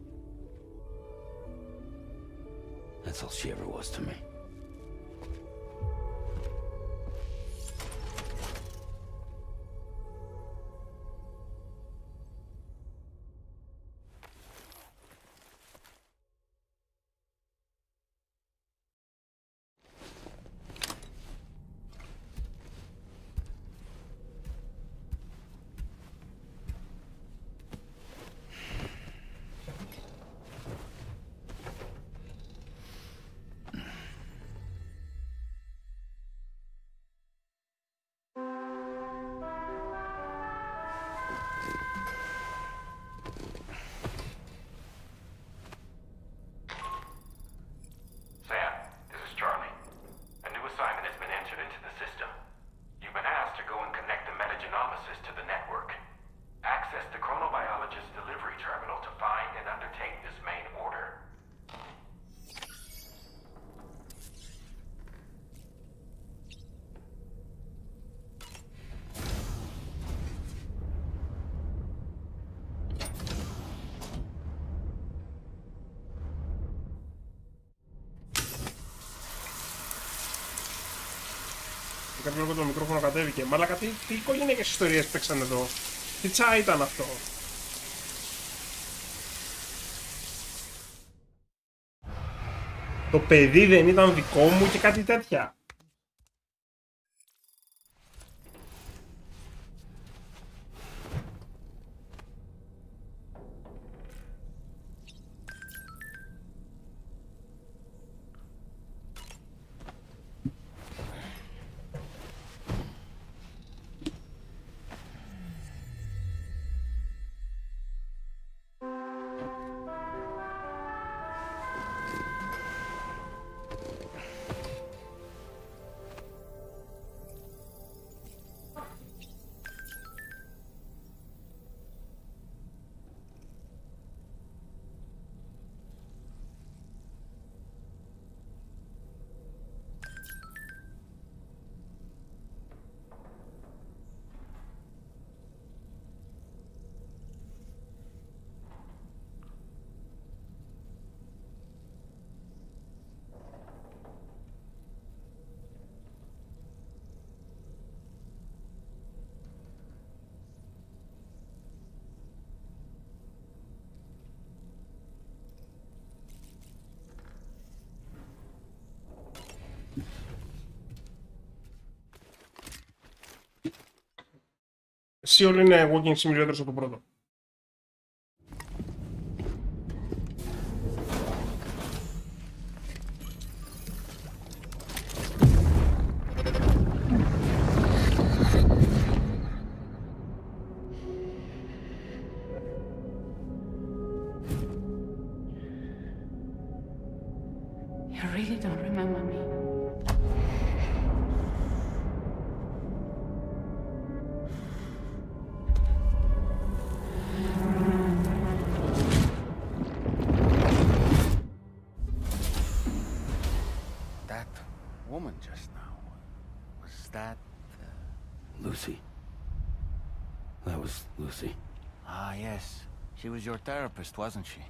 That's all she ever was to me. Κάποιο λόγο το μικρόφωνο κατέβηκε. Μαλάκα, τι οικογενειακές ιστορίες παίξαν εδώ. Τι τσά ήταν αυτό. Το παιδί δεν ήταν δικό μου και κάτι τέτοια. Εντάξει, όλοι είναι walking simulators από το πρώτο. You really don't remember me. That woman just now, was that... Lucy. That was Lucy. Ah, yes. She was your therapist, wasn't she?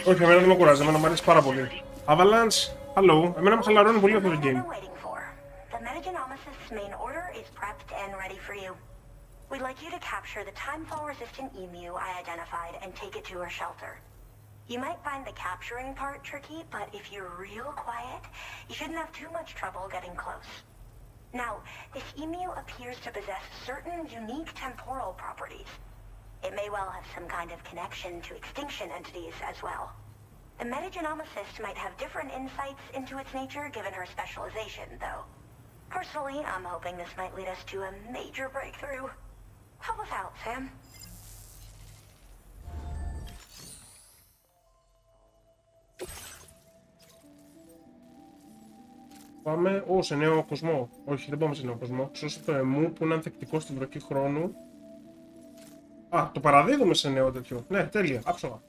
Όχι, εμένα δεν με κουράζει, εμένα μου αρέσει πάρα πολύ. Avalanche, hello, εμένα με χαλαρώνει πολύ αυτό το game. The Metagenomisys main order is prepped and ready for you. We'd like you to capture the timefall-resistant emu I identified and take it to her shelter. You might find the capturing part tricky, but if you're real quiet, you shouldn't have too much trouble getting close. Now, this emu appears to possess certain unique temporal properties. It may well have some kind of connection to extinction entities as well. The Metagenomicist might have different insights into its nature given her specialization, though. Personally, I'm hoping this might lead us to a major breakthrough. Help us out, Sam. Πάμε σε νέο κοσμό. Όχι, δεν πάμε σε νέο κοσμό. Σώστε το εμού που είναι ανθεκτικό στην βροχή χρόνου. Α, το παραδίδουμε σε νέο τέτοιο. Ναι, τέλεια, άψογα.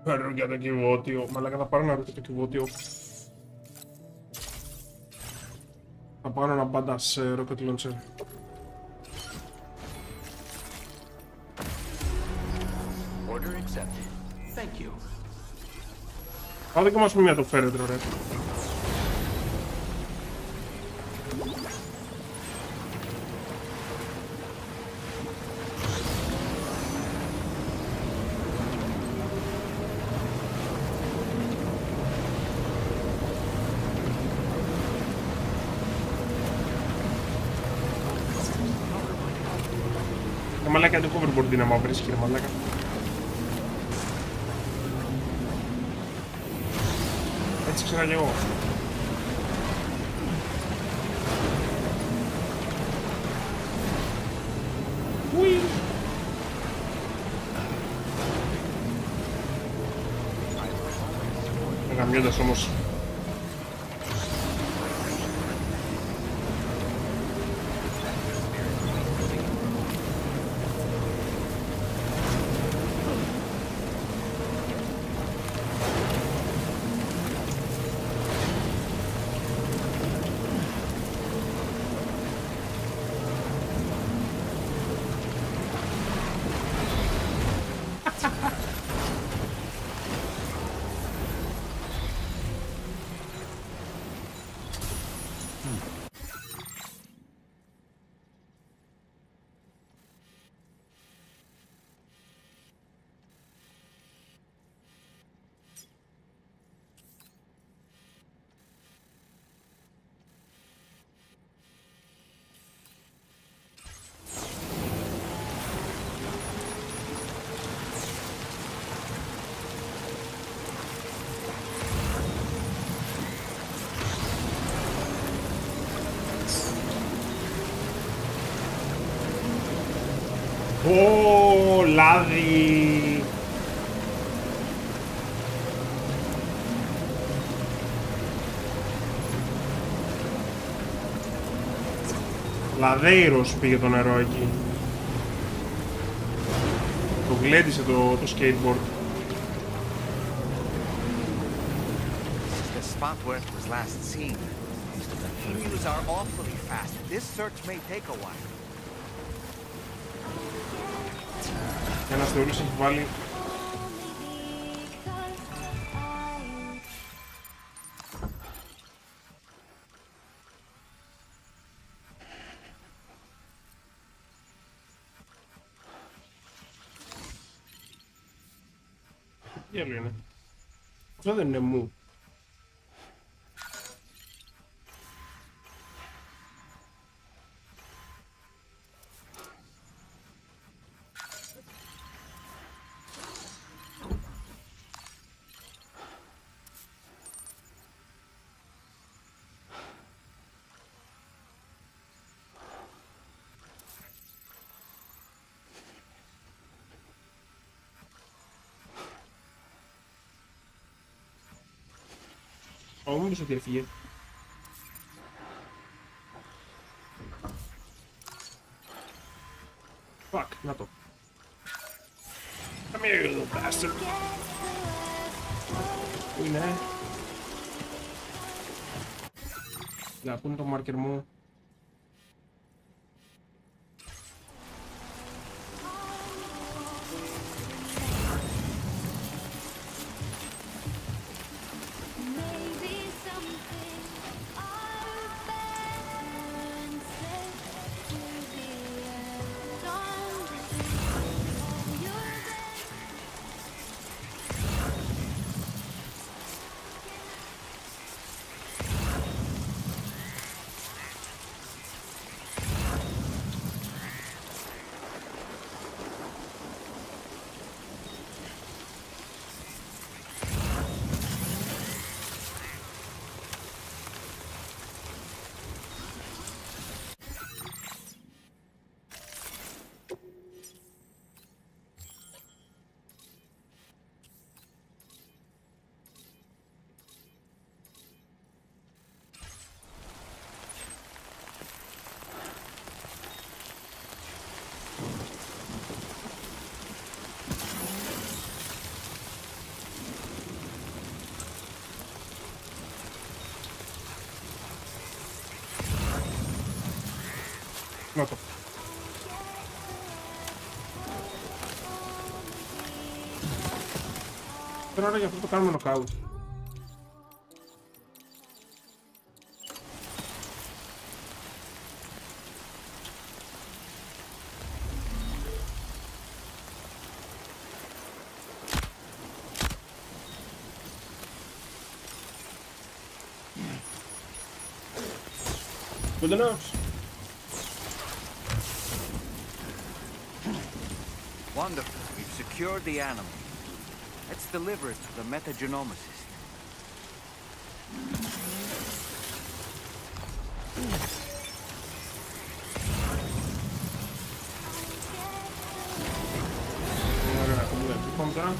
Πάρω για το κυβότιο. Μαλάκα, θα πάρω να ρωτήσω το κυβότιο. Θα πάρω ένα μπάντας rocket launcher. Order accepted. Thank you. Άντε και μας μία το φέρετε, ρε. Μαλάκα, το hoverboard είναι άμα βρίσκει, ρε μαλάκα. Έτσι ξέρα και εγώ. Ουί! Γαμιώντας όμως. Ω, λάδι! Λαδέιρος πήγε το νερό εκεί. Το γλέντισε το skateboard. The spot where it was last seen. Emus are awfully fast. This search may take a while. Ένας θεούλης έχει βάλει. Τι άλλο είναι? Αυτό δεν είναι μου. Όμως ότι έφυγε. Fuck, να το. Come here, you little bastard. Πού είναι? Να, πού είναι το μάρκερ μου? Να το. Τώρα για αυτό το κάνουμε νοκάουτ. Κοντινός. Wonderful. We've secured the animal. Let's deliver it to the metagenomicist. Ωραία, πάμε τώρα.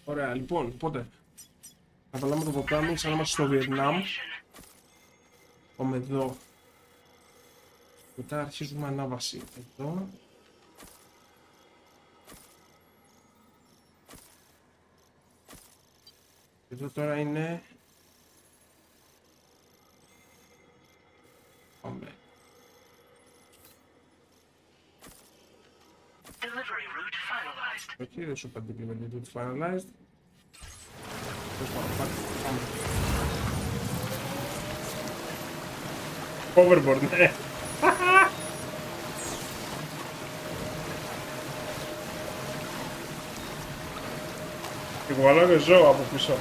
Ωραία, λοιπόν, οπότε θα βάλαμε το ποτάμι σαν να είμαστε στο Βιετνάμ. Πάμε εδώ. Μετά αρχίζουμε ανάβαση εδώ. Εδώ τώρα είναι... Πάμε. Delivery route finalized. Όχι, δεν σου είπα delivery route finalized. Hoverboard, ναι. Και κουβαλάω και ζώο από πίσω.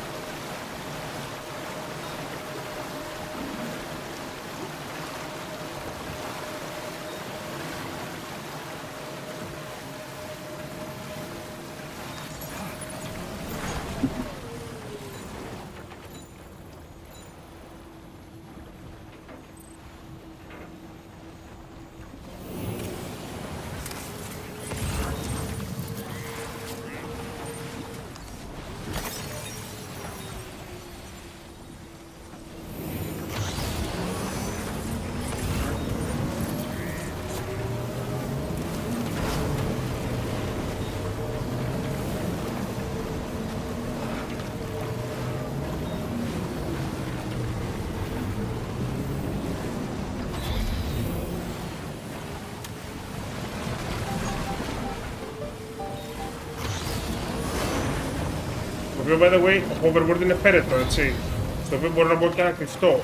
Το οποίο, by the way, το hoverboard είναι φέρετρο, έτσι. Στο οποίο μπορώ να μπω και να κρυφτώ.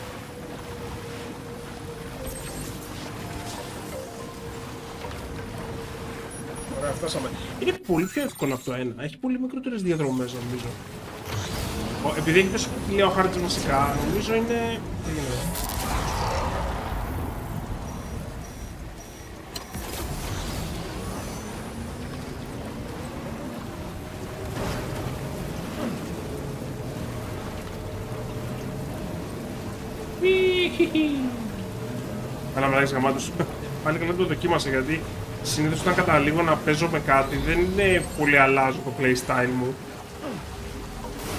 Ωραία, φτάσαμε. Είναι πολύ πιο εύκολο από το ένα. Έχει πολύ μικρότερες διαδρομές, νομίζω. Επειδή έχει τόσο πλέον χάρτης βασικά, νομίζω είναι... Αλλά μαλάκες γαμάτος. Πάλι καλά το δοκίμασα, γιατί συνήθως όταν καταλήγω να παίζω με κάτι δεν είναι πολύ αλλάζω το playstyle μου.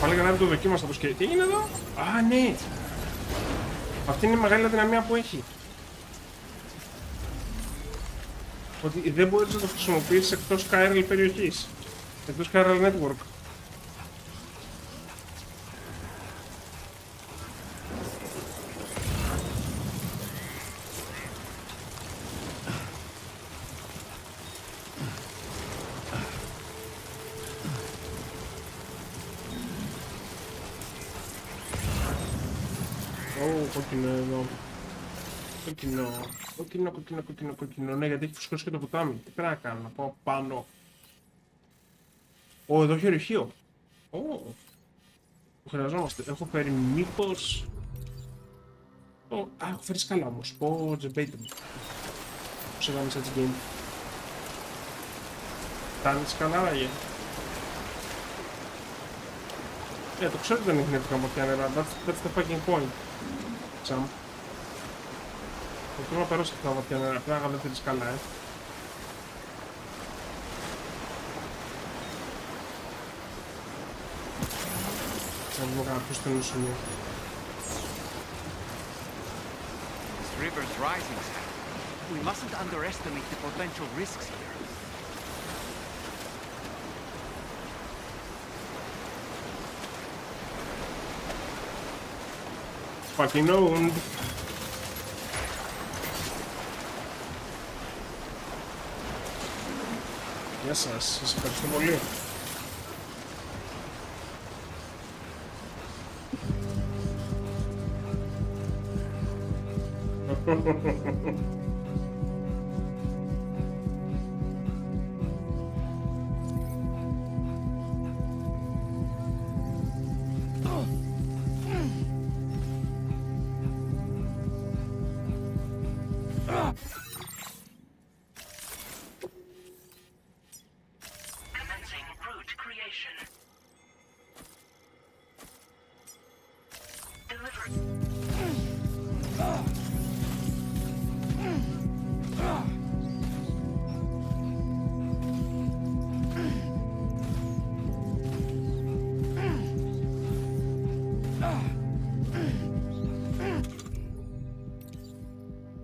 Πάλι καλά το δοκίμασα πως και... Τι έγινε εδώ? Α, ναι! Αυτή είναι η μεγάλη αδυναμία που έχει. Ότι δεν μπορείς να το χρησιμοποιήσεις εκτός KRL περιοχής. Εκτός KRL network. Κόκκινο εδώ. Κόκκινο. Ναι, γιατί έχει φουσκώσει και το ποτάμι. Τι πρέπει να κάνω, να πάω πάνω. Ω, εδώ έχει ορυχείο. Ω, το χρειαζόμαστε. Έχω φέρει μήπως... έχω φέρει σκάλα όμως. Ω, τζεμπέιτεμ. Πώς έκανες έτσι game. Κάνεις σκάλα, άραγε. Το ξέρω ότι δεν έχει νεύτικα από πια νερά. That's the fucking point. Τσαμ. Πρέπει να περάσει αυτά τα βαθιά νερά. Πρέπει να δεν θέλεις καλά, Θα δούμε κάποιο στενό σημείο. This river's rising, Sam. We mustn't underestimate the potential risks here. Fucking owned. Γεια σας, σας ευχαριστώ πολύ.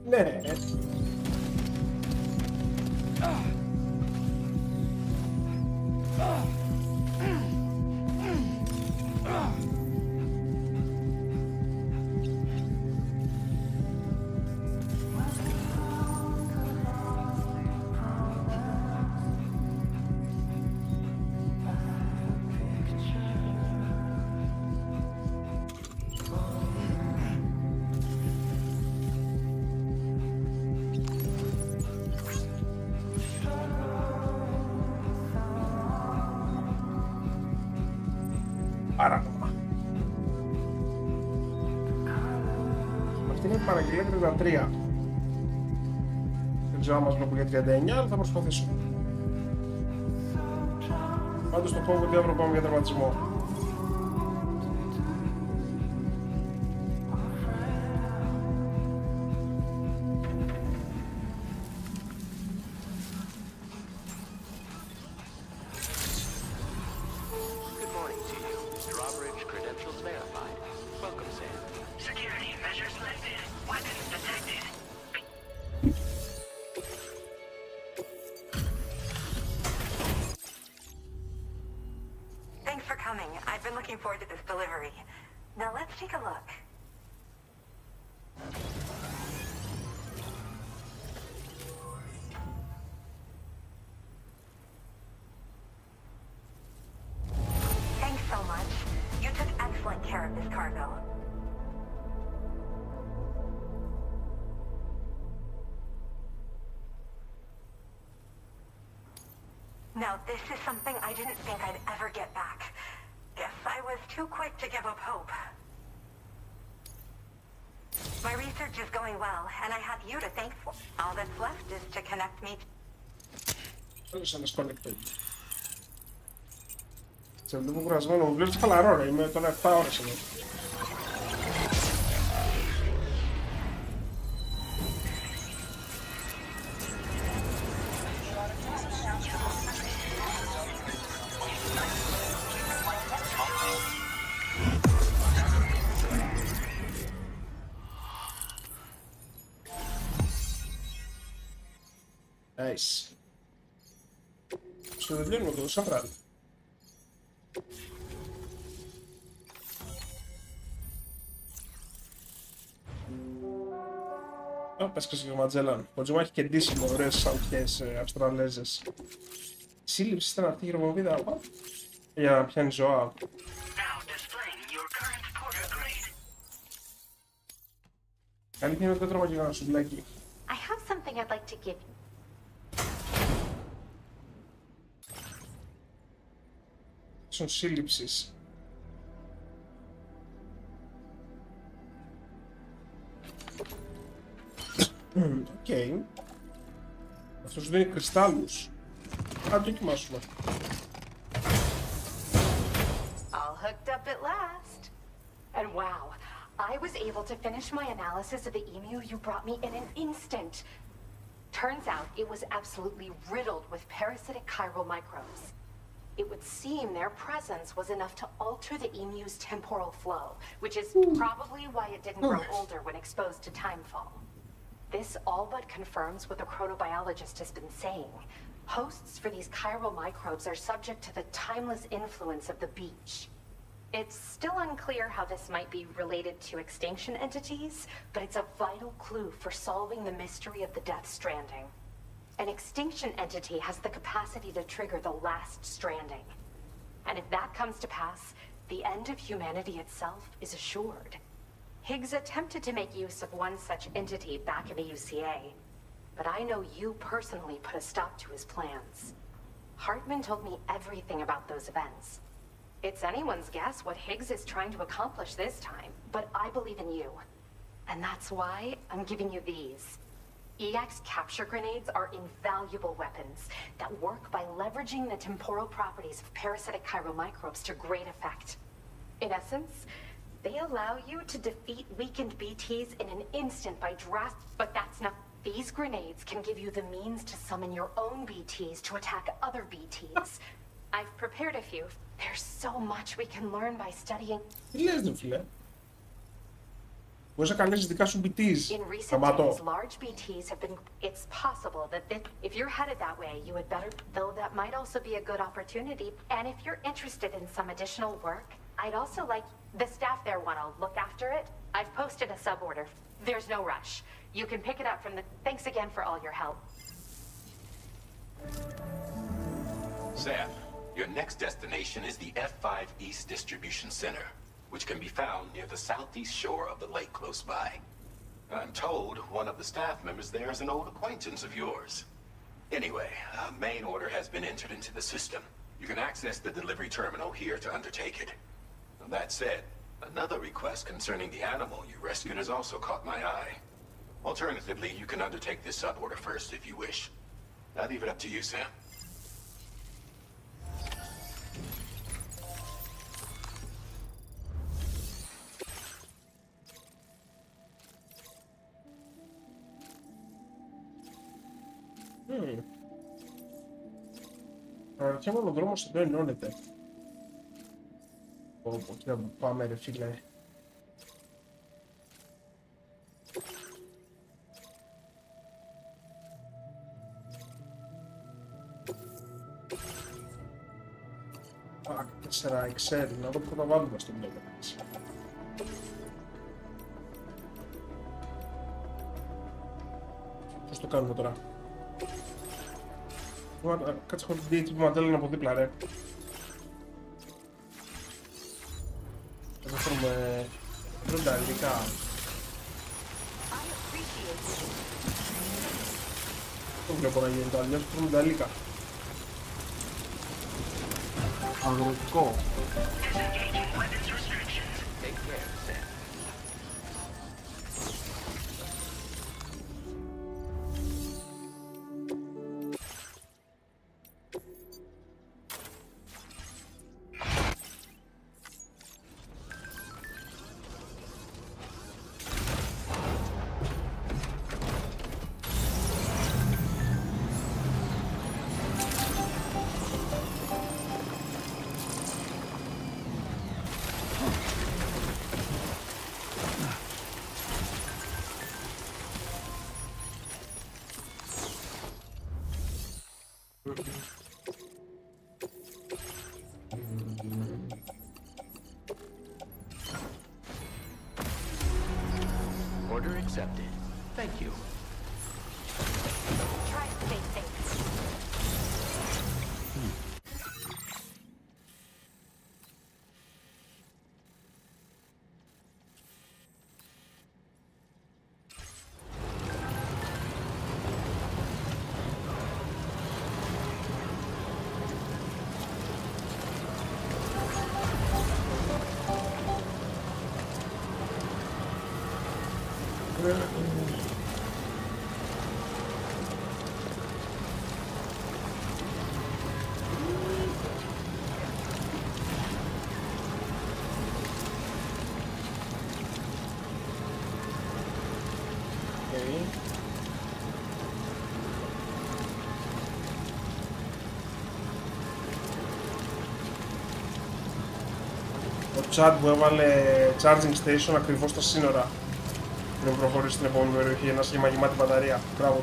Ναι. Αυτή είναι η παραγγελία 33. Δεν ξέρω αν μας βλέπω για 39, αλλά θα προσπαθήσω. Πάντως το πω ότι αύριο πάμε για τερματισμό. Now, this is something I didn't think I'd ever get back. Guess I was too quick to give up hope. My research is going well, and I have you to thank for. All that's left is to connect me. Σε λίγο κουρασμένο, μου βλέπεις χαλαρό ρε, είμαι τώρα 7 ώρες εδώ. Nice. Στο τελειώνουμε το σαν βράδυ. Πέσκασε και ο Ματζέλαν. Ο Τζιμά έχει κεντήσει με ωραίες σαουτιές Αυστραλέζες. Σύλληψη ήταν αυτή η χειροβομβίδα για να πιάνει ζωά. Αλήθεια είναι ότι δεν τρώμα και κανένα σουβλάκι. I have something I'd like to give you. Στον σύλληψης. Οκ. Αυτό σου δίνει κρυστάλλους. Α, το δοκιμάσουμε. All hooked up at last. And wow, I was able to finish my analysis of the emu you brought me in an instant. Turns out it was absolutely riddled with parasitic chiral microbes. It would seem their presence was enough to alter the emu's temporal flow, which is probably why it didn't grow older when exposed to timefall. This all but confirms what the chronobiologist has been saying. Hosts for these chiral microbes are subject to the timeless influence of the beach. It's still unclear how this might be related to extinction entities, but it's a vital clue for solving the mystery of the Death Stranding. An extinction entity has the capacity to trigger the last stranding. And if that comes to pass, the end of humanity itself is assured. Higgs attempted to make use of one such entity back in the UCA, but I know you personally put a stop to his plans. Hartman told me everything about those events. It's anyone's guess what Higgs is trying to accomplish this time, but I believe in you. And that's why I'm giving you these. EX capture grenades are invaluable weapons that work by leveraging the temporal properties of parasitic chiral microbes to great effect. In essence, they allow you to defeat weakened BTs in an instant by but that's not. These grenades can give you the means to summon your own BTs to attack other BTs. I've prepared a few. There's so much we can learn by studying. Τι λες δε φίλε? Μπορείς να καλέσεις δικά σου BTs. In recent days, large BTs have been. It's possible that if you're headed that way, you would better. Though that might also be a good opportunity. And if you're interested in some additional work, I'd also like the staff there want to look after it. I've posted a sub order. There's no rush. You can pick it up from the. Thanks again for all your help. Sam, your next destination is the F5 East Distribution Center, which can be found near the southeast shore of the lake close by. I'm told one of the staff members there is an old acquaintance of yours. Anyway, a main order has been entered into the system. You can access the delivery terminal here to undertake it. That said, Another request concerning the animal you rescued has also caught my eye. Alternatively, you can undertake this sub-order first if you wish. I leave it up to you, Sam. Αναρωτιέμαι αν ο δρόμος εδώ ενώνεται. Όπου να πάμε ρε φίλε. Α, 4 Excel, να δω που θα βάλουμε στο μπλοκ. Πώς το κάνουμε τώρα. Κάτσε χωρίς δει τι μαντέλα από δίπλα ρε. Θα φέρουμε πρώτα υλικά. Δεν βλέπω να γίνεται αλλιώς, θα φέρουμε τα υλικά. Αγροτικό. Order accepted. Thank you. Try to stay safe. Το chat που έβαλε charging station ακριβώς στα σύνορα πριν προχωρήσει στην επόμενη περιοχή, ένα σχήμα γεμάτη μπαταρία. Μπράβο.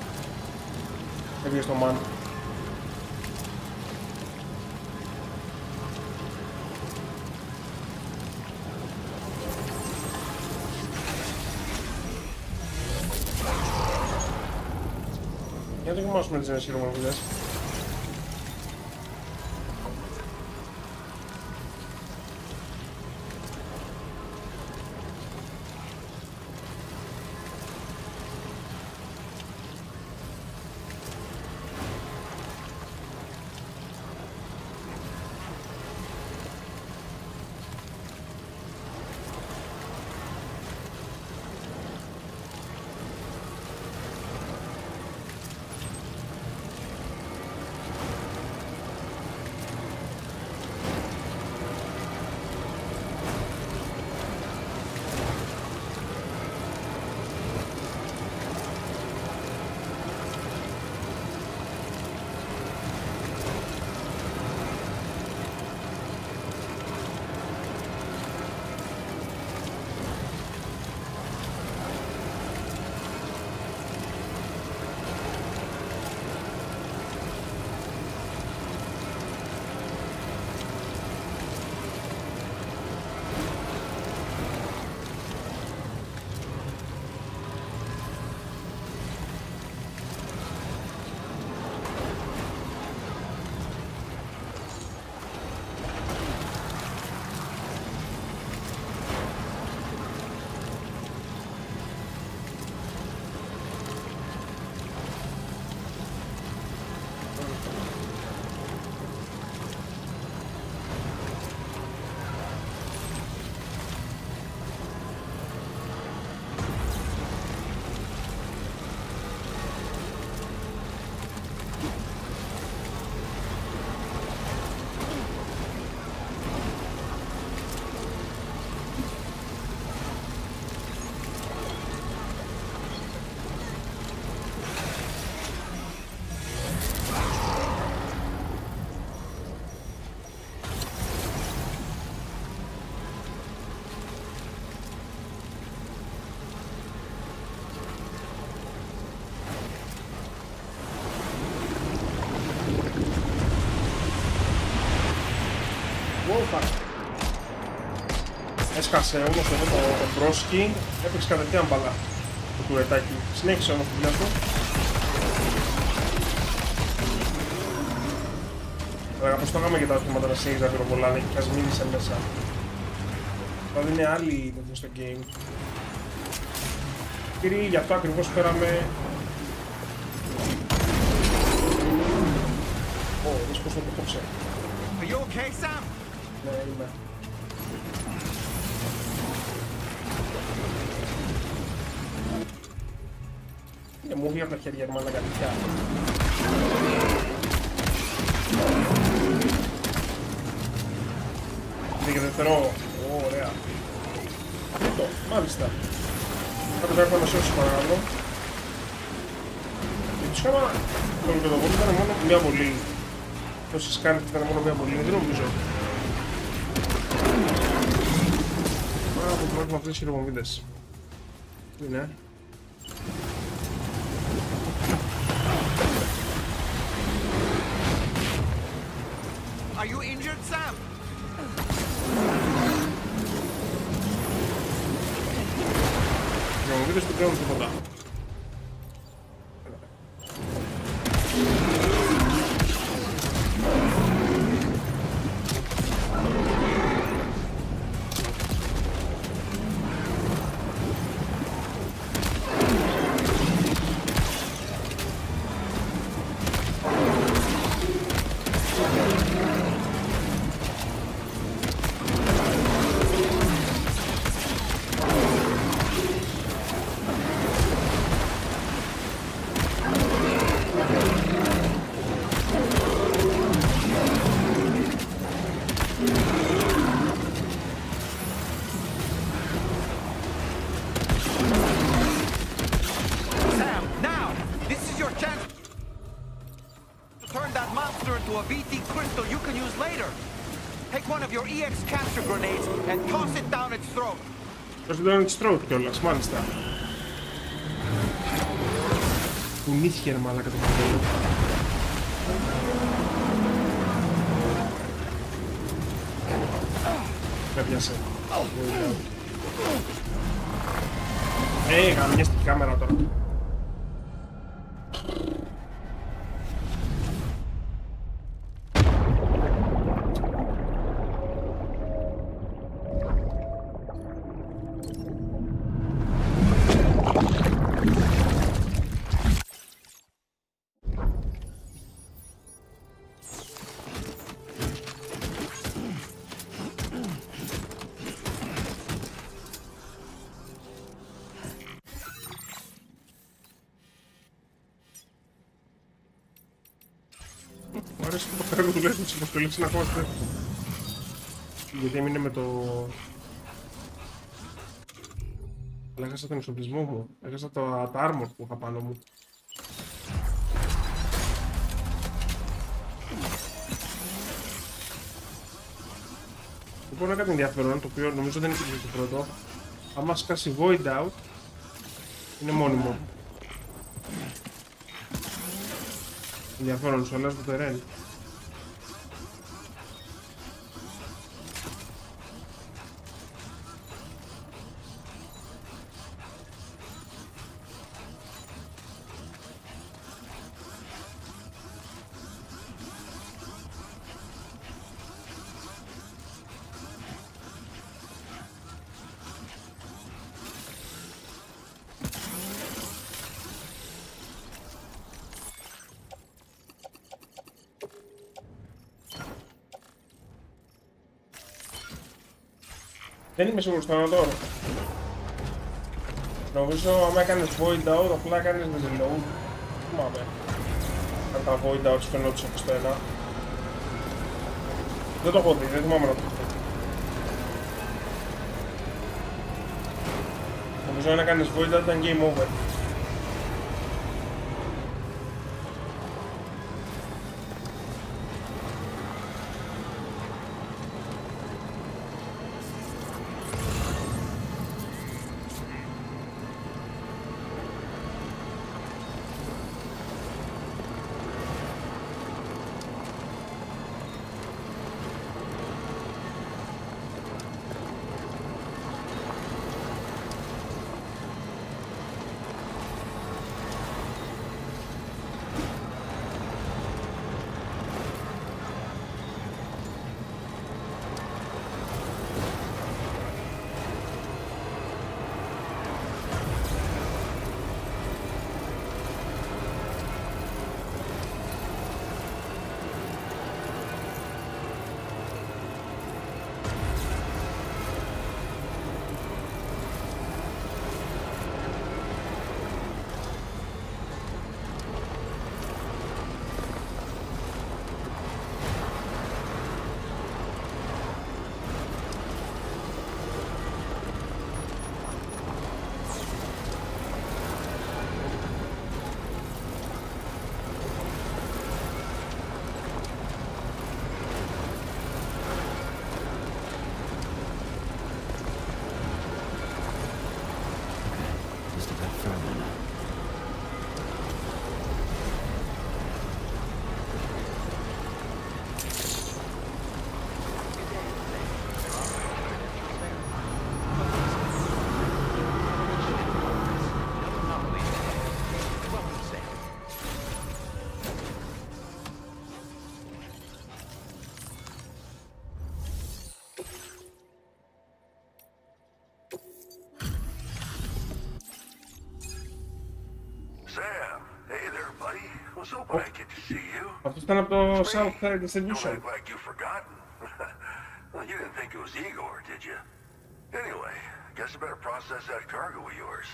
Έβγαινε στο man. Για να δοκιμάσουμε τις νέες χειρομοβουλές. έχασε όμως εδώ το μπρόσκι, έπαιξε κατευθείαν μπαλά το τουρετάκι. Συνέχισε όμως την αυτό. Αλλά πως το έκαμε και τα οχήματα να συνέχιζε να πυροβολάνε και κασμίνησε μέσα. Δηλαδή είναι άλλη τέτοια στο game. Κύριοι, γι' αυτό ακριβώς φέραμε... Δες πως το κόψε. Are you okay, Sam? Ναι, είμαι. Μου βγει από τα χέρια μου, αλλά κατοικιά. Είναι και δεύτερο. Ωραία. Αυτό, μάλιστα. Θα το κάνω να σώσει παρακαλώ. Και τους κάμα, το λογοδοβόλου ήταν μόνο μία βολή. Όσες κάνετε ήταν μόνο μία βολή, δεν νομίζω. Άρα που πρώτα με αυτές τις χειρομοβίδες. Τι είναι. Are you injured, Sam? Οι χειρομοβίδες δεν κάνουν τίποτα. Πρέπει να είναι της throat κιόλας, μάλιστα. Κουνήθηκε ρε μαλάκα το μοντέλο. Με πιάσε. Γαμιέσαι την κάμερα τώρα. Μου αρέσει που το παίρνω τουλάχιστον τις υποστολές είναι ακόμα στρέφει. Γιατί έμεινε με το... Αλλά έχασα τον εξοπλισμό μου. Έχασα τα armor που είχα πάνω μου. Λοιπόν, κάτι ενδιαφέρον, το οποίο νομίζω δεν είναι το πρώτο. Άμα σκάσει void out, είναι μόνιμο. Ενδιαφέρον, σου αλλάζει το terrain. Δεν είμαι σίγουρος στο ανατόρ. Νομίζω άμα έκανες void out, απλά έκανες reload. Θυμάμαι. Αν τα void out φαινόντουσαν στο ένα. Δεν το έχω δει, δεν θυμάμαι να το έχω. Νομίζω αν έκανες void out ήταν game over. further now. Sam, hey there, buddy. Was hoping I'd get to see you. Αυτό ήταν από το Southside Distribution. Don't act like you've forgotten. Well, you didn't think it was Igor, did you? Anyway, guess I better process that cargo of yours.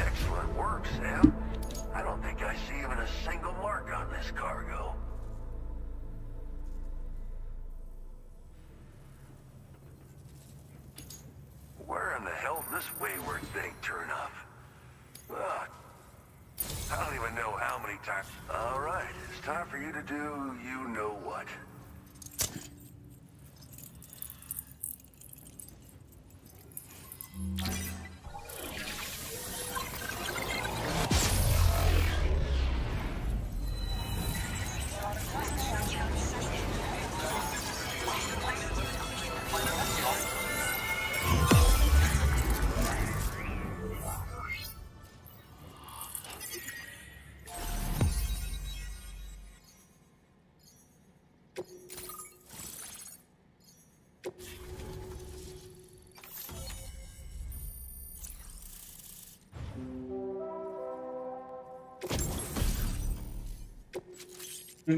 Excellent work, Sam. I don't think I see even a single mark on this cargo. Where in the hell did this wayward thing turn up? I don't even know how many times. All right, it's time for you to do you know what.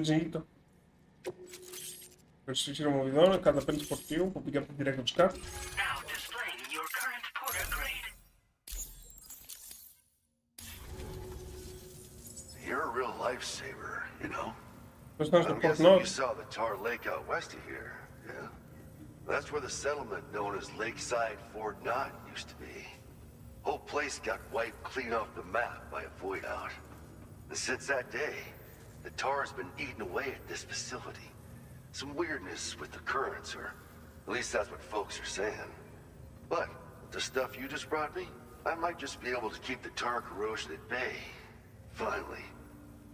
Ζήτω. Persistere movidone, cada pelo esportivo, vou pegar direto dos carros. Now displaying your current porter grade. You're a real lifesaver, you know? Πώς ήταν στο I'm Port guessing you North. saw the Tar Lake out west of here, yeah? That's where the settlement known as Lakeside Fort Knott used to be. Whole place got wiped clean off the map by a void out. And since that day, the Tar's been eating away at this facility. Some weirdness with the currents, or at least that's what folks are saying. But with the stuff you just brought me, I might just be able to keep the Tar corrosion at bay. Finally.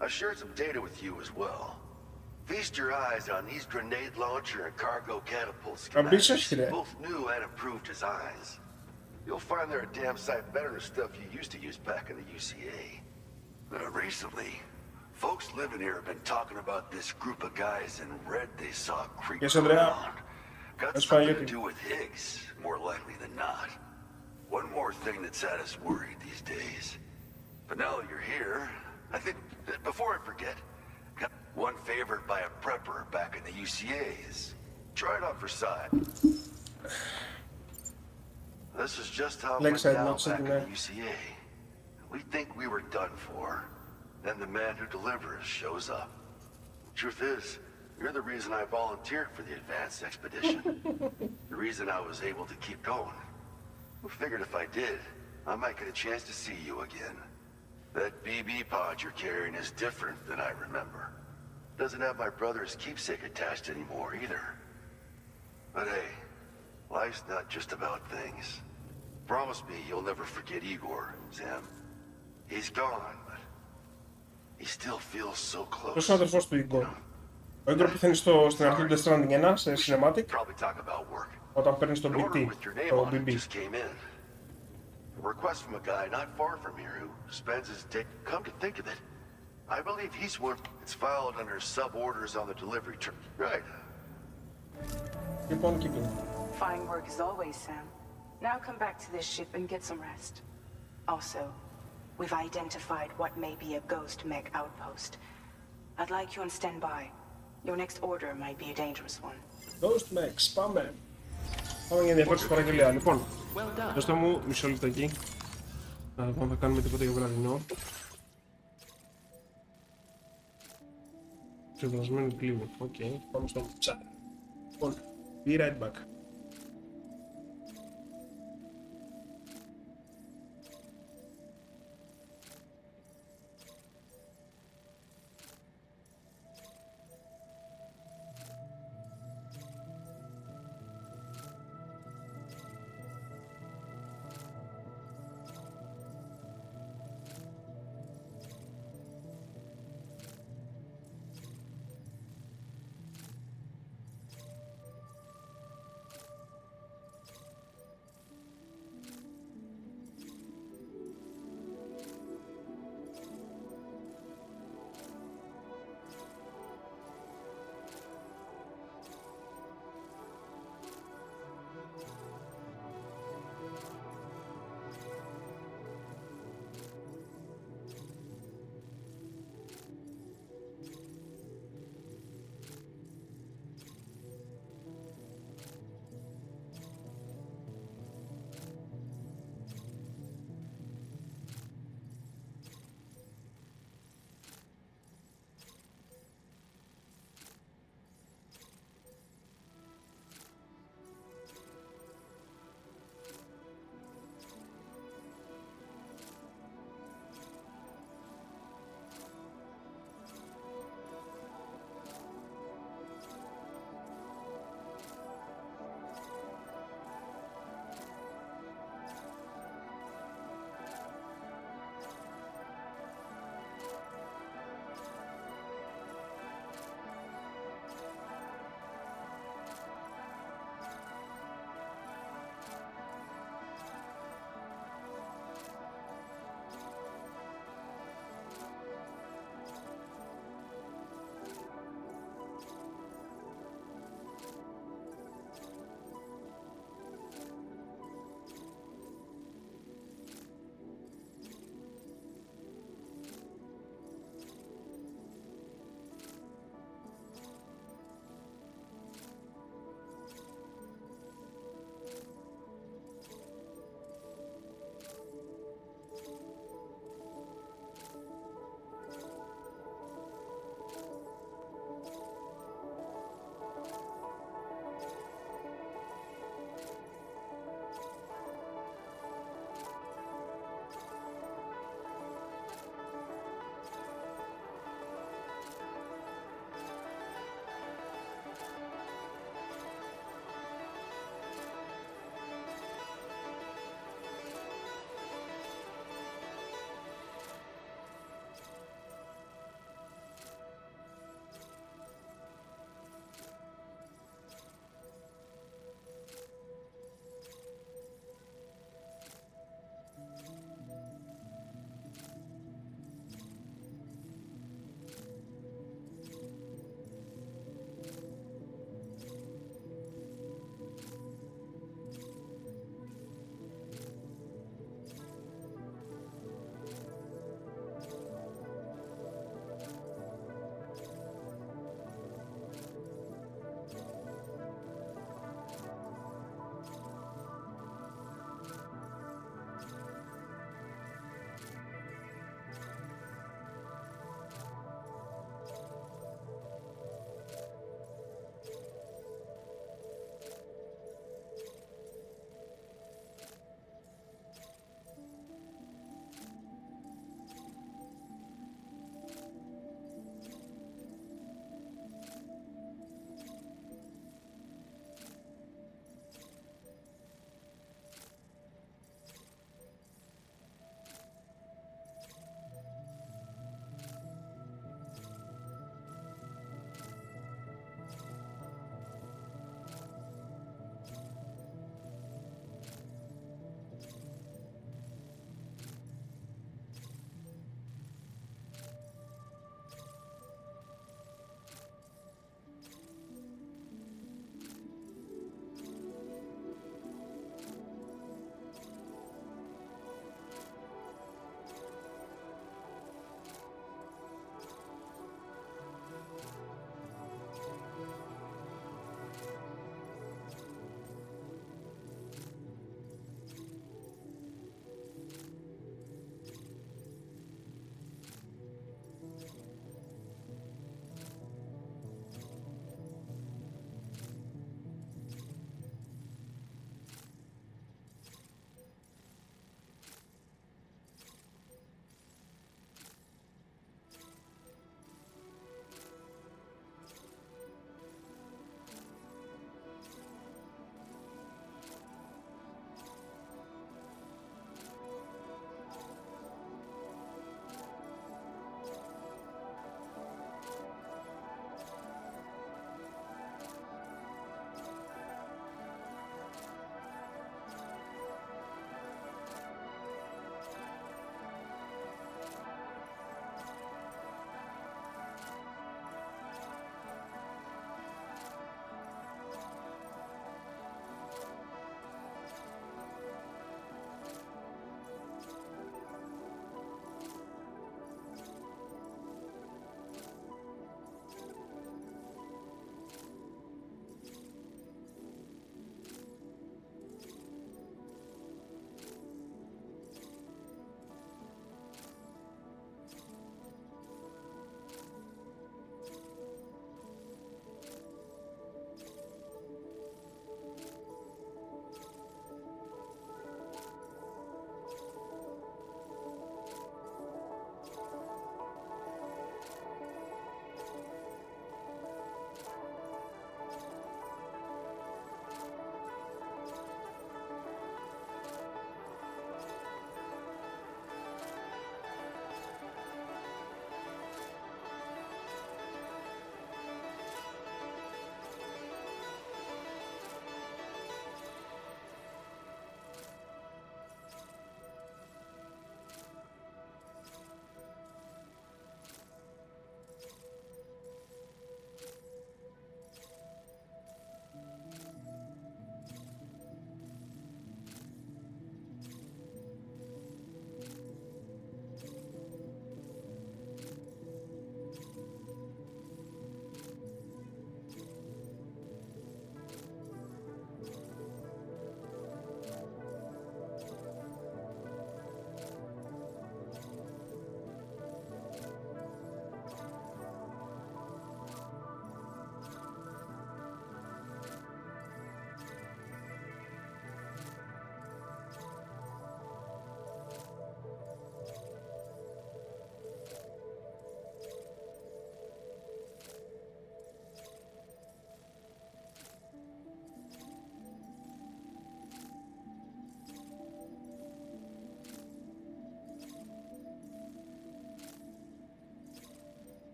I've shared some data with you as well. Feast your eyes on these grenade launcher and cargo catapult schematics, both new and improved designs. You'll find they're a damn sight better than stuff you used to use back in the UCA. Recently, folks living here have been talking about this group of guys in red they saw creeping around. Got something to do with Higgs, more likely than not. One more thing that's had us worried these days. But now that you're here, I think, before I forget, got one favored by a prepper back in the UCA's. Try it on for size. This is just how it went down back in the UCA. We think we were done for. Then the man who delivers shows up. Truth is, you're the reason I volunteered for the advanced expedition. The reason I was able to keep going. I figured if I did, I might get a chance to see you again. That BB pod you're carrying is different than I remember. Doesn't have my brother's keepsake attached anymore either. But hey, life's not just about things. Promise me you'll never forget Igor, Sam. He's gone, but he still feels so close. Ποιος είναι ο αδερφός του Igor? Ο Igor πεθαίνει στην αρχή του Death Stranding 1 σε cinematic, όταν παίρνει τον BT, το BB. A request from a guy not far from here who spends his day. Come to think of it, I believe he's one that's filed under sub-orders on the delivery trip. Right. Λοιπόν, keeping. Fine work as always, Sam. Now come back to this ship and get some rest. Also, we've identified what may be a ghost mech outpost. I'd like you on standby. Your next order might be a dangerous one. Ghost mechs, πάμε. Πάμε για ενδιαφέρουσα παραγγελία. Λοιπόν, δώστε μου μισό λεπτάκι. Να δούμε αν θα κάνουμε τίποτα για βραδινό. Ξεβρασμένο κλίμα. Οκ, πάμε στο chat. Λοιπόν, be right back.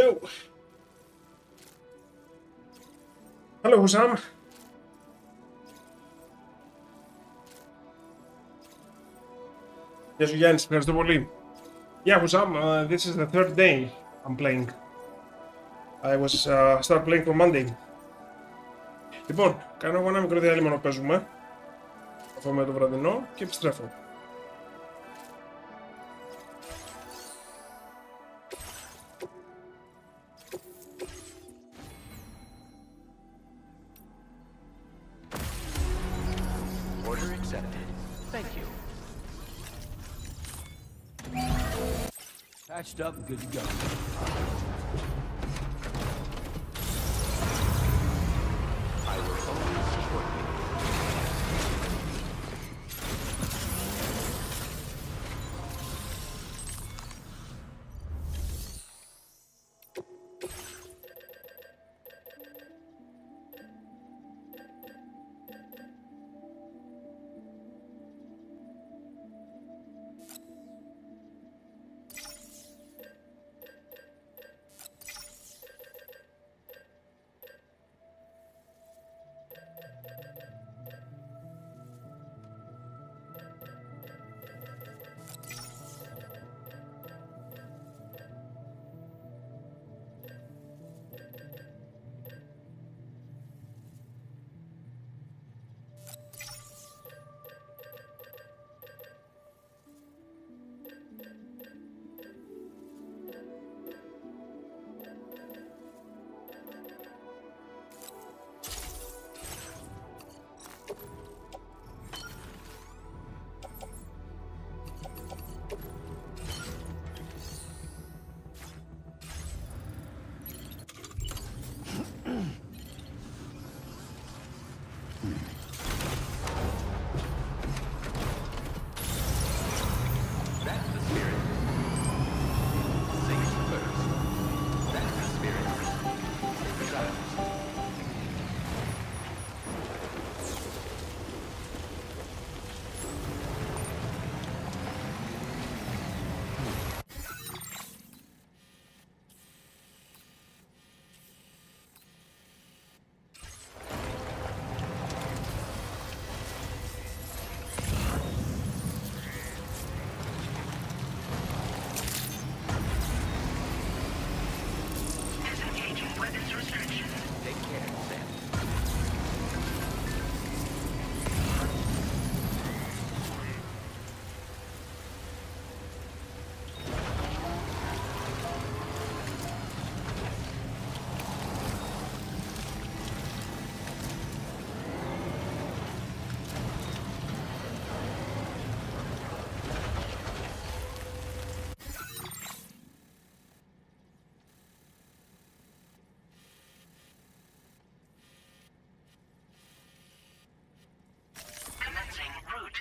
go. Hello, Sam. Γεια σου Γιάννης, ευχαριστώ πολύ. Yeah, Husam, this is the third day I'm playing. I was start playing from Monday. Λοιπόν, κάνω εγώ ένα μικρό διάλειμμα να παίζουμε. Αυτό με το βραδινό και επιστρέφω. Order accepted. Thank you. Patched up and good to go. I will always support you.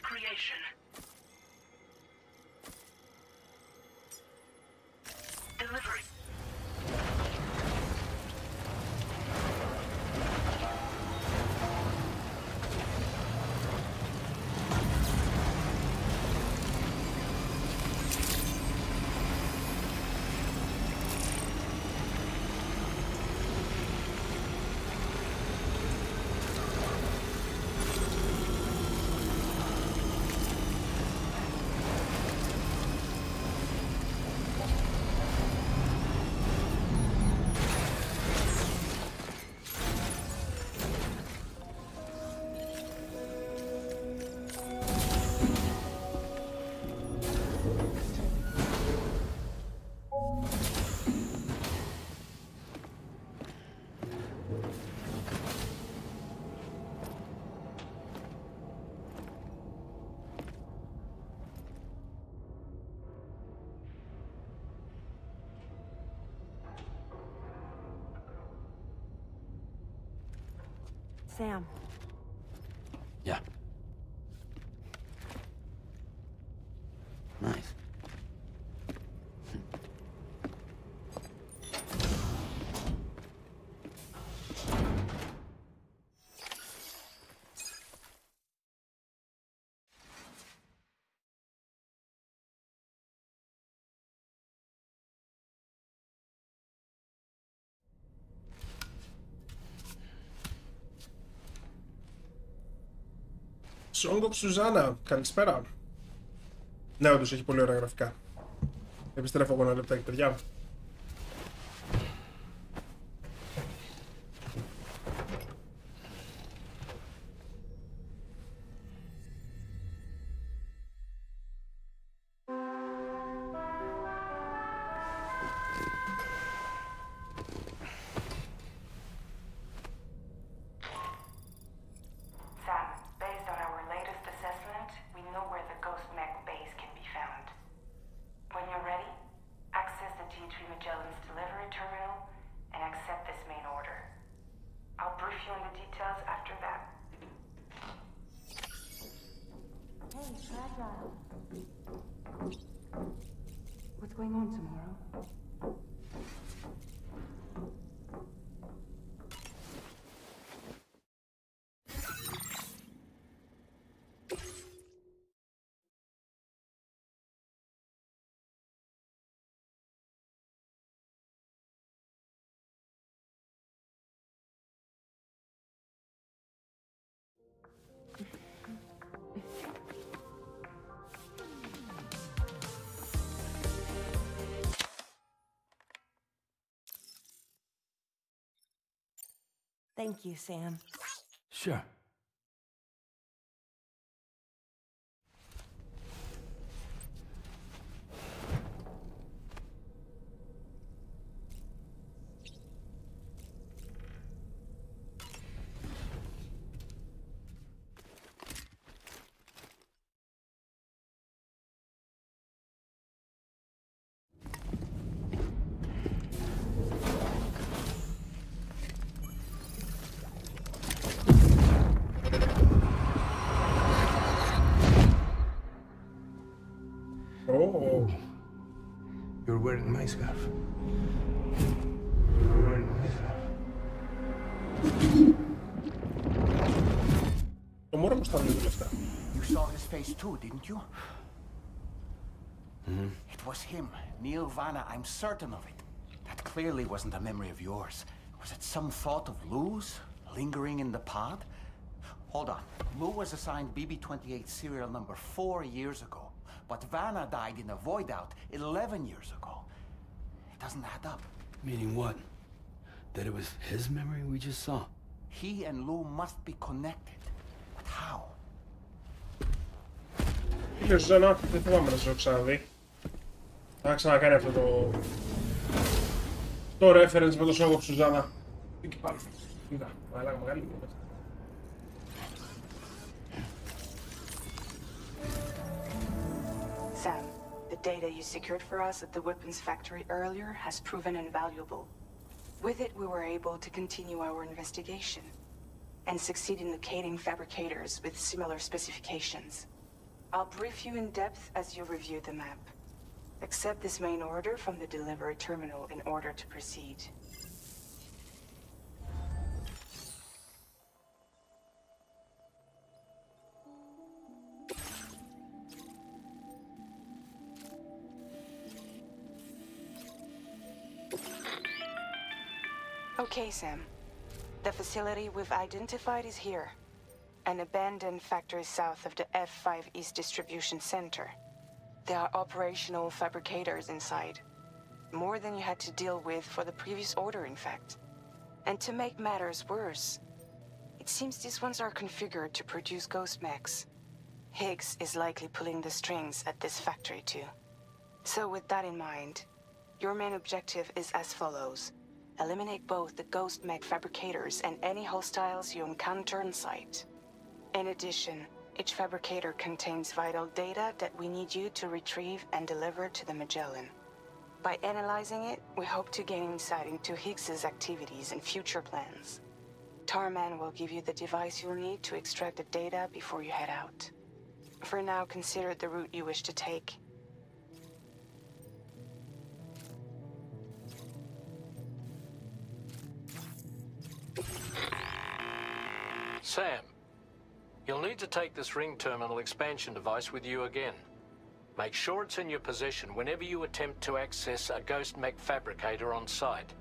Creation. Delivery. Sam. Yeah. Nice. Song of Susanna, καλησπέρα. Ναι, όντως έχει πολύ ωραία γραφικά. Επιστρέφω εγώ ένα λεπτάκι, παιδιά. What's going on tomorrow? Thank you, Sam. Sure. Oh. You're wearing my scarf. You're wearing my scarf. You saw his face too, didn't you? Mm-hmm. It was him, Neil Vanna, I'm certain of it. That clearly wasn't a memory of yours. Was it some thought of Lou's, lingering in the pod? Hold on. Lou was assigned BB-28 serial number 4 years ago. But Vanna died in a void out 11 years ago. It doesn't add up. Meaning what? That it was his memory we just saw? He and Lou must be connected. But how? Φίλε Σουζάννα, δεν θυμάμαι να σε έχω ξαναδεί. Θα ξανακάνει αυτό το reference με το Song of Susanna. Εκεί πάνω. Κοίτα, μεγάλη. Sam, the data you secured for us at the weapons factory earlier has proven invaluable. With it, we were able to continue our investigation and succeed in locating fabricators with similar specifications. I'll brief you in depth as you review the map. Accept this main order from the delivery terminal in order to proceed. Okay, Sam. The facility we've identified is here. An abandoned factory south of the F5 East Distribution Center. There are operational fabricators inside. More than you had to deal with for the previous order, in fact. And to make matters worse, it seems these ones are configured to produce ghost mechs. Higgs is likely pulling the strings at this factory too. So with that in mind, your main objective is as follows. Eliminate both the ghost mech fabricators and any hostiles you encounter on site. In addition, each fabricator contains vital data that we need you to retrieve and deliver to the Magellan. By analyzing it, we hope to gain insight into Higgs's activities and future plans. Tarman will give you the device you'll need to extract the data before you head out. For now, consider the route you wish to take. Sam, you'll need to take this ring terminal expansion device with you again. Make sure it's in your possession whenever you attempt to access a ghost mech fabricator on site.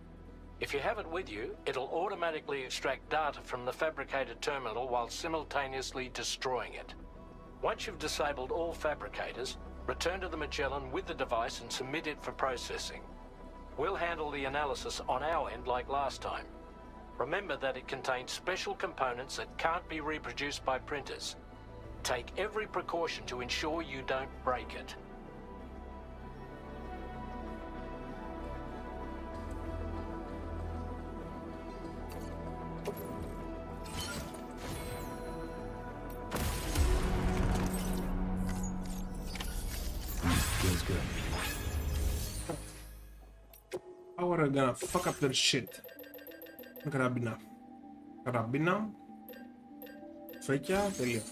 If you have it with you, it'll automatically extract data from the fabricated terminal while simultaneously destroying it. Once you've disabled all fabricators, return to the Magellan with the device and submit it for processing. We'll handle the analysis on our end like last time. Remember that it contains special components that can't be reproduced by printers. Take every precaution to ensure you don't break it. Feels good. How are I gonna fuck up their shit? Με καραμπίνα. Καραμπίνα. Φέκια, τέλεια.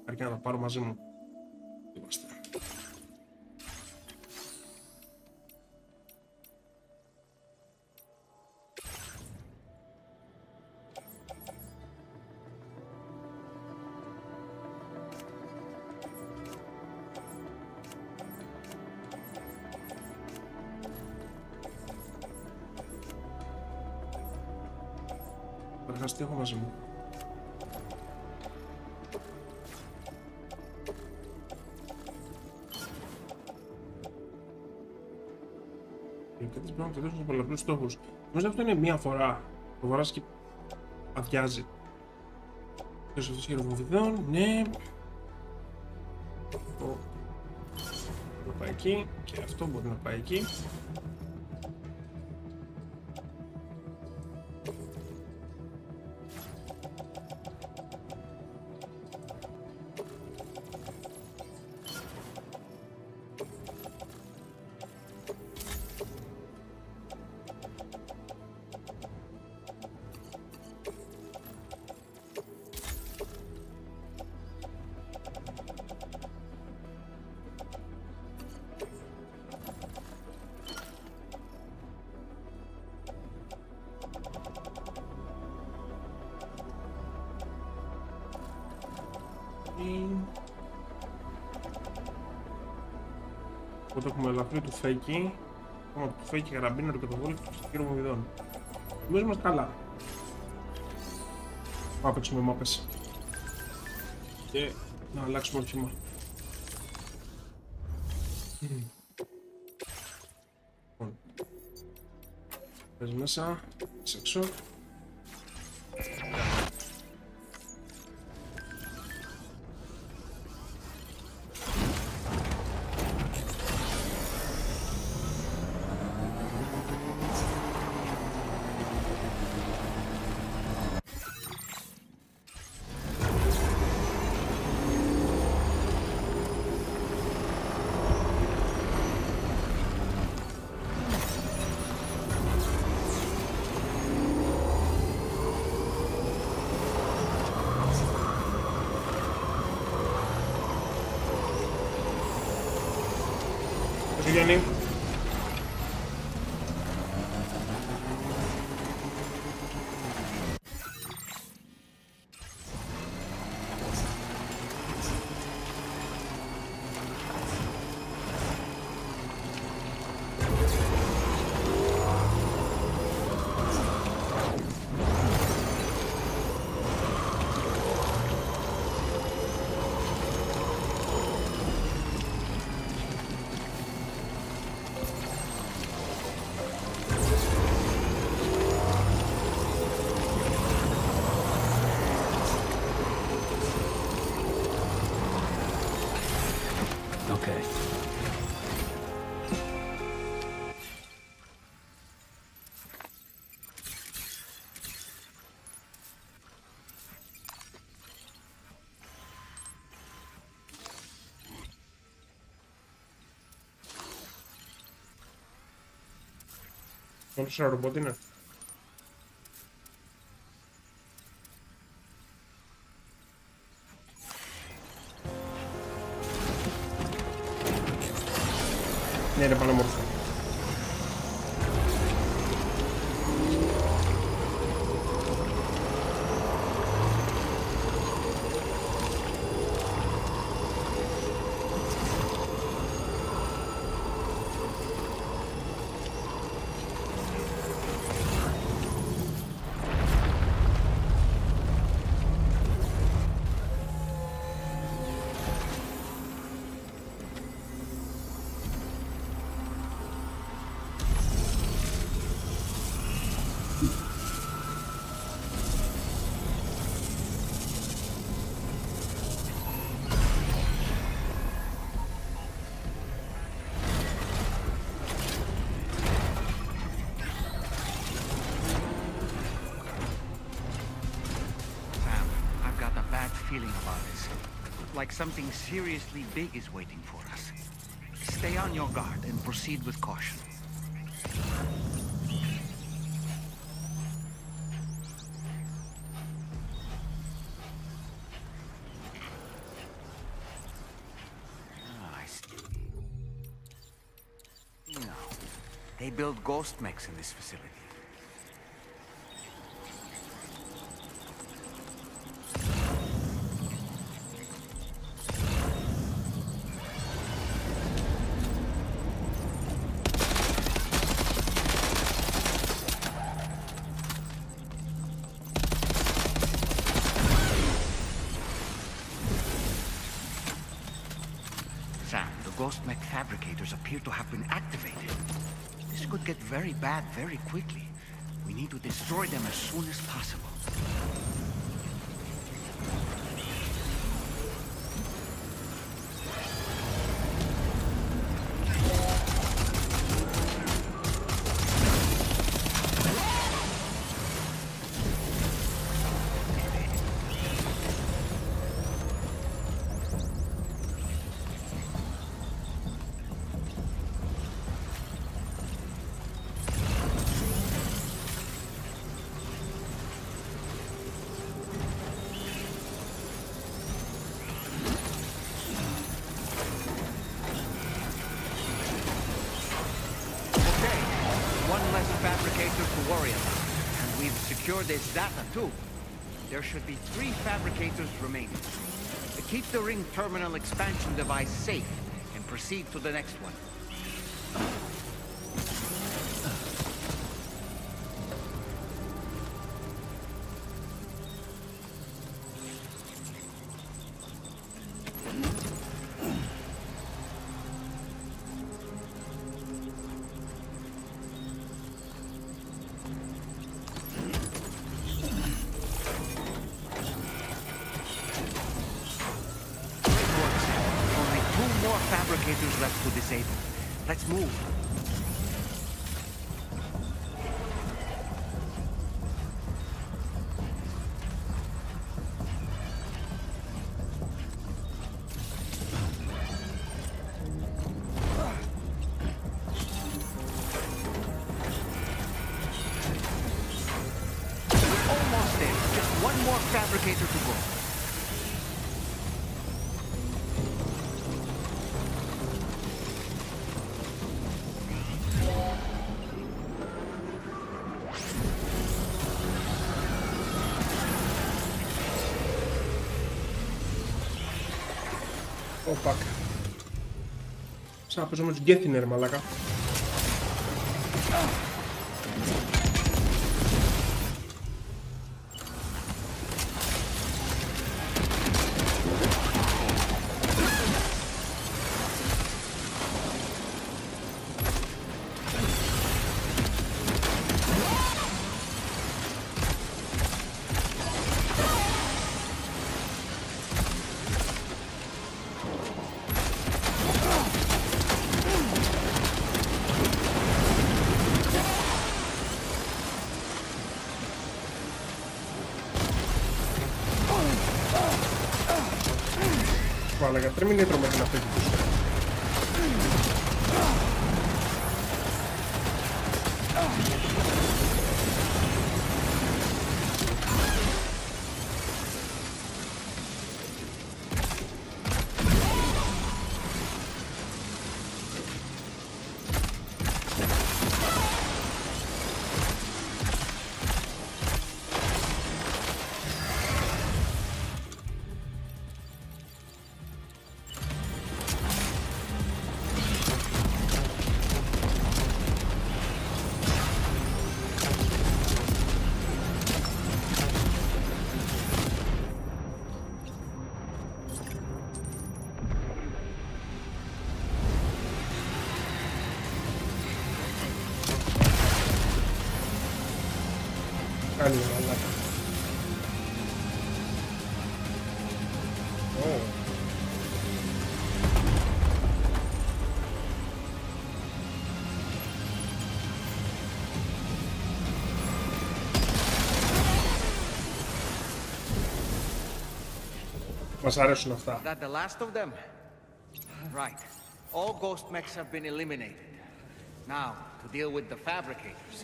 Αρκεί να τα πάρω μαζί μου. Είμαστε. Καταρχάς τι έχω μαζί μου. Και κάτι πρέπει να τελειώσουν σε πολλαπλούς στόχους. Νομίζω αυτό είναι μία φορά. Το βαράς και αδειάζει. Ποιος αυτός χειροβοβιδών, ναι. Αυτό να πάει εκεί και αυτό μπορεί να πάει εκεί. Οπότε έχουμε ελαφρύ του φέκι. Έχουμε του φέκι καραμπίνα, το καταβόλι και το κύριο μοβιδών. Νομίζω είμαστε καλά. Πάμε να παίξουμε μάπες. Και να αλλάξουμε όχημα. Λοιπόν. Πες μέσα, πες έξω. Γιάννη. Okay. Όλος ένα ρομπότ είναι. Ναι, είναι πανέμορφο. feeling about this. Like something seriously big is waiting for us. Stay on your guard and proceed with caution. I see. No. They build ghost mechs in this facility. Ghost mech fabricators appear to have been activated. This could get very bad very quickly. We need to destroy them as soon as possible. There's data too. There should be 3 fabricators remaining. Keep the ring terminal expansion device safe and proceed to the next one. Fabricators left to disable. Let's move. We're almost there. Just one more fabricator to go. Oh fuck. Σαν να παίζω με τους Γκέθινερ, μαλάκα. Μάλακα, τρεμινέτρο μέχρι να φύγει τους. Κάνει μαλάκα. Μας αρέσουν αυτά. That the last of them? Right. All ghost mechs have been eliminated. Now, to deal with the fabricators.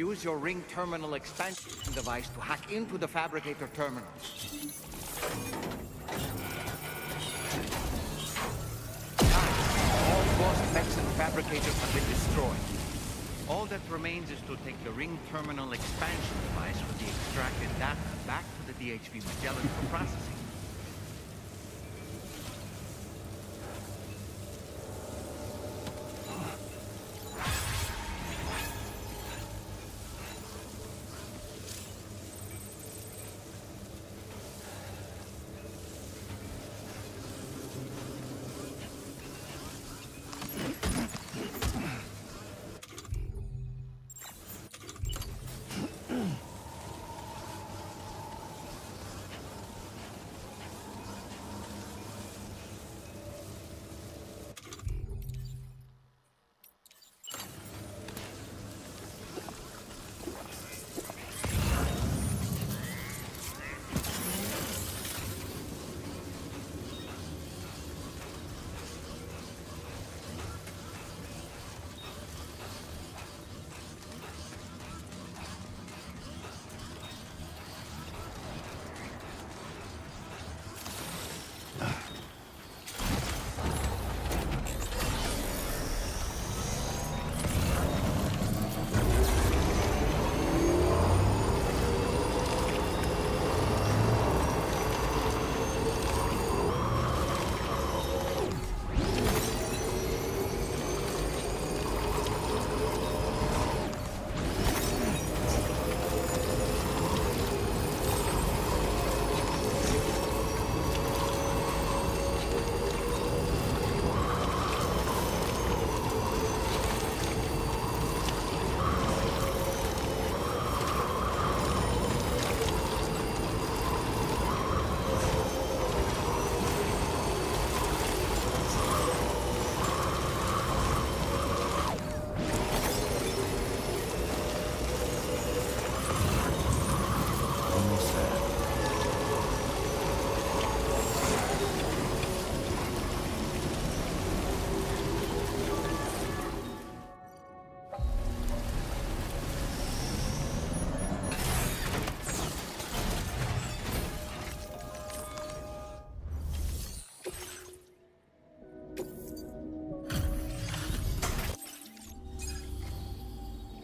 Use your ring terminal expansion device to hack into the fabricator terminals. All ghost mechs and fabricators have been destroyed. All that remains is to take the ring terminal expansion device with the extracted data back to the DHV Magellan for processing.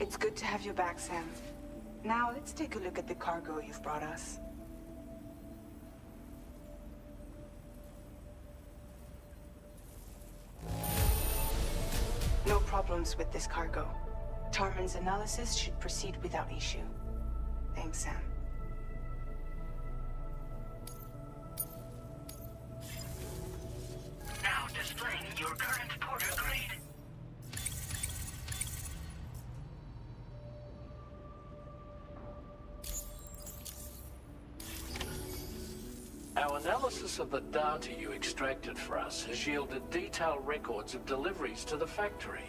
It's good to have you back, Sam. Now, let's take a look at the cargo you've brought us. No problems with this cargo. Tarman's analysis should proceed without issue. Thanks, Sam. Now displaying your current porter grade. Our analysis of the data you extracted for us has yielded detailed records of deliveries to the factory.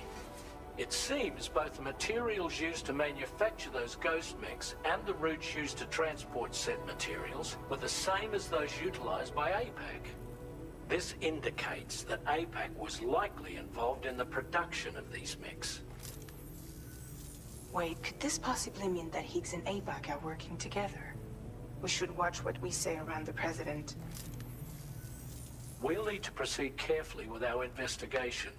It seems both the materials used to manufacture those ghost mechs and the routes used to transport said materials were the same as those utilized by APAC. This indicates that APAC was likely involved in the production of these mechs. Wait, could this possibly mean that Higgs and APAC are working together? We should watch what we say around the President. We'll need to proceed carefully with our investigation.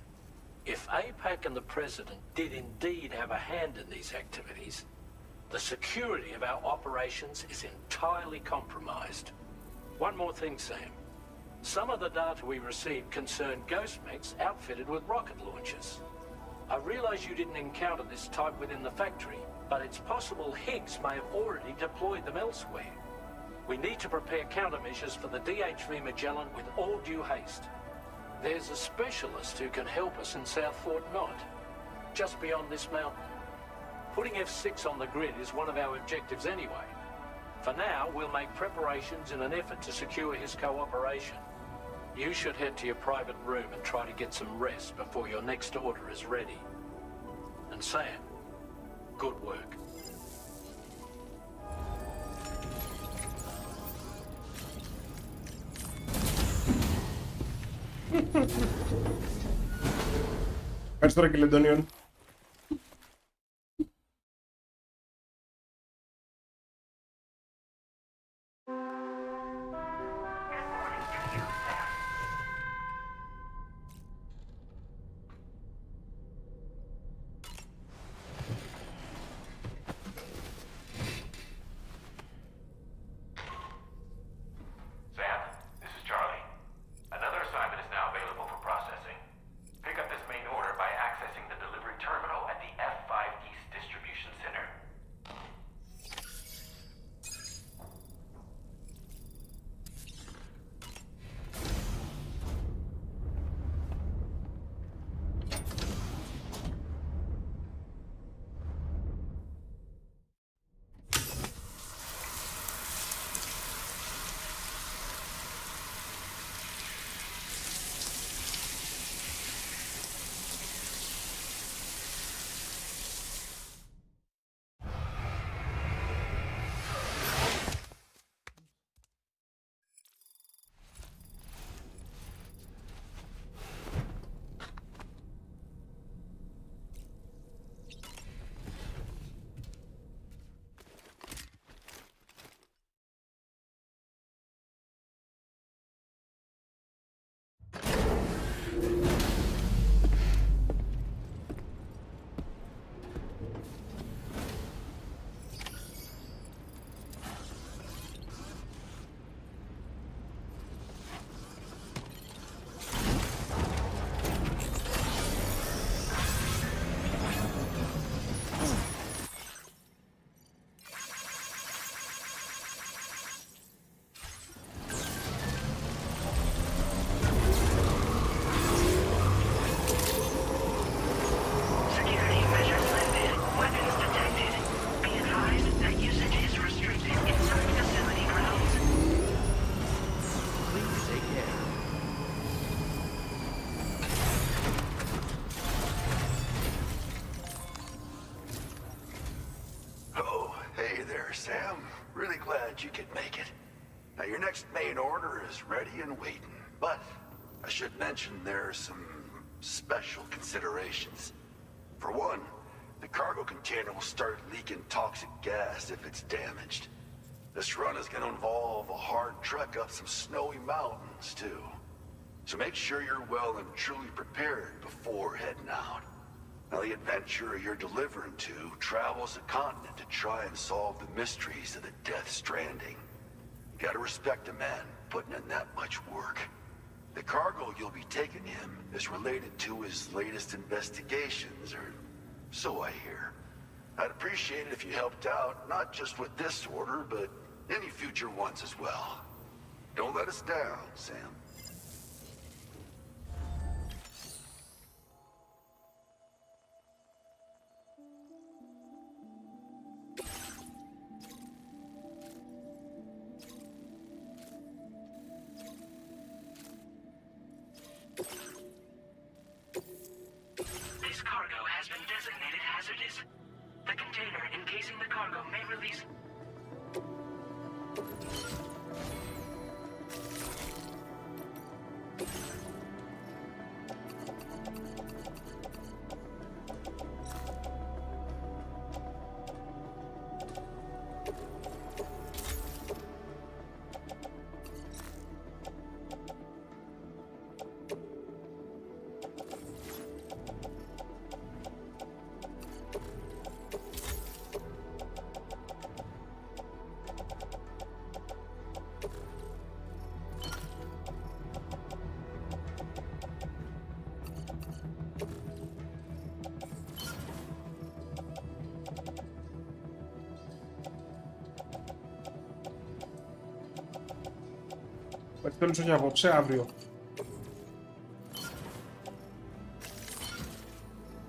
If APAC and the President did indeed have a hand in these activities, the security of our operations is entirely compromised. One more thing, Sam. Some of the data we received concerned ghost mechs outfitted with rocket launchers. I realize you didn't encounter this type within the factory, but it's possible Higgs may have already deployed them elsewhere. We need to prepare countermeasures for the DHV Magellan with all due haste. There's a specialist who can help us in South Fort Knott, just beyond this mountain. Putting F6 on the grid is one of our objectives anyway. For now, we'll make preparations in an effort to secure his cooperation. You should head to your private room and try to get some rest before your next order is ready. And Sam, good work. Ευχαριστώ, κύριε Λεντόνιον. Sam. Really glad you could make it. Now, your next main order is ready and waiting. But I should mention there are some special considerations. For one, the cargo container will start leaking toxic gas if it's damaged. This run is going to involve a hard trek up some snowy mountains, too. So make sure you're well and truly prepared before heading out. Now, the adventurer you're delivering to travels the continent to try and solve the mysteries of the Death Stranding. You gotta respect a man putting in that much work. The cargo you'll be taking him is related to his latest investigations, or so I hear. I'd appreciate it if you helped out, not just with this order, but any future ones as well. Don't let us down, Sam. This cargo has been designated hazardous. The container encasing the cargo may release... Τέλος όχι απόψε, αύριο.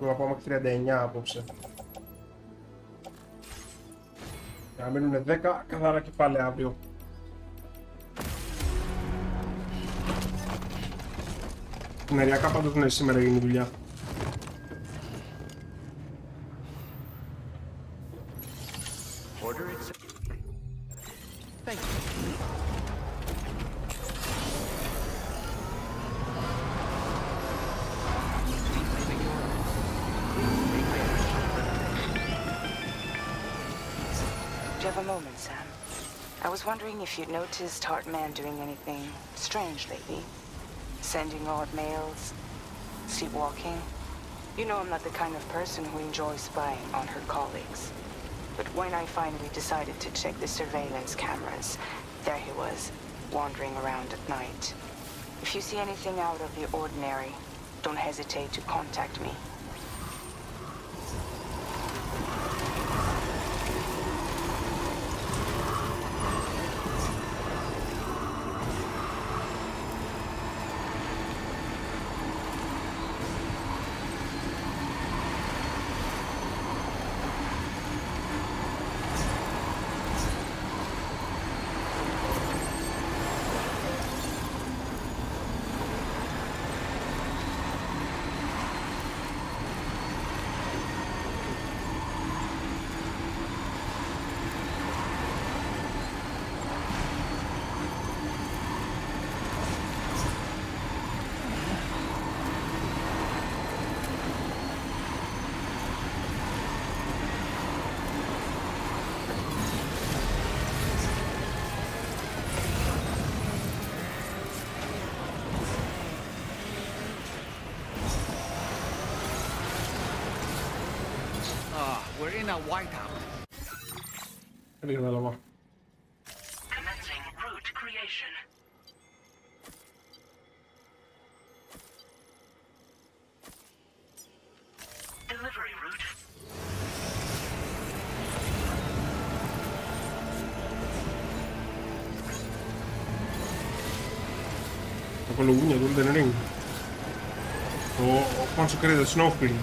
Να πάω μέχρι 39 απόψε. Για να μείνουν 10 καθαρά και πάλι αύριο. Νεριακά πάντως ναι, σήμερα γίνει η δουλειά. Thank you. you have a moment, Sam? I was wondering if you'd noticed Hartman doing anything strange lately. Sending odd mails, sleepwalking. You know I'm not the kind of person who enjoys spying on her colleagues. But when I finally decided to check the surveillance cameras, there he was, wandering around at night. If you see anything out of the ordinary, don't hesitate to contact me. We're in a whiteout. Commencing route creation. Delivery route. Το κολογούνια του Elden Ring. Το Consecrated Snowfield.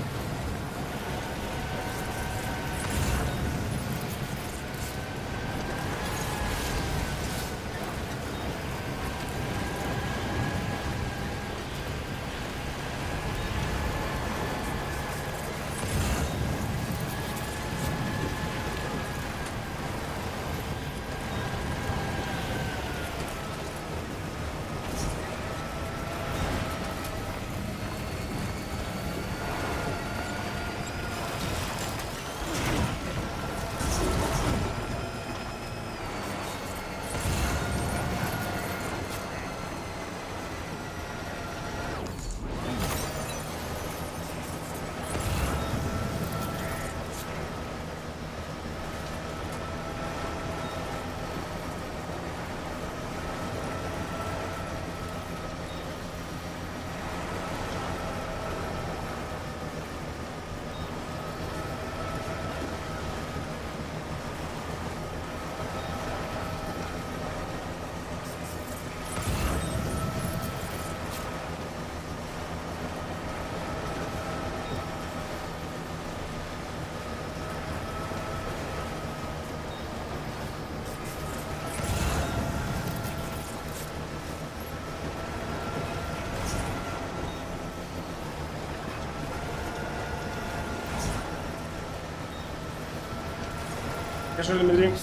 Γεια σου, Δημητρή.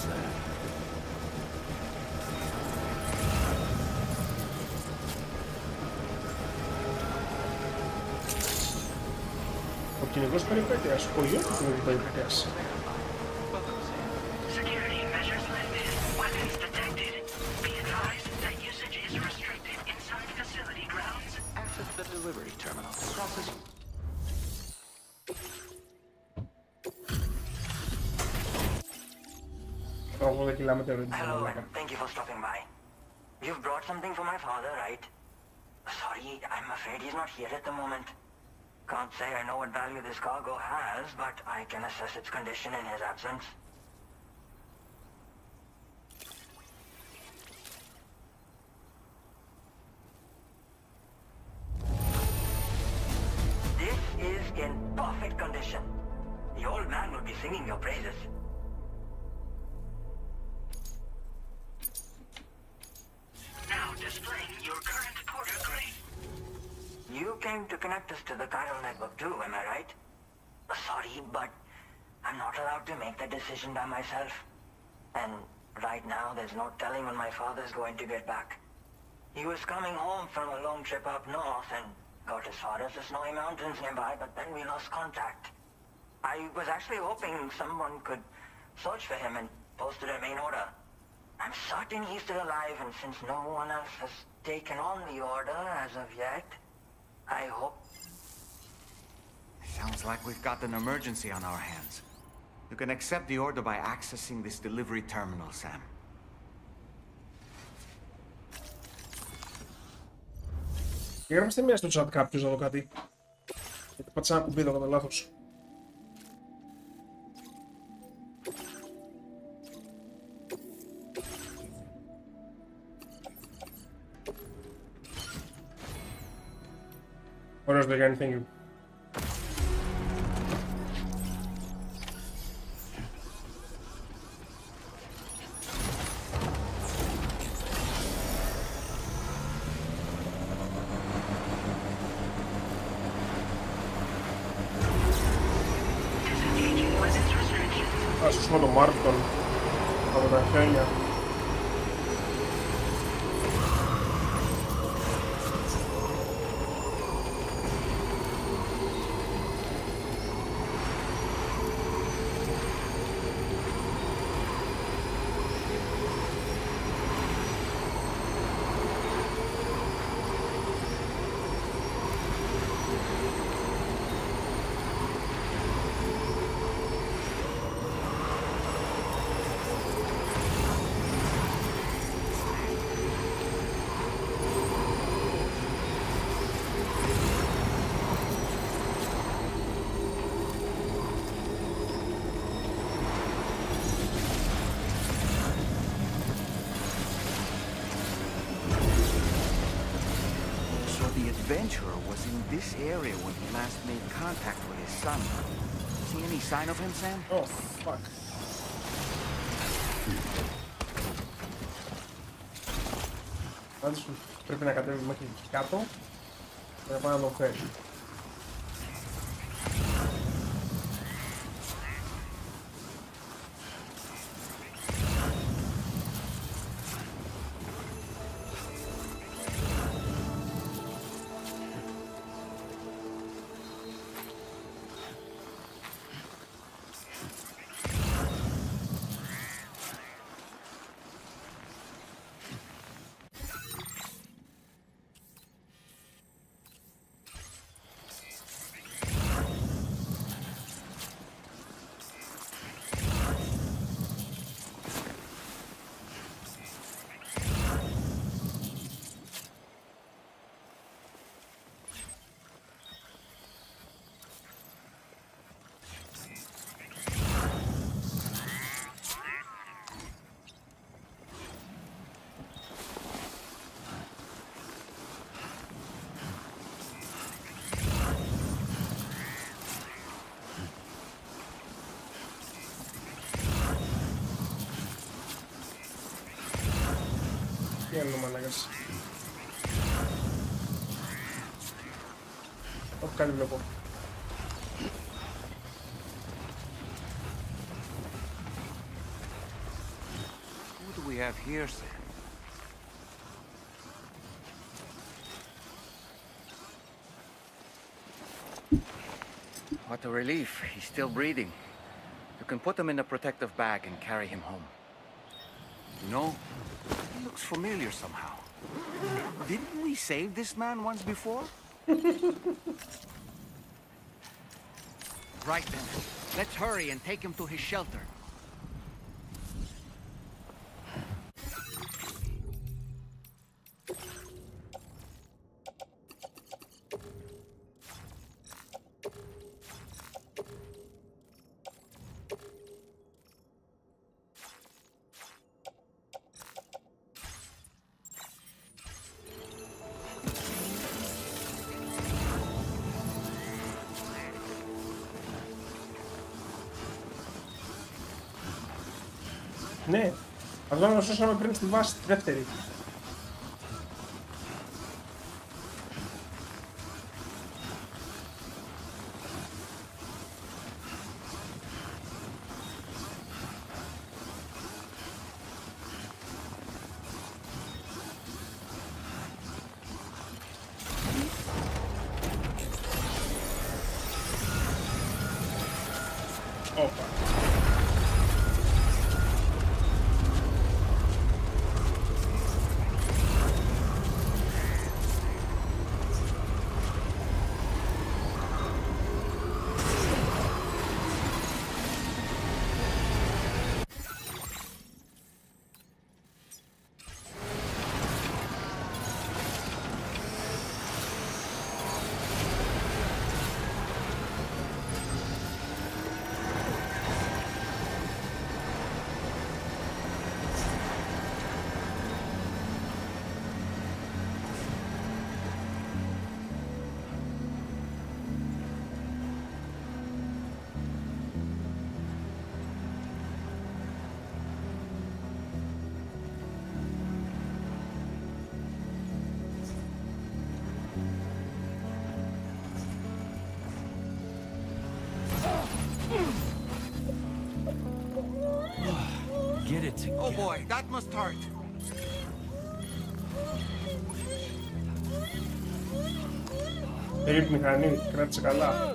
Ο κυνηγός περιπέτειας, ο γιος του κυνηγού περιπέτειας. Security measures lifted. Weapons detected. Be advised that usage is restricted inside facility grounds. Access the delivery terminal. Process. Hello, and thank you for stopping by. You've brought something for my father, right? Sorry, I'm afraid he's not here at the moment. Can't say I know what value this cargo has, but I can assess its condition in his absence. This is in perfect condition. The old man will be singing your praises. Now displaying your current porter grade. You came to connect us to the chiral network too, am I right? Sorry, but I'm not allowed to make that decision by myself. And right now, there's no telling when my father's going to get back. He was coming home from a long trip up north and got as far as the snowy mountains nearby, but then we lost contact. I was actually hoping someone could search for him and Posted a main order. I'm certain he's still alive, and since no one else has taken on the order as of yet, I hope... Sounds like we've got an emergency on our hands. You can accept the order by accessing this delivery terminal, Sam. Γράψτε μία στο chat κάποιος να δω κάτι. Γιατί πάτησα ένα κουμπί εδώ κατά λάθος. Ωραίος το Γιάννη, thank you. Θα σώσουμε τον Μάρτον από τα χέρια. Adventurer was in this area when he last made contact with his son. See any sign of him, Sam? Oh, fuck. Πάντως πρέπει να κατέβει μέχρι εκεί κάτω και να πάει να τον φέρει. Τι είναι μαλάκας. Όχι κάτι βλέπω. What do we have here, Sam? What a relief. He's still breathing. You can put him in a protective bag and carry him home. You know, he looks familiar somehow. Didn't we save this man once before? Right then. Let's hurry and take him to his shelter. Ναι, αυτό να σώσαμε πριν στη βάση τη δεύτερη. boy. That must hurt. Περίπου μηχανή, κράτησε καλά.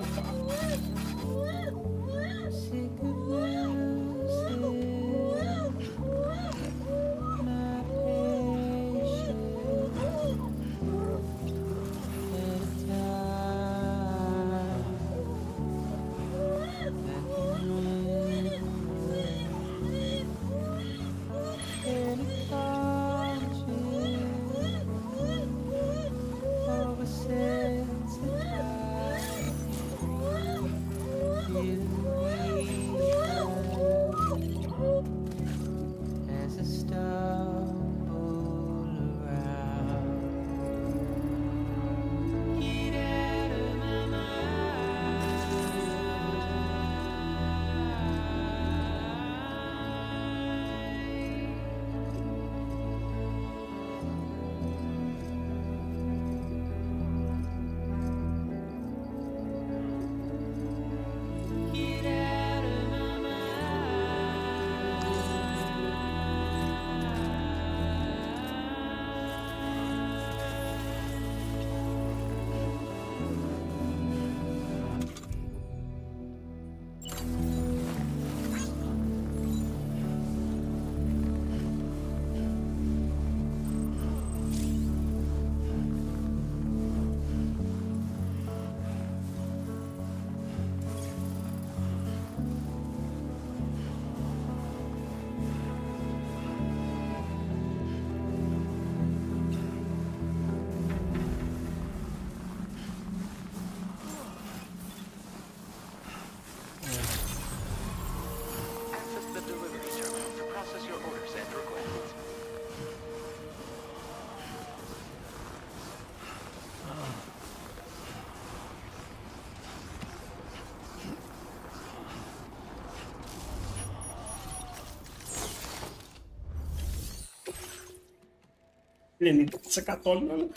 Είναι 90%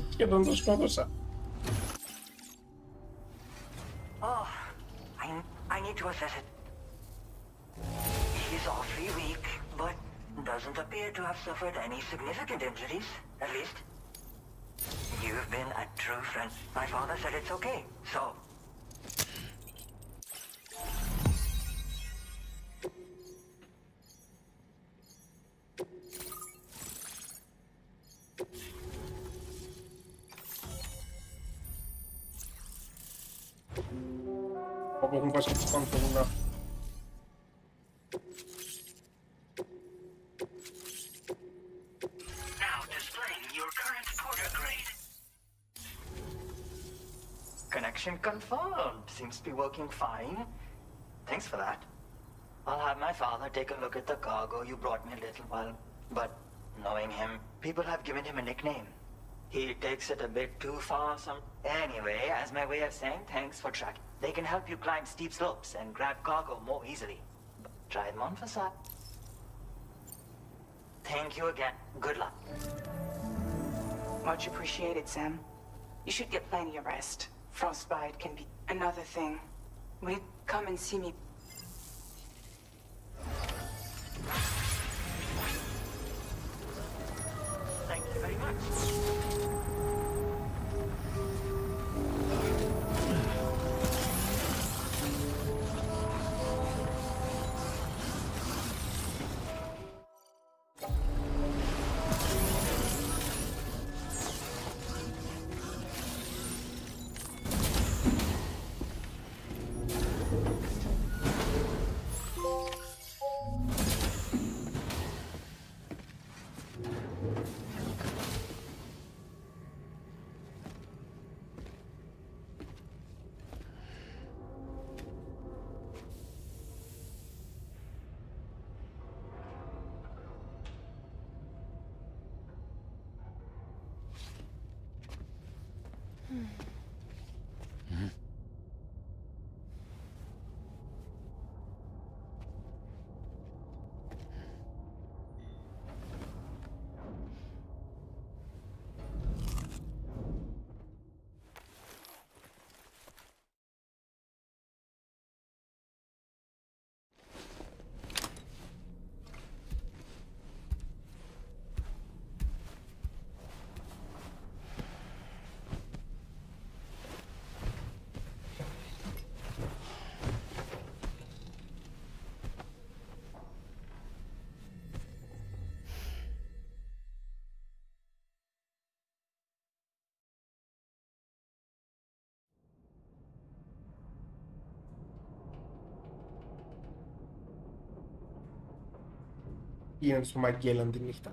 σχεδόν το σκότωσα. Oh, I need to assess it. He's awfully weak, but doesn't appear to have suffered any significant injuries, at least. You've been a true friend. My father said it's okay, so... Όπου έχουν βάσει και πάνω στο βουνά. Now displaying your current porter grade. Connection confirmed. Seems to be working fine. Thanks for that. I'll have my father take a look at the cargo you brought me a little while. But knowing him, people have given him a nickname. He takes it a bit too far Anyway, as my way of saying thanks for tracking. They can help you climb steep slopes and grab cargo more easily. But try them on for sight. Thank you again. Good luck. Much appreciated, Sam. You should get plenty of rest. Frostbite can be another thing. Will you come and see me? Thank you very much. γίνεται στο Μαγκέλαν τη νύχτα.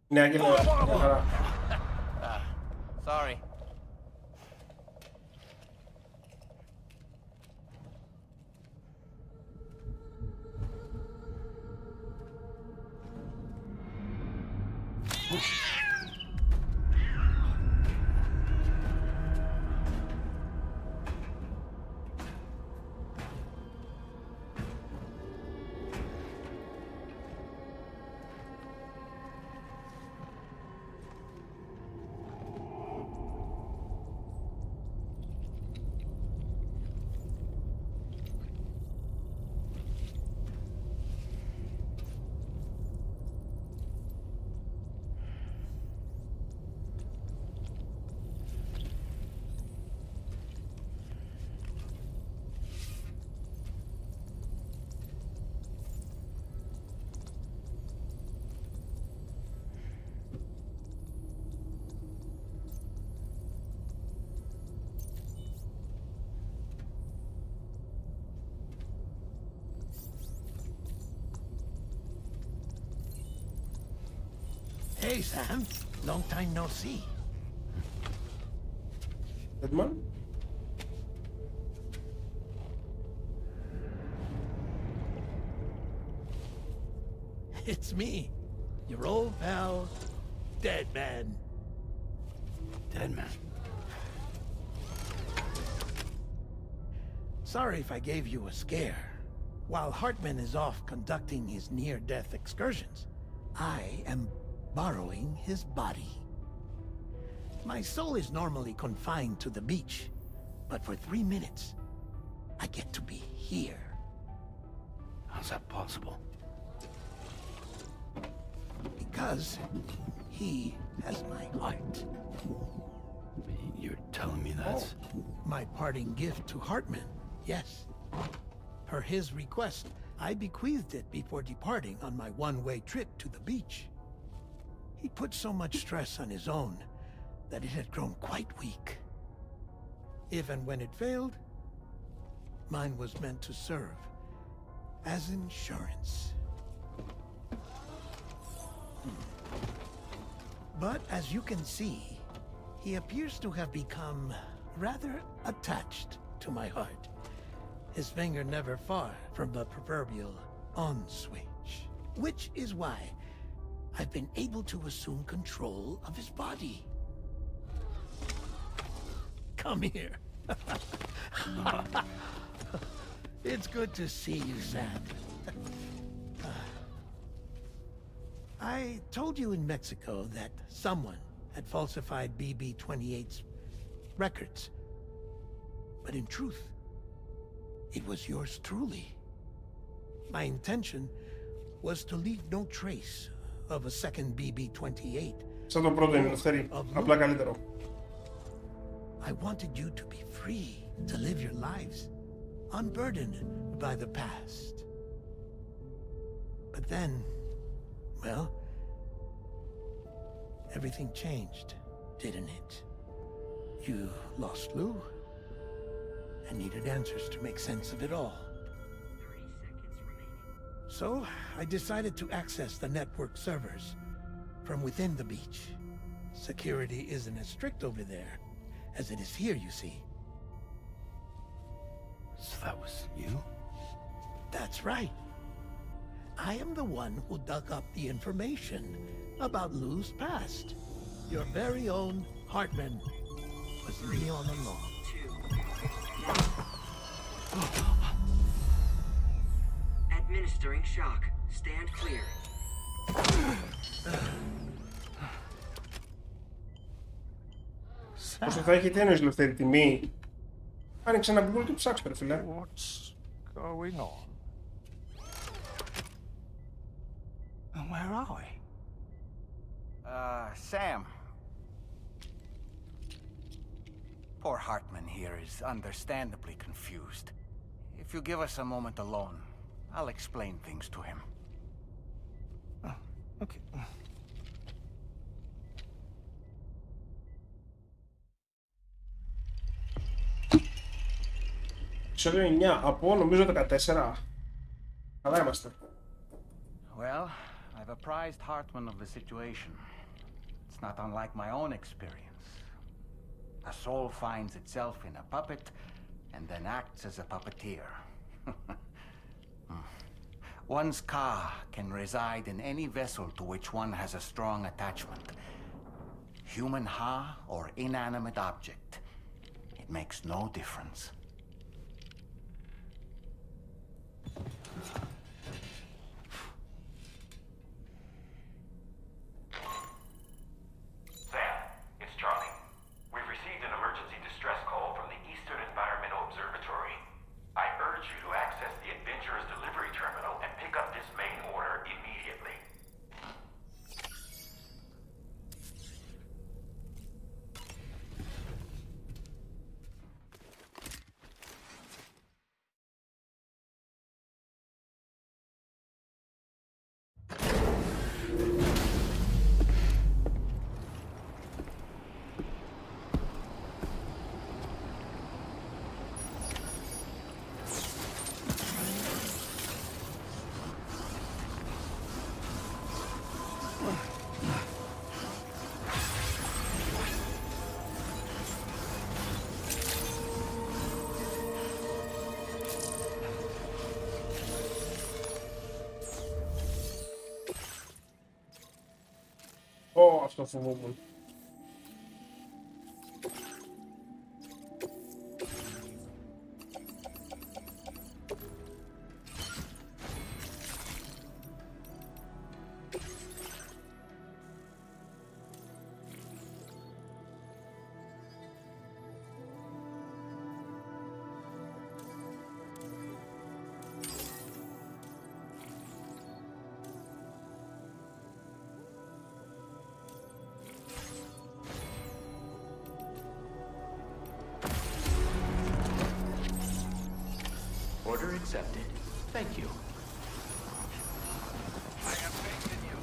Ναι, Άγγελε, Sorry. Hey, Sam. Long time no see. Edmund? It's me, your old pal, Deadman. Deadman? Sorry if I gave you a scare. While Hartman is off conducting his near-death excursions, I am borrowing his body. My soul is normally confined to the beach, but for 3 minutes, I get to be here. How's that possible? Because he has my heart. You're telling me that's... My parting gift to Hartman, yes. Per his request, I bequeathed it before departing on my one-way trip to the beach. He put so much stress on his own that it had grown quite weak. If and when it failed, mine was meant to serve as insurance. But as you can see, he appears to have become rather attached to my heart. His finger never far from the proverbial on switch, which is why I've been able to assume control of his body. Come here. It's good to see you, Sam. I told you in Mexico that someone had falsified BB-28's records. But in truth, it was yours truly. My intention was to leave no trace of a second BB-28. Σαν το πρώτο είναι, Ελευθερή. Απλά καλύτερο. I wanted you to be free to live your lives, unburdened by the past. But then, well, everything changed, didn't it? You lost Lou, and needed answers to make sense of it all. So, I decided to access the network servers from within the beach. Security isn't as strict over there as it is here, you see. So that was you? That's right. I am the one who dug up the information about Lou's past. Your very own Hartman was me all along. Administering shock. Stand clear. Όσο θα έχει, τι εννοείς, Ελευθερή, τιμή? Άνοιξε ένα Google και ψάξε, ρε φίλε. What's going on? Where are we? Sam. Poor Hartman here is understandably confused. If you give us a moment alone, I'll explain things to him. Okay. Επεισόδιο 9 από νομίζω 14. Καλά είμαστε. Well, I've apprised Hartman of the situation. It's not unlike my own experience. A soul finds itself in a puppet and then acts as a puppeteer. One's ka can reside in any vessel to which one has a strong attachment. Human ha or inanimate object. It makes no difference. Sam, it's Charlie. We've received an emergency distress call from the Eastern Environmental Observatory. I urge you to access the Adventurer's delivery terminal and pick up this main order immediately. Αυτό φοβόμουν. Order accepted. Thank you. I have faith in you.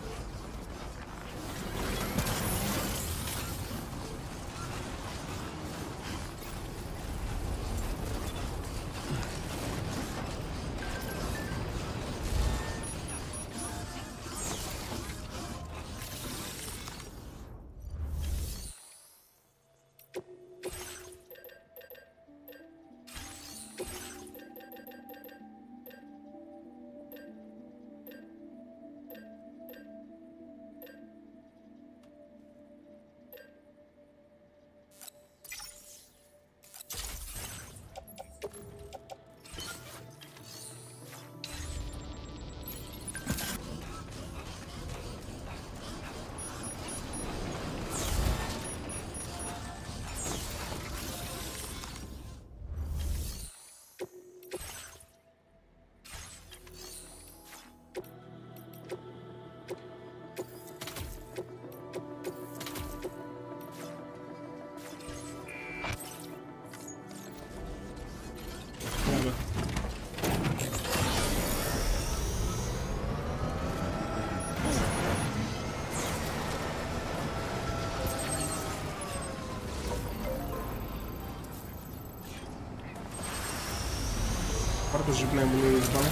Πάρε το zipline μου λίγο πάνω.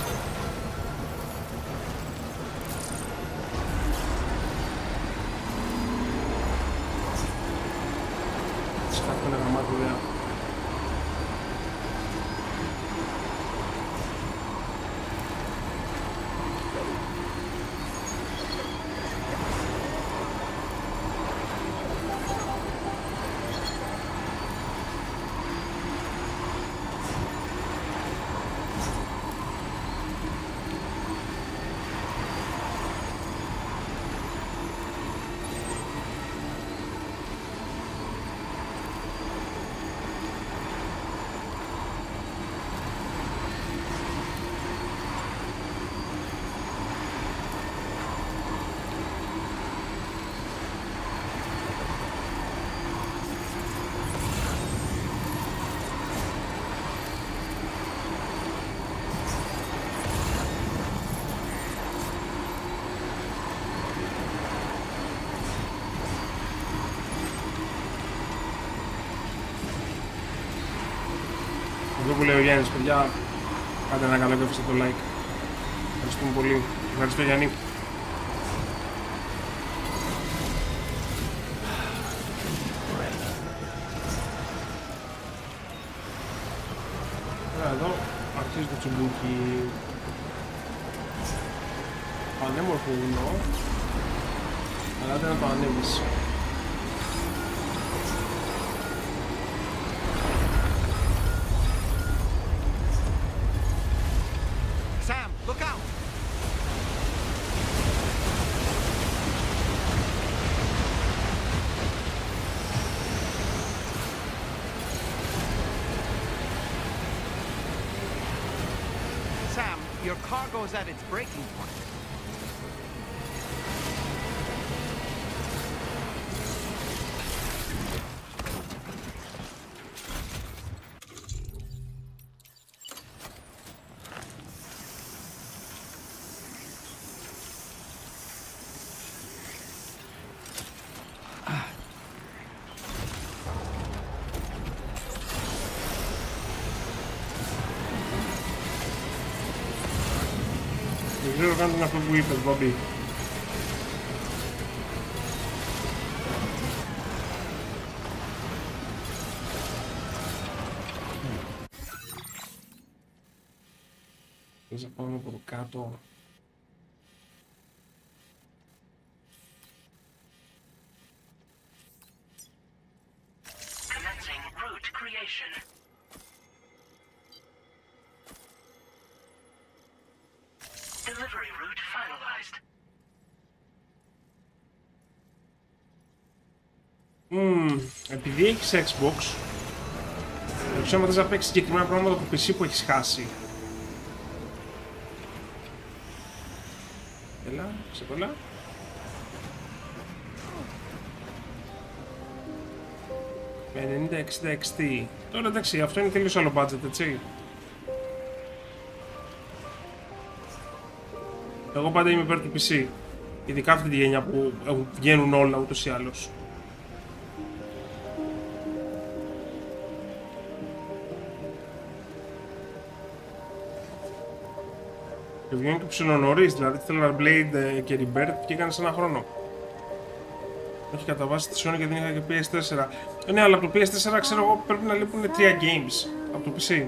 Σκάφω ένα γαμάτι ιδέα. Αυτό που λέει ο Γιάννης, παιδιά, κάντε ένα καλό και αφήστε το like. Ευχαριστούμε πολύ. Ευχαριστώ Γιάννη. Εδώ αρχίζει το τσουμπούκι. Πανέμορφο βουνό. Αλλά δεν να το ανέβεις. Sam, look out! Sam, your cargo's at its breaking point. Δεν ξέρω καν είναι αυτό που είπες, Μπόμπι. Θες να πάμε από το κάτω. Commencing route creation. Delivery route finalized. Επειδή έχεις Xbox, δεν ξέρω αν θες να παίξεις συγκεκριμένα πράγματα από το PC που έχεις χάσει. Έλα, ξεπολά. Με 90-60 XT. Τώρα εντάξει, αυτό είναι τελείως άλλο budget, έτσι. Εγώ πάντα είμαι υπέρ του PC. Ειδικά αυτή τη γενιά που βγαίνουν όλα ούτως ή άλλως. Και βγαίνουν και ψιλονωρίς, δηλαδή Stellar Blade και Rebirth βγήκαν σε ένα χρόνο. Όχι κατά βάση τη Sony και δεν είχα και PS4. Ναι, αλλά από το PS4 ξέρω εγώ πρέπει να λείπουν 3 games από το PC.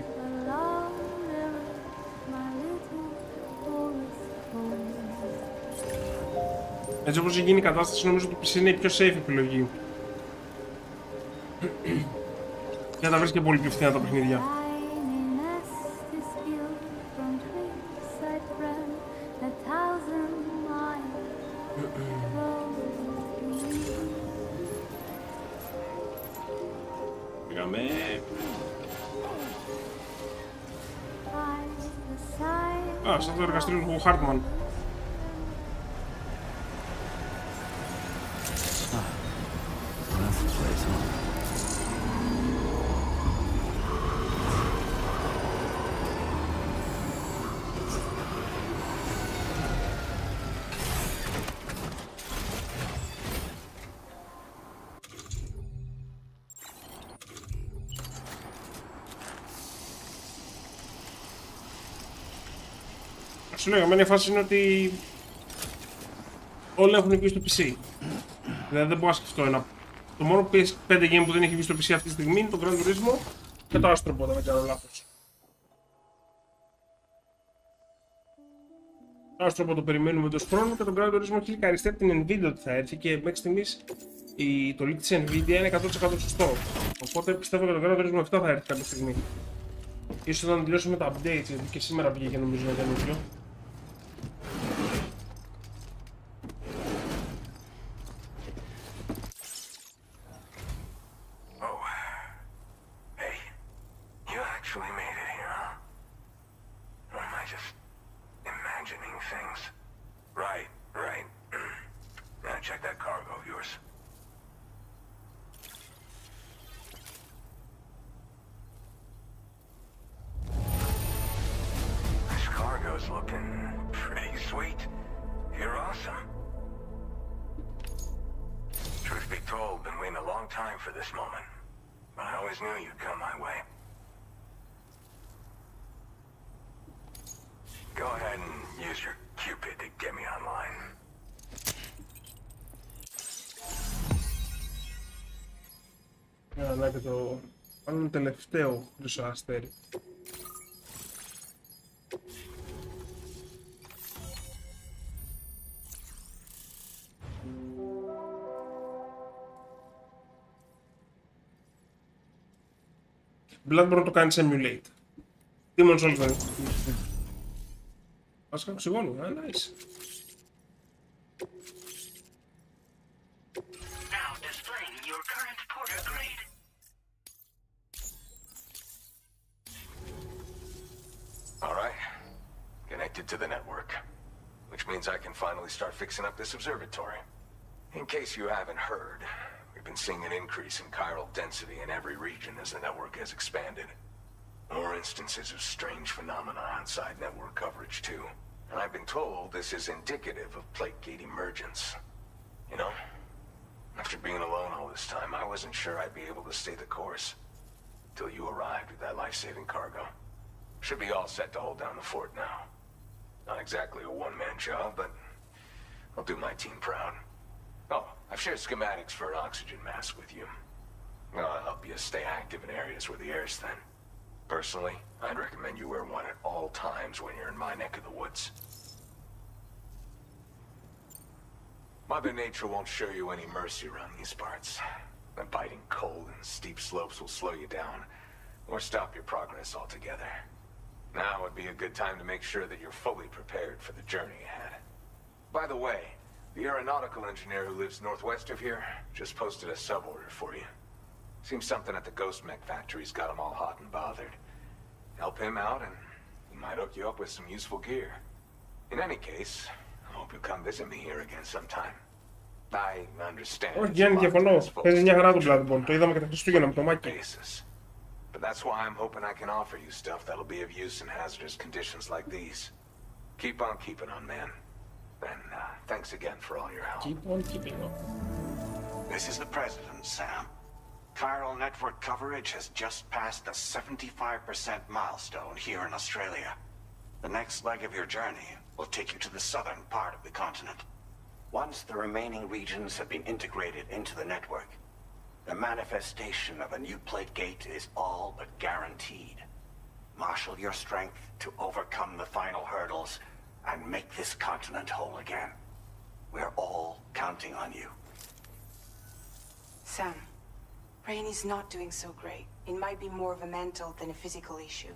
Έτσι όπως έχει γίνει η κατάσταση, νομίζω ότι το PC είναι η πιο safe επιλογή. Για να τα βρεις και πολύ πιο φθηνά τα παιχνίδια. Πήγαμε. Α, σαν το εργαστήριο του Hartman. Σου λέω, εμένα η φάση είναι ότι όλα έχουν βγει στο PC. Δηλαδή δεν μπορώ να σκεφτώ ένα. Το μόνο PS5 game που δεν έχει βγει στο PC αυτή τη στιγμή είναι το Gran Turismo και το Astro Bot, αν δεν κάνω λάθος. Το Astro Bot το περιμένουμε εντός χρόνου και το Gran Turismo έχει λικαριστεί από την Nvidia ότι θα έρθει και μέχρι στιγμής το leak της Nvidia είναι 100% σωστό. Οπότε πιστεύω ότι το Gran Turismo 7 θα έρθει κάποια στιγμή. Ίσως όταν τελειώσουμε τα updates, γιατί και σήμερα βγήκε νομίζω ένα καινούριο. Go ahead and use your Cupid to get me online. Αλλά και το άλλο τελευταίο χρυσό αστέρι. Bloodborne το κάνει emulate. Demon's Souls δεν. Ας κάνω οξυγόνο, nice. Now displaying your current porter grade. All right. Connected to the network. Which means I can finally start fixing up this observatory. In case you haven't heard, we've been seeing an increase in chiral density in every region as the network has expanded. More instances of strange phenomena outside network coverage, too. And I've been told this is indicative of plate gate emergence. You know, after being alone all this time, I wasn't sure I'd be able to stay the course. Till you arrived with that life-saving cargo. Should be all set to hold down the fort now. Not exactly a one-man job, but I'll do my team proud. Oh, I've shared schematics for an oxygen mask with you. I'll help you stay active in areas where the air's thin. Personally, I'd recommend you wear one at all times when you're in my neck of the woods. Mother Nature won't show you any mercy around these parts. The biting cold and steep slopes will slow you down, or stop your progress altogether. Now would be a good time to make sure that you're fully prepared for the journey ahead. By the way, the aeronautical engineer who lives northwest of here just posted a sub-order for you. Seems something at the Ghost Mech factory's got him all hot and bothered. Help him out and he might hook you up with some useful gear. In any case, I hope you'll come visit me here again sometime. I understand. Όχι, Γιάννη, διαφωνώ. Παίζει μια χαρά το Bloodborne. Το είδαμε και τα Χριστούγεννα με το Μάκη. But that's why I'm hoping I can offer you stuff that'll be of use in hazardous conditions like these. Keep on keeping on, man. And thanks again for all your help. Keep on keeping on. This is the President, Sam. Chiral network coverage has just passed the 75% milestone here in Australia. The next leg of your journey will take you to the southern part of the continent. Once the remaining regions have been integrated into the network, the manifestation of a new plate gate is all but guaranteed. Marshal your strength to overcome the final hurdles and make this continent whole again. We're all counting on you. Sam, Rainey's not doing so great. It might be more of a mental than a physical issue,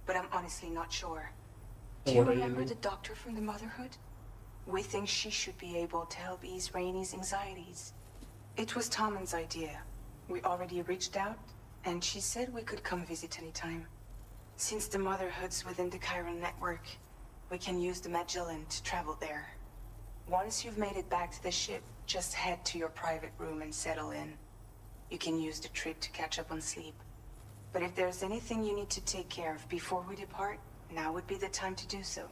but I'm honestly not sure. Do you remember the doctor from the Motherhood? We think she should be able to help ease Rainey's anxieties. It was Tommen's idea. We already reached out, and she said we could come visit anytime. Since the Motherhood's within the Chiron network, we can use the Magellan to travel there. Once you've made it back to the ship, just head to your private room and settle in. You can use the trip to catch up on sleep. But if there's anything you need to take care of before we depart, now would be the time to do so.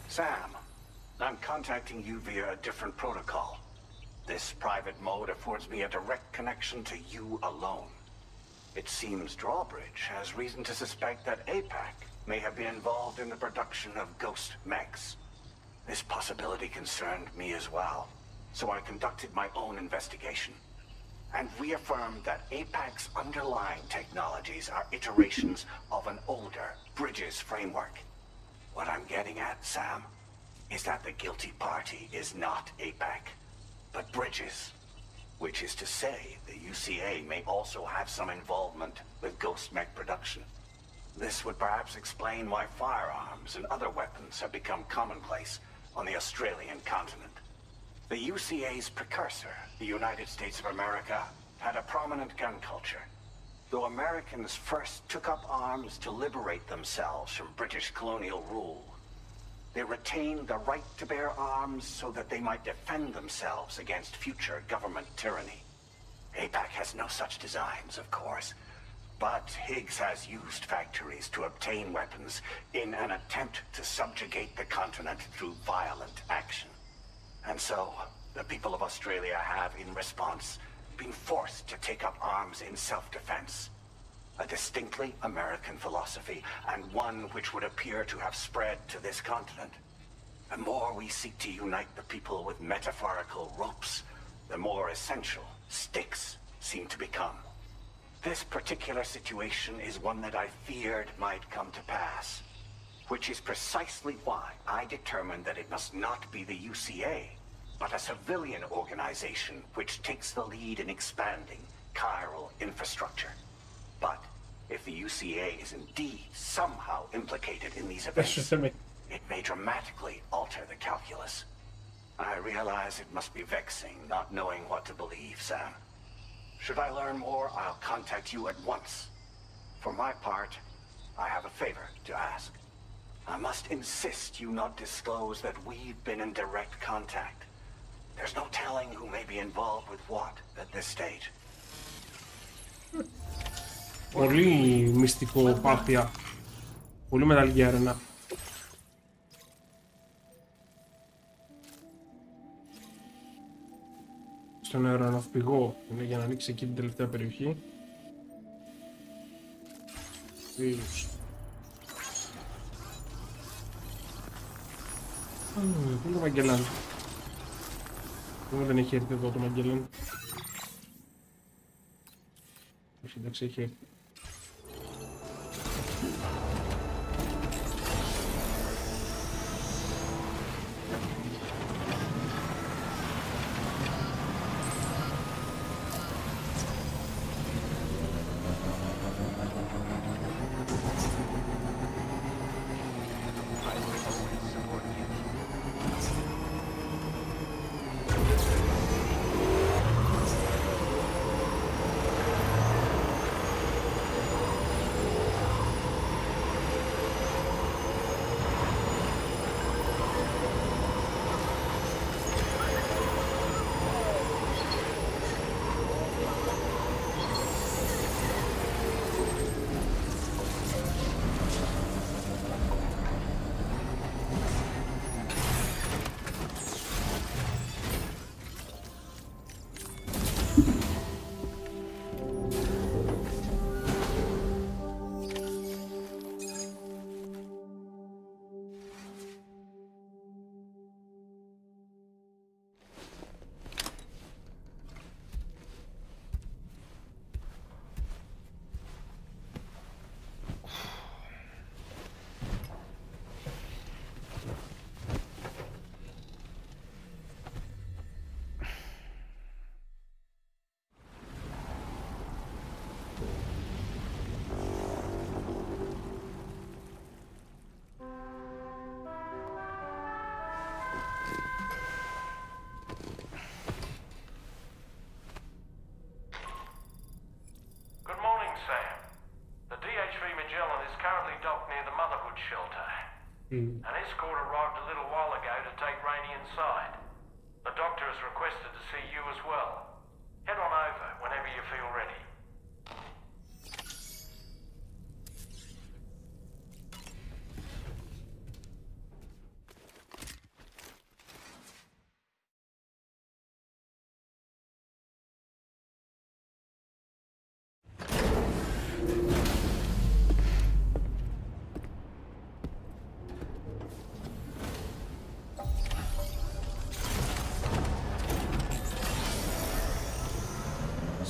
Sam, I'm contacting you via a different protocol. This private mode affords me a direct connection to you alone. It seems Drawbridge has reason to suspect that APAC may have been involved in the production of ghost mechs. This possibility concerned me as well, so I conducted my own investigation and reaffirmed that APAC's underlying technologies are iterations of an older Bridges framework. What I'm getting at, Sam, is that the guilty party is not APAC, but Bridges. Which is to say, the UCA may also have some involvement with ghost mech production. This would perhaps explain why firearms and other weapons have become commonplace on the Australian continent. The UCA's precursor, the United States of America, had a prominent gun culture. Though Americans first took up arms to liberate themselves from British colonial rule, they retained the right to bear arms so that they might defend themselves against future government tyranny. APAC has no such designs, of course, but Higgs has used factories to obtain weapons in an attempt to subjugate the continent through violent action. And so, the people of Australia have, in response, been forced to take up arms in self-defense. A distinctly American philosophy, and one which would appear to have spread to this continent. The more we seek to unite the people with metaphorical ropes, the more essential sticks seem to become. This particular situation is one that I feared might come to pass, which is precisely why I determined that it must not be the UCA, but a civilian organization which takes the lead in expanding chiral infrastructure. But if the UCA is indeed somehow implicated in these events, it may dramatically alter the calculus. I realize it must be vexing not knowing what to believe, Sam. Should I learn more, I'll contact you at once. For my part, I have a favor to ask. I must insist you not disclose that we've been in direct contact. There's no telling who may be involved with what at this stage. Πολύ μυστικό πάθεια. Πολύ μεγάλη έρευνα. Στον αεροναυπηγό είναι για να ανοίξει εκεί την τελευταία περιοχή. Πού είναι το Μαγκελάν? Δεν έχει έρθει εδώ το Μαγκελάν. Όχι, εντάξει, έχει έρθει. An escort arrived a little while ago to take Rainey inside. The doctor has requested to see you as well. Head on over whenever you feel ready.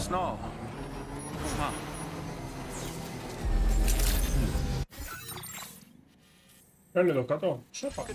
Snow. Come on. Παίρνει εδώ κάτω. Σώπα.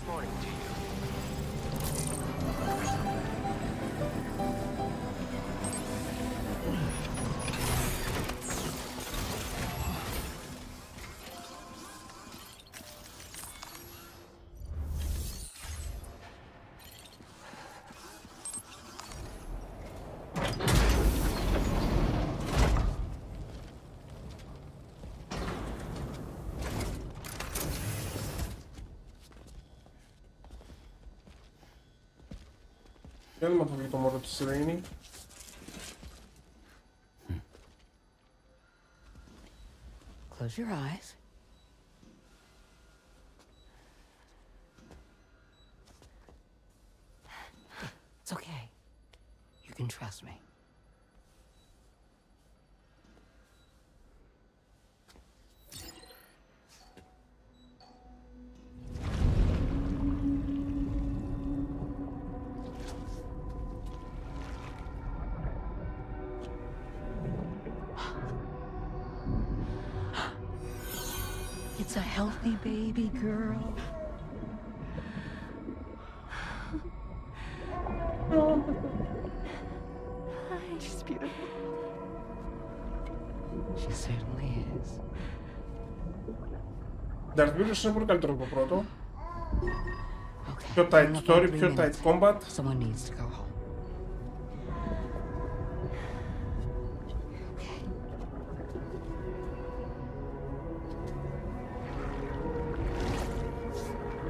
Δεν μου το μωρό της Rainey. Close your eyes. It's okay. You can trust me. That's a healthy baby girl. She's beautiful. She certainly is. Darth Vader είναι πολύ καλύτερο από το πρώτο. Πιο tight story, πιο tight combat. Someone needs to go home.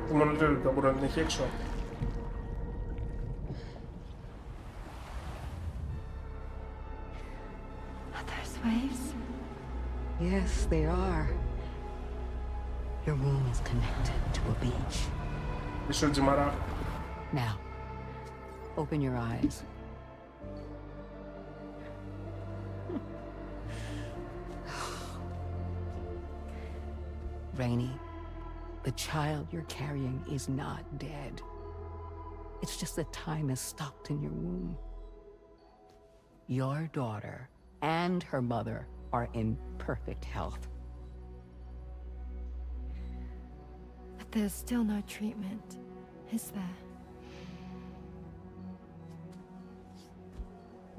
Το μόνο λεπτό μπορεί να την έχει έξω. Waves? Yes, they are. Your womb is connected to a beach. Now, open your eyes. Rainey, the child you're carrying is not dead. It's just that time has stopped in your womb. Your daughter and her mother are in perfect health. But there's still no treatment, is there?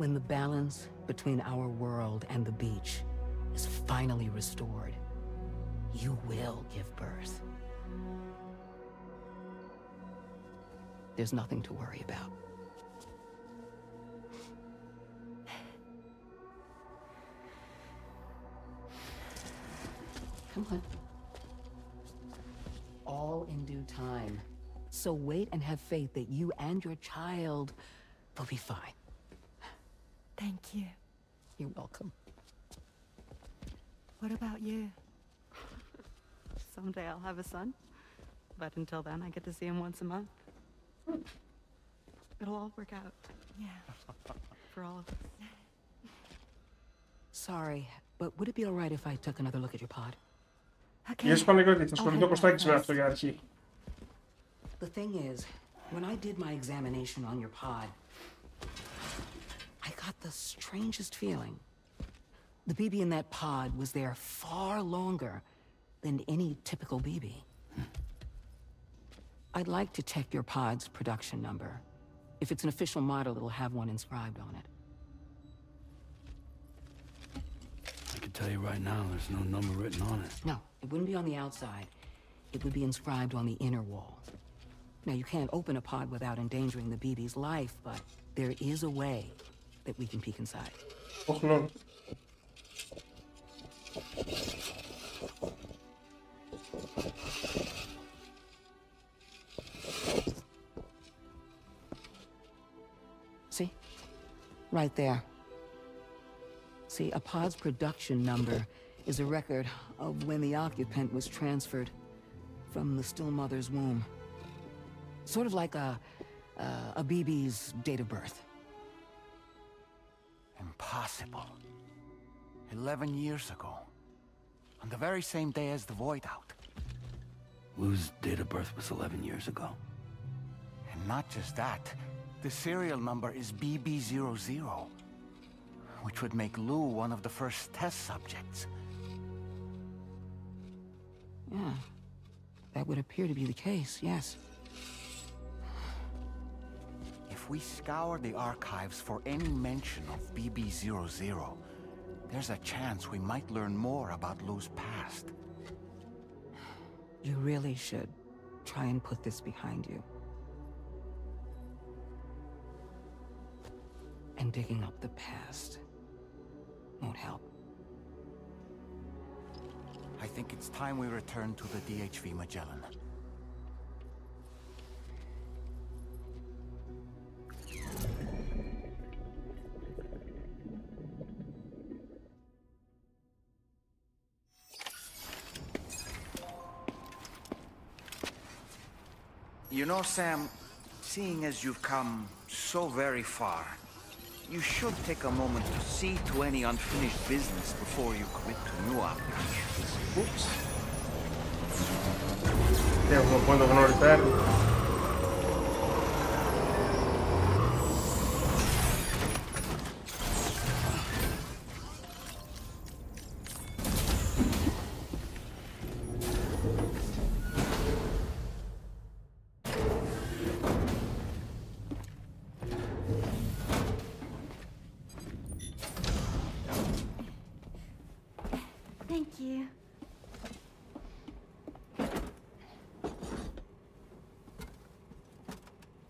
When the balance between our world and the beach is finally restored, you will give birth. There's nothing to worry about. Come on. All in due time. So wait and have faith that you and your child will be fine. Thank you. You're welcome. What about you? Someday I'll have a son. But until then, I get to see him once a month. It'll all work out. Yeah. For all of us. Sorry, but would it be all right if I took another look at your pod? Γεια σου Παναγιώτη, θα ασχοληθώ Κωστάκης με αυτό για αρχή. The thing is, when I did my examination on your pod, I got the strangest feeling. The BB in that pod was there far longer than any typical BB. I'd like to check your pod's production number. If it's an official model, it'll have one inscribed on it. I can tell you right now, there's no number written on it. No, it wouldn't be on the outside. It would be inscribed on the inner wall. Now, you can't open a pod without endangering the BB's life, but there is a way that we can peek inside. Oh, Lord. See? Right there. See, a pod's production number is a record of when the occupant was transferred from the still mother's womb. Sort of like a BB's date of birth. Impossible. 11 years ago. On the very same day as the Void Out. Lou's date of birth was 11 years ago. And not just that. The serial number is BB00. Which would make Lou one of the first test subjects. Yeah. That would appear to be the case, yes. If we scour the archives for any mention of BB00, there's a chance we might learn more about Lou's past. You really should try and put this behind you. And digging up the past won't help. I think it's time we return to the DHV Magellan. You know, Sam, seeing as you've come so very far, you should take a moment to see to any unfinished business before you commit to new operations. Oops. Έχουμε point of no return.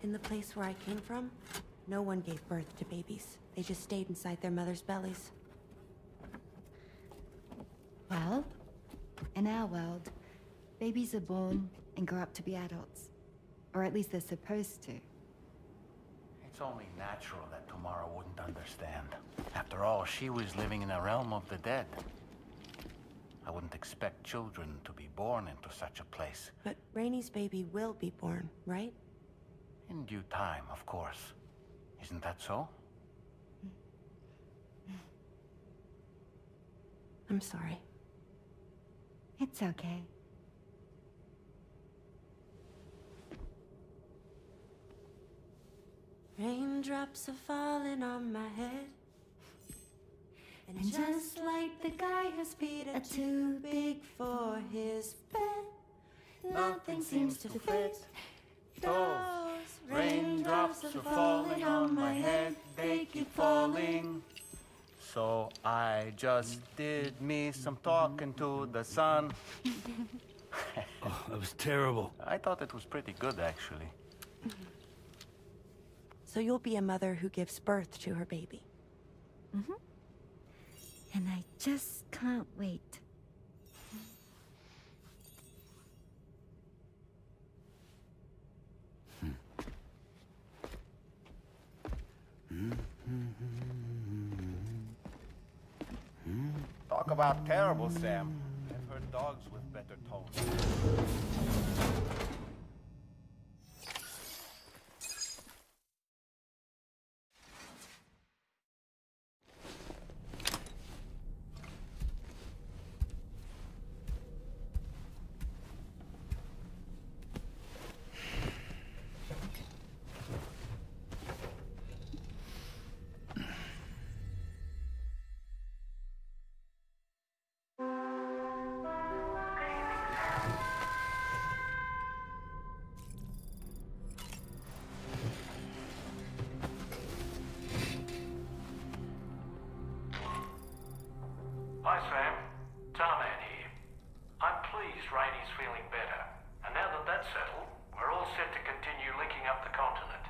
In the place where I came from, no one gave birth to babies. They just stayed inside their mother's bellies. Well, in our world, babies are born and grow up to be adults. Or at least they're supposed to. It's only natural that Tamara wouldn't understand. After all, she was living in a realm of the dead. I wouldn't expect children to be born into such a place. But Rainey's baby will be born, right? In due time, of course. Isn't that so? I'm sorry. It's okay. Raindrops are falling on my head. And just like the guy whose feet are too big for his bed, nothing seems to fit. Those raindrops are falling on my head, they keep falling. So I just did me some talking to the sun. Oh, that was terrible. I thought it was pretty good, actually. So you'll be a mother who gives birth to her baby. Mm-hmm. And I just can't wait. Talk about terrible, Sam. I've heard dogs with better tones. Hi, Sam. Tarman here. I'm pleased Rainey's feeling better. And now that that's settled, we're all set to continue linking up the continent.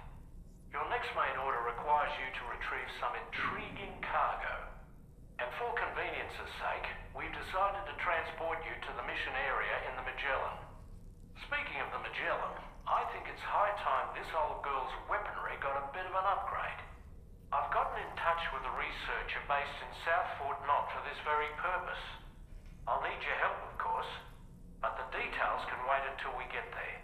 Your next main order requires you to retrieve some intriguing cargo. And for convenience's sake, we've decided to transport you to the mission area in the Magellan. Speaking of the Magellan, I think it's high time this old girl's weaponry got a bit of an upgrade. I've gotten in touch with a researcher based in South Fort Knott for this very purpose. I'll need your help, of course, but the details can wait until we get there.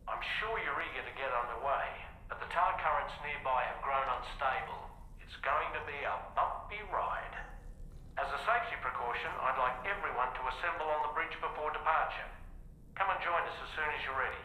I'm sure you're eager to get underway, but the tar currents nearby have grown unstable. It's going to be a bumpy ride. As a safety precaution, I'd like everyone to assemble on the bridge before departure. Come and join us as soon as you're ready.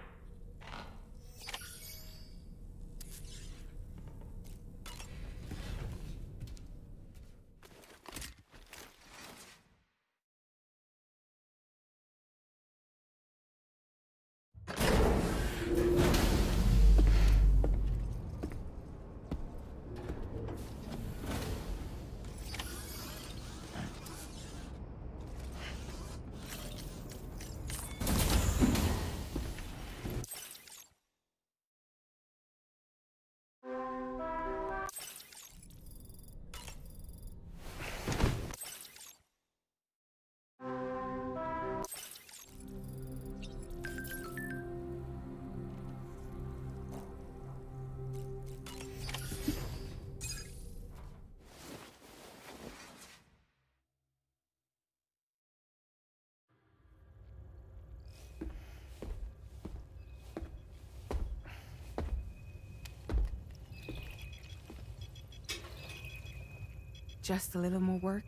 Just a little more work,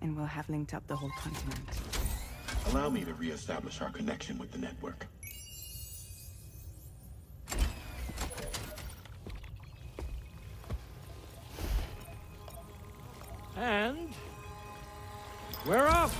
and we'll have linked up the whole continent. Allow me to reestablish our connection with the network. And we're off!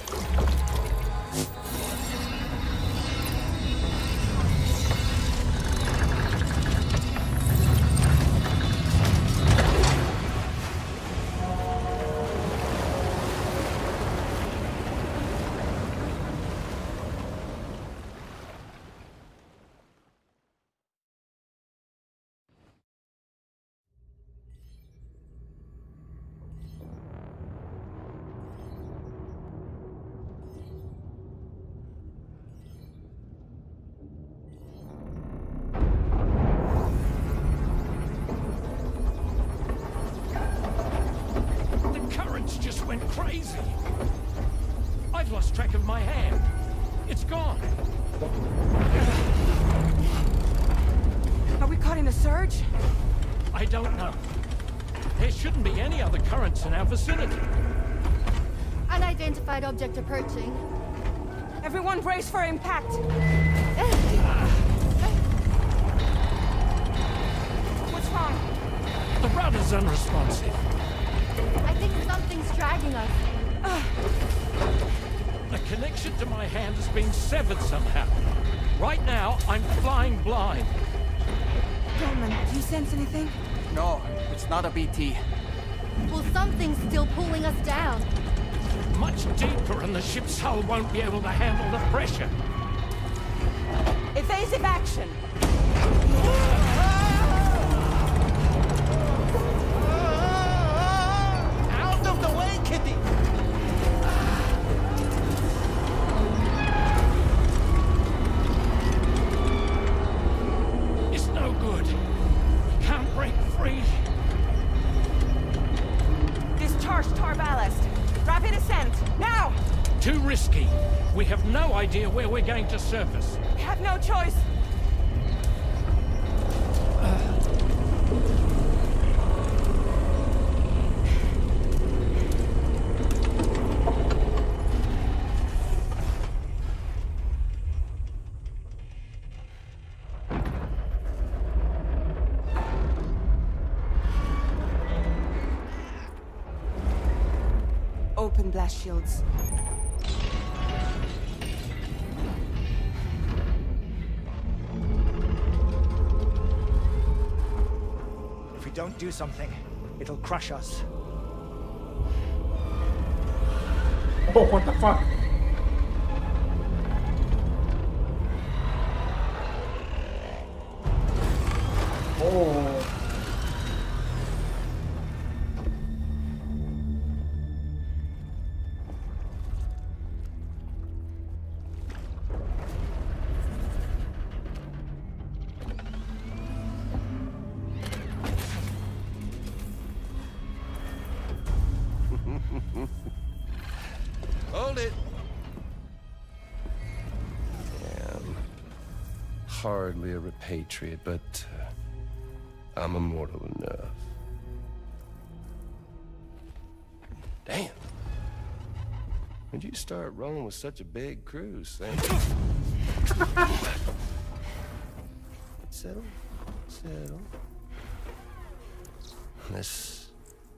went crazy. I've lost track of my hand. It's gone. Are we caught in a surge? I don't know. There shouldn't be any other currents in our vicinity. Unidentified object approaching. Everyone brace for impact. What's wrong? The rudder's unresponsive. I think something's dragging us. The connection to my hand has been severed somehow. Right now, I'm flying blind. Dolman, do you sense anything? No, it's not a BT. Well, something's still pulling us down. Much deeper, and the ship's hull won't be able to handle the pressure. Evasive action! Out of the way, Kitty! It's no good. We can't break free. Discharge tar ballast. Rapid ascent, now! Too risky. We have no idea where we're going to surface. We have no choice. Open blast shields. If we don't do something, it'll crush us. Oh, what the fuck? Oh. Hold it. I'm hardly a repatriate, but I'm immortal enough. Damn. When'd you start rolling with such a big crew, Sam? Settle. Settle. Unless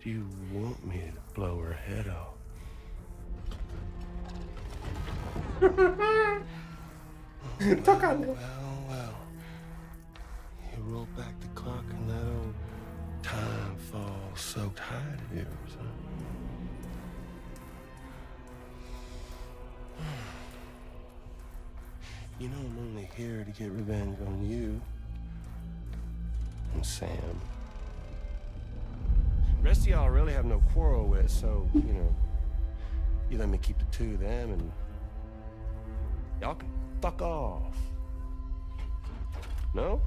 you want me to blow her head off. Well. You roll back the clock and that old time fall soaked hide of yours, huh? You know I'm only here to get revenge on you and Sam. The rest of y'all really have no quarrel with, so, you know, you let me keep the two of them and y'all can fuck off. No?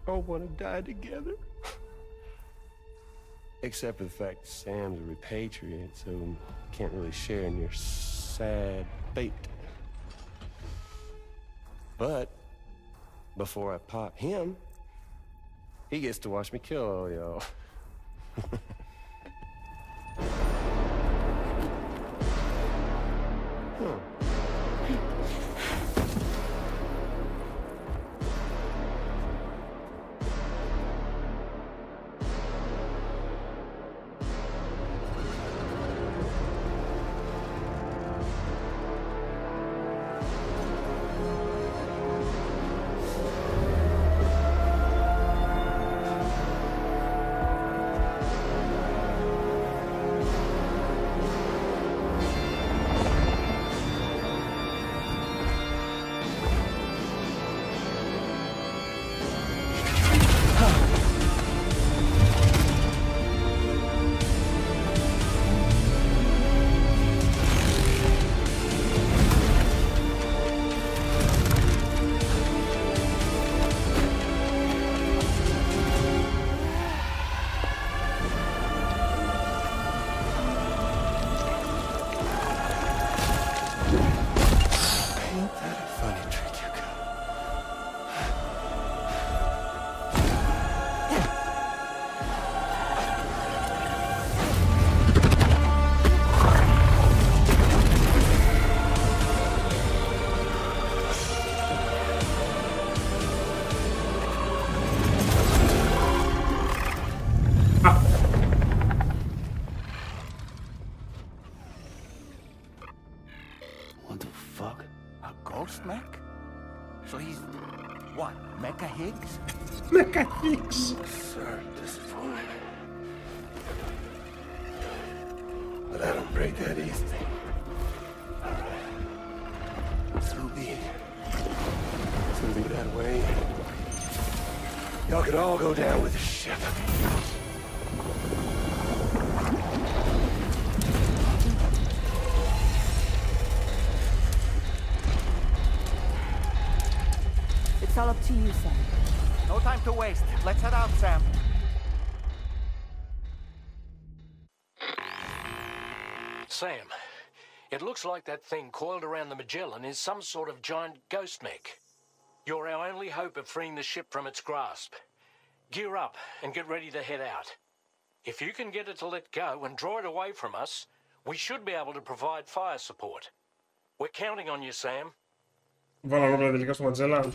Oh, want to die together? Except for the fact that Sam's a repatriate, so can't really share in your sad fate. But before I pop him, he gets to watch me kill all y'all. What, Mecha Higgs? Mecha Higgs. Sir, disappointed. But I don't break that easy. So be it. It's gonna be that way. Y'all could all go down with the ship. It's all up to you, Sam. No time to waste. Let's head out, Sam. Sam, it looks like that thing coiled around the Magellan is some sort of giant ghost mech. You're our only hope of freeing the ship from its grasp. Gear up and get ready to head out. If you can get it to let go and draw it away from us, we should be able to provide fire support. We're counting on you, Sam. Βάλαμε όλα τελικά στο Magellan.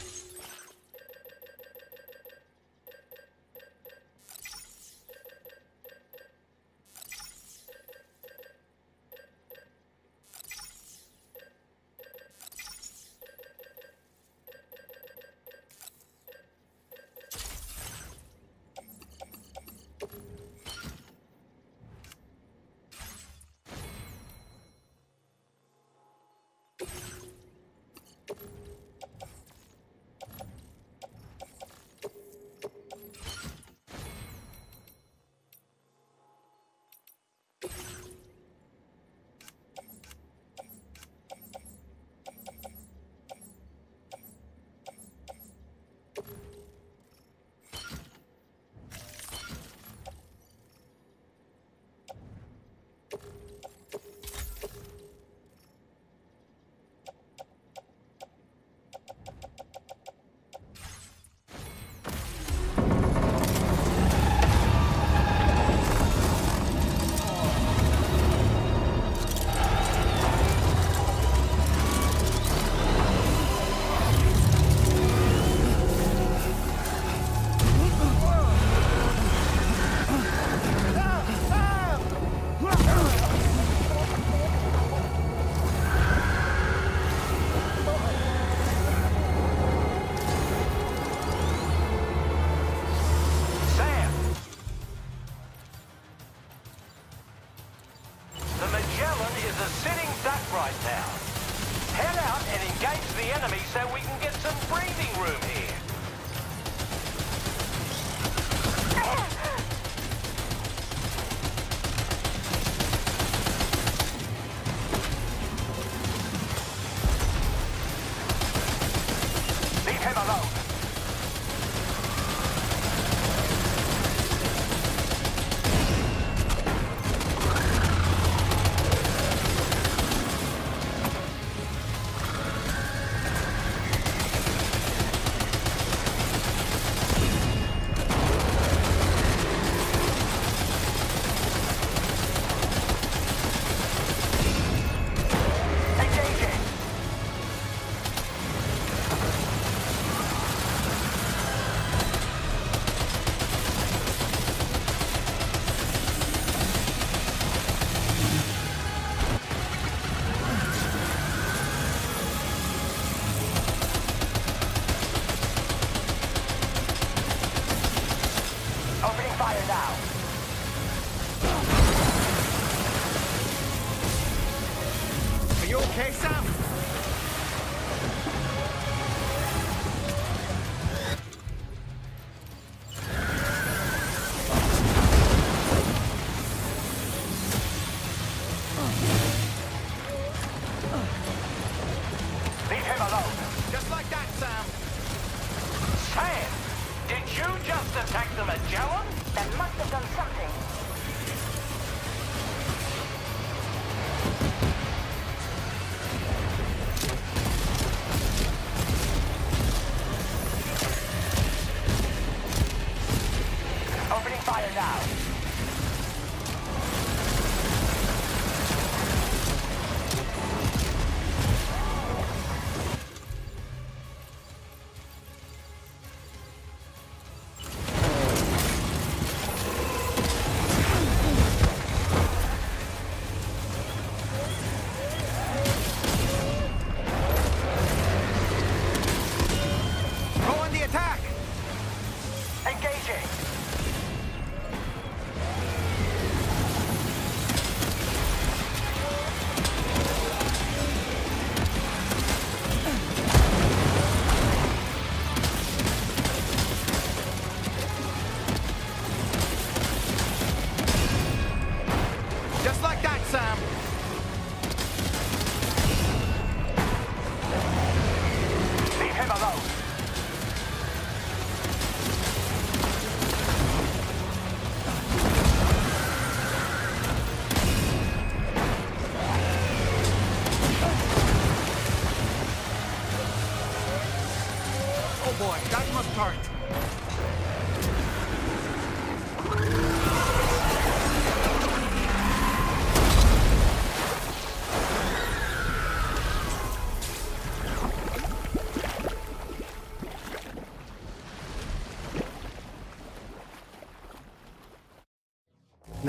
Oh boy, that must hurt.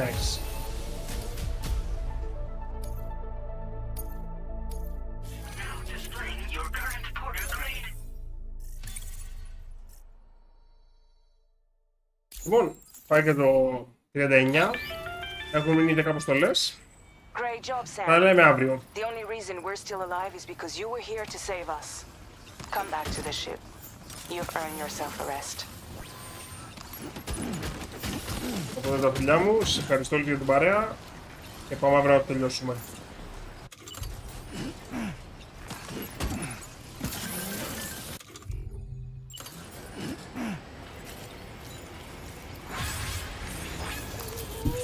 Nice. Now displaying your current porter grade. Λοιπόν, πάει και το 39. Έχουν μείνει 10 αποστολές. Great job, Sam. Τα λέμε αύριο. The only reason we're still alive is because you were here to save us. Come back to the ship. You've earned yourself a rest. Οπότε τα φιλιά μου, σας ευχαριστώ όλοι για την παρέα και πάμε αύριο να τελειώσουμε.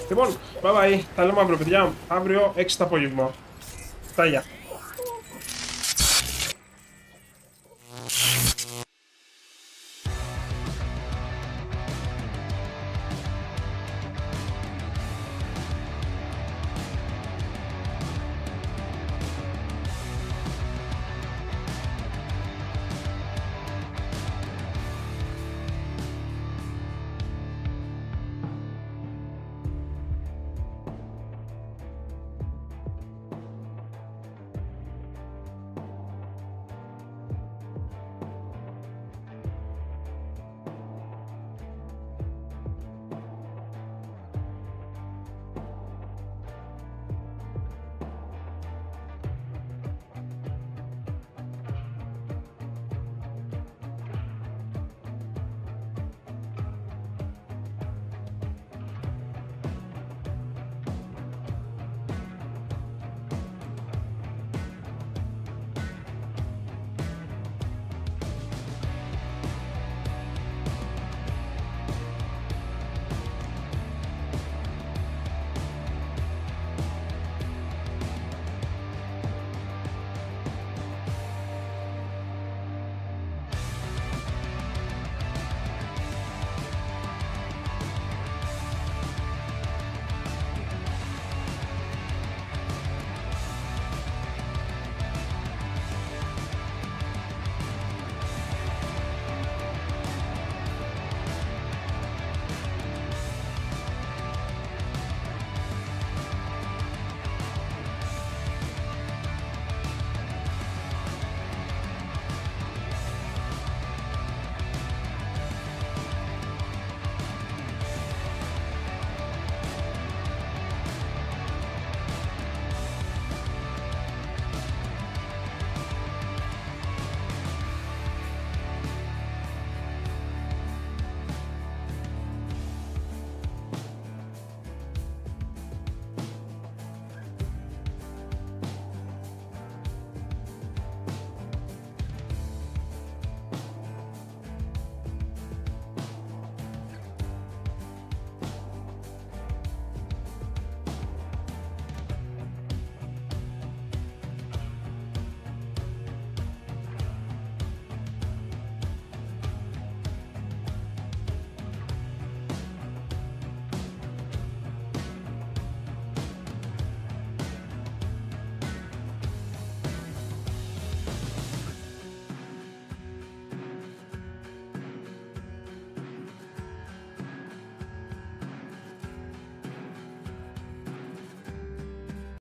Λοιπόν, bye bye, τα λέμε αύριο παιδιά, αύριο 6 το απόγευμα. Τάγια.